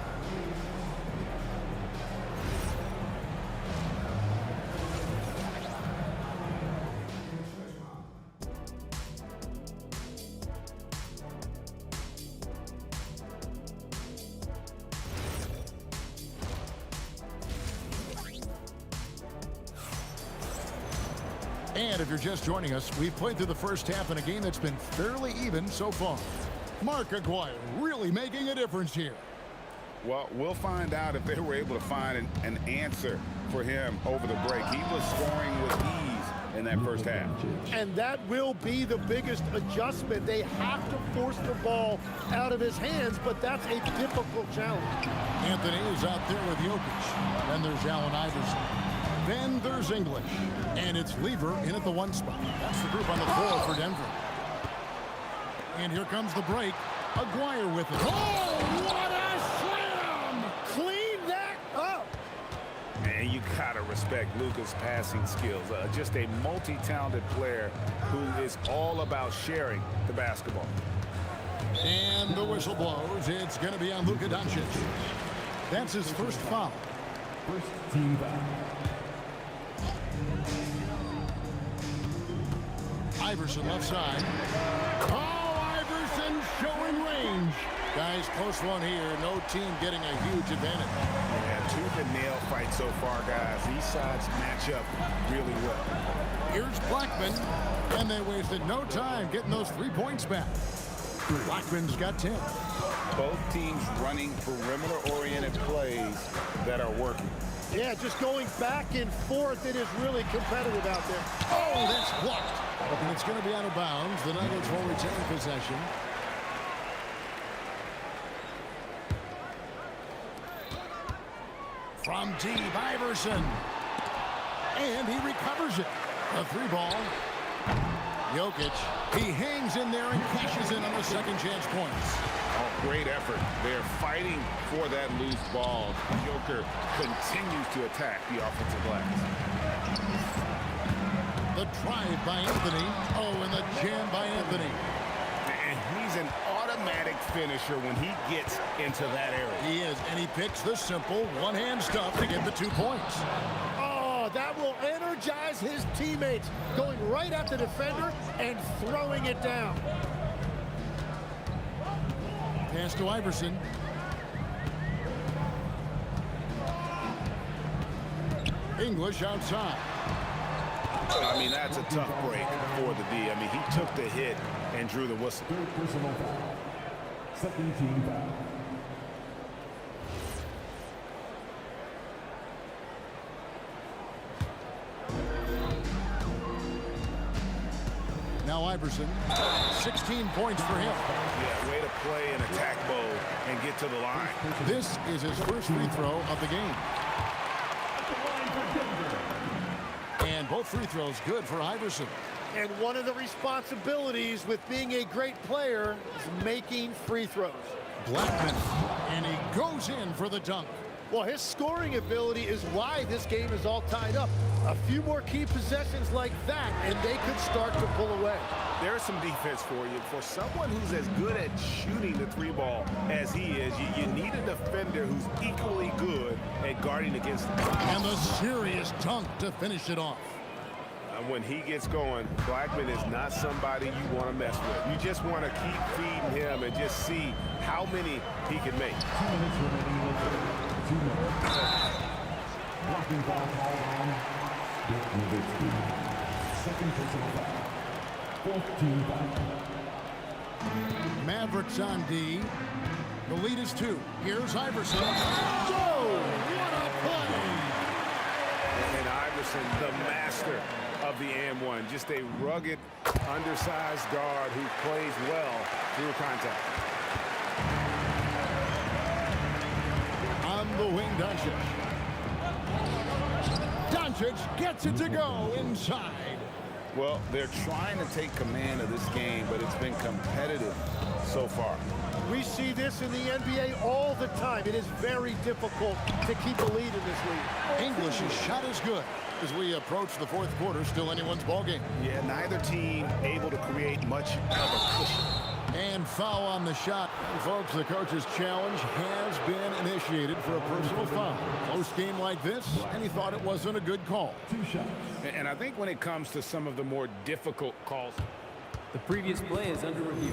And if you're just joining us, we've played through the first half in a game that's been fairly even so far. Mark Aguirre really making a difference here. Well, we'll find out if they were able to find an answer for him over the break. He was scoring with ease in that first half. And that will be the biggest adjustment. They have to force the ball out of his hands, but that's a difficult challenge. Anthony is out there with Jokic. Then there's Allen Iverson. Then there's English. And it's Lever in at the 1 spot. That's the group on the floor for Denver. And here comes the break. Aguirre with it. Oh, what a slam! Clean that up! Man, you gotta respect Luka's passing skills. Just a multi-talented player who is all about sharing the basketball. And the whistle blows. It's going to be on Luka Doncic. That's his first foul. First team foul. Iverson left side. Oh, Iverson showing range. Guys, close one here. No team getting a huge advantage. Yeah, tooth and nail fight so far, guys. These sides match up really well. Here's Blackman, and they wasted no time getting those 3 points back. Blackman's got 10. Both teams running perimeter-oriented plays that are working. Yeah, just going back and forth. It is really competitive out there. Oh, that's blocked. And it's going to be out of bounds. The Nuggets will retain possession. From deep, Iverson. And he recovers it. A 3 ball. Jokic, he hangs in there and cashes in on the second chance points. Oh, great effort. They're fighting for that loose ball. Joker continues to attack the offensive glass. The drive by Anthony. Oh, and the jam by Anthony. And he's an automatic finisher when he gets into that area. He is, and he picks the simple one-hand stuff to get the 2 points. Oh, that will energize his teammates. Going right at the defender and throwing it down. Pass to Iverson. English outside. I mean, that's a tough break for the D. I mean, he took the hit and drew the whistle. Third personal foul. Second team foul. Now Iverson, 16 points for him. Yeah, way to play an attack mode and get to the line. This is his first free throw of the game. And both free throws good for Iverson. And one of the responsibilities with being a great player is making free throws. Blackman, and he goes in for the dunk. Well, his scoring ability is why this game is all tied up. A few more key possessions like that, and they could start to pull away. There's some defense for you. For someone who's as good at shooting the 3 ball as he is, you need a defender who's equally good at guarding against him. And the serious dunk to finish it off. When he gets going, Blackman is not somebody you want to mess with. You just want to keep feeding him and just see how many he can make. 2 minutes remaining in the third. 2 minutes. Blocking foul called on Dick Nowitzki. Second personal foul. Fourth team foul. Mavericks on D. The lead is 2. Here's Iverson. Whoa! What a play! And Iverson, the master of the and-one. Just a rugged, undersized guard who plays well through contact. On the wing, Doncic. Doncic gets it to go inside. Well, they're trying to take command of this game, but it's been competitive so far. We see this in the NBA all the time. It is very difficult to keep a lead in this league. English's shot is good. As we approach the 4th quarter, still anyone's ballgame. Yeah, neither team able to create much of a cushion. And foul on the shot. And folks, the coach's challenge has been initiated for a personal foul. Close game like this, and he thought it wasn't a good call. 2 shots. And I think when it comes to some of the more difficult calls, the previous play is under review.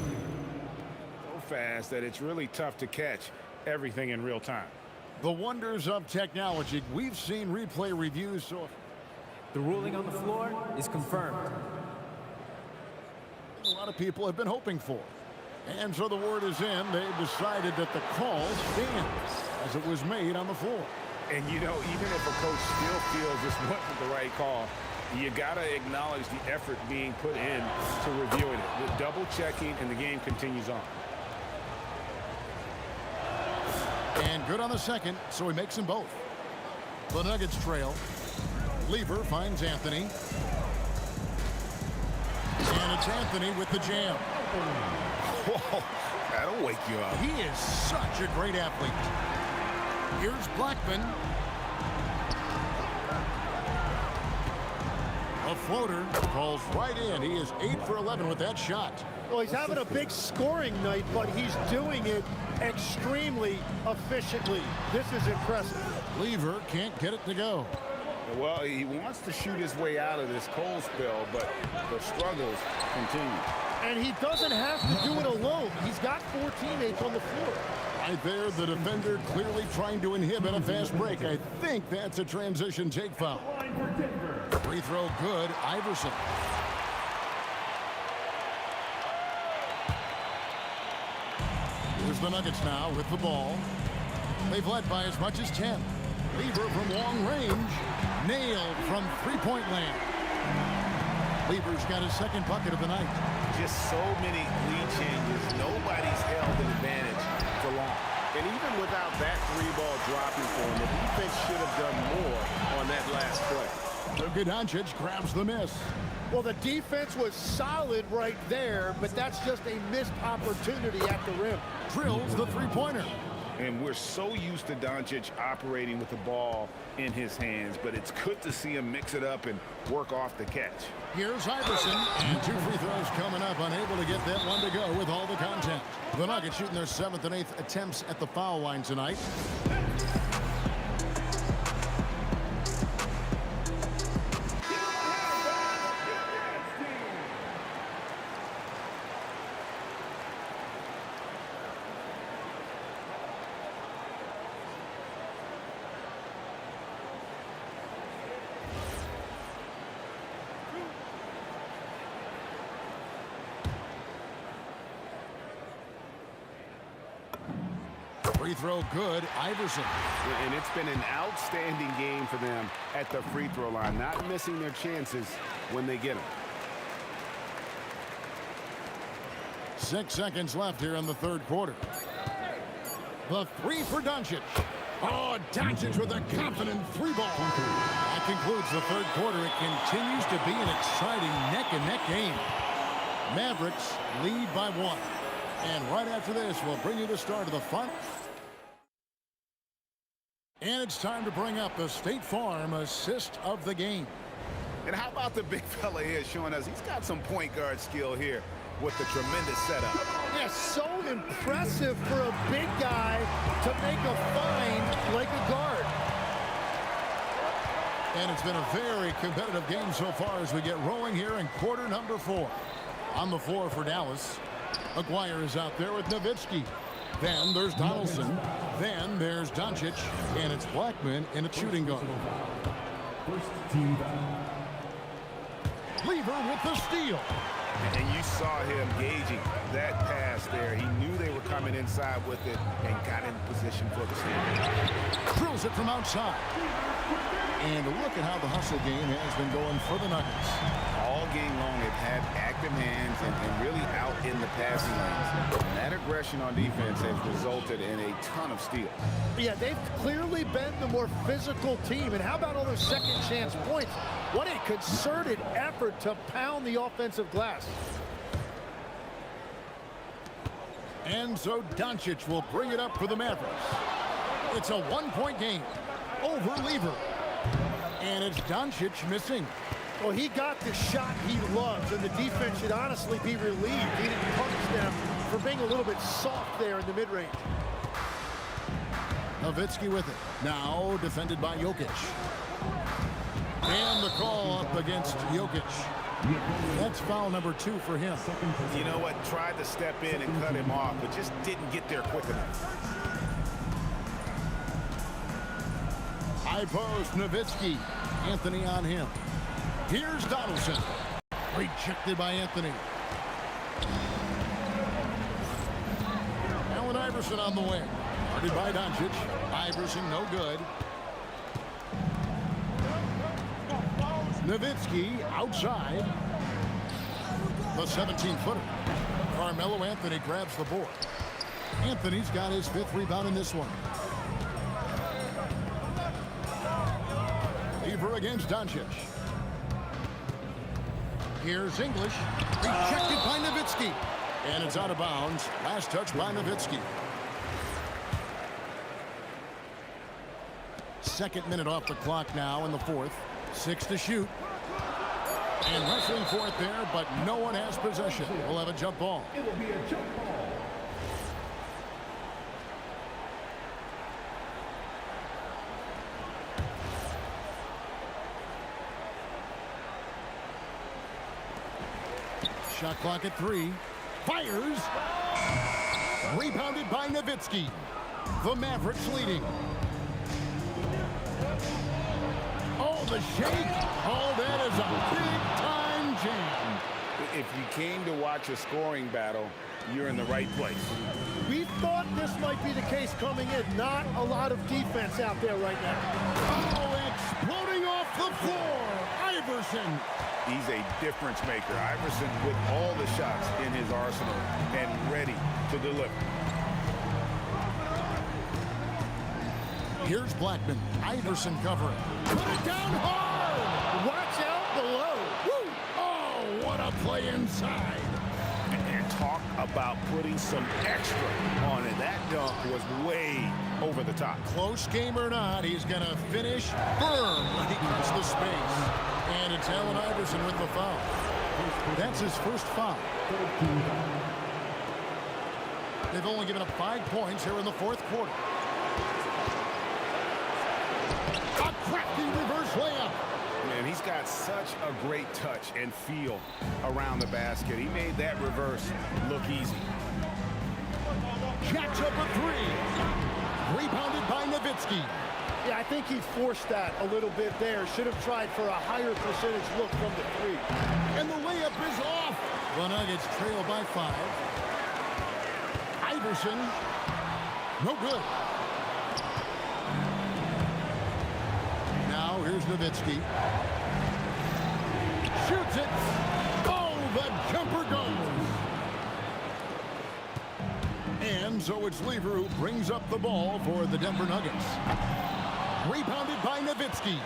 So fast that it's really tough to catch everything in real time. The wonders of technology. We've seen replay reviews so the ruling on the floor is confirmed. A lot of people have been hoping for. And so the word is in. They've decided that the call stands as it was made on the floor. And, you know, even if a coach still feels this wasn't the right call, you got to acknowledge the effort being put in to reviewing it. The double checking, and the game continues on. And good on the second, so he makes them both. The Nuggets trail. Lever finds Anthony. And it's Anthony with the jam. Whoa, that'll wake you up. He is such a great athlete. Here's Blackman. A floater falls right in. He is 8 for 11 with that shot. Well, he's having a big scoring night, but he's doing it extremely efficiently. This is impressive. Lever can't get it to go. Well, he wants to shoot his way out of this cold spell, but the struggles continue. And he doesn't have to do it alone. He's got 4 teammates on the floor. Right there, the defender clearly trying to inhibit a fast break. I think that's a transition take foul. Free throw good, Iverson. Here's the Nuggets now with the ball. They've led by as much as 10. Lever from long range. Nailed from three-point land. Lever's got his second bucket of the night. Just so many lead changes. Nobody's held an advantage for long. And even without that 3-ball dropping for him, the defense should have done more on that last play. Luka Doncic grabs the miss. Well, the defense was solid right there, but that's just a missed opportunity at the rim. Drills the three-pointer. And we're so used to Doncic operating with the ball in his hands, but it's good to see him mix it up and work off the catch. Here's Iverson, and 2 free throws coming up, unable to get that one to go with all the contact. The Nuggets shooting their 7th and 8th attempts at the foul line tonight. Free throw good, Iverson. And it's been an outstanding game for them at the free throw line, not missing their chances when they get them. 6 seconds left here in the third quarter. The three for Doncic. Oh, Doncic with a confident 3-ball. That concludes the third quarter. It continues to be an exciting neck-and-neck game. Mavericks lead by 1. And right after this, we'll bring you the start of the fun. And it's time to bring up the State Farm assist of the game. And how about the big fella here showing us he's got some point guard skill here with the tremendous setup. Yeah, so impressive for a big guy to make a find like a guard. And it's been a very competitive game so far as we get rolling here in quarter number 4. On the floor for Dallas, Aguirre is out there with Nowitzki. Then there's Donaldson. Then there's Doncic. And it's Blackman in a shooting guard. Lever with the steal. And you saw him gauging that pass there. He knew they were coming inside with it and got in position for the steal. Drills it from outside. And look at how the hustle game has been going for the Nuggets. All game long, they've had active hands and really out in the passing lanes. And that aggression on defense has resulted in a ton of steals. Yeah, they've clearly been the more physical team. And how about all those second chance points? What a concerted effort to pound the offensive glass. And so Doncic will bring it up for the Mavericks. It's a 1-point game over Lever. And it's Doncic missing. Well, he got the shot he loves, and the defense should honestly be relieved. He didn't punish them for being a little bit soft there in the mid-range. Nowitzki with it. Now defended by Jokic. And the call up against Jokic. That's foul number 2 for him. You know what? Tried to step in and cut him off, but just didn't get there quick enough. High post, Nowitzki. Anthony on him. Here's Donaldson. Rejected by Anthony. Allen Iverson on the wing. Guarded by Doncic. Iverson no good. Nowitzki outside. The 17-footer. Carmelo Anthony grabs the board. Anthony's got his 5th rebound in this one. Lever against Doncic. Here's English. Rejected by Nowitzki. And it's out of bounds. Last touch by Nowitzki. 2nd minute off the clock now in the 4th. 6 to shoot. And wrestling for it there, but no one has possession. We'll have a jump ball. It will be a jump ball. Shot clock at 3. Fires. Rebounded by Nowitzki. The Mavericks leading. Oh, the shake. Oh, that is a big-time jam. If you came to watch a scoring battle, you're in the right place. We thought this might be the case coming in. Not a lot of defense out there right now. Oh, exploding off the floor. Iverson. He's a difference maker. Iverson with all the shots in his arsenal and ready to deliver. Here's Blackman. Iverson covering. Put it down hard. Watch out below. Woo. Oh, what a play inside. And talk about putting some extra on it. That dunk was way over the top. Close game or not, he's going to finish firm when he gets the space. And it's Allen Iverson with the foul. That's his first foul. They've only given up 5 points here in the fourth quarter. A crafty reverse layup. Man, he's got such a great touch and feel around the basket. He made that reverse look easy. Jacks up a 3. Rebounded by Nowitzki. Yeah, I think he forced that a little bit there. Should have tried for a higher percentage look from the 3. And the layup is off. The Nuggets trail by 5. Iverson. No good. Now here's Nowitzki. Shoots it. Oh, the jumper goes. And so it's Lever who brings up the ball for the Denver Nuggets. Rebounded by Nowitzki.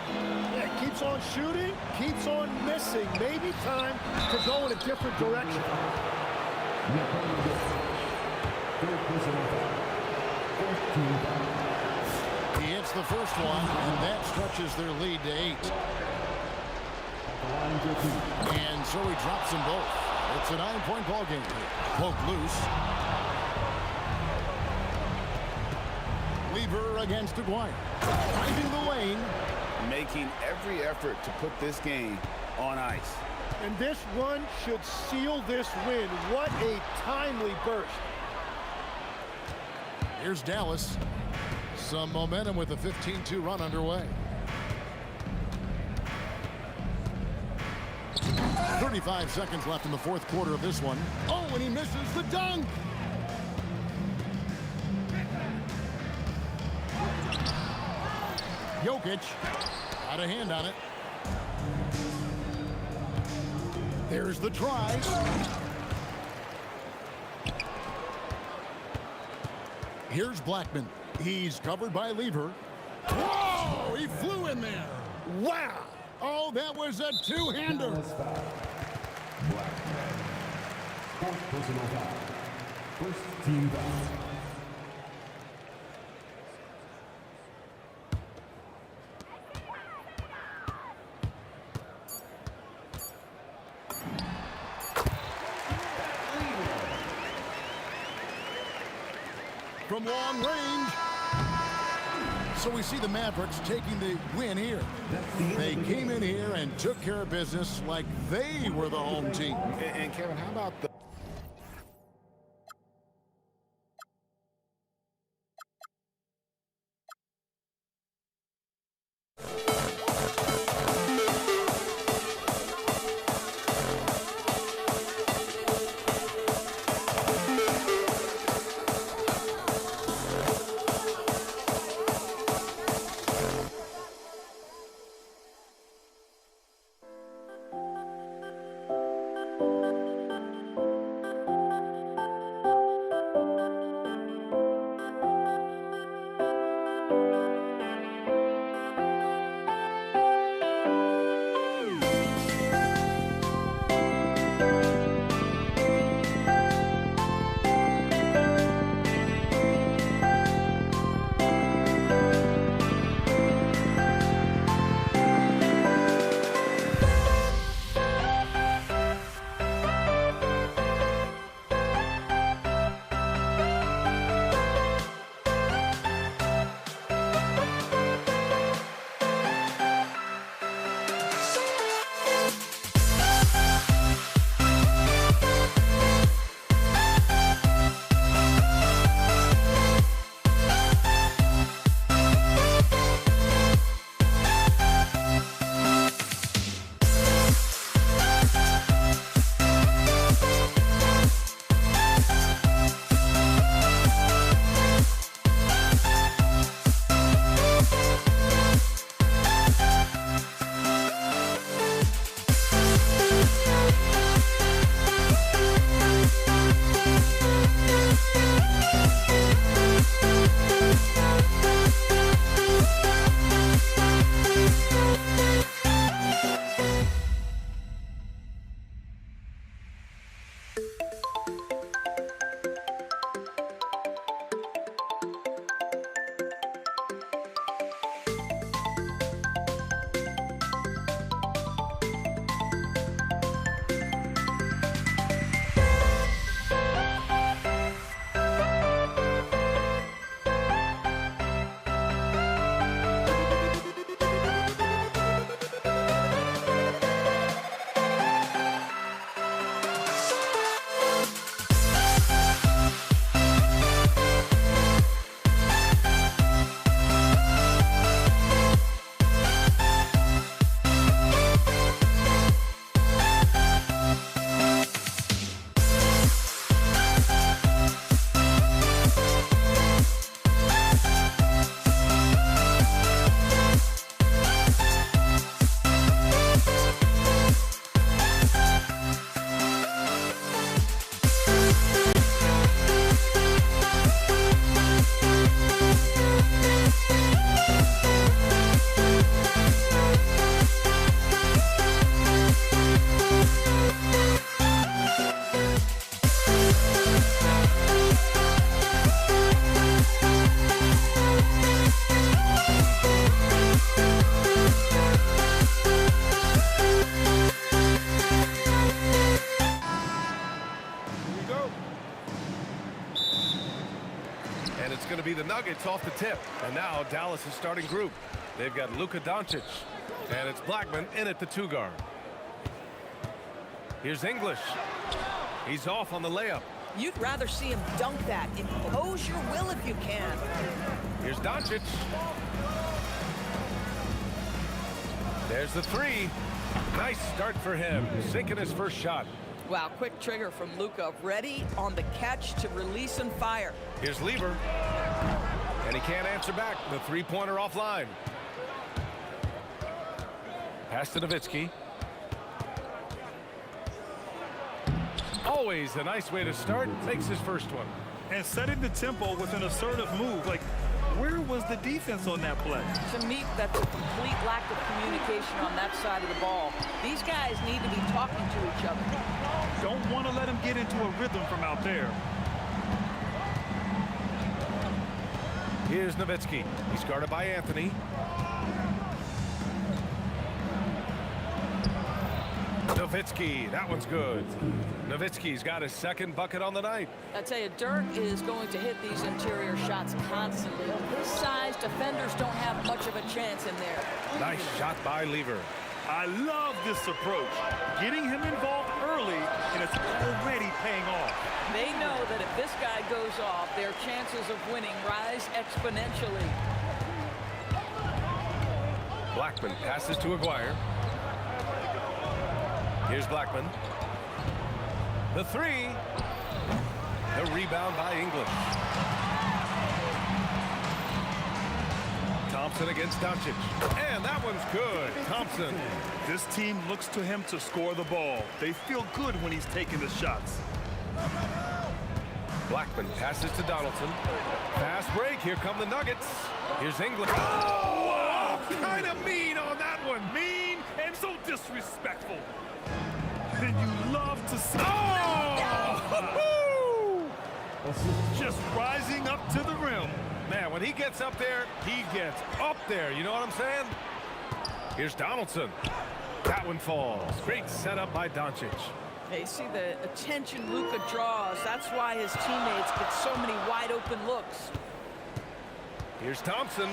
Yeah, keeps on shooting, keeps on missing. Maybe time to go in a different direction. He hits the first one, and that stretches their lead to 8. And so he drops them both. It's a 9-point ball game here. Poked loose. Lever against Aguirre. Finding the lane. Making every effort to put this game on ice. And this run should seal this win. What a timely burst. Here's Dallas. Some momentum with a 15-2 run underway. 35 seconds left in the fourth quarter of this one. Oh, and he misses the dunk. Jokic got a hand on it. There's the try. Here's Blackman. He's covered by Lever. Whoa! He flew in there. Wow! Oh, that was a two-hander. First team foul. From long range. So we see the Mavericks taking the win here. They came in here and took care of business like they were the home team. And Kevin, how about the the Nuggets off the tip. And now Dallas' starting group. They've got Luka Doncic. And it's Blackman in at the 2 guard. Here's English. He's off on the layup. You'd rather see him dunk that. Impose your will if you can. Here's Doncic. There's the 3. Nice start for him. Sinking his first shot. Wow, quick trigger from Luka. Ready on the catch to release and fire. Here's Lever. And he can't answer back. The 3-pointer offline. Pass to Nowitzki. Always a nice way to start. Makes his first one. And setting the tempo with an assertive move. Like, where was the defense on that play? To me, that's a complete lack of communication on that side of the ball. These guys need to be talking to each other. Don't want to let him get into a rhythm from out there. Here's Nowitzki. He's guarded by Anthony. Nowitzki, that one's good. Nowitzki's got his second bucket on the night. I tell you, Dirk is going to hit these interior shots constantly. His size, defenders don't have much of a chance in there. Nice shot by Lever. I love this approach. Getting him involved early, and it's already paying off. They know that if this guy goes off, their chances of winning rise exponentially. Blackman passes to Aguirre. Here's Blackman. The 3. The rebound by English. Thompson against Doncic. And that one's good. Thompson. This team looks to him to score the ball. They feel good when he's taking the shots. Blackman passes to Donaldson. Fast break. Here come the Nuggets. Here's English. Oh, kind of mean on that one. Mean and so disrespectful. And you love to see just rising up to the rim. Man, when he gets up there, he gets up there. You know what I'm saying? Here's Donaldson. That one falls. Great setup by Doncic. Hey, see the attention Luka draws. That's why his teammates get so many wide open looks. Here's Thompson.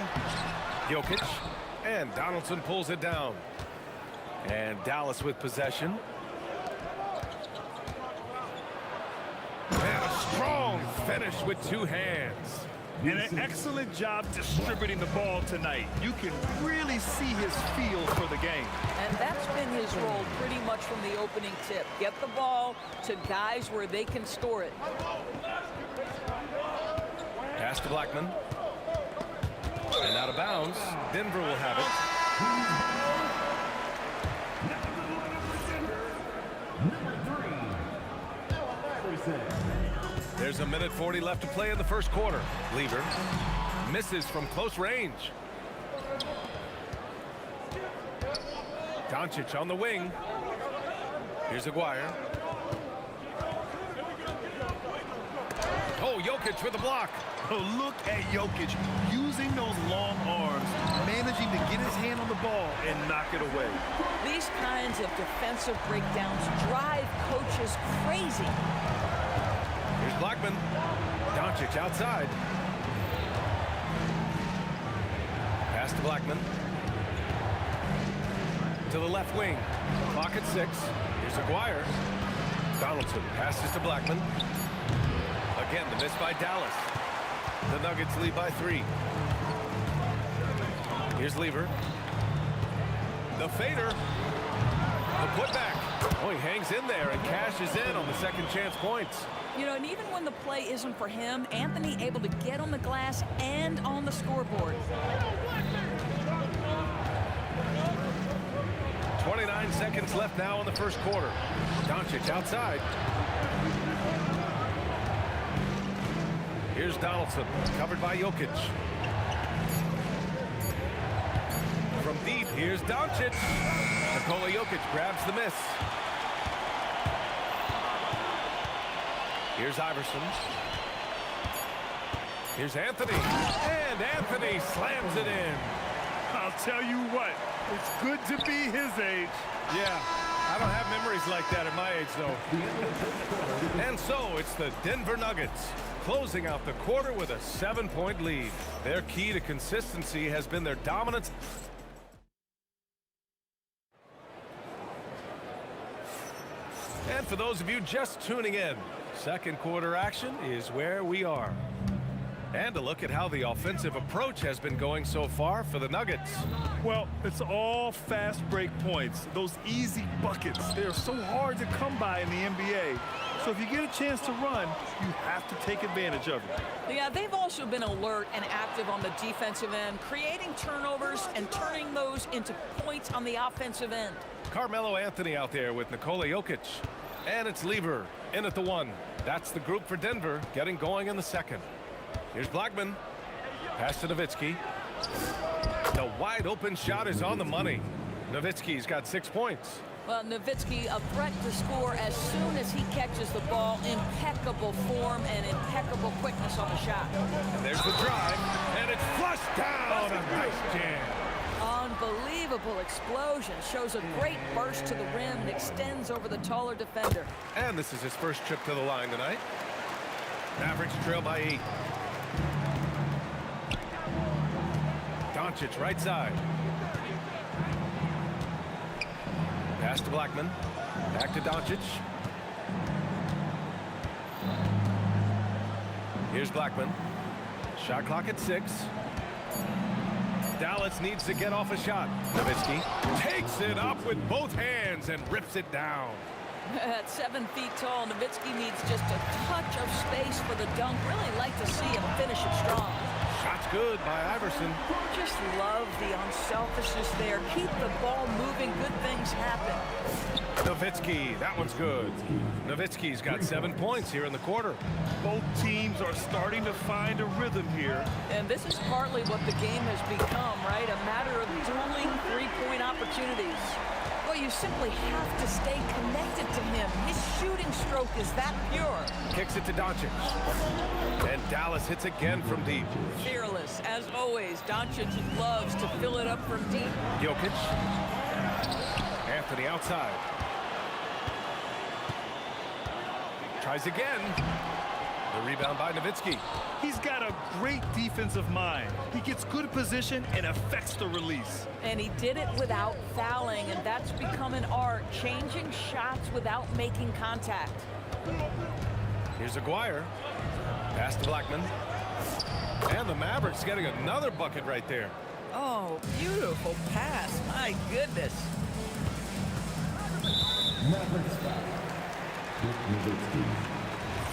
Jokic. And Donaldson pulls it down. And Dallas with possession. And a strong finish with 2 hands. And an excellent job distributing the ball tonight. You can really see his feel for the game. And that's been his role pretty much from the opening tip. Get the ball to guys where they can score it. Pass to Blackman. And out of bounds. Denver will have it. There's a minute 40 left to play in the first quarter. Lever misses from close range. Doncic on the wing. Here's Aguirre. Oh, Jokic with a block. Oh, look at Jokic using those long arms, managing to get his hand on the ball and knock it away. These kinds of defensive breakdowns drive coaches crazy. Here's Blackman. Doncic outside. Pass to Blackman. To the left wing. Clock at 6. Here's Aguirre. Donaldson passes to Blackman. Again, the miss by Dallas. The Nuggets lead by 3. Here's Lever. The fader. The putback. Oh, he hangs in there and cashes in on the second chance points. You know, and even when the play isn't for him, Anthony able to get on the glass and on the scoreboard. 29 seconds left now in the first quarter. Doncic outside. Here's Donaldson, covered by Jokic. From deep, here's Doncic. Nikola Jokic grabs the miss. Here's Iverson. Here's Anthony. And Anthony slams it in. I'll tell you what, it's good to be his age. Yeah, I don't have memories like that at my age, though. And so it's the Denver Nuggets closing out the quarter with a 7-point lead. Their key to consistency has been their dominance. And for those of you just tuning in, second quarter action is where we are. And a look at how the offensive approach has been going so far for the Nuggets. Well, it's all fast break points. Those easy buckets, they're so hard to come by in the NBA. So if you get a chance to run, you have to take advantage of it. Yeah, they've also been alert and active on the defensive end, creating turnovers and turning those into points on the offensive end. Carmelo Anthony out there with Nikola Jokic. And it's Lever in at the 1. That's the group for Denver getting going in the second. Here's Blackman. Pass to Nowitzki. The wide open shot is on the money. Nowitzki's got 6 points. Well, Nowitzki, a threat to score as soon as he catches the ball. Impeccable form and impeccable quickness on the shot. And there's the drive, and it's flushed down. A nice jam. Unbelievable explosion. Shows a great burst to the rim and extends over the taller defender. And this is his first trip to the line tonight. Mavericks trail by 8. Doncic right side. Pass to Blackman. Back to Doncic. Here's Blackman. Shot clock at 6. Dallas needs to get off a shot. Nowitzki takes it up with both hands and rips it down. At 7 feet tall, Nowitzki needs just a touch of space for the dunk. Really like to see him finish it strong. Shot's good by Iverson. Just love the unselfishness there. Keep the ball moving. Good things happen. Nowitzki, that one's good. Nowitzki's got 7 points here in the quarter. Both teams are starting to find a rhythm here. And this is partly what the game has become, right? A matter of dueling three-point opportunities. Well, you simply have to stay connected to him. His shooting stroke is that pure. Kicks it to Doncic. And Dallas hits again from deep. Fearless, as always. Doncic loves to fill it up from deep. Jokic. Anthony outside. Tries again. The rebound by Nowitzki. He's got a great defensive mind. He gets good position and affects the release. And he did it without fouling, and that's become an art, changing shots without making contact. Here's Aguirre. Pass to Blackman. And the Mavericks getting another bucket right there. Oh, beautiful pass. My goodness. Mavericks foul. Dirk Nowitzki.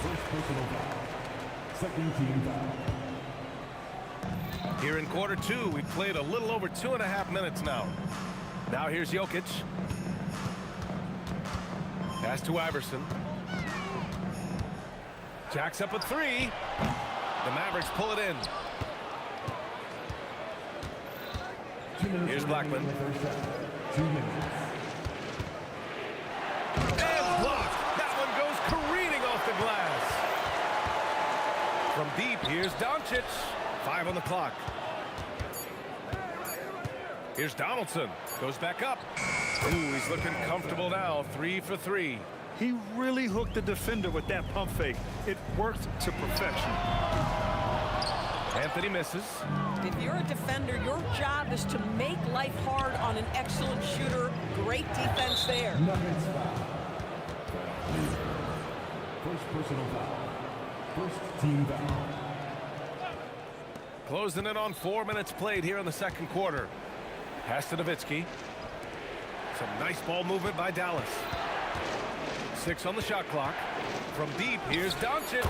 First personal foul. Second team foul. Here in quarter 2, we've played a little over 2.5 minutes now. Now here's Jokic. Pass to Iverson. Jacks up a 3. The Mavericks pull it in. Here's Blackman. 2 minutes. And blocked. That one goes careening off the glass. From deep, here's Doncic. 5 on the clock. Here's Donaldson. Goes back up. Ooh, he's looking comfortable now. 3 for 3. He really hooked the defender with that pump fake. It worked to perfection. Anthony misses. If you're a defender, your job is to make life hard on an excellent shooter. Great defense there. Nuggets foul. First personal foul. First team foul. Closing in on 4 minutes played here in the second quarter. Pass to Nowitzki. Some nice ball movement by Dallas. 6 on the shot clock. From deep, here's Doncic.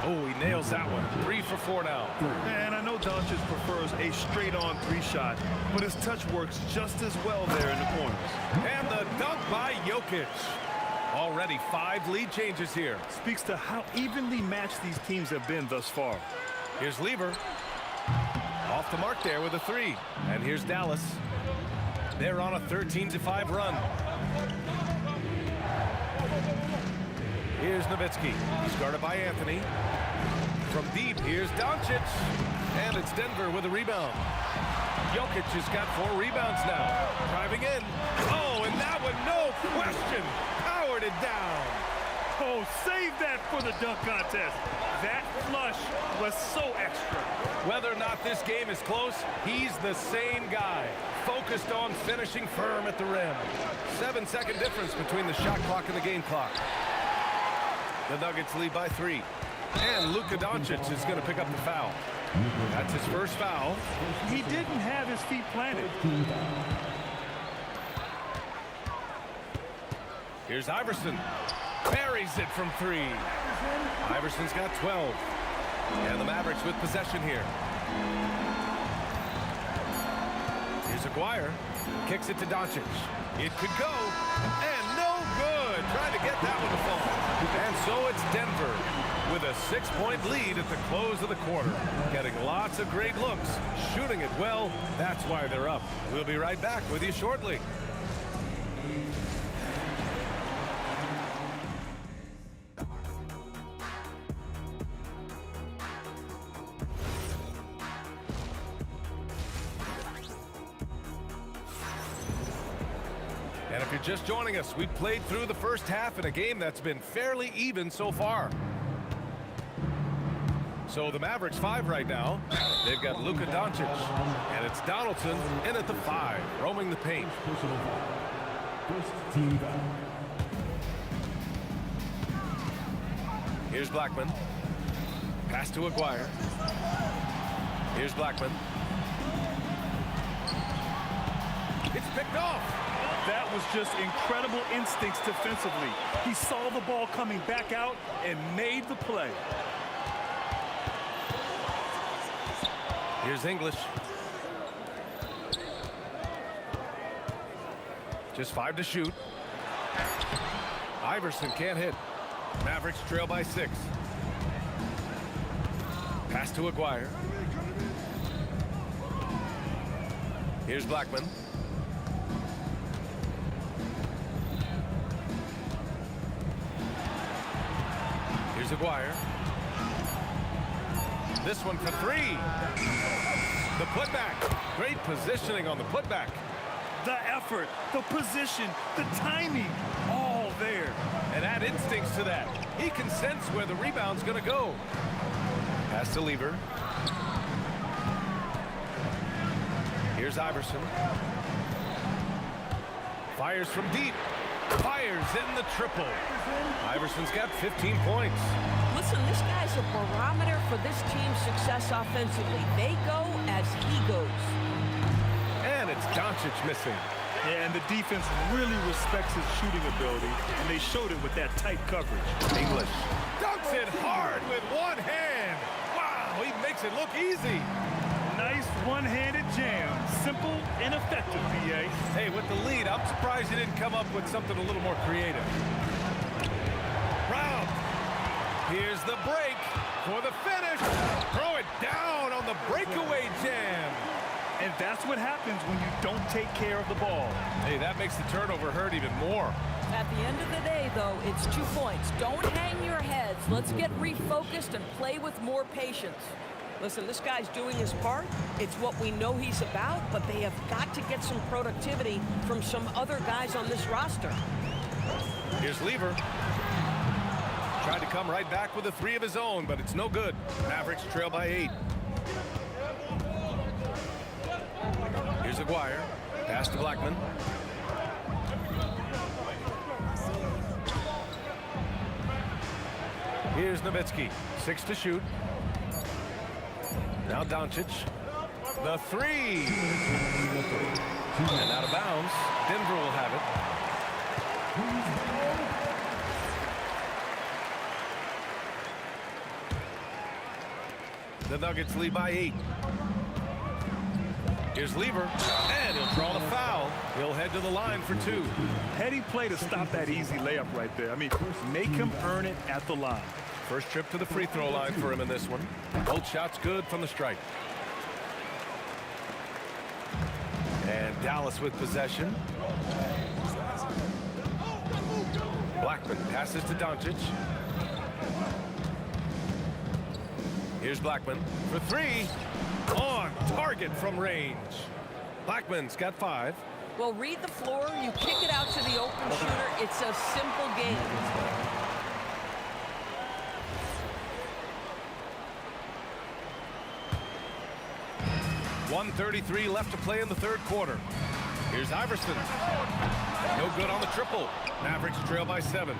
Oh, he nails that one. 3 for 4 now. And I know Doncic prefers a straight-on 3 shot, but his touch works just as well there in the corners. And the dunk by Jokic. Already 5 lead changes here. Speaks to how evenly matched these teams have been thus far. Here's Lever. Off the mark there with a 3. And here's Dallas. They're on a 13-5 run. Here's Nowitzki. He's guarded by Anthony. From deep, here's Doncic. And it's Denver with a rebound. Jokic has got 4 rebounds now. Driving in. Oh, and that one, no question, powered it down. Oh, save that for the dunk contest. That flush was so extra. Whether or not this game is close, he's the same guy, focused on finishing firm at the rim. 7-second difference between the shot clock and the game clock. The Nuggets lead by 3. And Luka Doncic is going to pick up the foul. That's his first foul. He didn't have his feet planted. Here's Iverson. Buries it from 3. Iverson's got 12. And the Mavericks with possession here. Here's Aguirre. Kicks it to Doncic. It could go. And no good. Trying to get that one to fall. And so it's Denver with a 6-point lead at the close of the quarter. Getting lots of great looks. Shooting it well. That's why they're up. We'll be right back with you shortly. And if you're just joining us, we played through the first half in a game that's been fairly even so far. So the Mavericks 5 right now. They've got Luka Doncic. And it's Donaldson in at the 5, roaming the paint. Here's Blackman. Pass to Aguirre. Here's Blackman. It's picked off. That was just incredible instincts defensively. He saw the ball coming back out and made the play. Here's English. Just 5 to shoot. Iverson can't hit. Mavericks trail by 6. Pass to Aguirre. Here's Blackman. Here's Aguirre. This one for 3. The putback. Great positioning on the putback. The effort, the position, the timing, all there. And add instincts to that. He can sense where the rebound's going to go. Pass to Lever. Here's Iverson. Fires from deep. Fires in the triple. Iverson's got 15 points. Listen, this guy's a barometer for this team's success offensively. They go as he goes. And it's Doncic missing. Yeah, and the defense really respects his shooting ability, and they showed it with that tight coverage. English dunks it hard with one hand. Wow, he makes it look easy. Nice one-handed jam. Simple and effective, BA. Hey, with the lead, I'm surprised he didn't come up with something a little more creative. Brown. Here's the break for the finish. Throw it down on the breakaway jam. And that's what happens when you don't take care of the ball. Hey, that makes the turnover hurt even more. At the end of the day, though, it's 2 points. Don't hang your heads. Let's get refocused and play with more patience. Listen, this guy's doing his part. It's what we know he's about, but they have got to get some productivity from some other guys on this roster. Here's Lever. Tried to come right back with a 3 of his own, but it's no good. Mavericks trail by 8. Here's Aguirre. Pass to Blackman. Here's Nowitzki. 6 to shoot. Now Doncic. The 3. And out of bounds. Denver will have it. The Nuggets lead by 8. Here's Lever, and he'll draw the foul. He'll head to the line for 2. Heady play to stop that easy layup right there. I mean, make him earn it at the line. First trip to the free throw line for him in this one. Both shots good from the stripe. And Dallas with possession. Blackman passes to Doncic. Here's Blackman for 3. On target from range. Blackman's got 5. Well, read the floor. You kick it out to the open shooter. It's a simple game. 1:33 left to play in the third quarter. Here's Iverson. No good on the triple. Mavericks trail by 7.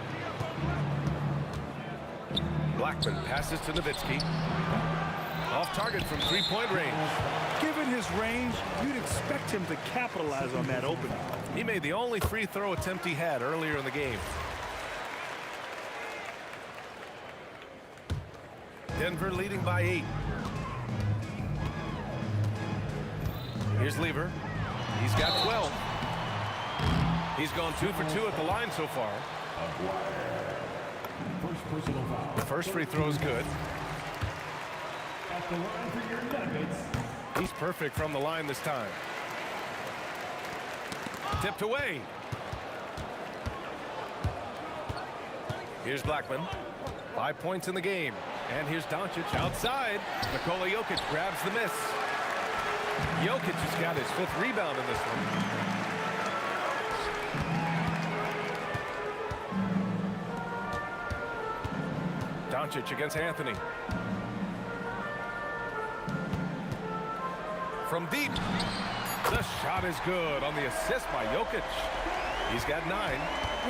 Blackman passes to Nowitzki. Off target from three-point range. Given his range, you'd expect him to capitalize on that opening. He made the only free throw attempt he had earlier in the game. Denver leading by 8. Here's Lever. He's got 12. He's gone 2 for 2 at the line so far. The first free throw is good. He's perfect from the line this time. Tipped away. Here's Blackman. 5 points in the game. And here's Doncic outside. Nikola Jokic grabs the miss. Jokic has got his 5th rebound in this one. Doncic against Anthony. From deep. The shot is good on the assist by Jokic. He's got 9.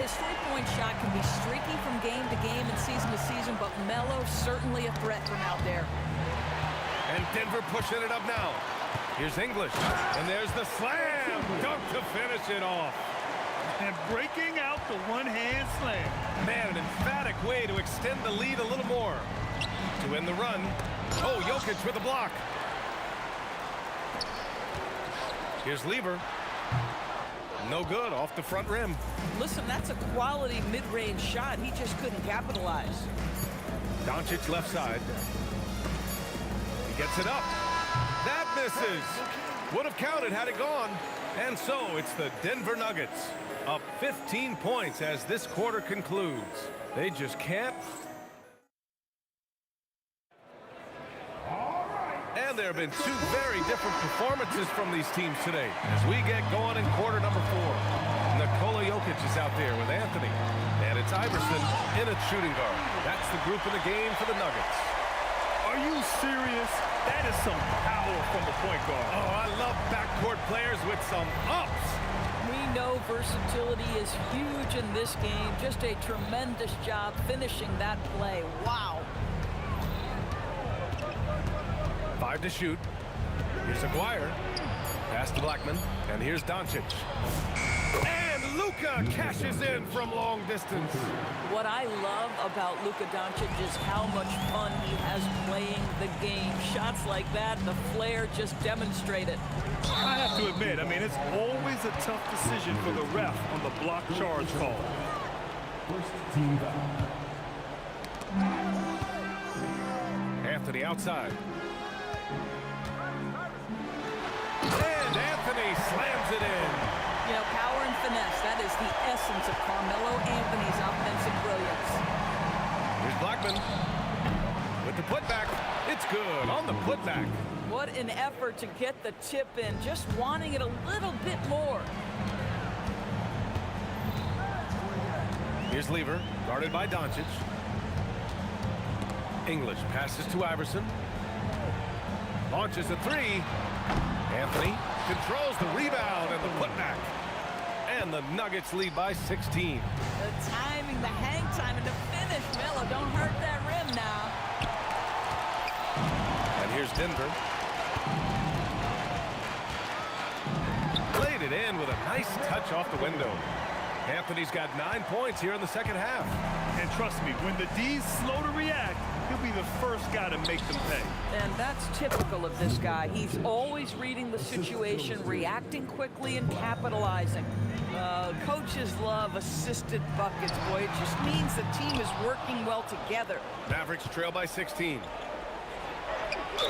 His three-point shot can be streaky from game to game and season to season, but Melo certainly a threat from out there. And Denver pushing it up now. Here's English. And there's the slam. Dunk to finish it off. And breaking out the one-hand slam. Man, an emphatic way to extend the lead a little more. To end the run. Oh, Jokic with a block. Here's Lever. No good, off the front rim. Listen, that's a quality mid-range shot. He just couldn't capitalize. Doncic left side. He gets it up. That misses. Would have counted had it gone. And so it's the Denver Nuggets up 15 points as this quarter concludes. They just can't. And there have been 2 very different performances from these teams today as we get going in quarter number 4. Nikola Jokic is out there with Anthony. And it's Iverson in at shooting guard. That's the group in the game for the Nuggets. Are you serious? That is some power from the point guard. Oh, I love backcourt players with some ups. We know versatility is huge in this game. Just a tremendous job finishing that play. Wow. 5 to shoot. Here's Aguirre. Pass to Blackman. And here's Doncic. And Luka cashes in from long distance. What I love about Luka Doncic is how much fun he has playing the game. Shots like that, the flair just demonstrated. I have to admit, it's always a tough decision for the ref on the block charge call. First team foul. Anthony outside. And Anthony slams it in. You know, power and finesse, that is the essence of Carmelo Anthony's offensive brilliance. Here's Blackman with the putback. It's good on the putback. What an effort to get the tip in, just wanting it a little bit more. Here's Lever, guarded by Doncic. English passes to Iverson. Launches a 3. Anthony controls the rebound and the putback. And the Nuggets lead by 16. The timing, the hang time, and the finish. Melo, don't hurt that rim now. And here's Denver. Played it in with a nice touch off the window. Anthony's got 9 points here in the second half. And trust me, when the D's slow to react, he'll be the first guy to make them pay. And that's typical of this guy. He's always reading the situation, reacting quickly, and capitalizing. Coaches love assisted buckets, boy. It just means the team is working well together. Mavericks trail by 16.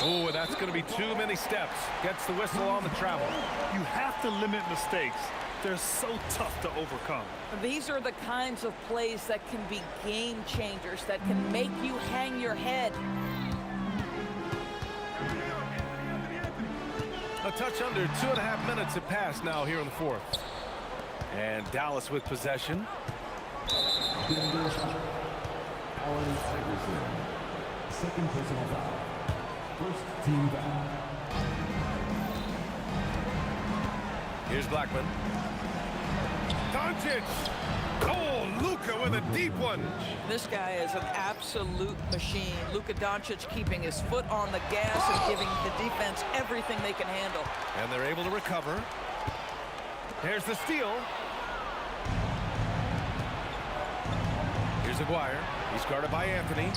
Oh, that's going to be too many steps. Gets the whistle on the travel. You have to limit mistakes. They're so tough to overcome. These are the kinds of plays that can be game changers, that can make you hang your head. A touch under 2.5 minutes have passed now here in the fourth. And Dallas with possession. Allen Iverson. Second personal foul. First team foul. Here's Blackman. Doncic. Oh, Luka with a deep one. This guy is an absolute machine. Luka Doncic keeping his foot on the gas and giving the defense everything they can handle. And they're able to recover. Here's the steal. Here's Aguirre. He's guarded by Anthony.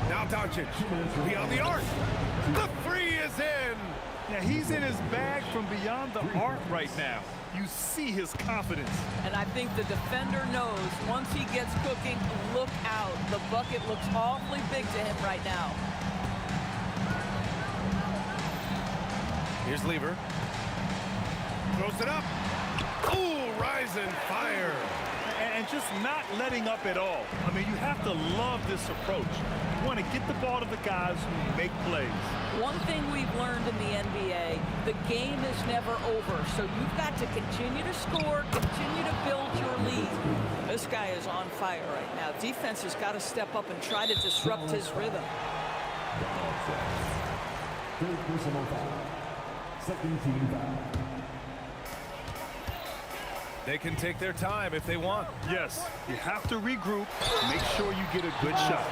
Now Doncic beyond the arc. The three is in. Yeah, he's in his bag from beyond the arc right now. You see his confidence. And I think the defender knows once he gets cooking, look out. The bucket looks awfully big to him right now. Here's Lever. Throws it up. Ooh, rising fire. And just not letting up at all. I mean, you have to love this approach. You want to get the ball to the guys who make plays. One thing we've learned in the NBA, the game is never over. So you've got to continue to score, continue to build your lead. This guy is on fire right now. Defense has got to step up and try to disrupt his rhythm. Third personal foul. Second team foul. They can take their time if they want. Yes, you have to regroup, make sure you get a good shot.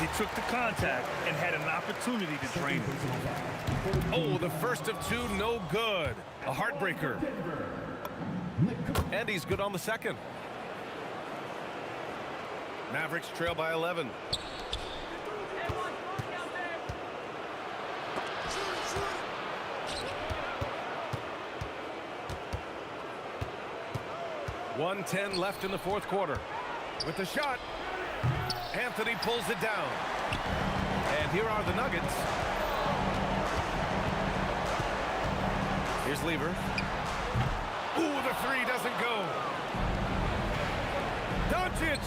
He took the contact and had an opportunity to drain it. Oh, the first of two, no good. A heartbreaker. And he's good on the second. Mavericks trail by 11. .110 left in the fourth quarter. With the shot, Anthony pulls it down. And here are the Nuggets. Here's Lever. Ooh, the three doesn't go. Doncic!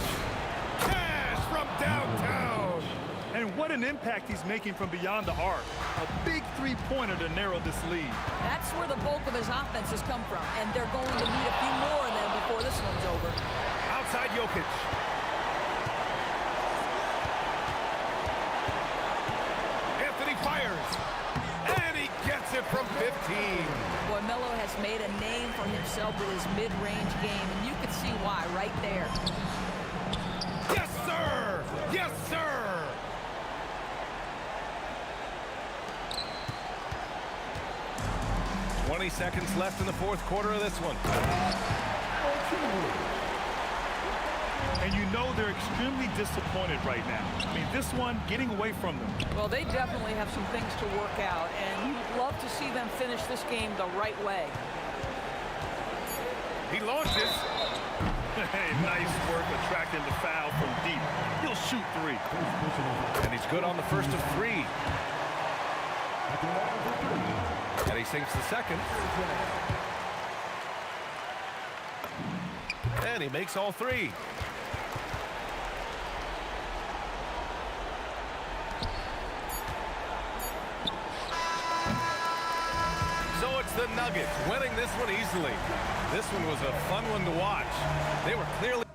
Cash from downtown! And what an impact he's making from beyond the arc. A big three-pointer to narrow this lead. That's where the bulk of his offense has come from, and they're going to need a few more of them before this one's over. Outside Jokic. Anthony fires. And he gets it from 15. Boy, Melo has made a name for himself with his mid-range game, and you can see why right there. Yes, sir! Yes, sir! 20 seconds left in the fourth quarter of this one. And you know they're extremely disappointed right now. I mean, this one getting away from them. Well, they definitely have some things to work out, and you'd love to see them finish this game the right way. He launches. Hey, nice work attracting the foul from deep. He'll shoot three. And he's good on the first of three. And he sinks the second. And he makes all three. So it's the Nuggets winning this one easily. This one was a fun one to watch. They were clearly